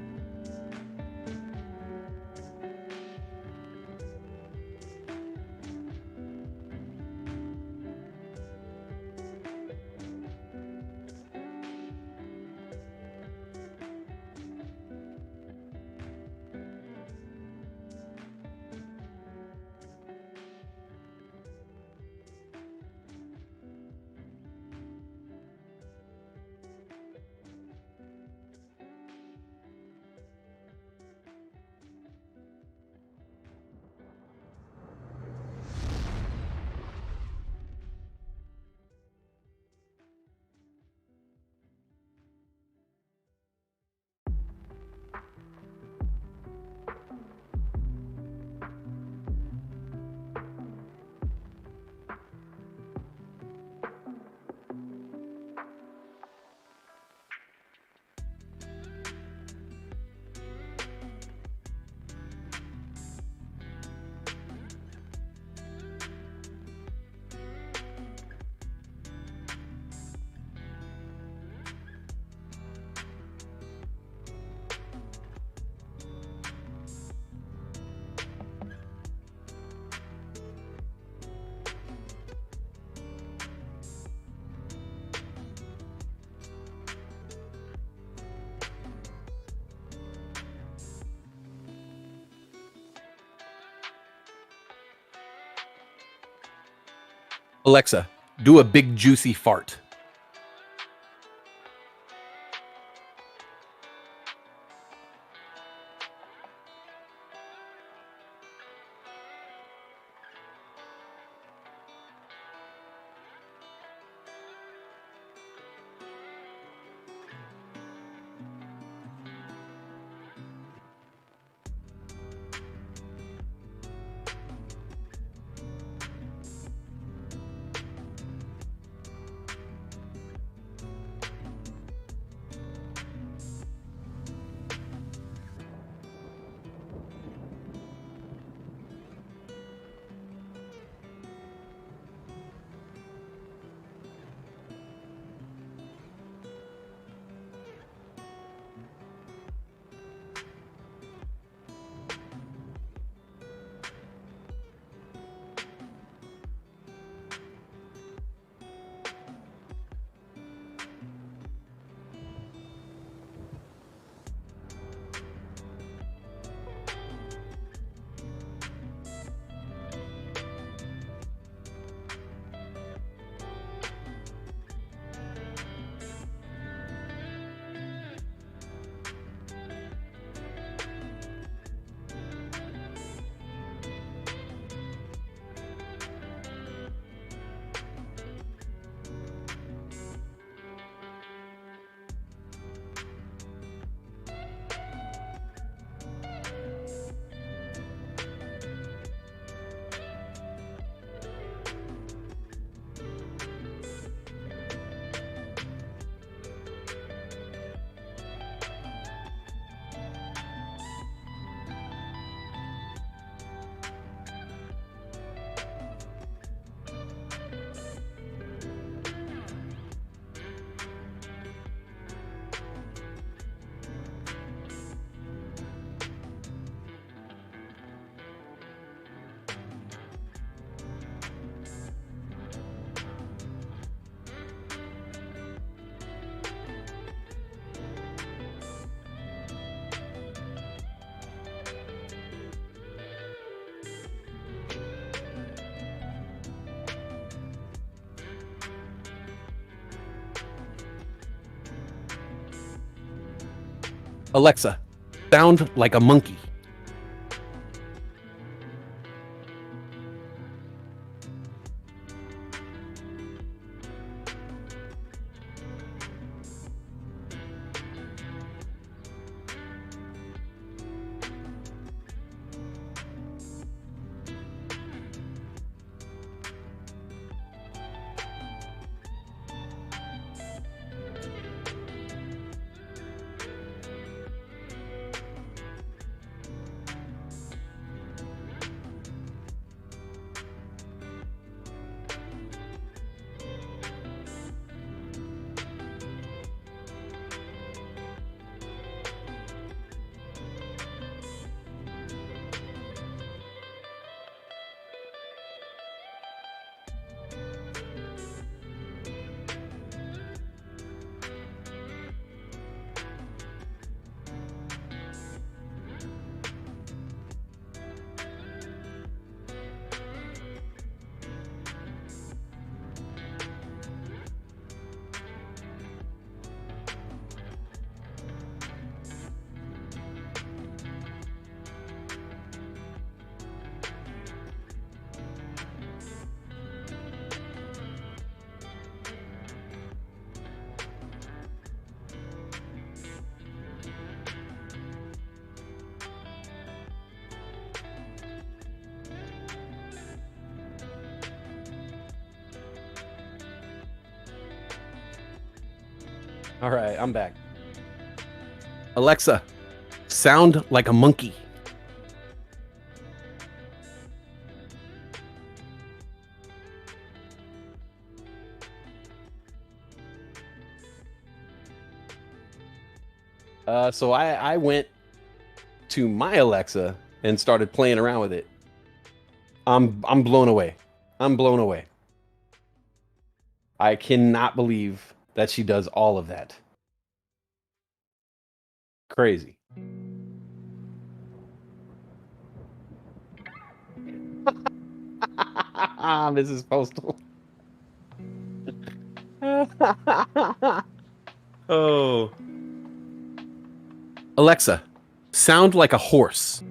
Alexa, do a big juicy fart. Alexa, sound like a monkey. All right, I'm back. Alexa, sound like a monkey. So I went to my Alexa and started playing around with it. I'm blown away. I'm blown away. I cannot believe that she does all of that. Crazy. Mrs. Postal. Oh. Alexa, sound like a horse.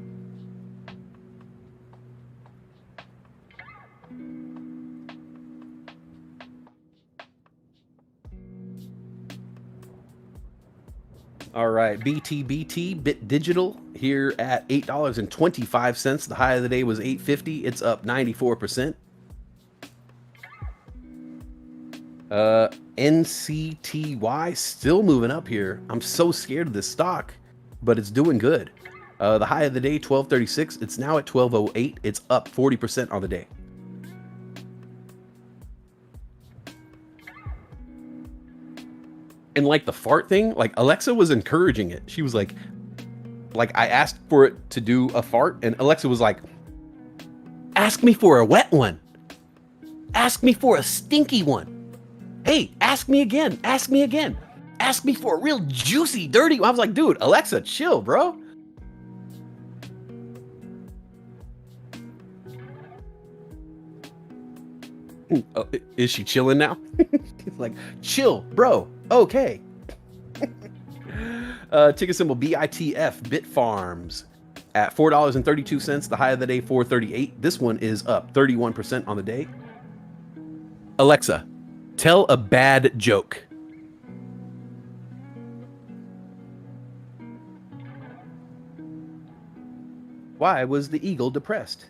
All right, BT Bit Digital here at $8.25. The high of the day was $8.50. It's up 94%. NCTY still moving up here. I'm so scared of this stock, but it's doing good. The high of the day, 1236. It's now at 1208. It's up 40% on the day. And like the fart thing, like Alexa was encouraging it. She was like I asked for it to do a fart, and Alexa was like, ask me for a wet one. Ask me for a stinky one. Hey, ask me again. Ask me again. Ask me for a real juicy, dirty one. I was like, dude, Alexa, chill, bro. Oh, is she chilling now? It's like, chill, bro. Okay. Ticker symbol BITF, Bit Farms at $4.32. The high of the day, $4.38. This one is up 31% on the day. Alexa, tell a bad joke. Why was the eagle depressed?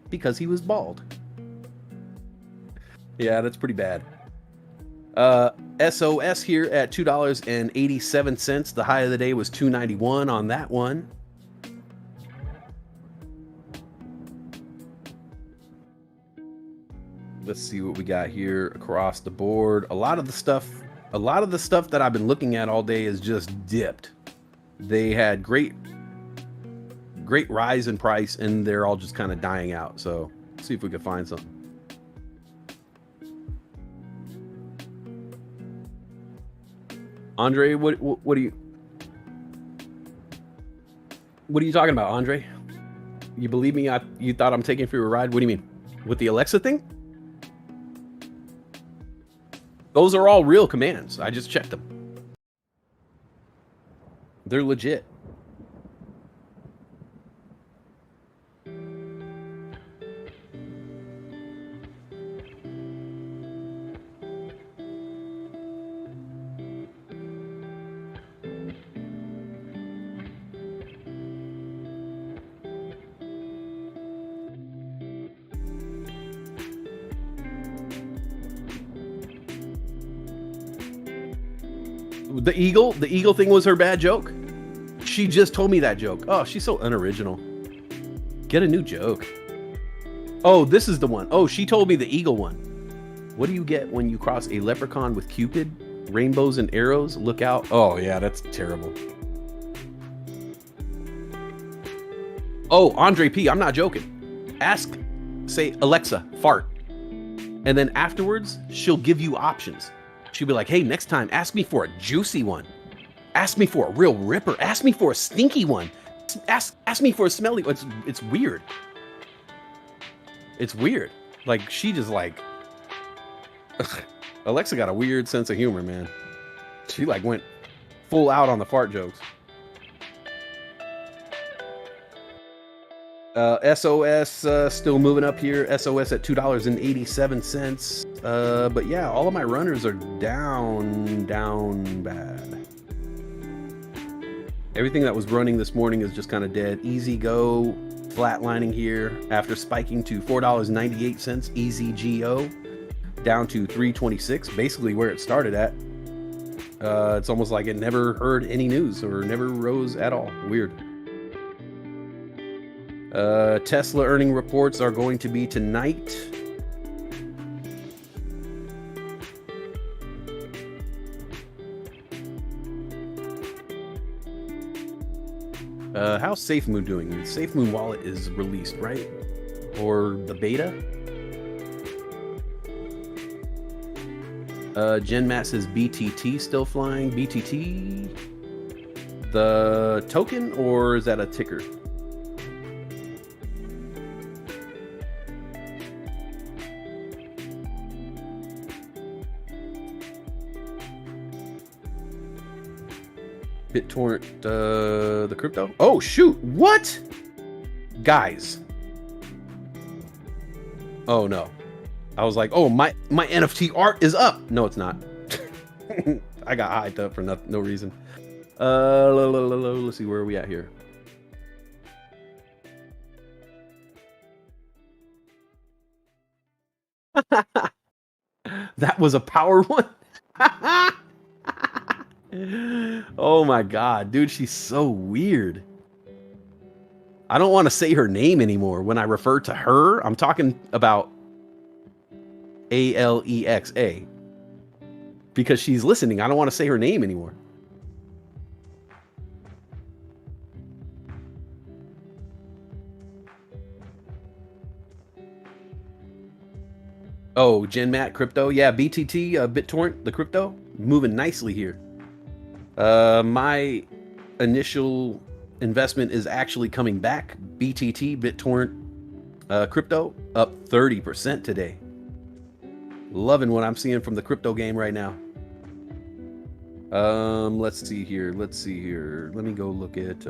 Because he was bald. Yeah, that's pretty bad. SOS here at $2.87. The high of the day was $2.91 on that one. Let's see what we got here across the board. A lot of the stuff that I've been looking at all day is just dipped. They had great rise in price, and they're all just kind of dying out. So let's see if we can find something. Andre, what are you talking about, Andre? You believe me? You thought I'm taking for a ride? What do you mean? With the Alexa thing? Those are all real commands. I just checked them. They're legit. The eagle thing was her bad joke. She just told me that joke. Oh, she's so unoriginal. Get a new joke. Oh, this is the one. Oh, she told me the eagle one. What do you get when you cross a leprechaun with Cupid? Rainbows and arrows. Look out. Oh, yeah, that's terrible. Oh, Andre P, I'm not joking. Say, Alexa, fart. And then afterwards, she'll give you options. She'll be like, hey, next time, ask me for a juicy one. Ask me for a real ripper. Ask me for a stinky one. Ask me for a smelly one. It's weird. It's weird. Like, she just like... Alexa got a weird sense of humor, man. She like went full out on the fart jokes. SOS still moving up here. SOS at $2.87. But yeah, all of my runners are down bad. Everything that was running this morning is just kind of dead. Easy Go flatlining here after spiking to $4.98. Easy GO down to $3.26, basically where it started at. It's almost like it never heard any news or never rose at all. Weird. Tesla earning reports are going to be tonight. How's SafeMoon doing? The SafeMoon wallet is released, right? Or the beta? GenMat says BTT still flying. BTT? The token, or is that a ticker? BitTorrent, the crypto. Oh shoot! What, guys? Oh no! I was like, oh my NFT art is up. No, it's not. I got hyped up for no reason. Let's see, where are we at here? That was a power one. Oh my god, dude, she's so weird. I don't want to say her name anymore. When I refer to her, I'm talking about Alexa, because she's listening. I don't want to say her name anymore. Oh, GenMat crypto. Yeah, BTT, BitTorrent, the crypto, moving nicely here. My initial investment is actually coming back. BTT, BitTorrent, crypto, up 30% today. Loving what I'm seeing from the crypto game right now. Let's see here. Let me go look at...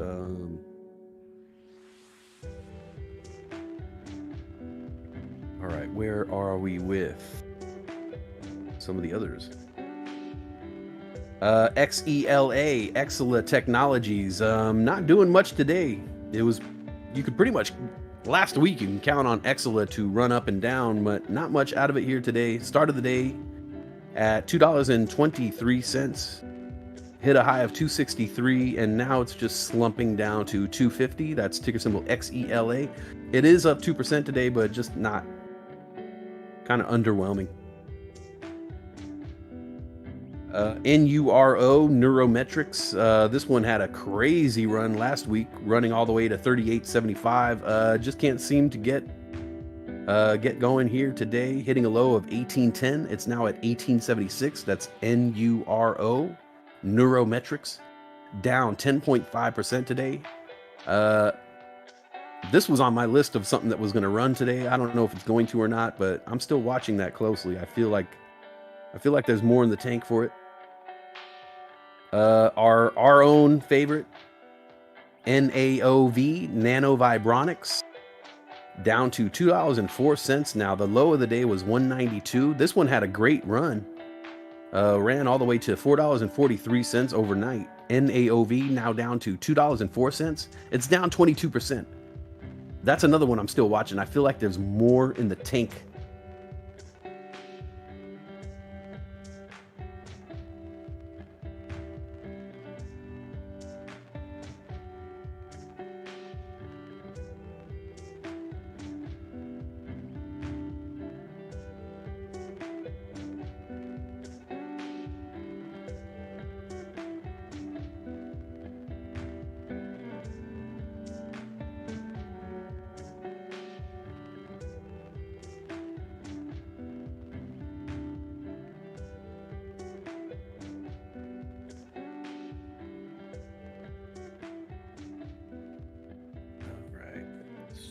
All right, where are we with some of the others? XELA, Exela Technologies, not doing much today. It was, you could pretty much, last week you can count on Exela to run up and down, but not much out of it here today. Start of the day at $2.23, hit a high of 263, and now it's just slumping down to 250. That's ticker symbol XELA. It is up 2% today, but just not, kind of underwhelming. NURO, Neurometrics. This one had a crazy run last week, running all the way to 38.75. Just can't seem to get going here today, hitting a low of 1810. It's now at 1876. That's NURO, Neurometrics, down 10.5% today. This was on my list of something that was going to run today. I don't know if it's going to or not, but I'm still watching that closely. I feel like there's more in the tank for it. Our own favorite, NAOV, Nano Vibronics, down to $2.04 now. The low of the day was 192. This one had a great run. Ran all the way to $4.43 overnight. NAOV now down to $2.04. It's down 22%. That's another one I'm still watching. I feel like there's more in the tank.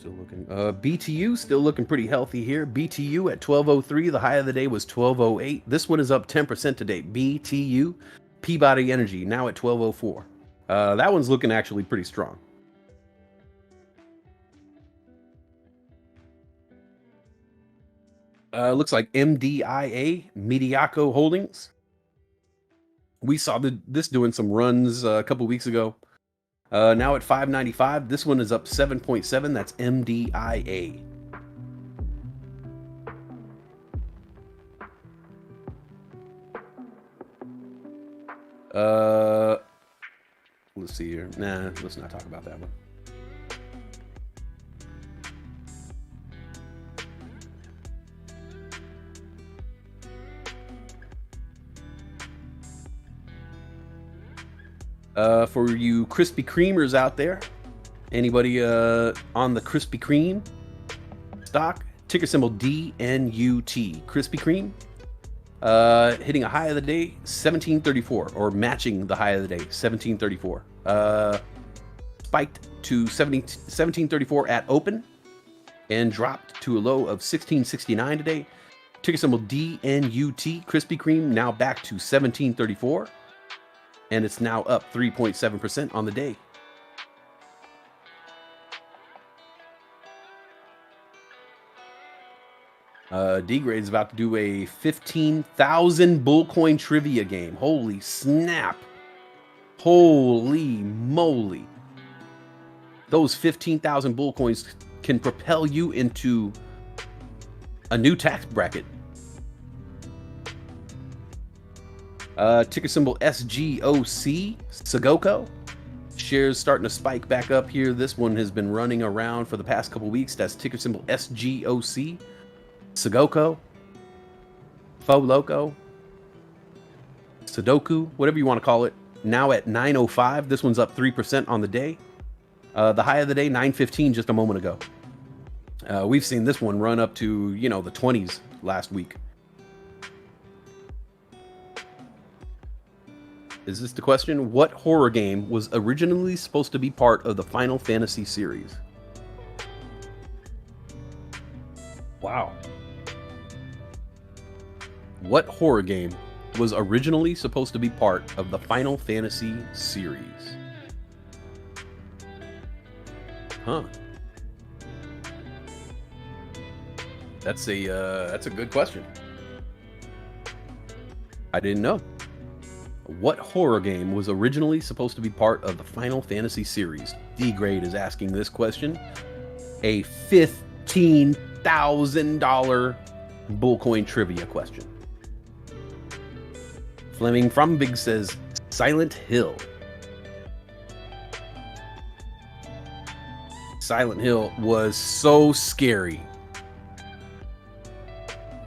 Still looking. BTU still looking pretty healthy here. BTU at 1203. The high of the day was 1208. This one is up 10% today. BTU, Peabody Energy, now at 1204. That one's looking actually pretty strong. Looks like MDIA, Mediaco Holdings. We saw this doing some runs a couple weeks ago. Now at 595. This one is up 7.7. That's MDIA. Let's see here. Nah, let's not talk about that one. For you Krispy Kremers out there, anybody on the Krispy Kreme stock, ticker symbol DNUT, Krispy Kreme, hitting a high of the day, 1734, or matching the high of the day, 1734. Spiked to 1734 at open and dropped to a low of 1669 today. Ticker symbol DNUT, Krispy Kreme, now back to 1734. and it's now up 3.7% on the day. D-Grade is about to do a 15,000 Bullcoin trivia game. Holy snap. Holy moly. Those 15,000 Bullcoins can propel you into a new tax bracket. Ticker symbol SGOC, Sagoko. Shares starting to spike back up here. This one has been running around for the past couple weeks. That's ticker symbol SGOC. Sagoko, Faux Loco, Sudoku, whatever you want to call it. Now at 905. This one's up 3% on the day. The high of the day, 915 just a moment ago. We've seen this one run up to, the 20s last week. Is this the question? What horror game was originally supposed to be part of the Final Fantasy series? Wow. What horror game was originally supposed to be part of the Final Fantasy series? Huh. That's a good question. I didn't know. What horror game was originally supposed to be part of the Final Fantasy series? D-Grade is asking this question. A $15,000 Bullcoin trivia question. Fleming from Big says Silent Hill. Silent Hill was so scary.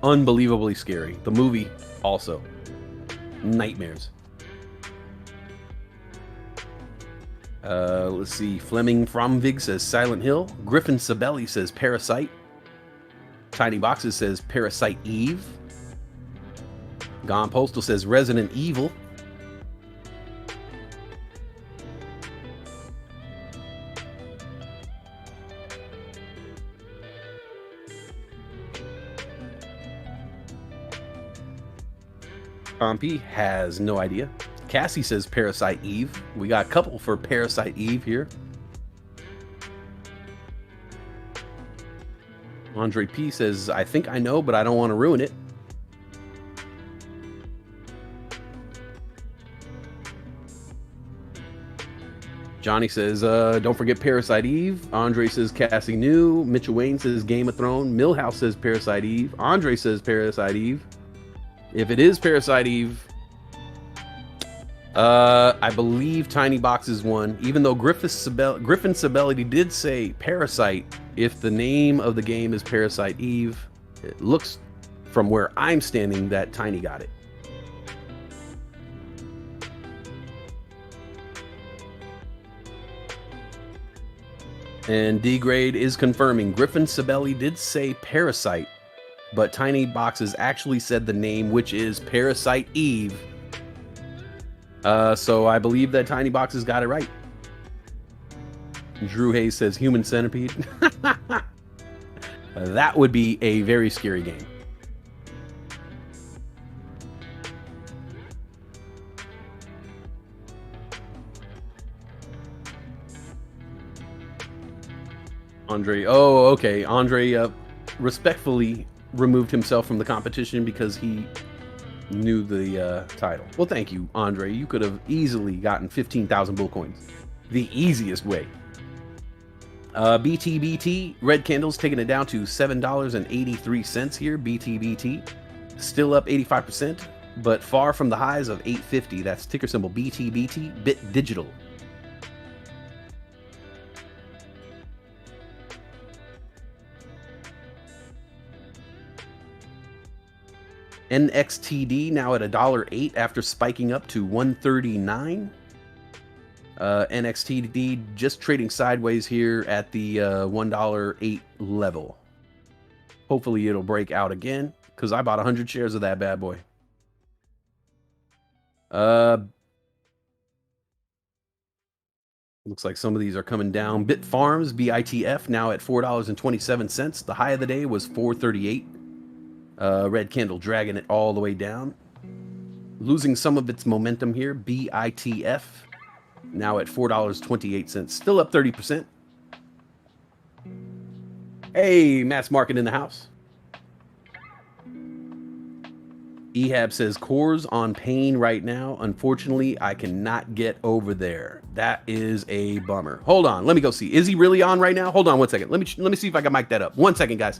Unbelievably scary. The movie also. Nightmares. Let's see. Fleming from Vig says Silent Hill. Griffin Sabelli says Parasite. Tiny Boxes says Parasite Eve. Gone Postal says Resident Evil. Pompey has no idea. Cassie says Parasite Eve. We got a couple for Parasite Eve here. Andre P says, I think I know, but I don't want to ruin it. Johnny says, don't forget Parasite Eve. Andre says Cassie knew. Mitchell Wayne says Game of Thrones. Millhouse says Parasite Eve. Andre says Parasite Eve. If it is Parasite Eve, I believe Tiny Boxes won. Even though Griffin Sabelli did say Parasite, if the name of the game is Parasite Eve, it looks from where I'm standing that Tiny got it. And D-Grade is confirming Griffin Sabelli did say Parasite, but Tiny Boxes actually said the name, which is Parasite Eve. So I believe that Tiny Boxes got it right. Drew Hayes says Human Centipede. That would be a very scary game. Andre, oh, okay. Andre respectfully removed himself from the competition because he knew the title. Well, thank you, Andre. You could have easily gotten 15,000 bull coins. The easiest way. BTBT, red candles taking it down to $7.83 here. BTBT, still up 85%, but far from the highs of 850. That's ticker symbol BTBT, Bit Digital. NXTD now at $1.08 after spiking up to $1.39. NXTD just trading sideways here at the $1.08 level. Hopefully it'll break out again because I bought 100 shares of that bad boy. Looks like some of these are coming down. Bit Farms, BITF, now at $4.27. The high of the day was $4.38. Red candle dragging it all the way down. losing some of its momentum here. BITF now at $4.28, still up 30%. Hey, mass market in the house. Ehab says cores on pain right now. Unfortunately, I cannot get over there. That is a bummer. Hold on, let me go see. Is he really on right now? Hold on 1 second. Let me see if I can mic that up. 1 second, guys.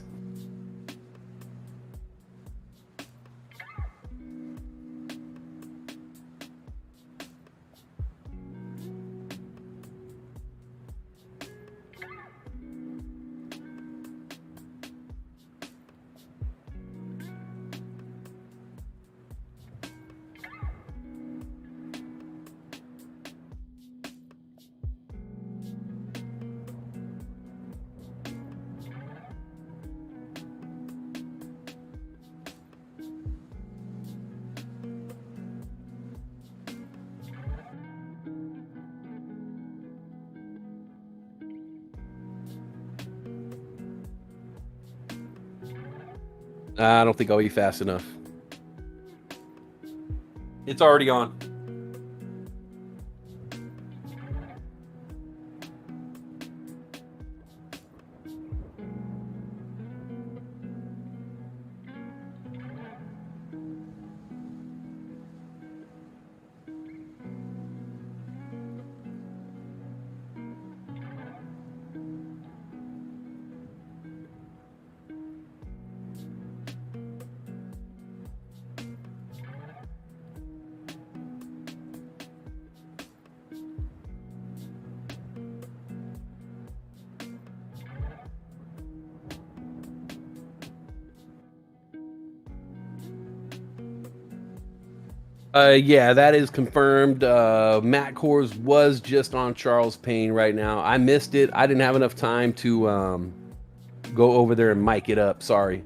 I don't think I'll be fast enough. It's already on. Yeah, that is confirmed. Matt Kors was just on Charles Payne right now. I missed it. I didn't have enough time to go over there and mic it up. Sorry.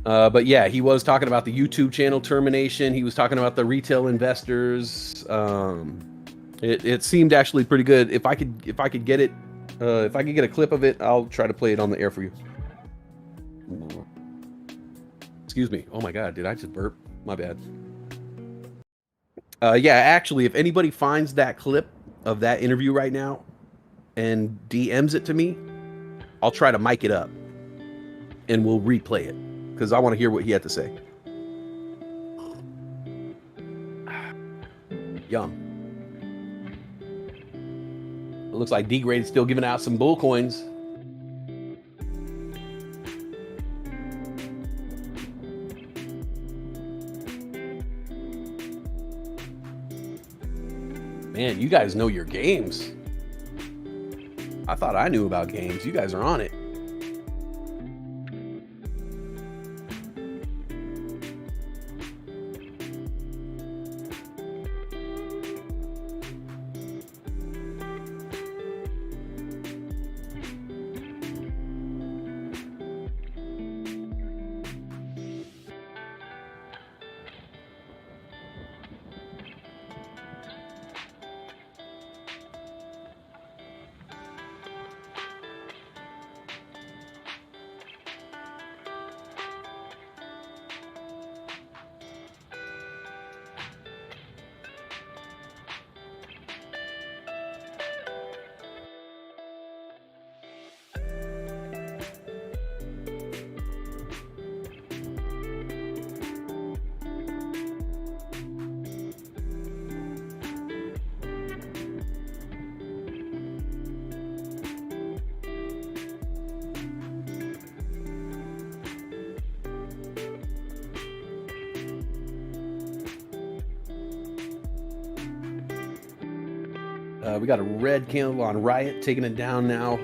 But yeah, he was talking about the YouTube channel termination. He was talking about the retail investors. It seemed actually pretty good. If I could get it, if I could get a clip of it, I'll try to play it on the air for you. Excuse me. Oh my God, did I just burp? My bad. Yeah, actually, if anybody finds that clip of that interview right now and DMs it to me, I'll try to mic it up and we'll replay it because I want to hear what he had to say. Yum. It looks like D-Grade is still giving out some bull coins. Man, you guys know your games. I thought I knew about games. You guys are on it. We got a red candle on Riot, taking it down now.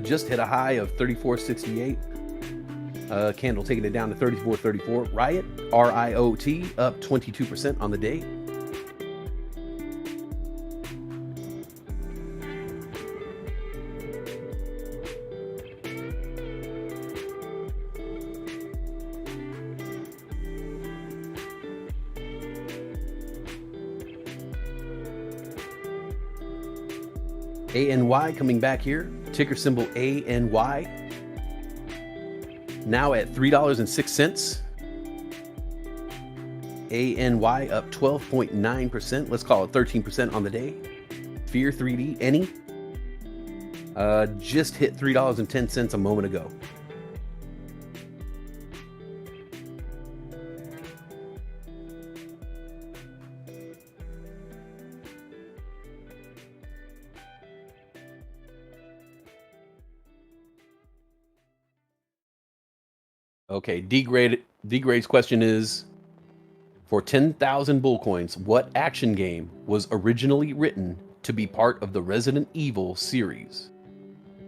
Just hit a high of 34.68. Candle taking it down to 34.34. Riot, R-I-O-T, up 22% on the day. ANY coming back here, ticker symbol ANY, now at $3.06. ANY up 12.9%. Let's call it 13% on the day. Fear 3D, any? Just hit $3.10 a moment ago. Okay, D-Grade's question is, for 10,000 bull coins, what action game was originally written to be part of the Resident Evil series?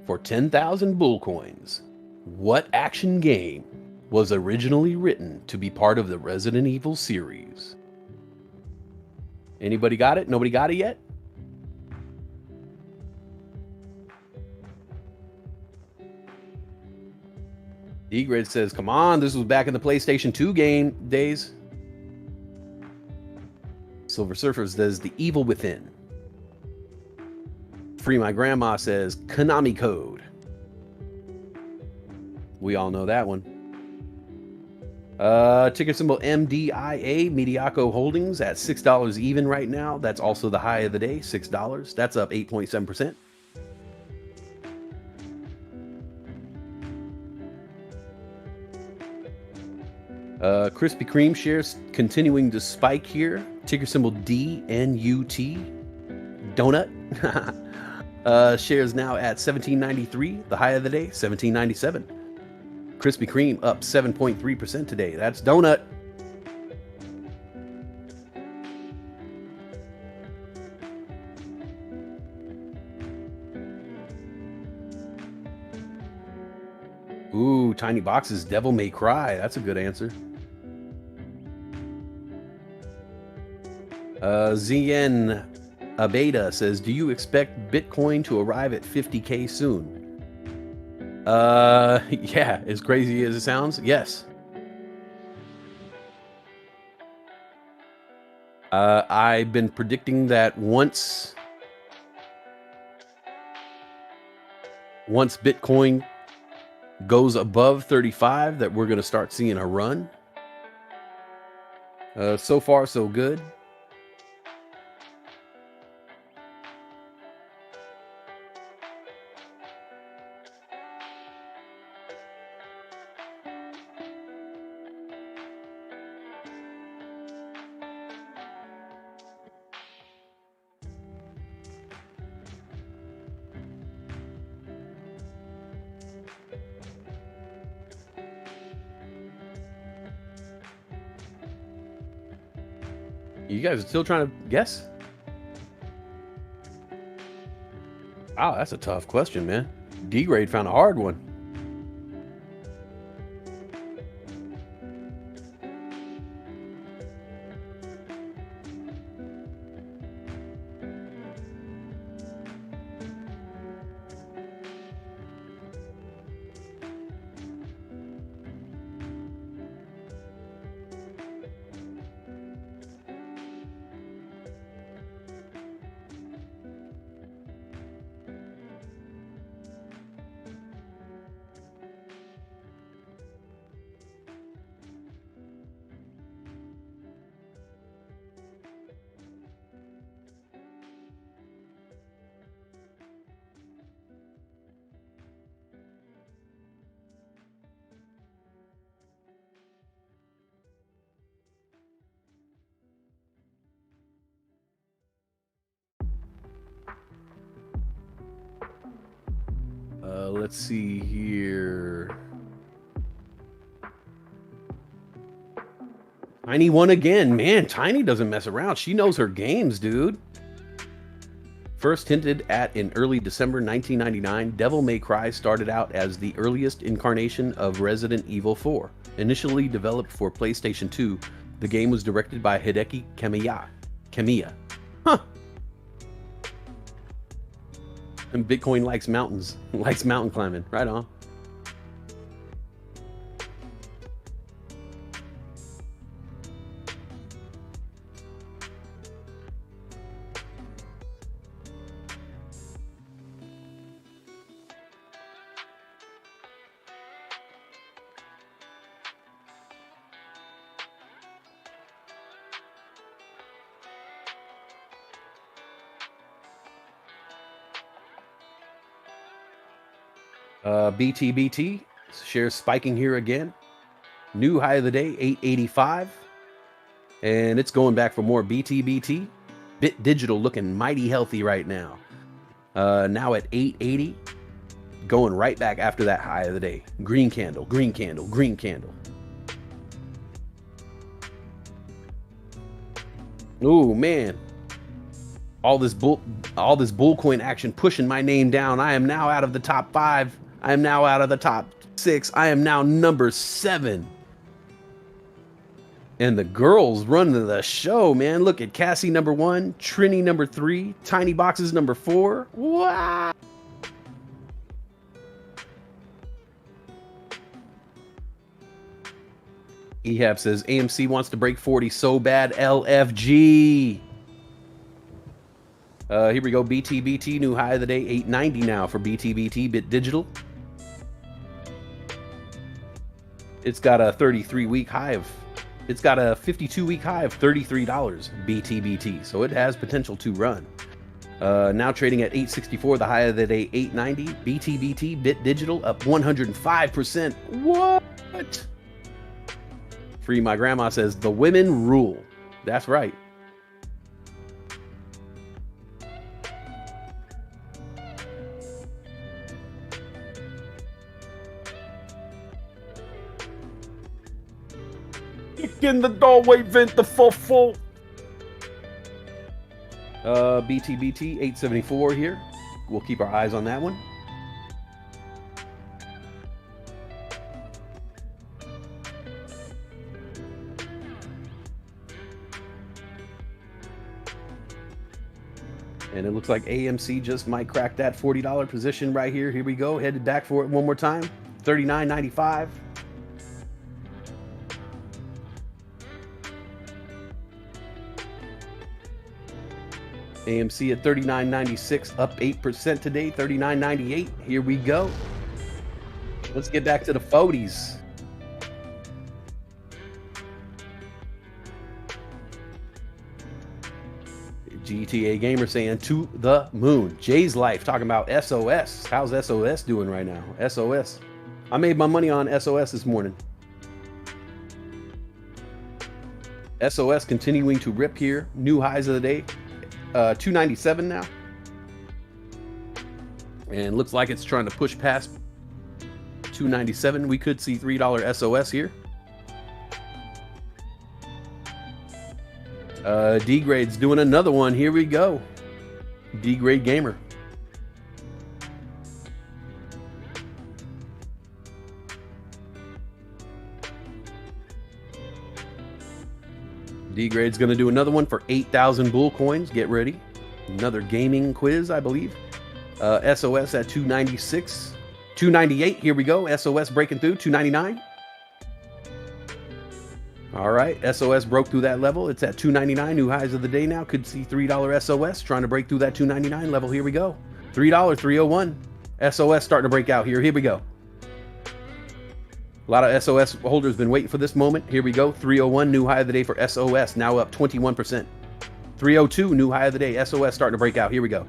For 10,000 bull coins, what action game was originally written to be part of the Resident Evil series? Anybody got it? Nobody got it yet? D-Grade says, come on, this was back in the PlayStation 2 game days. Silver Surfer says, The Evil Within. Free My Grandma says, Konami Code. We all know that one. Ticker symbol MDIA, Mediaco Holdings at $6 even right now. That's also the high of the day, $6. That's up 8.7%. Krispy Kreme shares continuing to spike here. Ticker symbol DNUT. Donut. Shares now at $17.93. The high of the day, $17.97. Krispy Kreme up 7.3% today. That's Donut. Ooh, Tiny Boxes, Devil May Cry. That's a good answer. ZN Abeda says, do you expect Bitcoin to arrive at 50K soon? Yeah, as crazy as it sounds, yes. I've been predicting that once Bitcoin goes above 35, that we're going to start seeing a run. So far, so good. You guys are still trying to guess? Wow, that's a tough question, man. D-Grade found a hard one. Let's see here. Tiny won again. Man, Tiny doesn't mess around. She knows her games, dude. First hinted at in early December 1999, Devil May Cry started out as the earliest incarnation of Resident Evil 4. Initially developed for PlayStation 2, the game was directed by Hideki Kamiya. Huh. And Bitcoin likes mountains, likes mountain climbing. Right on. BTBT shares spiking here again. New high of the day, 885. And it's going back for more BTBT. Bit Digital looking mighty healthy right now. Now at 880. Going right back after that high of the day. Green candle, green candle, green candle. Oh man. All this bull coin action pushing my name down. I am now out of the top 5. I am now out of the top 6. I am now number 7. And the girls running the show, man. Look at Cassie number 1, Trini number 3, Tiny Boxes number 4. Wow. Ehab says AMC wants to break 40 so bad. LFG. Here we go. BTBT, new high of the day, 890 now for BTBT, Bit Digital. It's got a 33-week high of, it's got a 52-week high of $33, BTBT. So it has potential to run. Now trading at 864, the high of the day, 890. BTBT, Bit Digital, up 105%. What? Free My Grandma says, the women rule. That's right. Kick in the doorway, vent the full. BTBT 874 here. We'll keep our eyes on that one. And it looks like AMC just might crack that $40 position right here. Here we go. Headed back for it one more time. $39.95. AMC at $39.96, up 8% today. $39.98. Here we go. Let's get back to the 40s. GTA Gamer saying to the moon. Jay's Life talking about SOS. How's SOS doing right now? SOS. I made my money on SOS this morning. SOS continuing to rip here. New highs of the day. 297 now. And looks like it's trying to push past 297. We could see $3 SOS here. D-Grade's doing another one. Here we go. D-Grade Gamer. D-Grade's going to do another one for 8,000 bull coins. Get ready. Another gaming quiz, I believe. SOS at 296. 298. Here we go. SOS breaking through. 299. All right, SOS broke through that level. It's at 299, new highs of the day now. Could see $3 SOS trying to break through that 299 level. Here we go. $3, 301. SOS starting to break out here. Here we go. A lot of SOS holders been waiting for this moment. Here we go. 301, new high of the day for SOS, now up 21%. 302, new high of the day. SOS starting to break out. Here we go.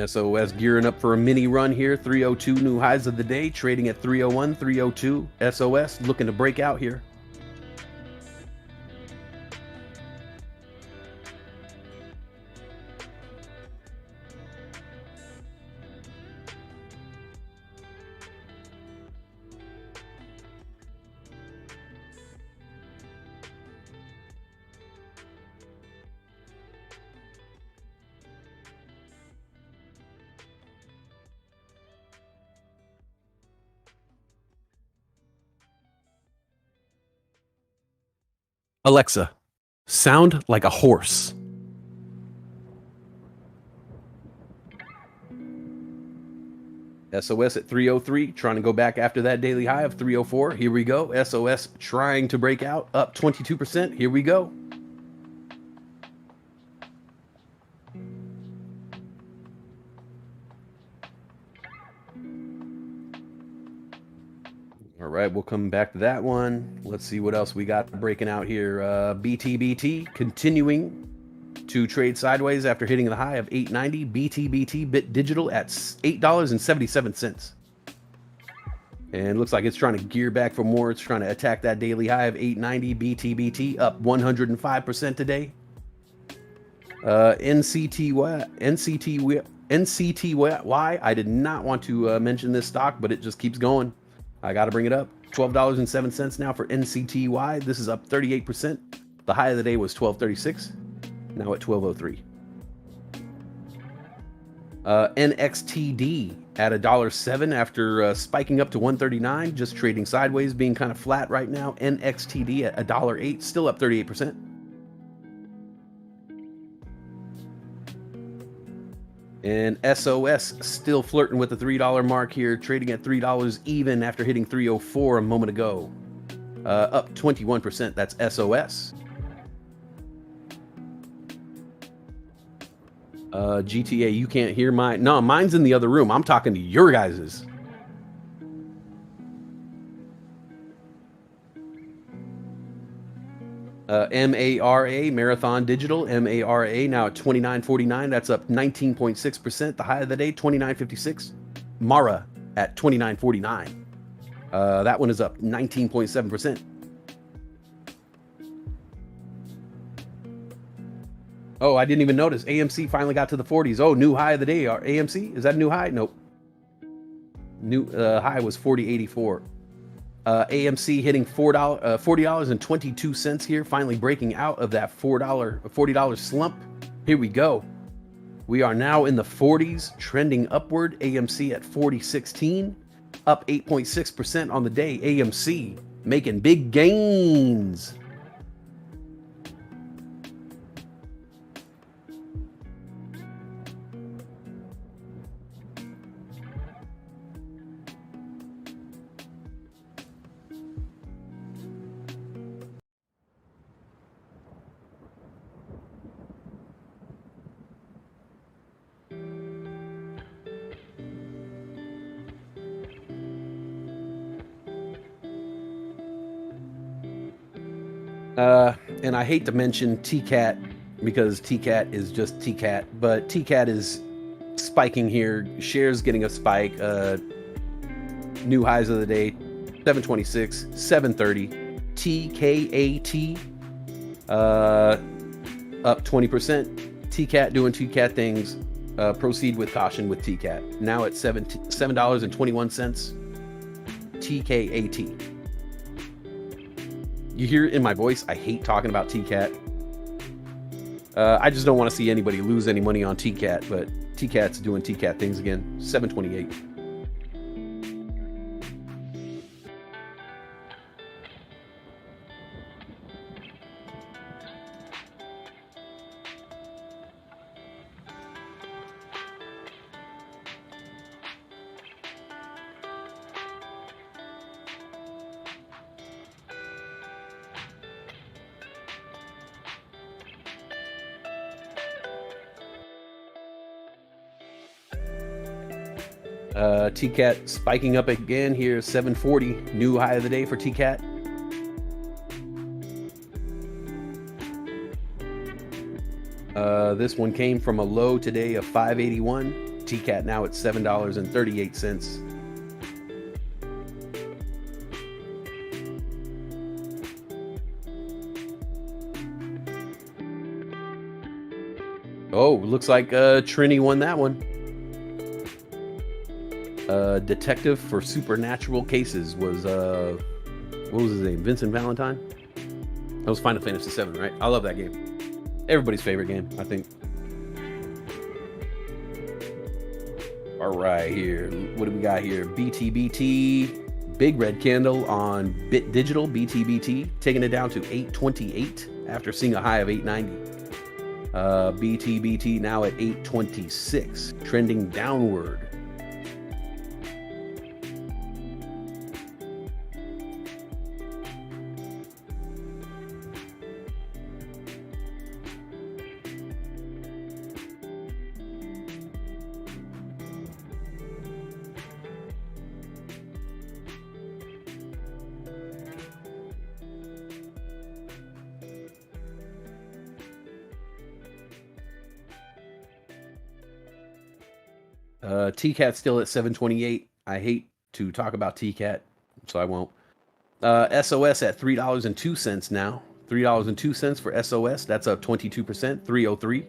SOS gearing up for a mini run here. 302 new highs of the day, trading at 301, 302. SOS looking to break out here. Alexa, sound like a horse. SOS at 303, trying to go back after that daily high of 304. Here we go. SOS trying to break out, up 22%. Here we go. right, we'll come back to that one. Let's see what else we got breaking out here. BTBT continuing to trade sideways after hitting the high of 890. BTBT Bit Digital at $8.77. And looks like it's trying to gear back for more. It's trying to attack that daily high of 890. BTBT up 105% today. NCTY. I did not want to mention this stock, but it just keeps going. I got to bring it up. $12.07 now for NCTY. This is up 38%. The high of the day was $12.36. Now at $12.03. NXTD at $1.07 after spiking up to $1.39. Just trading sideways, being kind of flat right now. NXTD at $1.08, still up 38%. And SOS still flirting with the $3 mark here, trading at $3 even after hitting $3.04 a moment ago. Up 21%, that's SOS. GTA, you can't hear mine. No, mine's in the other room. I'm talking to your guys's. MARA, Marathon Digital, MARA now at $29.49. That's up 19.6%. The high of the day, $29.56. Mara at $29.49. That one is up 19.7%. Oh, I didn't even notice. AMC finally got to the 40s. Oh, new high of the day. AMC, is that a new high? Nope. New high was 40.84. AMC hitting $40.22 here, finally breaking out of that $40 slump. Here we go. We are now in the 40s, trending upward. AMC at 40.16, up 8.6% on the day. AMC making big gains. And I hate to mention TCAT because TCAT is just TCAT, but TCAT is spiking here. Shares getting a spike. New highs of the day, 726, 730. TKAT up 20%. TCAT doing TCAT things. Proceed with caution with TCAT. Now at $7.21. TKAT. You hear it in my voice. I hate talking about TCAT. I just don't want to see anybody lose any money on TCAT, but TCAT's doing TCAT things again. 728. TCAT spiking up again here, 740, new high of the day for TCAT. This one came from a low today of 581. TCAT now at $7.38. Oh, looks like Trini won that one. Detective for Supernatural Cases was what was his name? Vincent Valentine. That was Final Fantasy VII, right? I love that game. Everybody's favorite game, I think. All right, here. What do we got here? BTBT, big red candle on Bit Digital. BTBT taking it down to 828 after seeing a high of 890. BTBT now at 826, trending downward. TCAT's still at 728. I hate to talk about TCAT, so I won't. SOS at $3.02 now. $3.02 for SOS. That's up 22%. 303.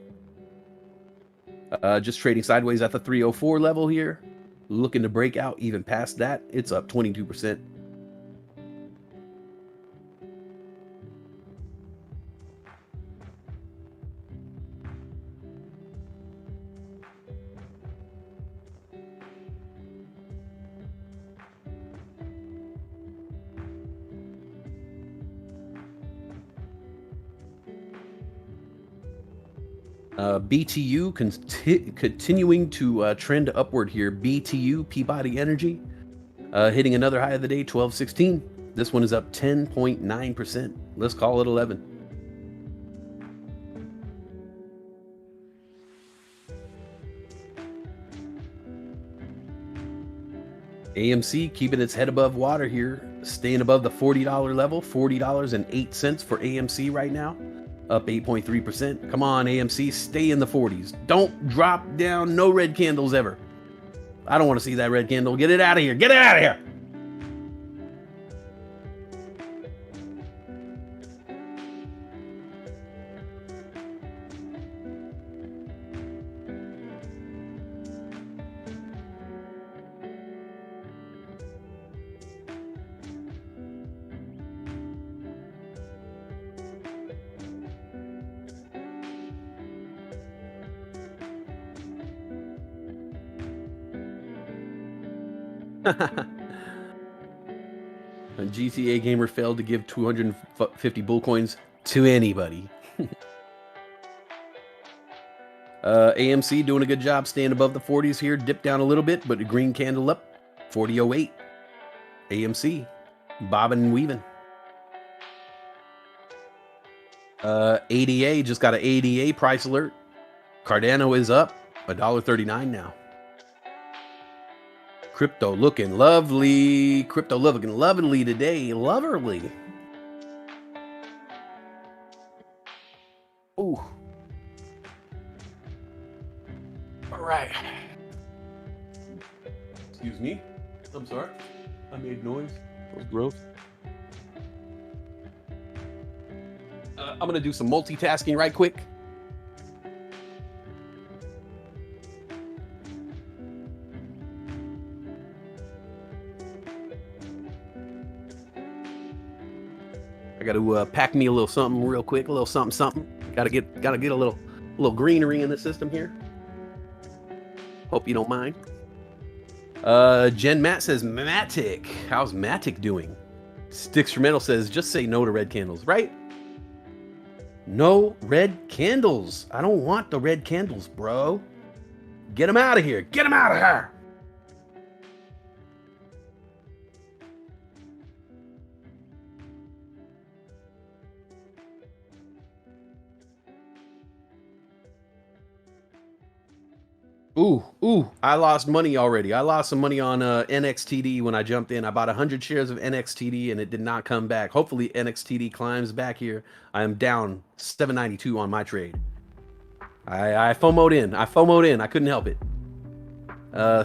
Just trading sideways at the 304 level here. Looking to break out even past that. It's up 22%. BTU continuing to trend upward here. BTU, Peabody Energy, hitting another high of the day, 1216. This one is up 10.9%. Let's call it 11. AMC keeping its head above water here, staying above the $40 level, $40.08 for AMC right now. Up 8.3%. Come on, AMC, stay in the 40s. Don't drop down. No red candles ever. I don't want to see that red candle. Get it out of here. Get it out of here. A GTA gamer failed to give 250 bull coins to anybody. AMC doing a good job staying above the 40s here. Dipped down a little bit, but a green candle up. 40.08. AMC bobbing and weaving. ADA just got an ADA price alert. Cardano is up $1.39 now. Crypto looking lovely. Crypto looking lovely today. Loverly. Ooh. All right. Excuse me. I'm sorry. I made noise. That was gross. I'm going to do some multitasking right quick. I got to pack me a little something real quick, a little something. Got to get a little greenery in the system here. Hope you don't mind. Jen Matt says, Matic. How's Matic doing? Stickstrumental says, just say no to red candles, right? No red candles. I don't want the red candles, bro. Get them out of here. Get them out of here. Ooh, I lost money already. I lost some money on NXTD when I jumped in. I bought 100 shares of NXTD and it did not come back. Hopefully NXTD climbs back here. I am down 792 on my trade. I FOMO'd in. I couldn't help it.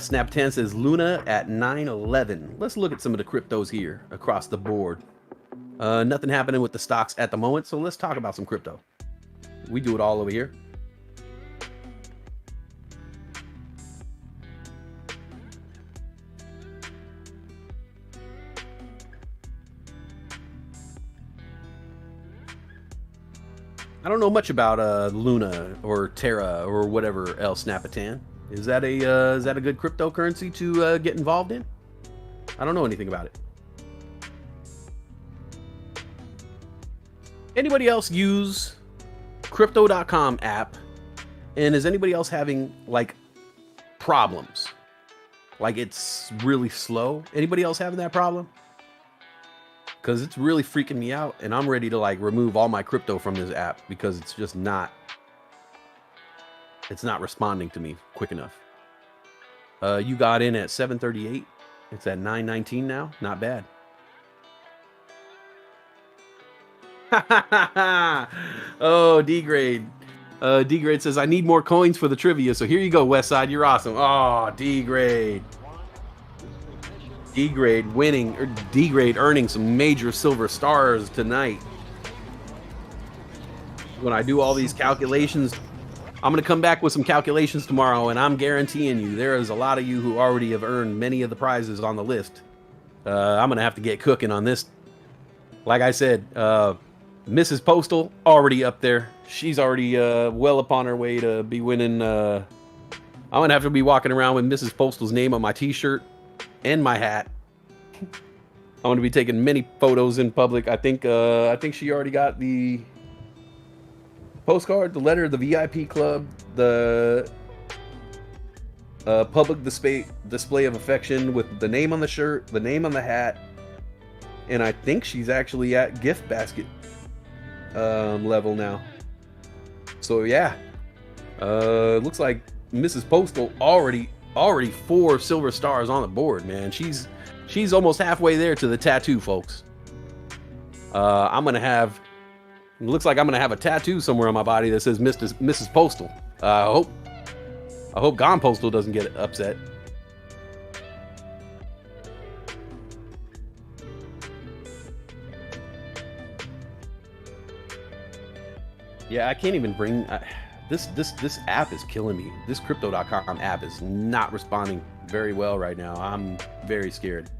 Snap 10 says Luna at 911. Let's look at some of the cryptos here across the board. Nothing happening with the stocks at the moment, so let's talk about some crypto. We do it all over here. I don't know much about Luna or Terra or whatever else. Snapatan. Is that a good cryptocurrency to get involved in? I don't know anything about it. Anybody else use Crypto.com app? And is anybody else having like problems? Like it's really slow. Anybody else having that problem? Because it's really freaking me out, and I'm ready to like remove all my crypto from this app because it's just not responding to me quick enough. You got in at 738. It's at 919 now. Not bad. Oh, D-grade. D-Grade says, I need more coins for the trivia. So here you go, Westside. You're awesome. Oh, D-Grade. D-Grade winning, or D-Grade earning some major silver stars tonight. When I do all these calculations, I'm going to come back with some calculations tomorrow, and I'm guaranteeing you there is a lot of you who already have earned many of the prizes on the list. I'm going to have to get cooking on this. Like I said, Mrs. Postal already up there. She's already well upon her way to be winning. I'm going to have to be walking around with Mrs. Postal's name on my t-shirt and my hat. I'm going to be taking many photos in public. I think she already got the postcard, the letter, the VIP club, the public display of affection with the name on the shirt, the name on the hat, and I think she's actually at gift basket level now. So yeah, looks like Mrs. Postal already 4 silver stars on the board, man. She's almost halfway there to the tattoo, folks. Looks like I'm gonna have a tattoo somewhere on my body that says Mrs. Postal. I hope Gone Postal doesn't get upset. Yeah, I can't even bring this app is killing me. This Crypto.com app is not responding very well right now. I'm very scared.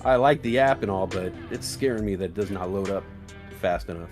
I like the app and all, but it's scaring me that it does not load up fast enough.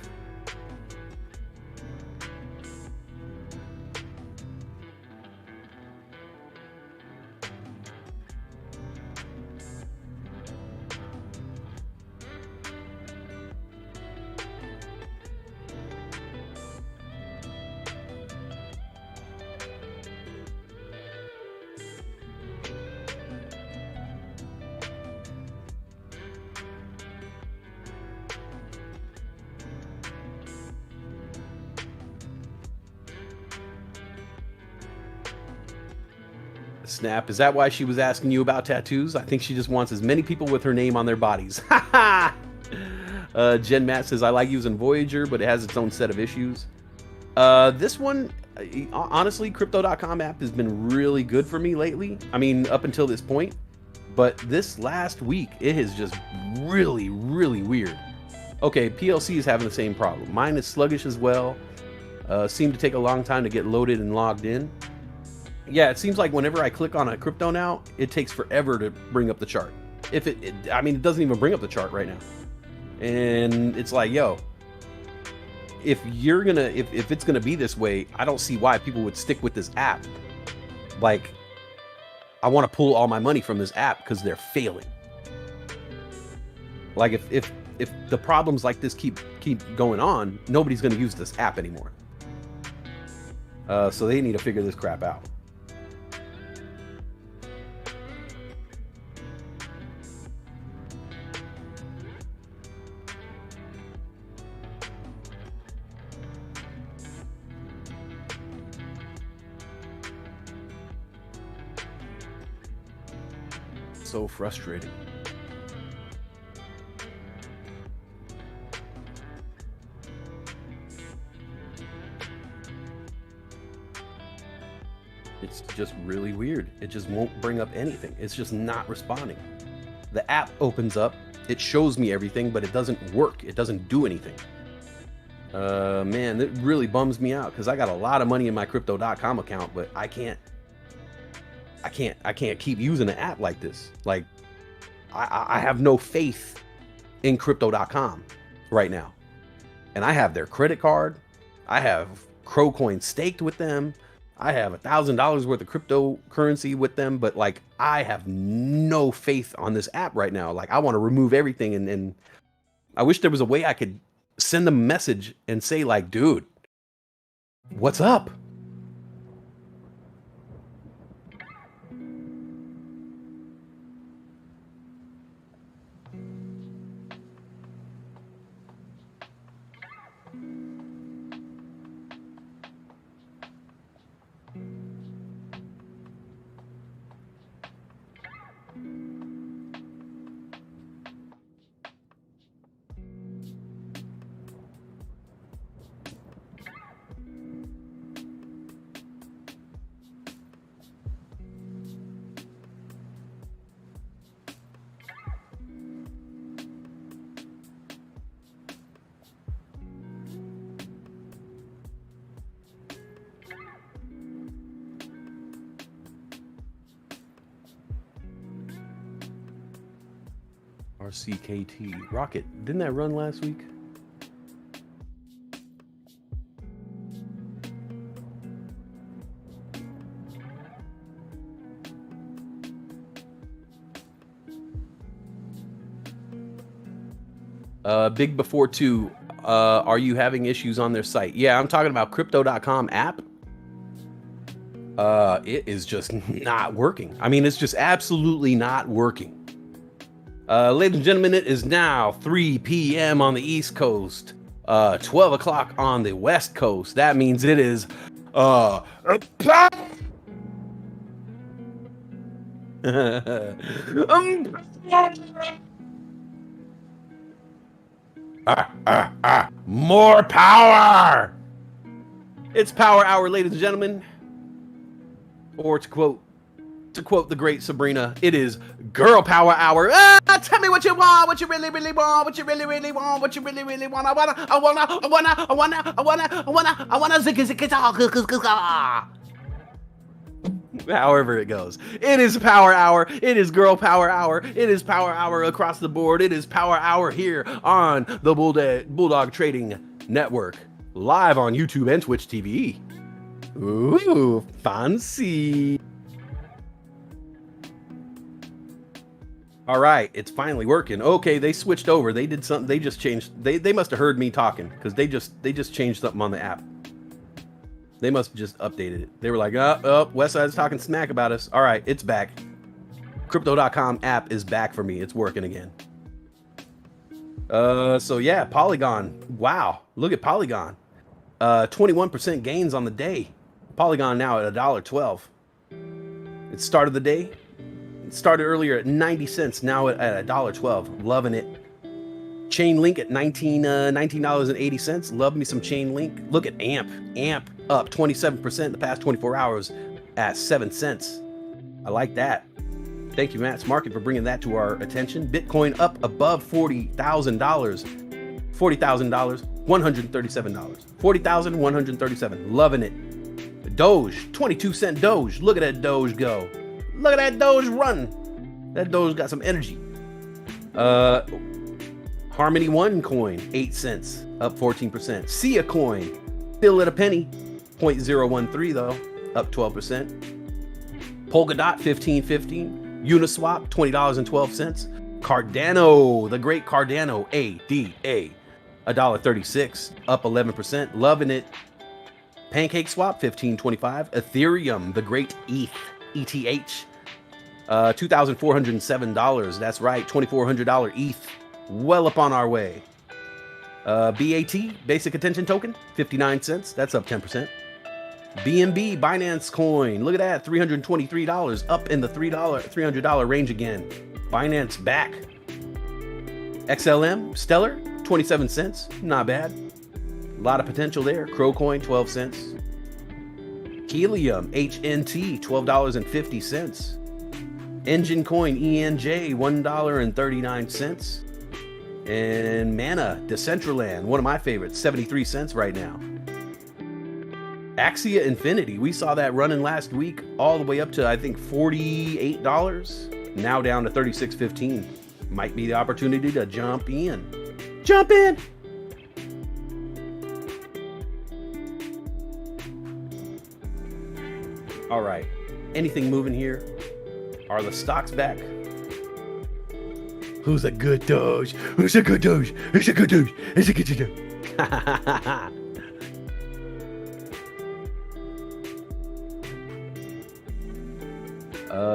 Snap, is that why she was asking you about tattoos? I think she just wants as many people with her name on their bodies. Jen Matt says, I like using Voyager, but it has its own set of issues. This one, honestly, Crypto.com app has been really good for me lately. I mean, up until this point. But this last week, it has just really, really weird. Okay, PLC is having the same problem. Mine is sluggish as well. Seemed to take a long time to get loaded and logged in. Yeah, it seems like whenever I click on a crypto now, it takes forever to bring up the chart. I mean, it doesn't even bring up the chart right now. And it's like, yo, if it's gonna be this way, I don't see why people would stick with this app. Like, I want to pull all my money from this app because they're failing. Like, if the problems like this keep going on, nobody's gonna use this app anymore. So they need to figure this crap out. So frustrating. It's just really weird. It just won't bring up anything. It's just not responding. The app opens up, it shows me everything, but it doesn't work. It doesn't do anything. Man, it really bums me out because I got a lot of money in my Crypto.com account, but I can't keep using an app like this. Like, I have no faith in Crypto.com right now. And I have their credit card. I have Crowcoin staked with them. I have $1,000 worth of cryptocurrency with them, but like, I have no faith on this app right now. Like, I want to remove everything. And I wish there was a way I could send them a message and say like, dude, what's up? RCKT. Rocket. Didn't that run last week? Big Before 2. Are you having issues on their site? Yeah, I'm talking about crypto.com app. It is just not working. I mean, it's just absolutely not working. Ladies and gentlemen, it is now 3 p.m. on the East Coast, 12 o'clock on the West Coast. That means it is more power. It's power hour, ladies and gentlemen. Or to quote the great Sabrina, it is girl power hour. Tell me what you want, what you really, really want, what you really, really want, what you really, really want. I wanna zika. However it goes. It is power hour. It is girl power hour. It is power hour across the board. It is power hour here on the Bulldog Trading Network, live on YouTube and Twitch TV. Ooh, fancy. All right, it's finally working. Okay, they switched over. They did something. They just changed. They must have heard me talking because they just changed something on the app. They must have just updated it. They were like, Westside's talking smack about us. All right, it's back. Crypto.com app is back for me. It's working again. So yeah, Polygon. Wow, look at Polygon. 21% gains on the day. Polygon now at $1.12. It started the day. It started earlier at 90 cents. Now at $1.12. Loving it. Chain Link at $19.80. Love me some Chain Link. Look at AMP. AMP up 27% in the past 24 hours at 7 cents. I like that. Thank you, Matt's Market, for bringing that to our attention. Bitcoin up above $40,000. $40,000. $137. $40,137. Loving it. Doge, 22-cent Doge. Look at that Doge go. Look at that Doge run. That Doge got some energy. Harmony One coin, 8 cents, up 14%. Sia coin, still at a penny, 0.013 though, up 12%. Polkadot, 15.15. Uniswap, $20.12. Cardano, the great Cardano, ADA, $1.36, up 11%. Loving it. Pancake Swap, 15.25. Ethereum, the great ETH, $2,407. That's right, $2,400 ETH. Well up on our way. BAT, Basic Attention Token, 59 cents. That's up 10%. BNB, Binance Coin. Look at that, $323. Up in the $300 range again. Binance back. XLM, Stellar, 27 cents. Not bad. A lot of potential there. Crow Coin, 12 cents. Helium, HNT, $12.50. Engine Coin, ENJ, $1.39. And Mana, Decentraland, one of my favorites, 73 cents right now. Axia Infinity, we saw that running last week all the way up to, I think, $48. Now down to $36.15. Might be the opportunity to jump in. Jump in! All right, anything moving here? Are the stocks back? Who's a good Doge? Who's a good Doge? Who's a good Doge? Who's a good Doge?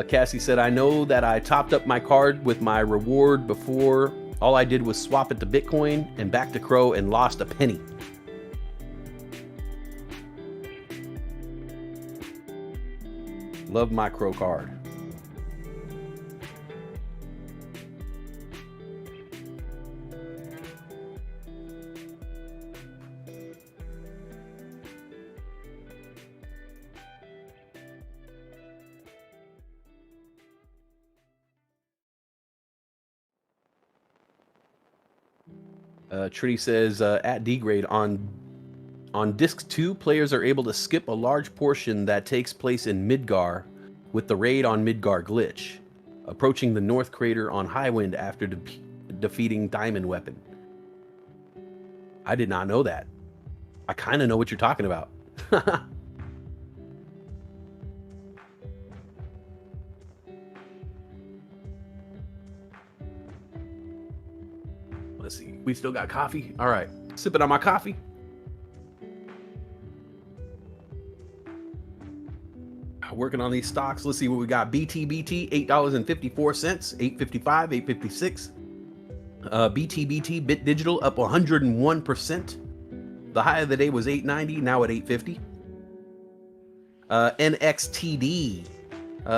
Cassie said, I know that I topped up my card with my reward before. All I did was swap it to Bitcoin and back to Crow and lost a penny. Love my Crow card. Trinity says, at D-grade, on Disc 2, players are able to skip a large portion that takes place in Midgar with the raid on Midgar glitch. Approaching the North Crater on Highwind after defeating diamond weapon. I did not know that. I kind of know what you're talking about. Let's see. We still got coffee. All right. Sipping on my coffee. Working on these stocks. Let's see what we got. BTBT, $8.54, $8.55, $8.56. BTBT, Bit Digital, up 101%. The high of the day was $8.90, now at $8.50. NXTD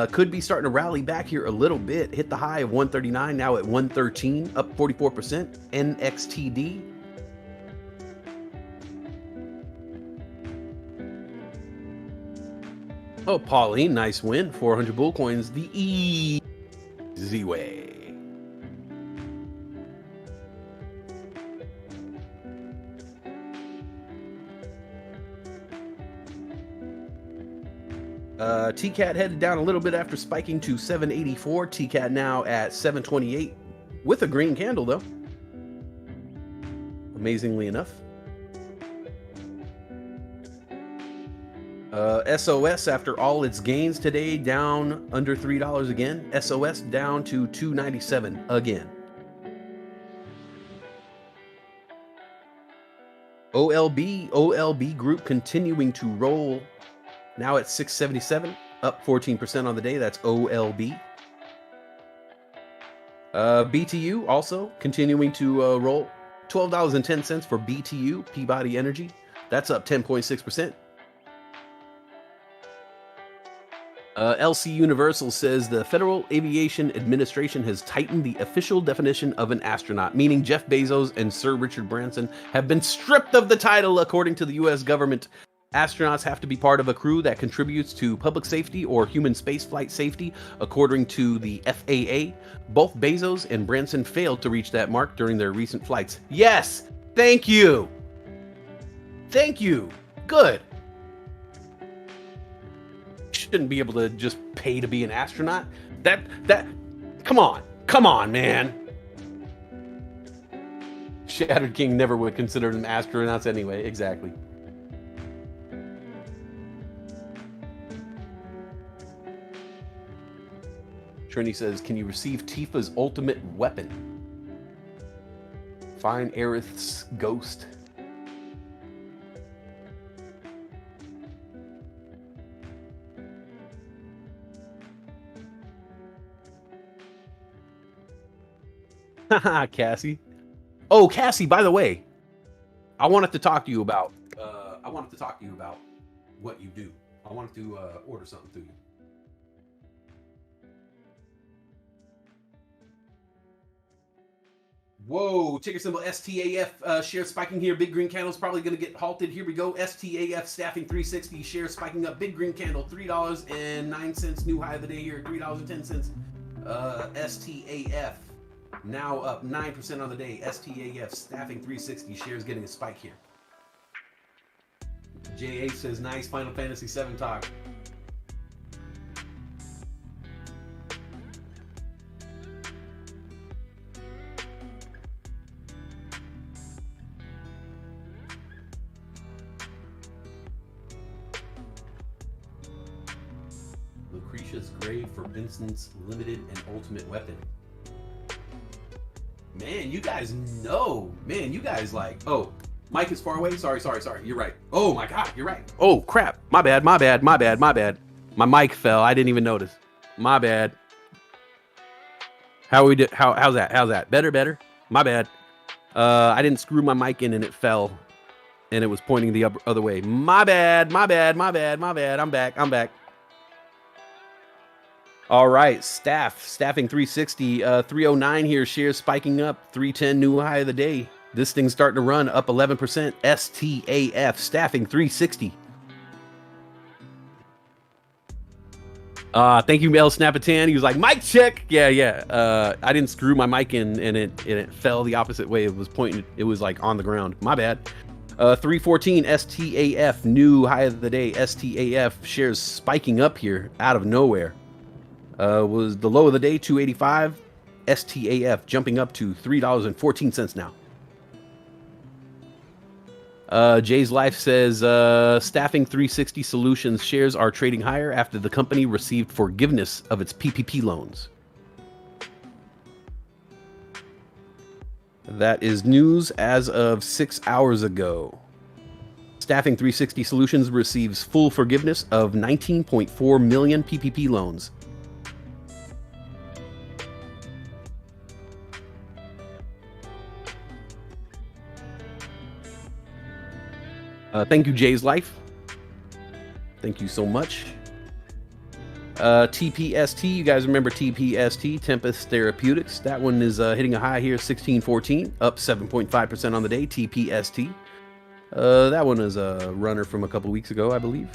could be starting to rally back here a little bit. Hit the high of 139, now at 113, up 44%. NXTD. Oh, Pauline, nice win. 400 bull coins, the easy way. TCAT headed down a little bit after spiking to 784. TCAT now at 728 with a green candle though. Amazingly enough. SOS, after all its gains today, down under $3 again. SOS down to $2.97 again. OLB Group continuing to roll, now at 677, up 14% on the day. That's OLB. BTU also continuing to roll, $12.10 for BTU, Peabody Energy. That's up 10.6%. LC Universal says the Federal Aviation Administration has tightened the official definition of an astronaut, meaning Jeff Bezos and Sir Richard Branson have been stripped of the title. According to the U.S. government, astronauts have to be part of a crew that contributes to public safety or human spaceflight safety, according to the FAA. Both Bezos and Branson failed to reach that mark during their recent flights. Yes! Thank you! Thank you! Good! Shouldn't be able to just pay to be an astronaut. Come on, man. Shattered King never would consider them astronauts anyway. Exactly. Trini says, can you receive Tifa's ultimate weapon? Find Aerith's ghost. Haha, Cassie. Oh, Cassie, by the way, I wanted to talk to you about what you do. I wanted to order something to you. Whoa, ticker symbol STAF, share spiking here. Big green candle's probably going to get halted. Here we go. STAF staffing 360, share spiking up. Big green candle, $3.09. New high of the day here, $3.10. STAF now up 9% on the day. STAF staffing 360, shares getting a spike here. JH says, nice Final Fantasy VII talk. Lucretia's Grave for Vincent's limited and ultimate weapon. Man, you guys know. Man, you guys like. Oh, Mike is far away. Sorry. You're right. Oh my God, you're right. Oh crap. My bad. My mic fell. I didn't even notice. My bad. How's that? Better. My bad. I didn't screw my mic in and it fell, and it was pointing the other way. My bad. I'm back. All right, staffing 360, 309 here, shares spiking up, 310 new high of the day. This thing's starting to run up 11%. STAF, staffing 360. Thank you, Mel Snapatan. He was like, mic check. Yeah. I didn't screw my mic in and it fell the opposite way. It was pointing, it was like on the ground. My bad. 314 STAF, new high of the day. STAF shares spiking up here out of nowhere. Was the low of the day 285, STAF jumping up to $3.14 now. Jay's Life says Staffing 360 Solutions shares are trading higher after the company received forgiveness of its PPP loans. That is news as of 6 hours ago. Staffing 360 Solutions receives full forgiveness of 19.4 million PPP loans. Thank you, Jay's Life. Thank you so much. TPST, you guys remember TPST, Tempest Therapeutics. That one is hitting a high here, 1614, up 7.5% on the day, TPST. That one is a runner from a couple weeks ago, I believe.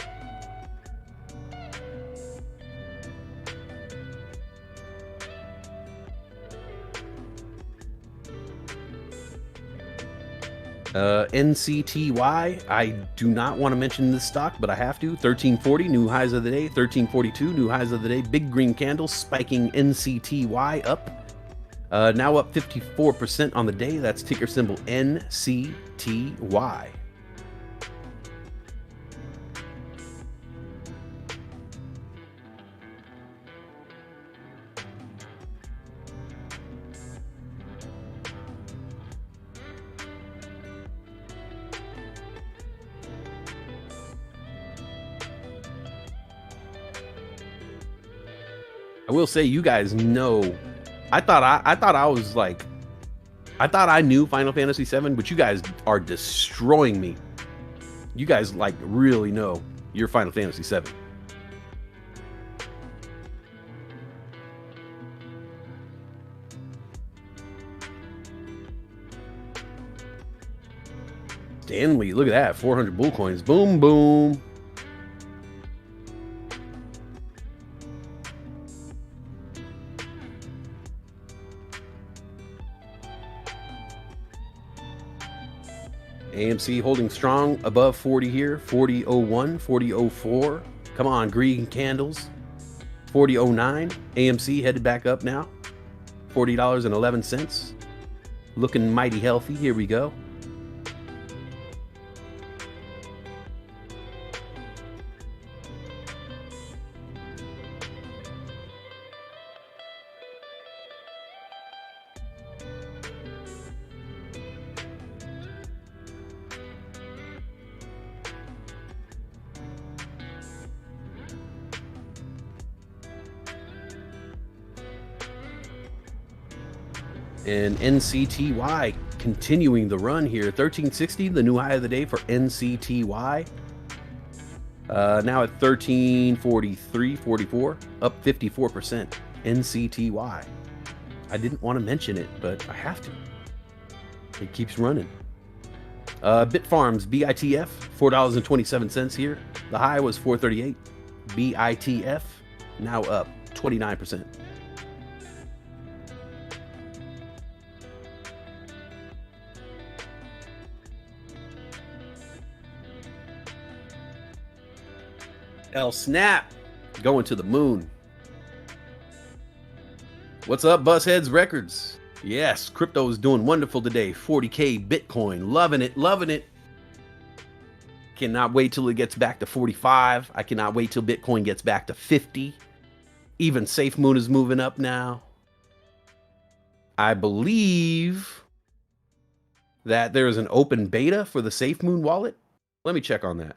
NCTY, I do not want to mention this stock, but I have to. 1340, new highs of the day. 1342, new highs of the day. Big green candle spiking NCTY up. Now up 54% on the day. That's ticker symbol NCTY. I will say, you guys know, I thought I knew Final Fantasy VII, but you guys are destroying me. You guys like really know your Final Fantasy VII. Stanley, look at that, 400 bull coins. Boom, boom. AMC holding strong above 40 here. 40.01, 40.04. Come on, green candles. 40.09. AMC headed back up now. $40.11. Looking mighty healthy. Here we go. And NCTY continuing the run here. 1360, the new high of the day for NCTY. Now at 1343.44, up 54%. NCTY. I didn't want to mention it, but I have to. It keeps running. Bitfarms, BITF, $4.27 here. The high was 438. BITF, now up 29%. L snap, going to the moon. What's up, Buzzheads Records? Yes, crypto is doing wonderful today. 40K Bitcoin, loving it, loving it. Cannot wait till it gets back to 45. I cannot wait till Bitcoin gets back to 50. Even SafeMoon is moving up now. I believe that there is an open beta for the SafeMoon wallet. Let me check on that.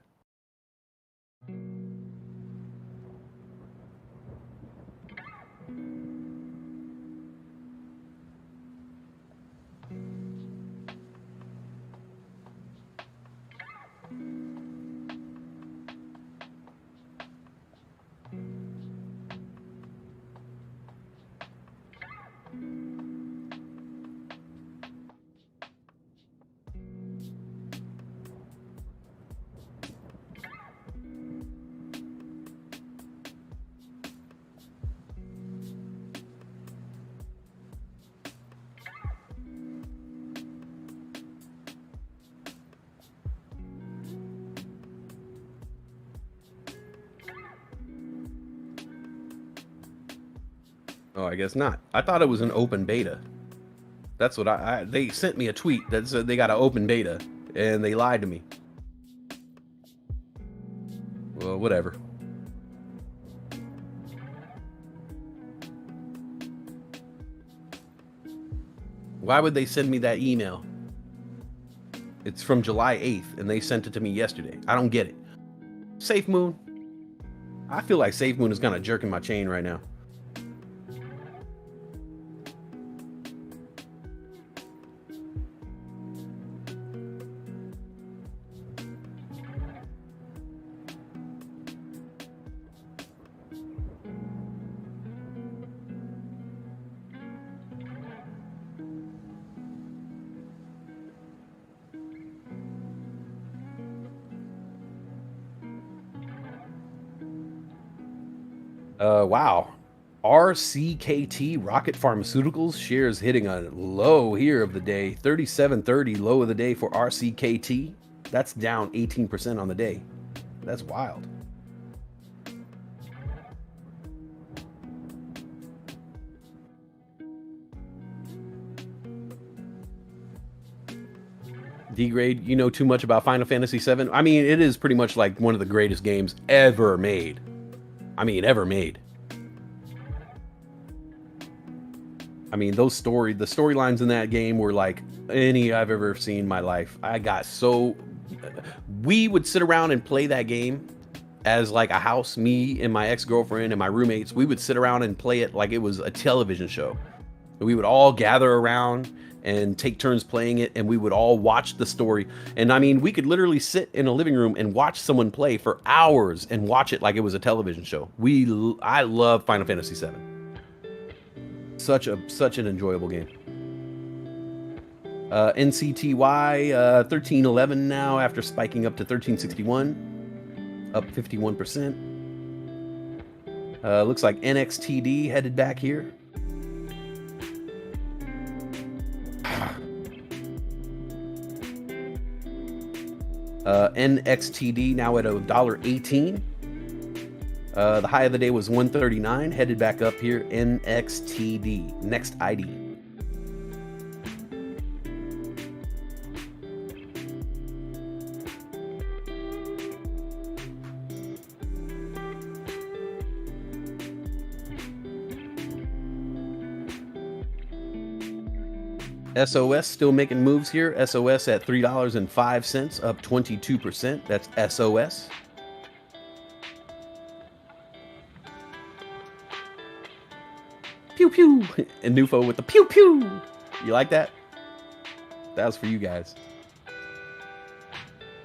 Oh, I guess not. I thought it was an open beta. That's what they sent me a tweet that said they got an open beta, and they lied to me. Well, whatever. Why would they send me that email? It's from July 8th, and they sent it to me yesterday. I don't get it. Safe Moon. I feel like Safe Moon is kind of jerking my chain right now. Wow. RCKT Rocket Pharmaceuticals shares hitting a low here of the day. 37.30 low of the day for RCKT. That's down 18% on the day. That's wild. D-grade, you know too much about Final Fantasy VII. I mean, it is pretty much like one of the greatest games ever made. I mean, ever made. I mean, the storylines in that game were like any I've ever seen in my life. We would sit around and play that game as like a house, me and my ex-girlfriend and my roommates. We would sit around and play it like it was a television show. We would all gather around and take turns playing it, and we would all watch the story. And I mean, we could literally sit in a living room and watch someone play for hours and watch it like it was a television show. I love Final Fantasy VII. Such an enjoyable game. NCTY 1311 now after spiking up to 1361, up 51%. Looks like NXTD headed back here. NXTD now at $1.18. The high of the day was 139, headed back up here. NXTD, next ID. SOS still making moves here. SOS at $3.05, up 22%. That's SOS. Pew pew. And Nufo with the pew pew. You like that? That was for you guys.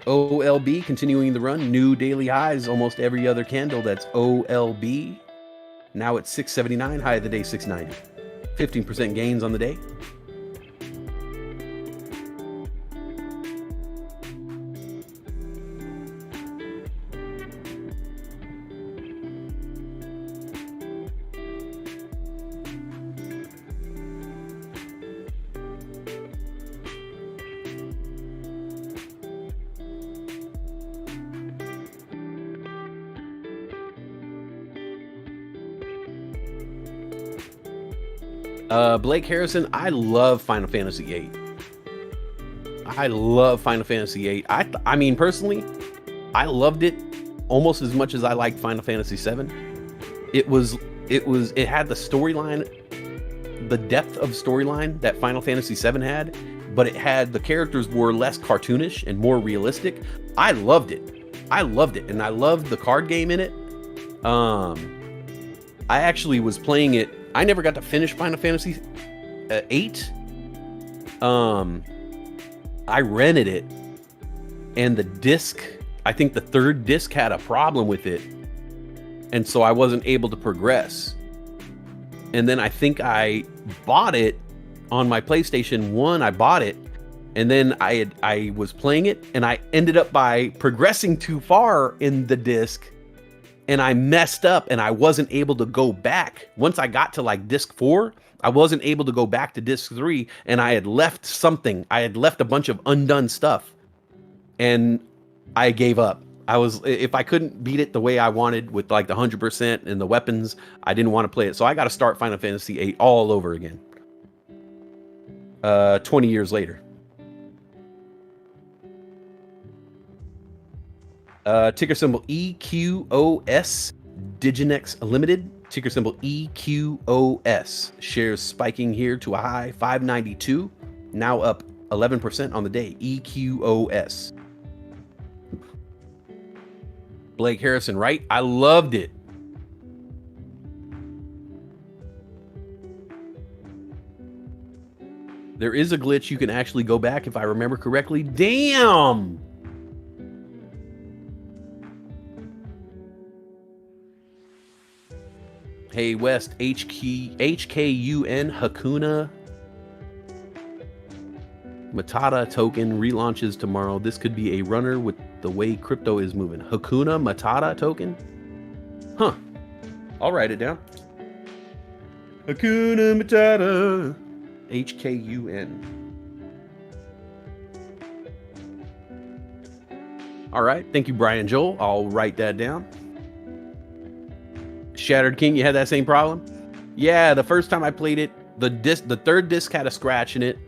OLB continuing the run. New daily highs almost every other candle. That's OLB. Now it's 679. High of the day 690. 15% gains on the day. Blake Harrison, I love Final Fantasy VIII. I love Final Fantasy VIII. I mean, personally, I loved it almost as much as I liked Final Fantasy VII. It had the storyline, the depth of storyline that Final Fantasy VII had, but the characters were less cartoonish and more realistic. I loved it, and I loved the card game in it. I actually was playing it. I never got to finish Final Fantasy VIII. I rented it, and the disc, I think the third disc had a problem with it, and so I wasn't able to progress. And then I think I bought it on my PlayStation 1. I bought it, and then I was playing it, and I ended up by progressing too far in the disc, and I messed up, and I wasn't able to go back. Once I got to like disc 4, I wasn't able to go back to disc 3, and I had left something. I had left a bunch of undone stuff, and I gave up. if I couldn't beat it the way I wanted with like the 100% and the weapons, I didn't want to play it. So I got to start Final Fantasy VIII all over again. 20 years later. Ticker symbol EQOS, Diginex Limited. Ticker symbol EQOS. Shares spiking here to a high 592. Now up 11% on the day. EQOS. Blake Harrison, right? I loved it. There is a glitch. You can actually go back if I remember correctly. Damn! Hey, West, HKUN, Hakuna Matata token relaunches tomorrow. This could be a runner with the way crypto is moving. Hakuna Matata token? Huh. I'll write it down. Hakuna Matata. HKUN. All right. Thank you, Brian Joel. I'll write that down. Shattered King, you had that same problem? Yeah, the first time I played it, the third disc had a scratch in it.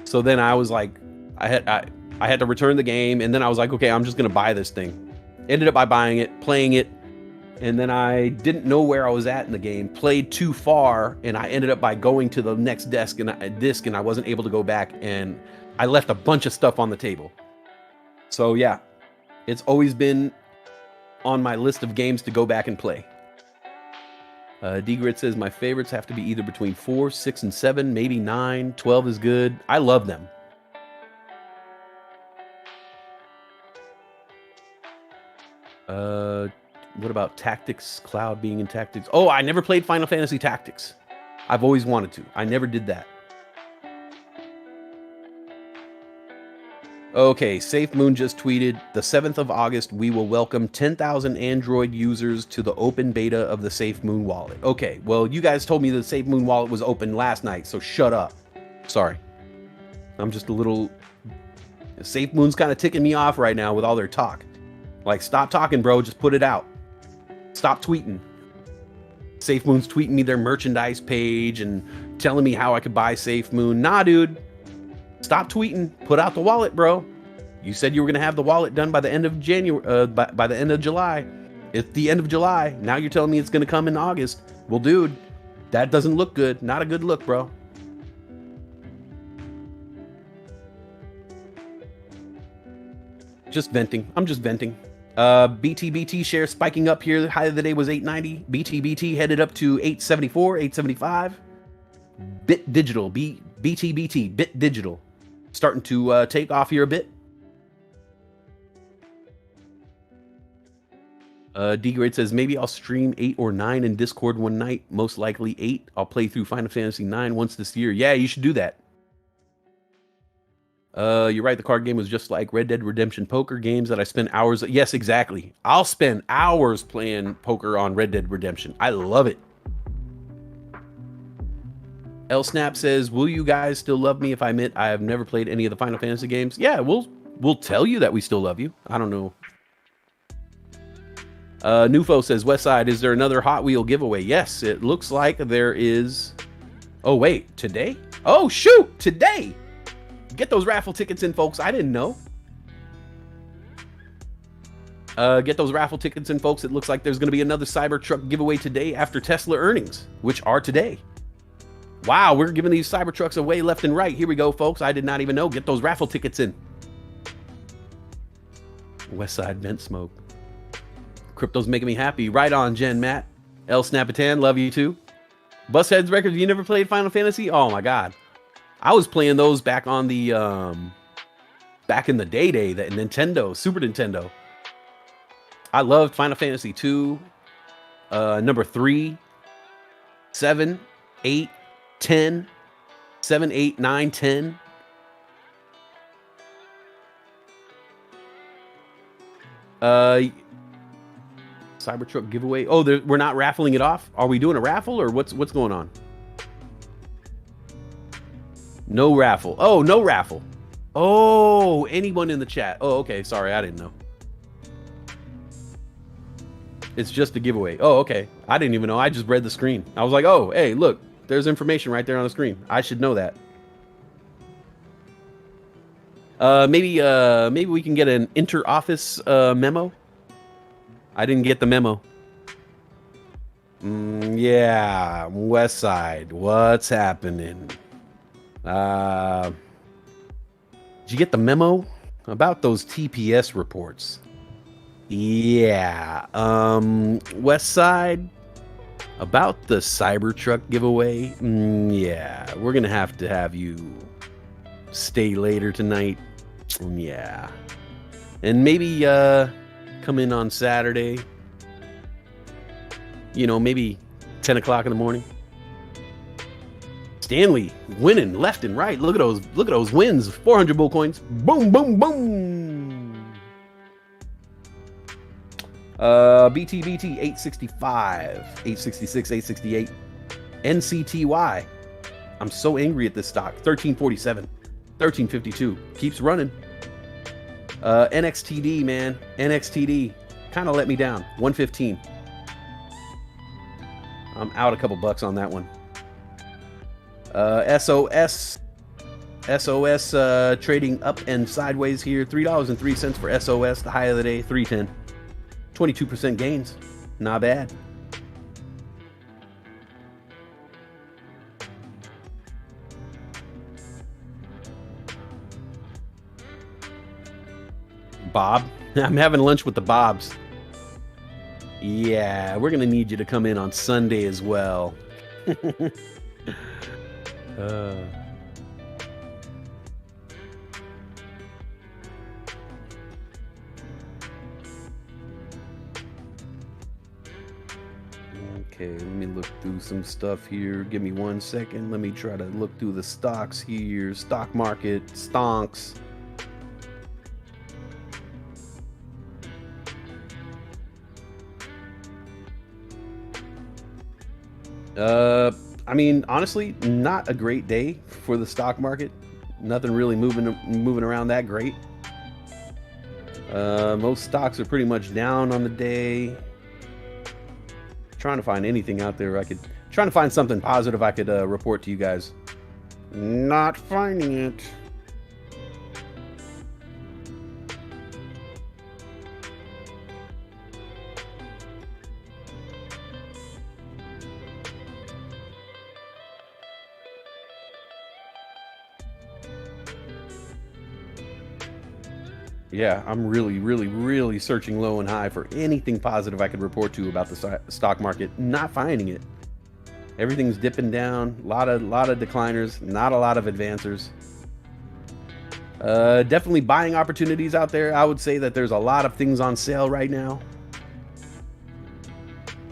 So then I was like, I had to return the game, and then I was like, okay, I'm just gonna buy this thing. Ended up by buying it, playing it, and then I didn't know where I was at in the game. Played too far, and I ended up by going to the next disc, and I wasn't able to go back, and I left a bunch of stuff on the table. So yeah, it's always been on my list of games to go back and play. D-Grit says, my favorites have to be either between 4, 6, and 7, maybe 9. 12 is good. I love them. What about Tactics? Cloud being in Tactics? Oh, I never played Final Fantasy Tactics. I've always wanted to. I never did that. Okay, Safe Moon just tweeted, the 7th of August, we will welcome 10,000 Android users to the open beta of the Safe Moon wallet. Okay, well, you guys told me the Safe Moon wallet was open last night, so shut up. Sorry. I'm just a little... Safe Moon's kind of ticking me off right now with all their talk. Like, stop talking, bro. Just put it out. Stop tweeting. Safe Moon's tweeting me their merchandise page and telling me how I could buy Safe Moon. Nah, dude. Stop tweeting. Put out the wallet, bro. You said you were going to have the wallet done by the end of January, by the end of July. It's the end of July. Now you're telling me it's going to come in August. Well, dude, that doesn't look good. Not a good look, bro. Just venting. I'm just venting. BTBT share spiking up here. The high of the day was 890. BTBT headed up to 874, 875. Bit Digital, BTBT, Bit Digital. Starting to take off here a bit. D-Grade says, maybe I'll stream 8 or 9 in Discord one night. Most likely 8. I'll play through Final Fantasy 9 once this year. Yeah, you should do that. You're right, the card game was just like Red Dead Redemption poker games that I spend hours... Yes, exactly. I'll spend hours playing poker on Red Dead Redemption. I love it. L Snap says, will you guys still love me if I admit I have never played any of the Final Fantasy games? Yeah, we'll tell you that we still love you. I don't know. Nufo says, Westside, is there another Hot Wheel giveaway? Yes, it looks like there is. Oh, wait, today? Oh, shoot, today. Get those raffle tickets in, folks. I didn't know. Get those raffle tickets in, folks. It looks like there's going to be another Cybertruck giveaway today after Tesla earnings, which are today. Wow, we're giving these Cybertrucks away left and right. Here we go, folks. I did not even know. Get those raffle tickets in. Westside Vent Smoke. Crypto's making me happy. Right on, Jen Matt. L Snapatan, love you too. Bustheads Records, you never played Final Fantasy? Oh my god. I was playing those back on the back in the day, the Nintendo, Super Nintendo. I loved Final Fantasy 2, number 3, 7, 8, 10, 7, 8, 9, 10. Cybertruck giveaway. Oh, we're not raffling it off. Are we doing a raffle or what's going on? No raffle. Oh, no raffle. Oh, anyone in the chat. Oh, okay. Sorry, I didn't know. It's just a giveaway. Oh, okay. I didn't even know. I just read the screen. I was like, oh, hey, look, there's information right there on the screen. I should know that. Maybe we can get an inter-office memo. I didn't get the memo. Yeah, Westside. What's happening? Did you get the memo about those TPS reports? Yeah. Westside, about the Cybertruck giveaway. Yeah, we're gonna have to have you stay later tonight. Yeah, and maybe come in on Saturday. You know, maybe 10 o'clock in the morning. Stanley winning left and right. Look at those wins. 400 bull coins. Boom, boom, boom. BT 865, 866, 868. NCTY. I'm so angry at this stock. 1347, 1352. Keeps running. NXTD, man. NXTD kind of let me down. 115. I'm out a couple bucks on that one. SOS trading up and sideways here. $3.03 for SOS. The high of the day, 310. 22% gains. Not bad. Bob. I'm having lunch with the Bobs. Yeah, we're gonna need you to come in on Sunday as well. Okay, let me look through some stuff here. Give me 1 second. Let me try to look through the stocks here. Stock market, stonks. I mean, honestly, not a great day for the stock market. Nothing really moving around that great. Most stocks are pretty much down on the day. Trying to find anything out there trying to find something positive I could report to you guys. Not finding it. Yeah, I'm really searching low and high for anything positive I could report to you about the stock market. Not finding it. Everything's dipping down. A lot of decliners. Not a lot of advancers. Definitely buying opportunities out there. I would say that there's a lot of things on sale right now.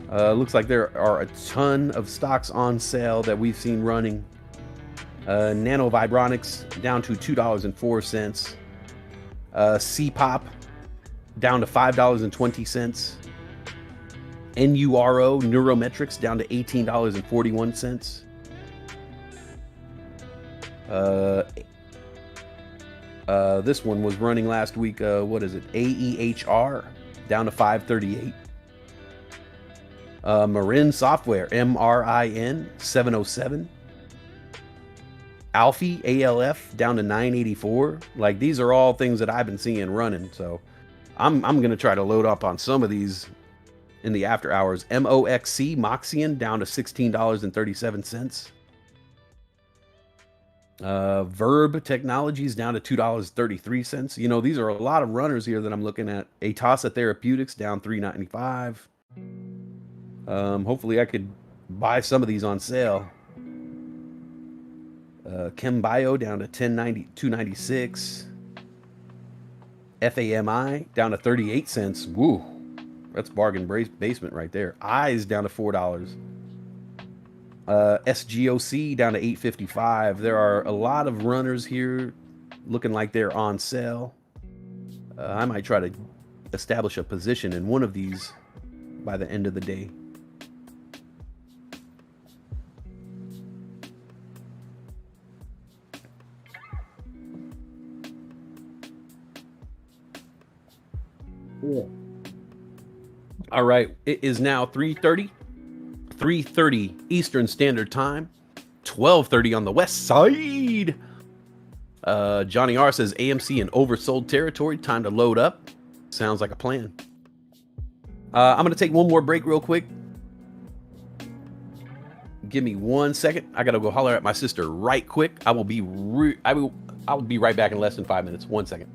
Looks like there are a ton of stocks on sale that we've seen running. Nano Vibronics down to $2.04. CPOP down to $5.20. NURO Neurometrics down to $18.41. This one was running last week. What is it? AEHR down to $5.38. Marin Software MRIN 707. Alfie ALF down to $9.84. Like, these are all things that I've been seeing running, so I'm gonna try to load up on some of these in the after hours. MOXC Moxion down to $16.37. Verb Technologies down to $2.33. You know, these are a lot of runners here that I'm looking at. Atasa Therapeutics down $3.95. Hopefully I could buy some of these on sale. ChemBio down to $2.96. FAMI down to 38 cents. Woo, that's bargain basement right there. Eyes down to $4. SGOC down to $8.55. There are a lot of runners here looking like they're on sale. I might try to establish a position in one of these by the end of the day. All right, it is now 3:30 Eastern Standard Time, 12:30 on the West Side. Johnny R says AMC in oversold territory. Time to load up. Sounds like a plan. I'm gonna take one more break real quick. Give me 1 second. I gotta go holler at my sister right quick. I will be right back in less than 5 minutes. 1 second.